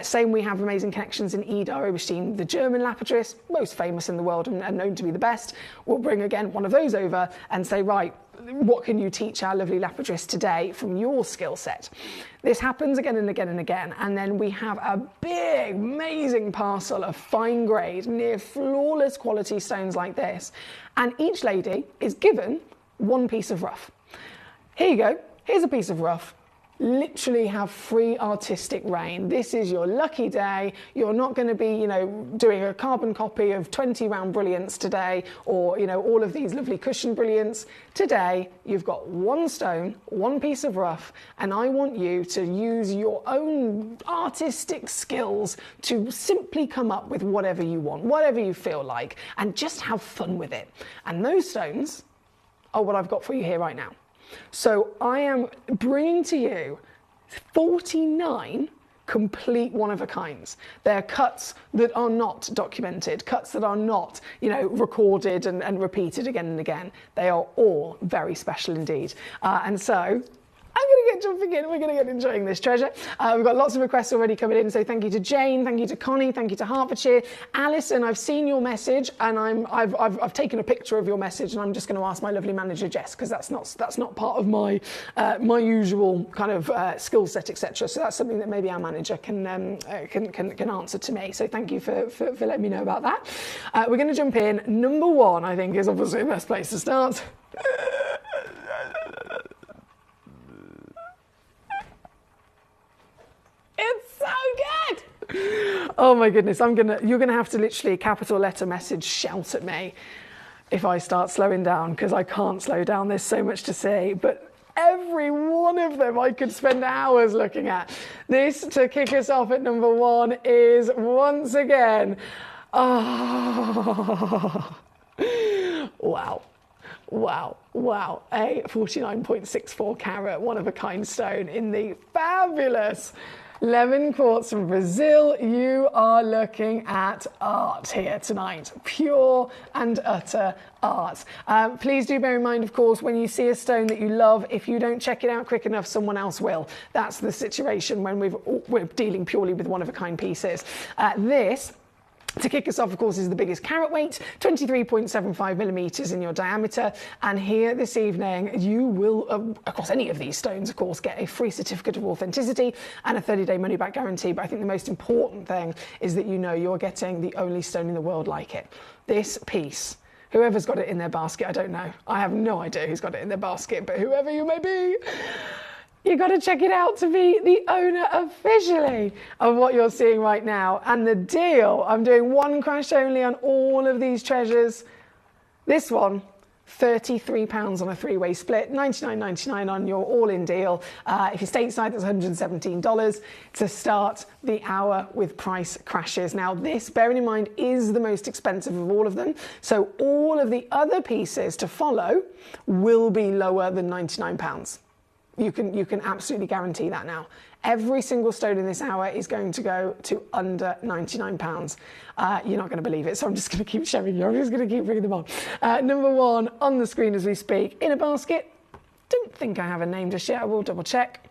Same, we have amazing connections in Ida Oberstein, the German lapidarist. lapidus, most famous in the world and known to be the best, we'll bring again one of those over and say, right, what can you teach our lovely lapidus today from your skill set? This happens again and again and again, and then we have a big, amazing parcel of fine grade, near flawless quality stones like this, and each lady is given one piece of rough. Here you go, here's a piece of rough. Literally have free artistic reign. This is your lucky day. You're not going to be, you know, doing a carbon copy of 20 round brilliants today, or, you know, all of these lovely cushion brilliants. Today, you've got one stone, one piece of rough, and I want you to use your own artistic skills to simply come up with whatever you want, whatever you feel like, and just have fun with it. And those stones are what I've got for you here right now. So I am bringing to you 49 complete one-of-a-kinds. They're cuts that are not documented, cuts that are not, you know, recorded and repeated again and again. They are all very special indeed. And so I'm going to get jumping in. We're going to get enjoying this treasure. We've got lots of requests already coming in. So thank you to Jane, thank you to Connie, thank you to Hertfordshire. Alison, I've seen your message, and I've taken a picture of your message, and I'm just going to ask my lovely manager Jess, because that's not part of my my usual kind of skill set, etc. So that's something that maybe our manager can answer to me. So thank you for letting me know about that. We're going to jump in. Number one, I think, is obviously the best place to start. It's so good! Oh my goodness, you're gonna have to literally capital letter message shout at me if I start slowing down, because I can't slow down. There's so much to say, but every one of them I could spend hours looking at. This, to kick us off at number one, is once again, wow. Wow, wow, a 49.64 carat one-of-a-kind stone in the fabulous Lemon quartz from Brazil. You are looking at art here tonight, pure and utter art. Please do bear in mind, of course, when you see a stone that you love, if you don't check it out quick enough, someone else will. That's the situation when we're dealing purely with one-of-a-kind pieces. This, to kick us off, of course, is the biggest carat weight, 23.75 millimetres in your diameter. And here this evening, you will, across any of these stones, of course, get a free certificate of authenticity and a 30-day money-back guarantee. But I think the most important thing is that you know you're getting the only stone in the world like it. This piece, whoever's got it in their basket, I don't know. I have no idea who's got it in their basket, but whoever you may be, you got to check it out to be the owner officially of what you're seeing right now. And the deal, I'm doing one crash only on all of these treasures. This one, £33 on a three-way split, $99.99 on your all-in deal. If you're stateside, that's $117 to start the hour with price crashes. Now this, bearing in mind, is the most expensive of all of them. So all of the other pieces to follow will be lower than £99. You can absolutely guarantee that now. Every single stone in this hour is going to go to under £99. You're not going to believe it, so I'm just going to keep showing you. I'm just going to keep bringing them on. Number one on the screen as we speak, in a basket. Don't think I have a name just yet. I will double check.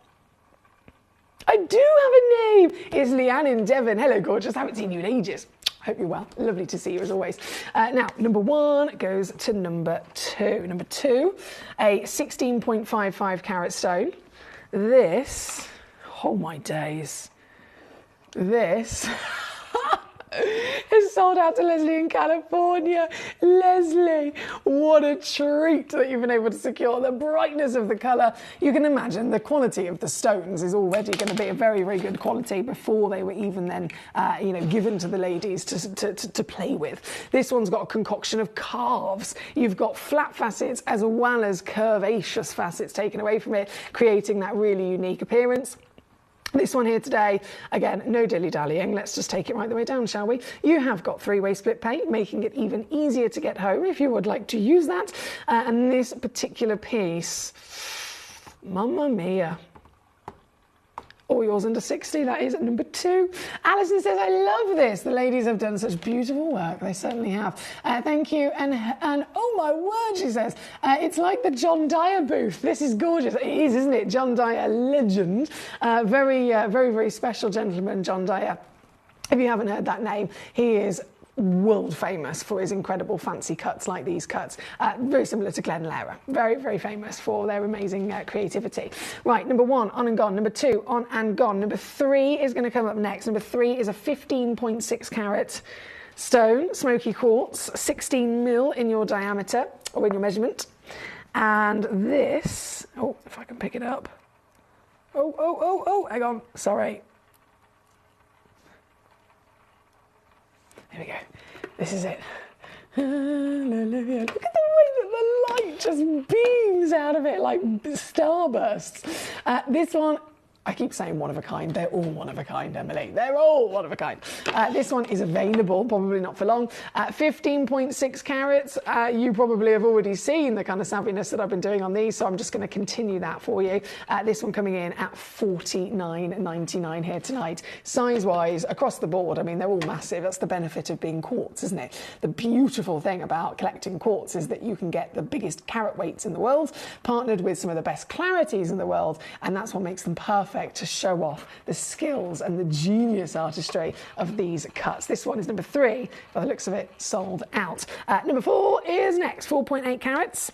I do have a name. It's Leanne in Devon. Hello, gorgeous. Haven't seen you in ages. Hope you're well. Lovely to see you as always. Now, number one goes to number two. Number two, a 16.55 carat stone. This, oh my days, this is sold out to Leslie in California. Leslie, what a treat that you've been able to secure. The brightness of the colour. You can imagine the quality of the stones is already going to be a very, very good quality before they were even then, given to the ladies to play with. This one's got a concoction of carves. You've got flat facets as well as curvaceous facets taken away from it, creating that really unique appearance. This one here today, again, no dilly-dallying. Let's just take it right the way down, shall we? You have got three-way split pay, making it even easier to get home if you would like to use that. And this particular piece, mamma mia. All yours under 60, that is number two. Alison says, I love this. The ladies have done such beautiful work. They certainly have. Thank you. And oh my word, she says, it's like the John Dyer booth. This is gorgeous. It is, isn't it? John Dyer, legend. Very, very special gentleman, John Dyer. If you haven't heard that name, he is world famous for his incredible fancy cuts like these cuts. Very similar to Glen Lehrer. Very, very famous for their amazing creativity. Right, number 1, on and gone. Number 2, on and gone. Number 3 is going to come up next. Number 3 is a 15.6 carat stone, smoky quartz, 16 mil in your diameter, or in your measurement. And this, oh, if I can pick it up. Oh, hang on, sorry. Here we go. This is it. Hallelujah. Look at the way that the light just beams out of it like starbursts. This one, I keep saying one of a kind. They're all one of a kind, Emily. They're all one of a kind. This one is available, probably not for long. 15.6 carats. You probably have already seen the kind of savviness that I've been doing on these, so I'm just going to continue that for you. This one coming in at $49.99 here tonight. Size-wise, across the board, I mean, they're all massive. That's the benefit of being quartz, isn't it? The beautiful thing about collecting quartz is that you can get the biggest carat weights in the world, partnered with some of the best clarities in the world, and that's what makes them perfect to show off the skills and the genius artistry of these cuts. This one is number 3, by the looks of it, sold out. Number 4 is next, 4.8 carats.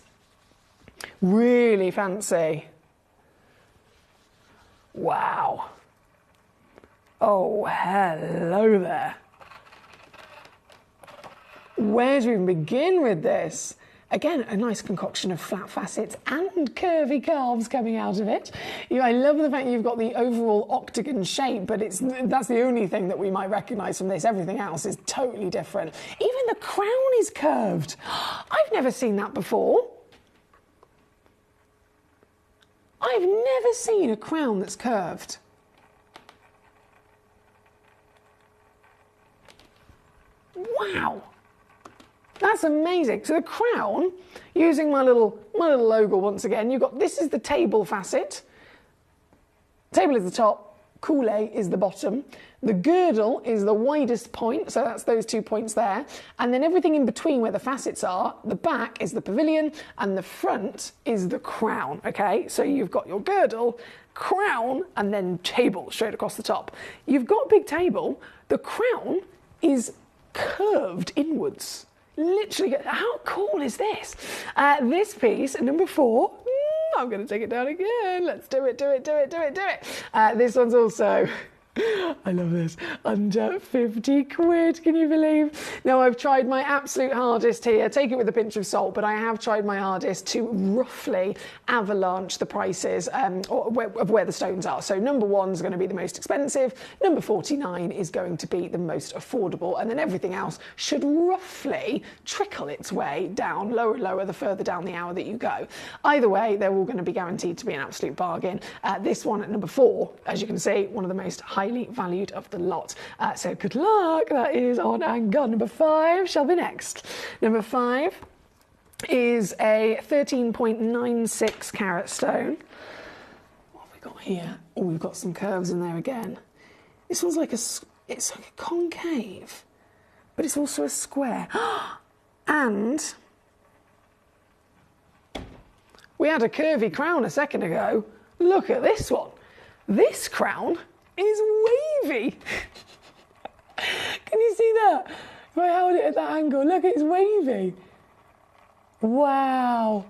Really fancy. Wow. Oh, hello there. Where do we even begin with this? Again, a nice concoction of flat facets and curvy calves coming out of it. I love the fact you've got the overall octagon shape, but that's the only thing that we might recognise from this. Everything else is totally different. Even the crown is curved. I've never seen that before. I've never seen a crown that's curved. Wow. That's amazing. So the crown, using my little logo once again, you've got, this is the table facet. Table is the top, coulée is the bottom. The girdle is the widest point, so that's those 2 points there. And then everything in between where the facets are, the back is the pavilion and the front is the crown, okay? So you've got your girdle, crown, and then table straight across the top. You've got big table, the crown is curved inwards. Literally, how cool is this? This piece, number 4, I'm going to take it down again. Let's do it. This one's also, I love this, under 50 quid, can you believe? Now, I've tried my absolute hardest here, take it with a pinch of salt, but I have tried my hardest to roughly avalanche the prices of where the stones are. So number 1 is going to be the most expensive, number 49 is going to be the most affordable, and then everything else should roughly trickle its way down, lower and lower, the further down the hour that you go. Either way, they're all going to be guaranteed to be an absolute bargain. This one at number 4, as you can see, one of the most highly valued of the lot. So good luck. That is on and gone. Number 5 shall be next. Number 5 is a 13.96 carat stone. What have we got here? Oh, we've got some curves in there again. This one's like it's like a concave, but it's also a square. And we had a curvy crown a second ago. Look at this one. This crown is wavy. Can you see that? If I held it at that angle, look, it's wavy. Wow.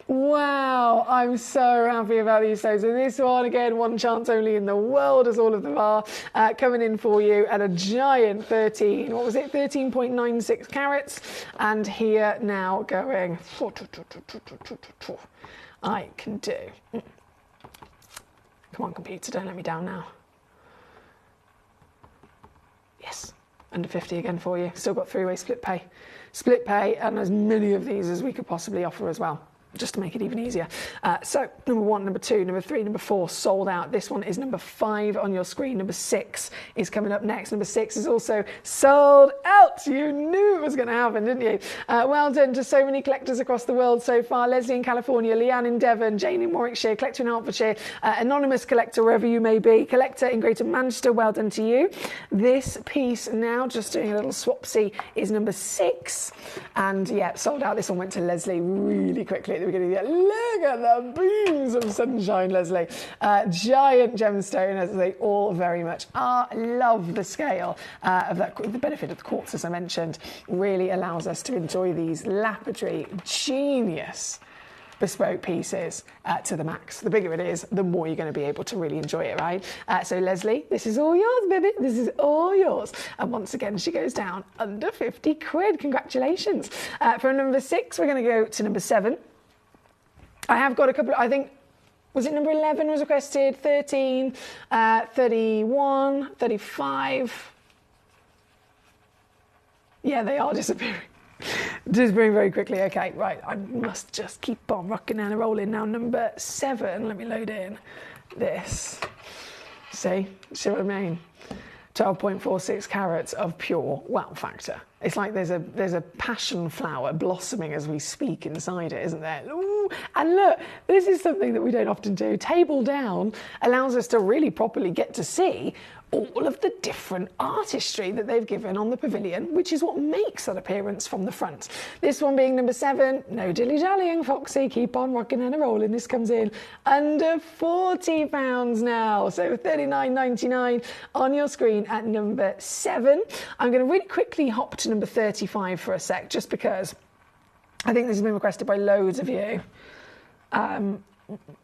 Wow, I'm so happy about these stones. So this one, again, one chance only in the world, as all of them are, coming in for you at a giant 13.96 carats. And here now going, I can do. Come on, computer, don't let me down now. Yes, under 50 again for you. Still got 3-way split pay. Split pay, and as many of these as we could possibly offer as well, just to make it even easier. So number 1, number 2, number 3, number 4 sold out. This one is number 5 on your screen. Number 6 is coming up next. Number 6 is also sold out. You knew it was going to happen, didn't you? Well done to so many collectors across the world so far. Leslie in California, Leanne in Devon, Jane in Warwickshire, Collector in Hertfordshire, Anonymous Collector wherever you may be, Collector in Greater Manchester, well done to you. This piece now, just doing a little swapsy, is number 6. And yeah, sold out. This one went to Leslie really quickly at that we're going to get. Look at the beams of sunshine, Leslie. Giant gemstone, as they all very much are. Love the scale of that. The benefit of the quartz, as I mentioned, really allows us to enjoy these lapidary, genius bespoke pieces to the max. The bigger it is, the more you're going to be able to really enjoy it, right? So Leslie, this is all yours, baby. This is all yours. And once again, she goes down under 50 quid. Congratulations. For number 6, we're going to go to number 7. I have got a couple, I think, was it number 11 was requested, 13, 31, 35. Yeah, they are disappearing. Disappearing very quickly. Okay, right. I must just keep on rocking and rolling. Now, number 7. Let me load in this. See what I mean? 12.46 carats of pure wow factor. It's like there's a passion flower blossoming as we speak inside it, isn't there? Ooh, and look, this is something that we don't often do. Table down allows us to really properly get to see all of the different artistry that they've given on the pavilion, which is what makes that appearance from the front. This one being number 7, no dilly-dallying, Foxy, keep on rocking and rolling. This comes in under £40 now, so $39.99 on your screen at number 7. I'm going to really quickly hop to number 35 for a sec, just because I think this has been requested by loads of you.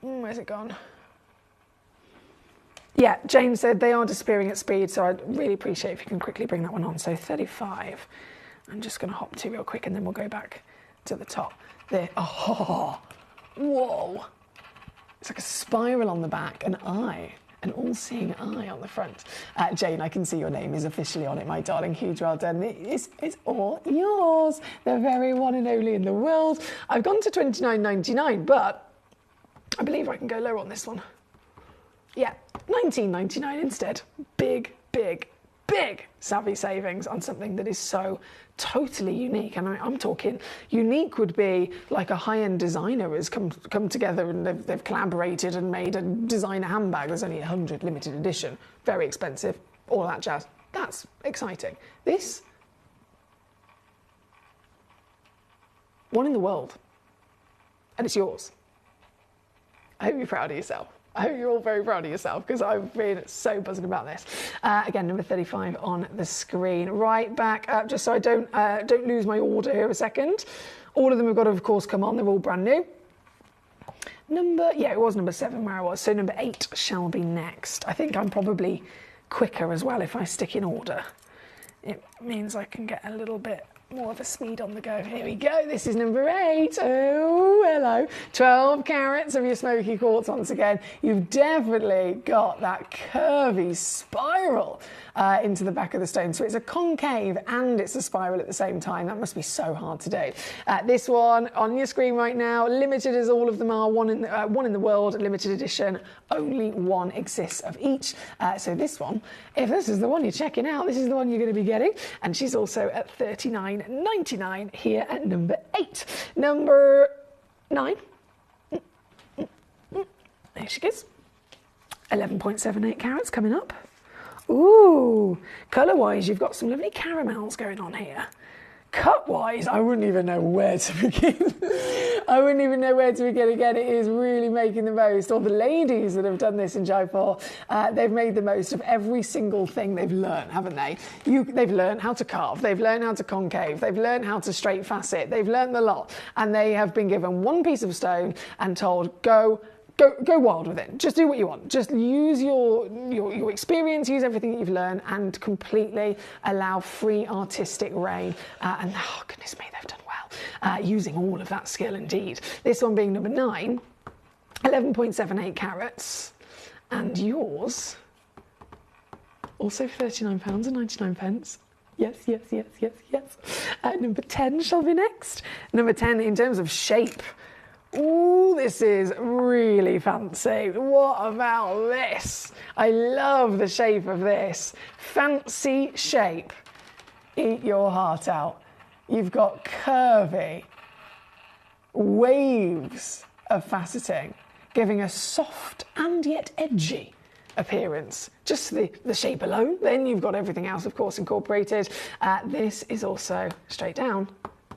Where's it gone? Yeah, Jane said they are disappearing at speed, so I'd really appreciate if you can quickly bring that one on. So 35. I'm just going to hop to real quick, and then we'll go back to the top. There. Oh, whoa. It's like a spiral on the back, an eye, an all-seeing eye on the front. Jane, I can see your name is officially on it, my darling. Huge well done. It's all yours. The very one and only in the world. I've gone to $29.99, but I believe I can go lower on this one. Yeah, $19.99 instead. Big, big, big savvy savings on something that is so totally unique. And I'm talking unique would be like a high-end designer has come together and they've collaborated and made a designer handbag. There's only 100 limited edition, very expensive, all that jazz. That's exciting. This, one in the world, and it's yours. I hope you're proud of yourself. I hope you're all very proud of yourself, because I've been so buzzing about this. Again, number 35 on the screen. Right back up, just so I don't lose my order here a second. All of them have got to, of course, come on. They're all brand new. It was number 7 where I was. So number 8 shall be next. I think I'm probably quicker as well if I stick in order. It means I can get a little bit more of a speed on the go. Here we go. This is number 8. Oh, hello. 12 carats of your smoky quartz once again. You've definitely got that curvy spiral into the back of the stone. So it's a concave and it's a spiral at the same time. That must be so hard to do. This one on your screen right now, limited as all of them are, one in the world, limited edition. Only one exists of each. So this one, if this is the one you're checking out, this is the one you're going to be getting. And she's also at $39.99 here at number 8. Number 9. There she goes. 11.78 carats coming up. Ooh, colour-wise, you've got some lovely caramels going on here. Cut-wise, I wouldn't even know where to begin. I wouldn't even know where to begin. Again, it is really making the most. All the ladies that have done this in Jaipur, they've made the most of every single thing they've learned, haven't they? They've learned how to carve. They've learned how to concave. They've learned how to straight facet. They've learned the lot. And they have been given one piece of stone and told, go wild with it. Just do what you want. Just use your experience, use everything that you've learned, and completely allow free artistic reign. And oh, goodness me, they've done well. Using all of that skill indeed. This one being number 9, 11.78 carats. And yours, also £39.99. Yes. Number 10 shall be next. Number 10 in terms of shape. Ooh, this is really fancy. What about this? I love the shape of this. Fancy shape. Eat your heart out. You've got curvy waves of faceting, giving a soft and yet edgy appearance. Just the shape alone. Then you've got everything else, of course, incorporated. This is also straight down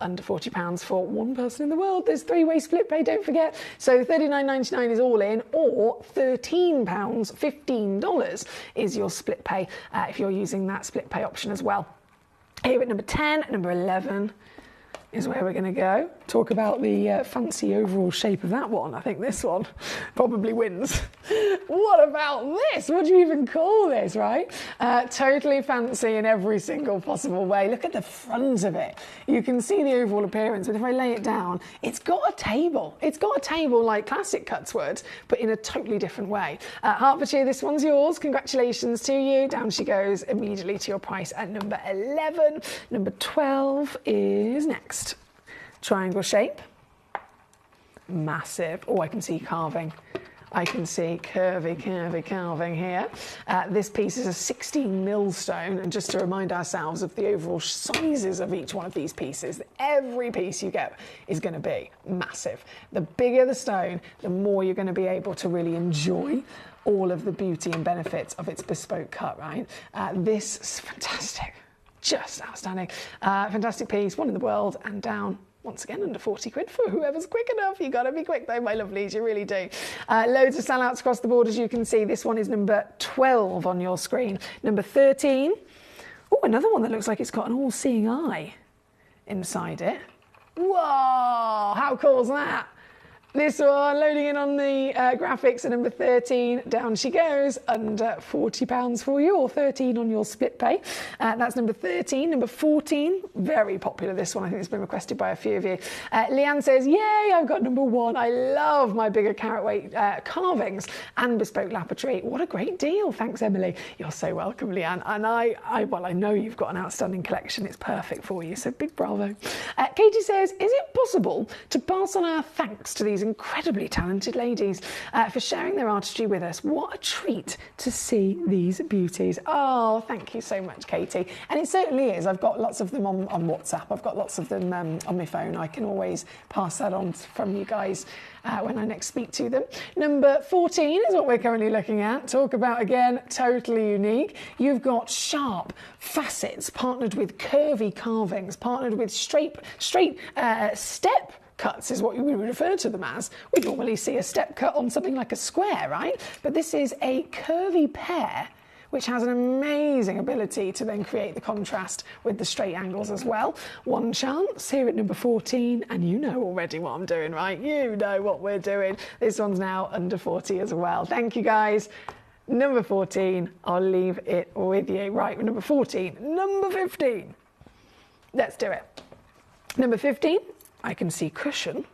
under £40 for one person in the world. There's three-way split pay, don't forget. So $39.99 is all in, or £13, $15 is your split pay if you're using that split pay option as well. Here at number 10, number 11 is where we're going to go. Talk about the fancy overall shape of that one. I think this one probably wins. What about this? What do you even call this, right? Totally fancy in every single possible way. Look at the front of it. You can see the overall appearance, but if I lay it down, it's got a table. It's got a table like classic cuts would, but in a totally different way. Hertfordshire, this one's yours. Congratulations to you. Down she goes immediately to your price at number 11. Number 12 is next. Triangle shape, massive. Oh, I can see carving. I can see curvy carving here. This piece is a 16 millstone, and just to remind ourselves of the overall sizes of each one of these pieces, every piece you get is going to be massive. The bigger the stone, the more you're going to be able to really enjoy all of the beauty and benefits of its bespoke cut, right? This is fantastic. Just outstanding. Fantastic piece, one in the world, and down once again under 40 quid for whoever's quick enough. You got to be quick though, my lovelies, you really do. Loads of sellouts across the board, as you can see. This one is number 12 on your screen. Number 13. Oh, another one that looks like it's got an all-seeing eye inside it. Whoa, how cool is that? This one, loading in on the graphics at number 13, down she goes, under £40 for you, or 13 on your split pay. That's number 13. Number 14, very popular this one, I think it's been requested by a few of you. Leanne says, yay, I've got number 1. I love my bigger carat weight carvings and bespoke lapotry. What a great deal. Thanks, Emily. You're so welcome, Leanne. And I know you've got an outstanding collection. It's perfect for you, so big bravo. Katie says, is it possible to pass on our thanks to these incredibly talented ladies for sharing their artistry with us? What a treat to see these beauties. Oh, thank you so much, Katie. And it certainly is. I've got lots of them on WhatsApp. I've got lots of them on my phone. I can always pass that on from you guys when I next speak to them. Number 14 is what we're currently looking at. Talk about, again, totally unique. You've got sharp facets partnered with curvy carvings, partnered with straight step cuts is what you would refer to them as. We normally see a step cut on something like a square, right? But this is a curvy pear, which has an amazing ability to then create the contrast with the straight angles as well. One chance here at number 14, and you know already what I'm doing, right? You know what we're doing. This one's now under 40 as well. Thank you, guys. Number 14, I'll leave it with you. Right, number 14. Number 15. Let's do it. Number 15. I can see cushion.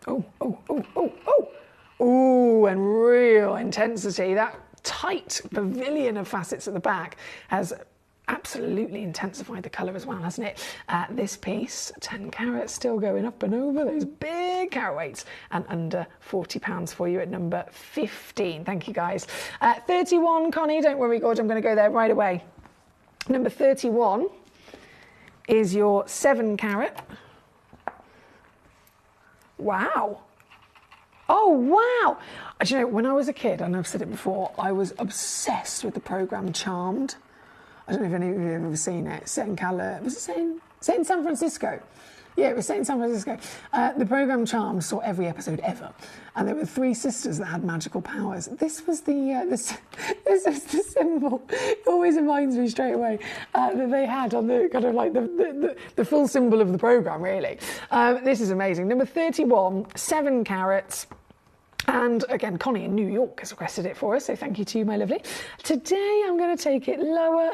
Oh, and real intensity. That tight pavilion of facets at the back has absolutely intensified the colour as well, hasn't it? This piece, 10 carats, still going up and over those big carat weights, and under £40 for you at number 15. Thank you, guys. 31, Connie, don't worry, Gorge, I'm going to go there right away. Number 31 is your 7 carat. Wow. Oh, wow. Do you know, when I was a kid, and I've said it before, I was obsessed with the programme Charmed. I don't know if any of you have ever seen it. Set in set in San Francisco. Yeah, it was set in San Francisco. The programme Charmed saw every episode ever. And there were 3 sisters that had magical powers. This was this is the symbol. It always reminds me straight away that they had on the kind of like the full symbol of the programme, really. This is amazing. Number 31, 7 carats. And again, Connie in New York has requested it for us, so thank you to you, my lovely. Today I'm going to take it lower,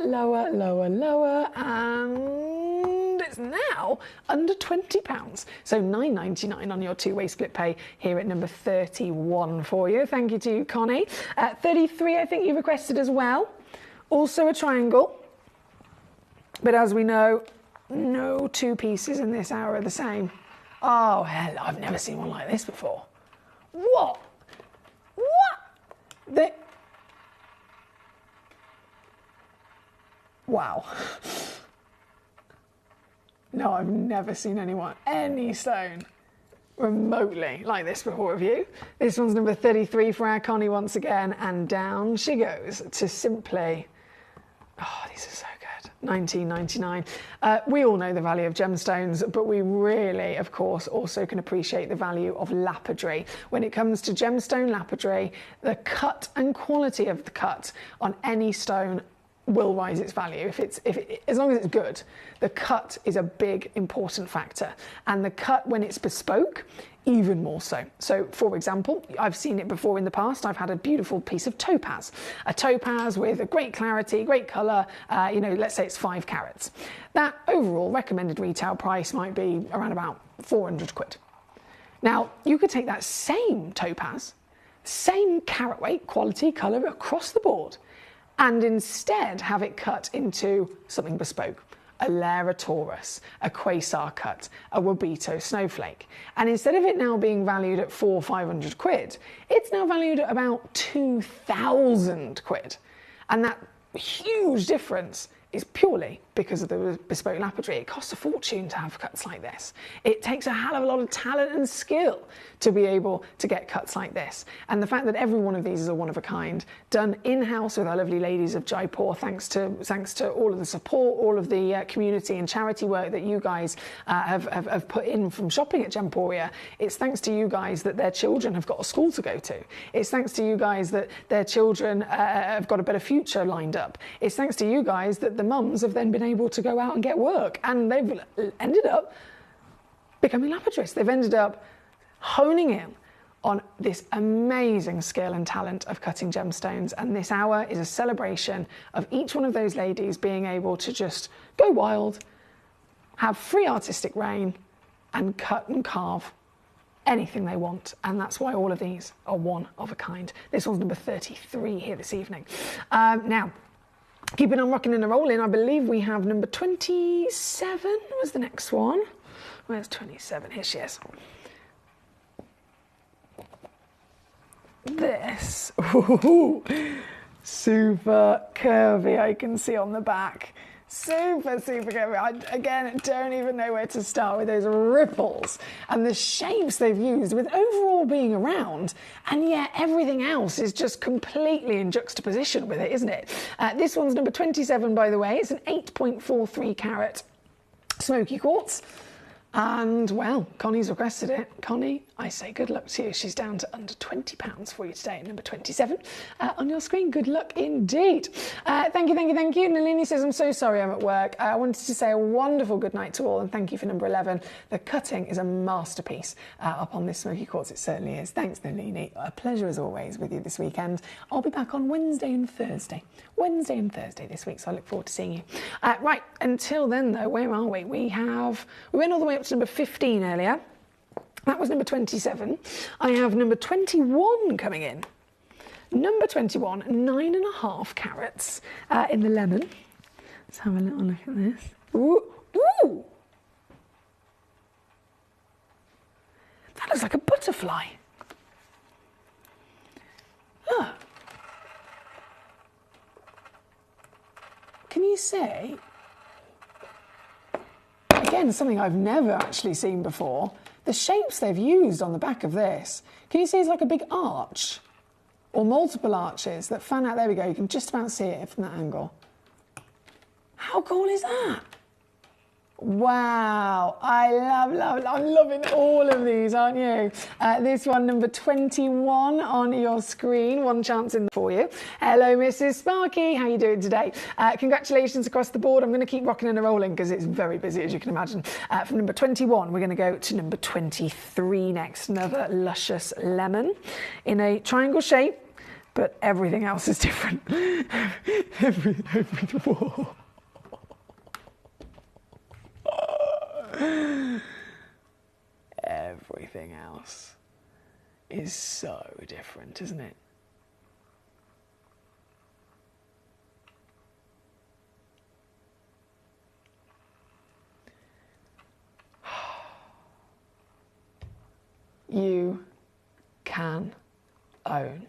and it's now under £20. So £9.99 on your 2-way split pay here at number 31 for you. Thank you to you, Connie. 33, I think you requested as well. Also a triangle. But as we know, no 2 pieces in this hour are the same. Oh, hell, I've never seen one like this before. What? Wow. No, I've never seen any stone remotely like this before of you. This one's number 33 for our Connie once again, and down she goes to simply... Oh, these are so good. $19.99. We all know the value of gemstones, but we really, of course, also can appreciate the value of lapidary. When it comes to gemstone lapidary, the cut and quality of the cut on any stone will rise its value. As long as it's good, the cut is a big, important factor. And the cut, when it's bespoke, even more so. So, for example, I've seen it before in the past. I've had a beautiful piece of topaz. A topaz with a great clarity, great colour, let's say it's 5 carats. That overall recommended retail price might be around about 400 quid. Now, you could take that same topaz, same carat weight, quality, colour across the board, and instead have it cut into something bespoke. A Lara Taurus, a Quasar cut, a Wabito snowflake. And instead of it now being valued at 400 or 500 quid, it's now valued at about 2,000 quid. And that huge difference is purely because of the bespoke lapidary. It costs a fortune to have cuts like this. It takes a hell of a lot of talent and skill to be able to get cuts like this. And the fact that every one of these is a one of a kind, done in-house with our lovely ladies of Jaipur, thanks to all of the support, all of the community and charity work that you guys have put in from shopping at Gemporia. It's thanks to you guys that their children have got a school to go to. It's thanks to you guys that their children have got a better future lined up. It's thanks to you guys that the mums have then been able to go out and get work, and they've ended up becoming lapidarists. They've ended up honing in on this amazing skill and talent of cutting gemstones, and this hour is a celebration of each one of those ladies being able to just go wild, have free artistic reign, and cut and carve anything they want. And that's why all of these are one of a kind. This one's number 33 here this evening. Now, keeping on rocking and rolling, I believe we have number 27 was the next one. Where's 27? Here she is. This. Ooh, super curvy, I can see on the back. Super curvy. I, again, don't even know where to start with those ripples and the shapes they've used, with overall being around, and yet everything else is just completely in juxtaposition with it, isn't it? This one's number 27, by the way. It's an 8.43 carat smoky quartz. And, well, Connie's requested it. Connie, I say good luck to you. She's down to under £20 for you today at number 27 on your screen. Good luck indeed. Thank you. Nalini says, I'm so sorry I'm at work. I wanted to say a wonderful good night to all, and thank you for number 11. The cutting is a masterpiece up on this smoky quartz. It certainly is. Thanks, Nalini. A pleasure as always with you this weekend. I'll be back on Wednesday and Thursday this week, so I look forward to seeing you. Right, until then though, where are we? We went all the way up to number 15 earlier. That was number 27. I have number 21 coming in. Number 21, 9.5 carats in the lemon. Let's have a little look at this. Ooh! That looks like a butterfly. Huh. Can you see? Again, something I've never actually seen before. The shapes they've used on the back of this. Can you see it's like a big arch? Or multiple arches that fan out. There we go. You can just about see it from that angle. How cool is that? Wow, I'm loving all of these, aren't you? This one, number 21 on your screen, one chance in for you. Hello, Mrs. Sparky, how are you doing today? Congratulations across the board. I'm going to keep rocking and rolling because it's very busy, as you can imagine. From number 21, we're going to go to number 23 next. Another luscious lemon in a triangle shape, but everything else is different. Whoa. Everything else is so different, isn't it? You can own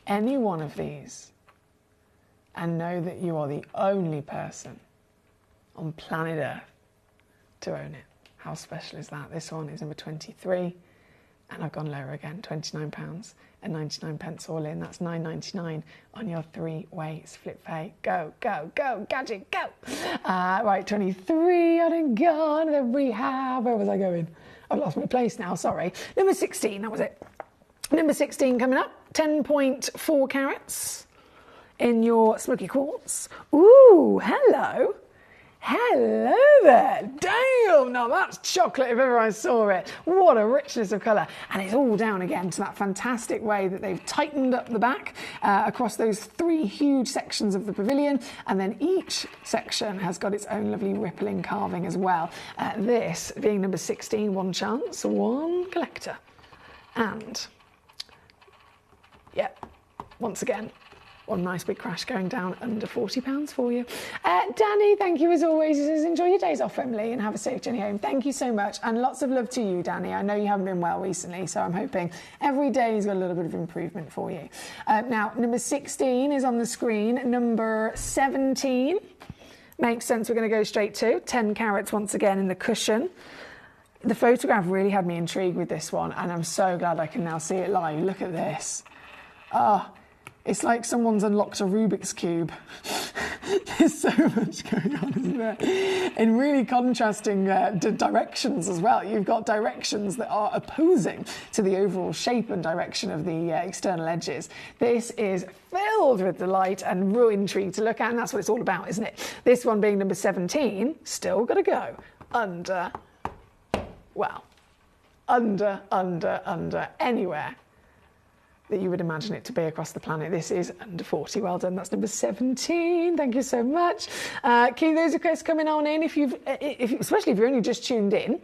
any one of these and know that you are the only person on planet Earth to own it. How special is that? This one is number 23. And I've gone lower again, £29 and 99 pence all in. That's £9.99 on your three-way split pay. Go, go, go, Gadget, go. Right, 23 on and gone. Then we have, where was I going? I've lost my place now, sorry. Number 16, that was it. Number 16 coming up, 10.4 carats in your smoky quartz. Ooh, hello. Hello there. Damn, now that's chocolate if ever I saw it. What a richness of colour. And it's all down again to that fantastic way that they've tightened up the back across those three huge sections of the pavilion. And then each section has got its own lovely rippling carving as well. This being number 16, one chance, one collector. And, yeah, once again, one nice big crash going down under £40 for you. Danny, thank you as always. He says, enjoy your days off, Emily, and have a safe journey home. Thank you so much. And lots of love to you, Danny. I know you haven't been well recently, so I'm hoping every day's got a little bit of improvement for you. Now, number 16 is on the screen. Number 17 makes sense. We're going to go straight to 10 carats once again in the cushion. The photograph really had me intrigued with this one, and I'm so glad I can now see it live. Look at this. Oh, it's like someone's unlocked a Rubik's Cube. There's so much going on, isn't there? In really contrasting directions as well. You've got directions that are opposing to the overall shape and direction of the external edges. This is filled with delight and real intrigue to look at, and that's what it's all about, isn't it? This one being number 17, still got to go under, well, under, anywhere that you would imagine it to be across the planet. This is under 40. Well done. That's number 17. Thank you so much. Keep those requests coming on in. Especially if you're only just tuned in.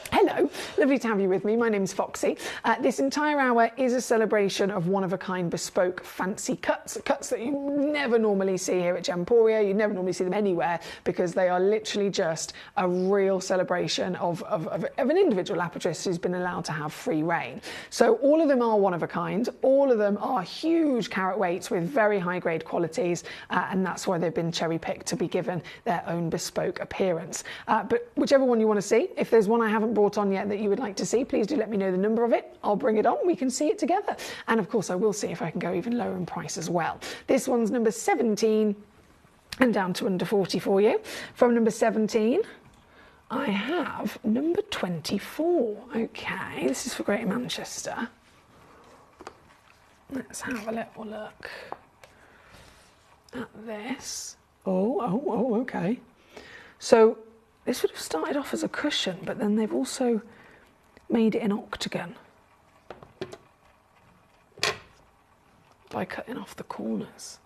Hello, lovely to have you with me. My name's Foxy. This entire hour is a celebration of one-of-a-kind bespoke fancy cuts that you never normally see here at Gemporia. You never normally see them anywhere because they are literally just a real celebration of an individual lapidus who's been allowed to have free reign. So all of them are one-of-a-kind. All of them are huge carat weights with very high-grade qualities, and that's why they've been cherry-picked to be given their own bespoke appearance. But whichever one you want to see, if there's one I haven't brought on yet that you would like to see, please do let me know the number of it. I'll bring it on. We can see it together. And of course, I will see if I can go even lower in price as well. This one's number 17 and down to under 40 for you. From number 17, I have number 24. Okay, this is for Greater Manchester. Let's have a little look at this. Oh, okay. So this would have started off as a cushion, but then they've also made it an octagon by cutting off the corners.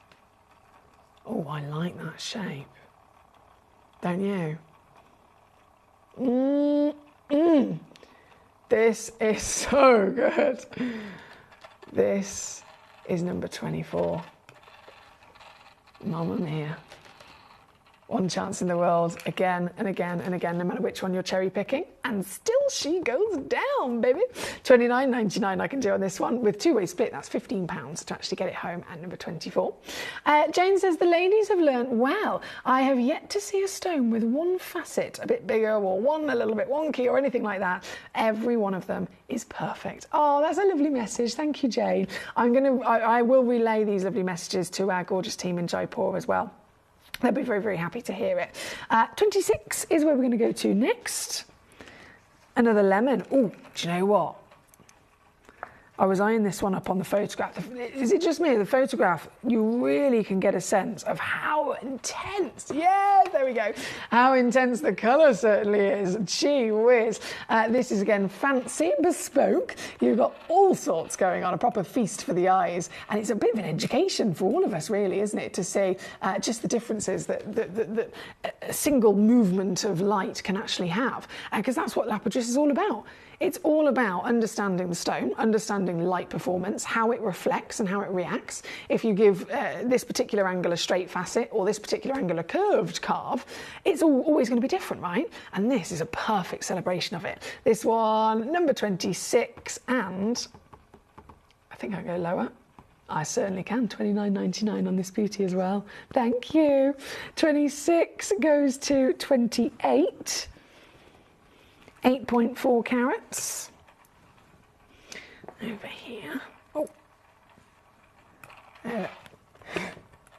Oh, I like that shape. Don't you? This is so good. This is number 24. Mamma mia. One chance in the world, again and again and again, no matter which one you're cherry picking. And still she goes down, baby. $29.99 I can do on this one. With two-way split, that's £15 to actually get it home at number 24. Jane says, the ladies have learnt well. I have yet to see a stone with one facet a bit bigger or one a little bit wonky or anything like that. Every one of them is perfect. Oh, that's a lovely message. Thank you, Jane. I will relay these lovely messages to our gorgeous team in Jaipur as well. They'll be very, very happy to hear it. 26 is where we're going to go to next. Another lemon. Oh, do you know what? I was eyeing this one up on the photograph. Is it just me? The photograph, you really can get a sense of how intense, yeah, there we go, how intense the colour certainly is. Gee whiz. This is, again, fancy, bespoke. You've got all sorts going on, a proper feast for the eyes. And it's a bit of an education for all of us, really, isn't it, to see just the differences that a single movement of light can actually have. Because that's what lapidus is all about. It's all about understanding the stone, understanding light performance, how it reflects and how it reacts. If you give this particular angle a straight facet or this particular angle a curved carve, it's always going to be different, right? And this is a perfect celebration of it. This one, number 26, and I think I go lower. I certainly can. $29.99 on this beauty as well. Thank you. 26 goes to 28. 8.4 carats. over here. Oh.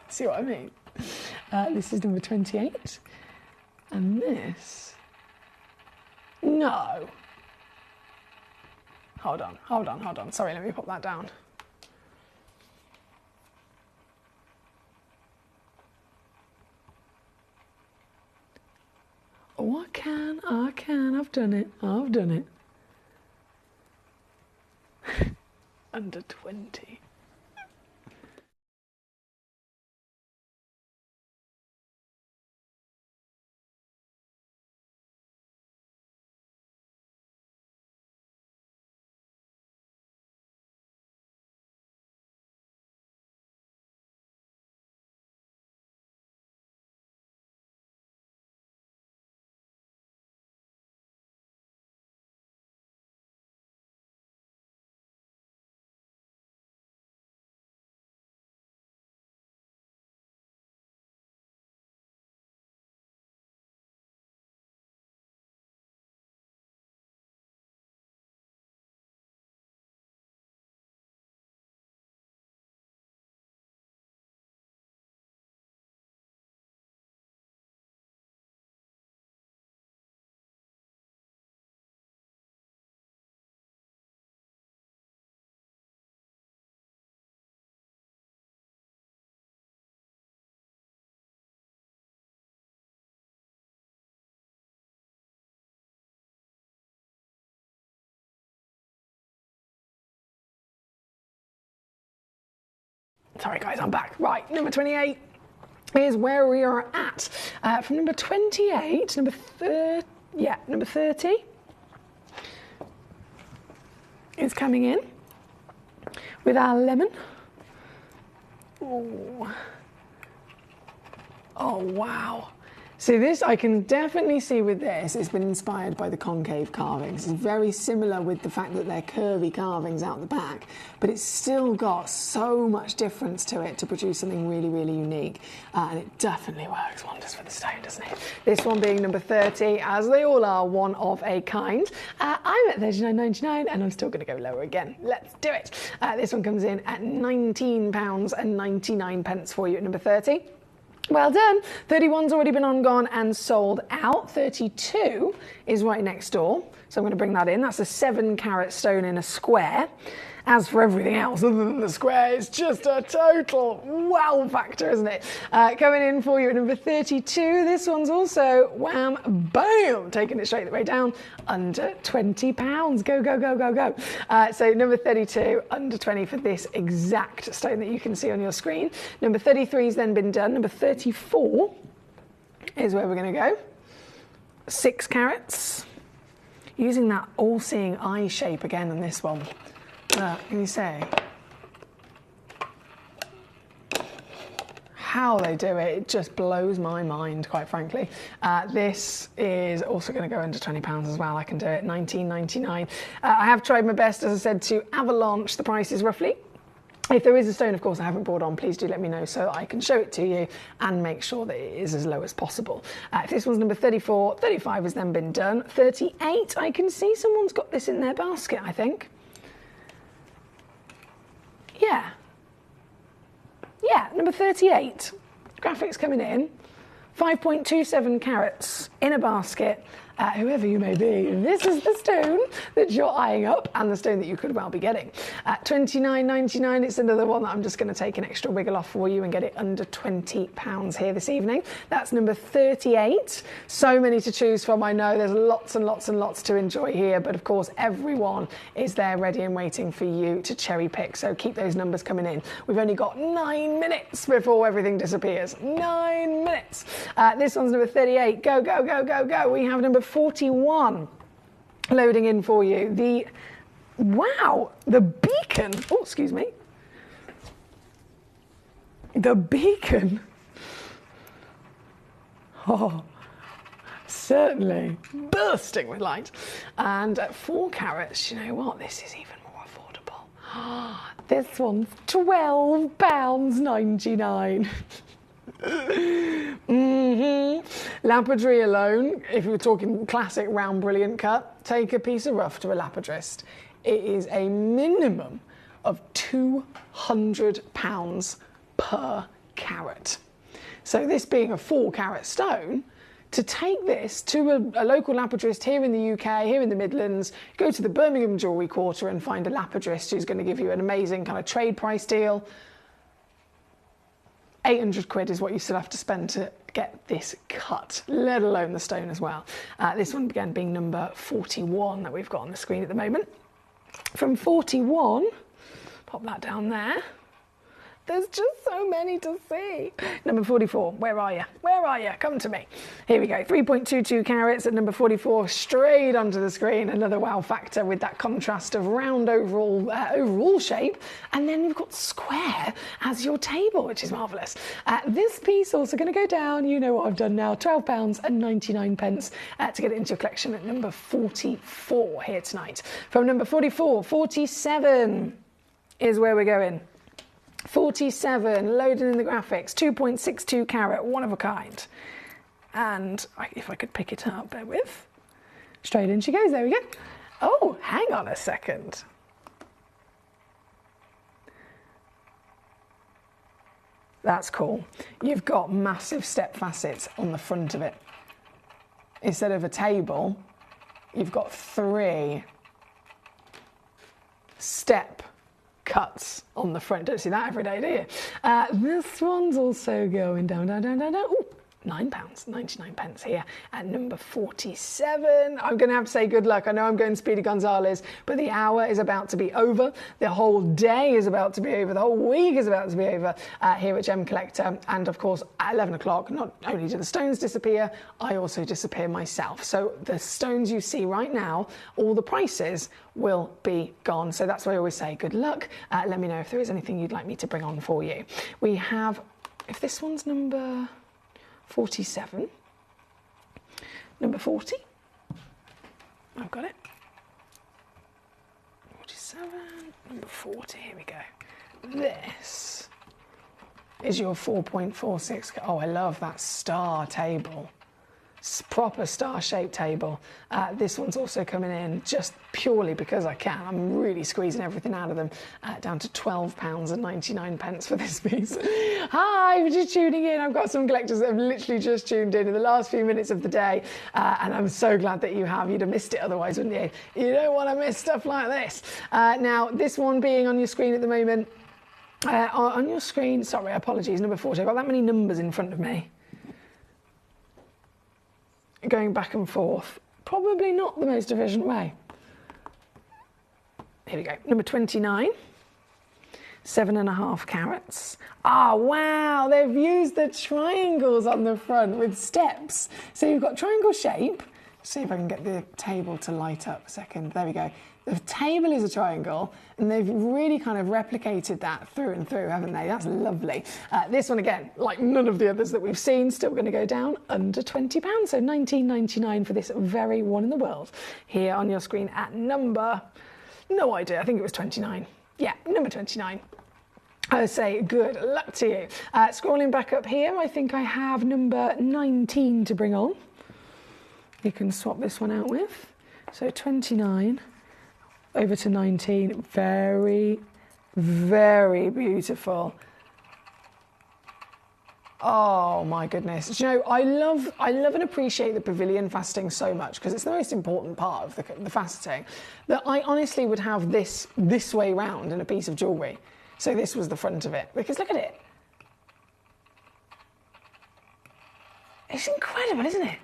See what I mean? This is number 28. And this... No. Hold on. Sorry, let me pop that down. Oh, I can. I've done it. Under 20. Sorry guys, I'm back. Right, number 28 is where we are at. From number 28, number 30 is coming in with our lemon. Oh wow. See this, I can definitely see with this, it's been inspired by the concave carvings. It's very similar with the fact that they're curvy carvings out the back, but it's still got so much difference to it to produce something really, really unique. And it definitely works wonders for the stone, doesn't it? This one being number 30, as they all are, one of a kind. I'm at £39.99 and I'm still gonna go lower again. Let's do it. This one comes in at £19.99 for you at number 30. Well done. 31's already been on, gone and sold out. 32 is right next door. So I'm going to bring that in. That's a 7-carat stone in a square. As for everything else other than the square, it's just a total wow factor, isn't it? Coming in for you at number 32, this one's also wham, bam, taking it straight the way down, under £20. Go, go, go, go, go. So number 32, under 20 for this exact stone that you can see on your screen. Number 33 has then been done. Number 34 is where we're going to go. 6 carats. Using that all-seeing eye shape again on this one. Can you say how they do it? It just blows my mind, quite frankly. This is also going to go under £20 as well. I can do it, £19.99. I have tried my best, as I said, to avalanche the prices roughly. If there is a stone, of course, I haven't brought on, please do let me know so that I can show it to you and make sure that it is as low as possible. If this one's number 34, 35 has then been done. 38, I can see someone's got this in their basket, I think. Yeah, number 38. Graphics coming in. 5.27 carats in a basket. Whoever you may be, this is the stone that you're eyeing up and the stone that you could well be getting. At £29.99, it's another one that I'm just going to take an extra wiggle off for you and get it under £20 here this evening. That's number 38. So many to choose from, I know. There's lots and lots and lots to enjoy here, but of course everyone is there ready and waiting for you to cherry pick, so keep those numbers coming in. We've only got 9 minutes before everything disappears. 9 minutes. This one's number 38. Go, go, go, go, go. We have number 41 loading in for you. The beacon. Oh, excuse me. The beacon. Oh, certainly bursting with light. And at 4 carats, you know what? This is even more affordable. This one's £12.99. Lapidary alone, if you're talking classic round brilliant cut, take a piece of rough to a lapidrist. it is a minimum of £200 per carat. So this being a 4-carat stone, to take this to a local lapidrist here in the UK, here in the Midlands, go to the Birmingham Jewellery Quarter and find a lapidrist who's going to give you an amazing kind of trade price deal. 800 quid is what you still have to spend to get this cut, let alone the stone as well. This one again being number 41 that we've got on the screen at the moment. From 41, pop that down there. There's just so many to see. Number 44, where are you? Where are you? Come to me. Here we go, 3.22 carats at number 44, straight onto the screen. Another wow factor with that contrast of round overall shape. And then you've got square as your table, which is marvellous. This piece also going to go down, you know what I've done now, £12.99 to get it into your collection at number 44 here tonight. From number 44, 47 is where we're going. 47, loading in the graphics, 2.62 carat, one of a kind. And if I could pick it up, bear with. Straight in she goes, there we go. Oh, hang on a second. That's cool. You've got massive step facets on the front of it. Instead of a table, you've got 3 step cuts on the front. Don't see that every day, do you? This one's also going down, down, down, down, down. Ooh, £9.99 here at number 47. I'm going to have to say good luck. I know I'm going Speedy Gonzales, but the hour is about to be over. The whole day is about to be over. The whole week is about to be over here at Gem Collector. And of course, at 11 o'clock, not only do the stones disappear, I also disappear myself. So the stones you see right now, all the prices will be gone. So that's why I always say good luck. Let me know if there is anything you'd like me to bring on for you. We have, if this one's number 47, number 40, I've got it, 47, number 40, here we go. This is your 4.46, oh, I love that star table. Proper star-shaped table. This one's also coming in just purely because I can. I'm really squeezing everything out of them. Down to £12.99 for this piece. Hi, if you're just tuning in, I've got some collectors that have literally just tuned in the last few minutes of the day, and I'm so glad that you have. You'd have missed it otherwise, wouldn't you? You don't want to miss stuff like this. Now, this one being on your screen at the moment, on your screen, sorry, apologies, number 40. I've got that many numbers in front of me. Going back and forth, probably not the most efficient way. Here we go, number 29, 7.5 carats. Ah, wow, they've used the triangles on the front with steps. So you've got triangle shape. See if I can get the table to light up a second. There we go. The table is a triangle, and they've really kind of replicated that through and through, haven't they? That's lovely. This one, again, like none of the others that we've seen, still going to go down under £20. So £19.99 for this very one in the world. Here on your screen at number, no idea, I think it was 29. Yeah, number 29. I say good luck to you. Scrolling back up here, I think I have number 19 to bring on. You can swap this one out with. So 29. Over to 19, very, very beautiful. Oh my goodness. Do you know, I love and appreciate the pavilion faceting so much because it's the most important part of the faceting, that I honestly would have this way round in a piece of jewellery. So this was the front of it, because look at it. It's incredible, isn't it?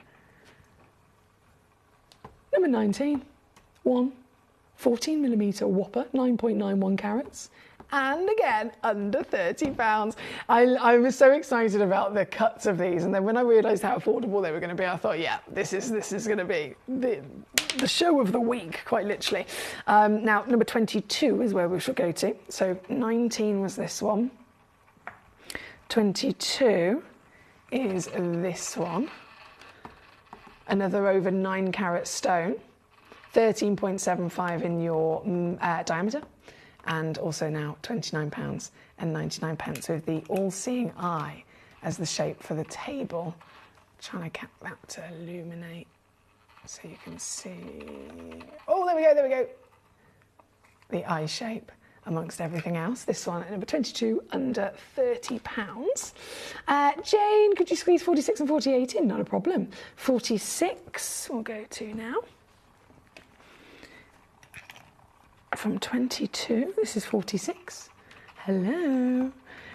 Number 19, 14mm whopper, 9.91 carats, and again, under £30. I was so excited about the cuts of these, and then when I realised how affordable they were going to be, I thought, yeah, this is going to be the show of the week, quite literally. Now, number 22 is where we shall go to. So 19 was this one. 22 is this one. Another over 9 carat stone. 13.75 in your diameter, and also now £29.99 with the all-seeing eye as the shape for the table. Trying to get that to illuminate so you can see. Oh, there we go, there we go. the eye shape amongst everything else. This one at number 22, under £30. Jane, could you squeeze 46 and 48 in? Not a problem. 46 we'll go to now. From 22, this is 46. Hello.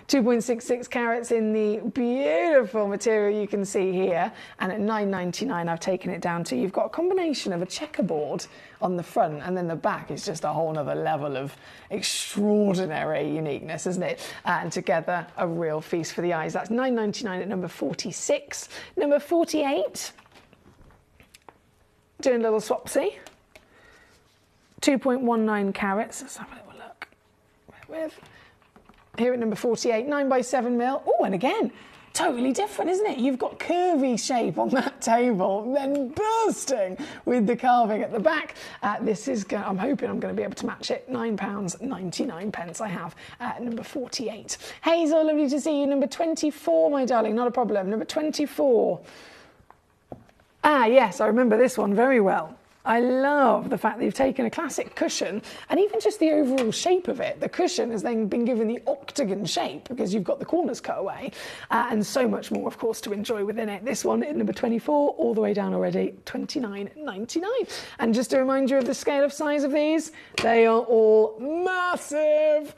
2.66 carats in the beautiful material you can see here, and at £9.99 I've taken it down to, you've got a combination of a checkerboard on the front, and then the back is just a whole nother level of extraordinary uniqueness, isn't it? And together, a real feast for the eyes. That's £9.99 at number 46. Number 48, doing a little swapsy. 2.19 carats. Let's have a little look. With here at number 48, 9x7mm. Oh, and again, totally different, isn't it? You've got curvy shape on that table, then bursting with the carving at the back. This is, I'm hoping I'm going to be able to match it. £9.99 I have at number 48. Hazel, lovely to see you. Number 24, my darling, not a problem. Number 24. Ah, yes, I remember this one very well. I love the fact that you've taken a classic cushion and even just the overall shape of it. The cushion has then been given the octagon shape because you've got the corners cut away and so much more, of course, to enjoy within it. This one at number 24, all the way down already, £29.99. And just to remind you of the scale of size of these, they are all massive.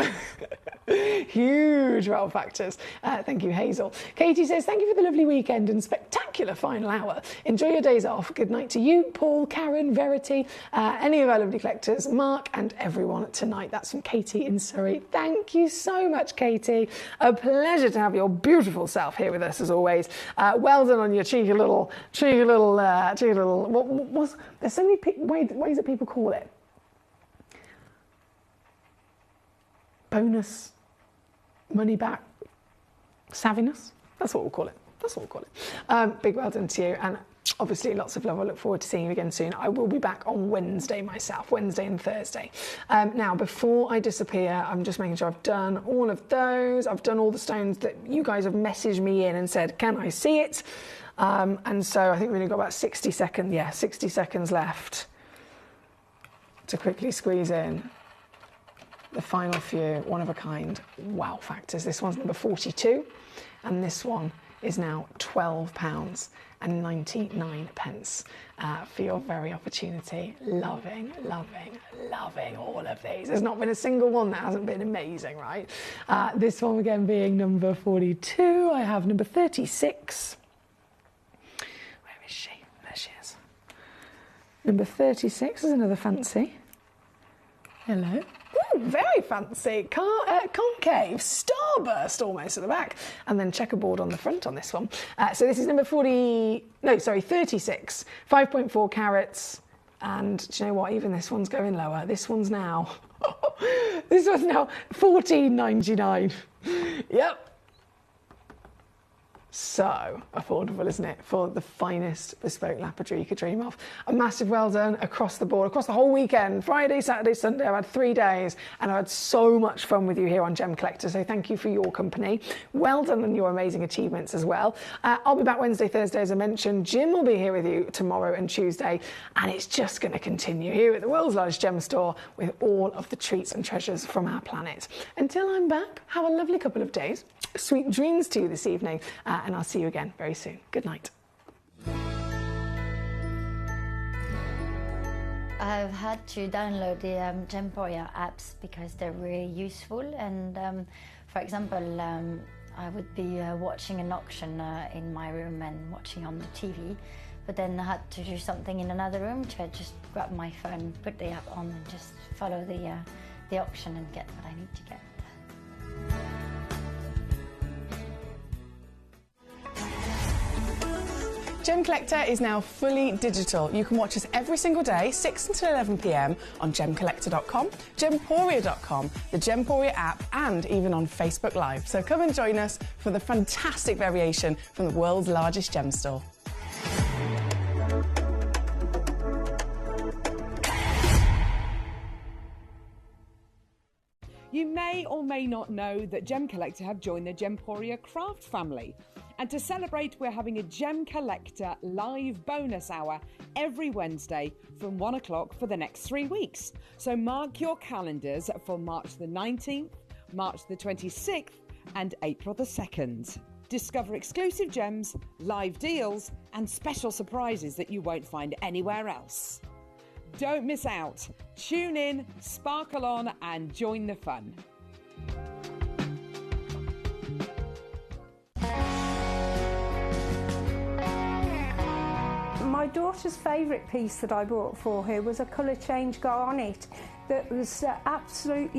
Huge wow factors. Thank you, Hazel. Katie says, thank you for the lovely weekend and spectacular final hour. Enjoy your days off. Good night to you, Paul, Karen, Verity, any of our lovely collectors, Mark and everyone tonight. That's from Katie in Surrey. Thank you so much, Katie. A pleasure to have your beautiful self here with us as always. Well done on your cheeky little, there's so many ways that people call it. Bonus, money back, savviness. That's what we'll call it. That's what we'll call it. Big well done to you, and obviously lots of love. I look forward to seeing you again soon. I will be back on Wednesday myself, Wednesday and Thursday. Now, before I disappear, I'm just making sure I've done all of those. I've done all the stones that you guys have messaged me in and said, can I see it? And so I think we've only got about 60 seconds. Yeah, 60 seconds left to quickly squeeze in the final few, one of a kind wow factors. This one's number 42, and this one is now £12.99 for your very opportunity. Loving all of these. There's not been a single one that hasn't been amazing, right? This one again being number 42. I have number 36. Where is she? There she is. Number 36 is another fancy. Hello. Ooh, very fancy. Concave, starburst almost at the back, and then checkerboard on the front on this one. So this is number 36, 5.4 carats, and do you know what? Even this one's going lower. This one's now, this one's now £14.99. Yep. So affordable, isn't it? For the finest bespoke lapidary you could dream of. A massive well done across the board, across the whole weekend. Friday, Saturday, Sunday. I've had 3 days and I had so much fun with you here on Gemcollector. So thank you for your company. Well done on your amazing achievements as well. I'll be back Wednesday, Thursday, as I mentioned. Jim will be here with you tomorrow and Tuesday. And it's just going to continue here at the world's largest gem store with all of the treats and treasures from our planet. Until I'm back, have a lovely couple of days. Sweet dreams to you this evening. And I'll see you again very soon. Good night. I've had to download the Gemporia apps because they're really useful, and for example, I would be watching an auction in my room and watching on the TV, but then I had to do something in another room, so I just grab my phone, put the app on and just follow the auction and get what I need to get. Gemcollector is now fully digital. You can watch us every single day, 6 until 11 p.m. on Gemcollector.com, Gemporia.com, the Gemporia app, and even on Facebook Live. So come and join us for the fantastic variation from the world's largest gem store. You may or may not know that Gemcollector have joined the Gemporia craft family. And to celebrate, we're having a Gemcollector live bonus hour every Wednesday from 1 o'clock for the next 3 weeks. So mark your calendars for March the 19th, March the 26th and April the 2nd. Discover exclusive gems, live deals and special surprises that you won't find anywhere else. Don't miss out. Tune in, sparkle on and join the fun. My daughter's favourite piece that I bought for her was a colour change garnet that was absolutely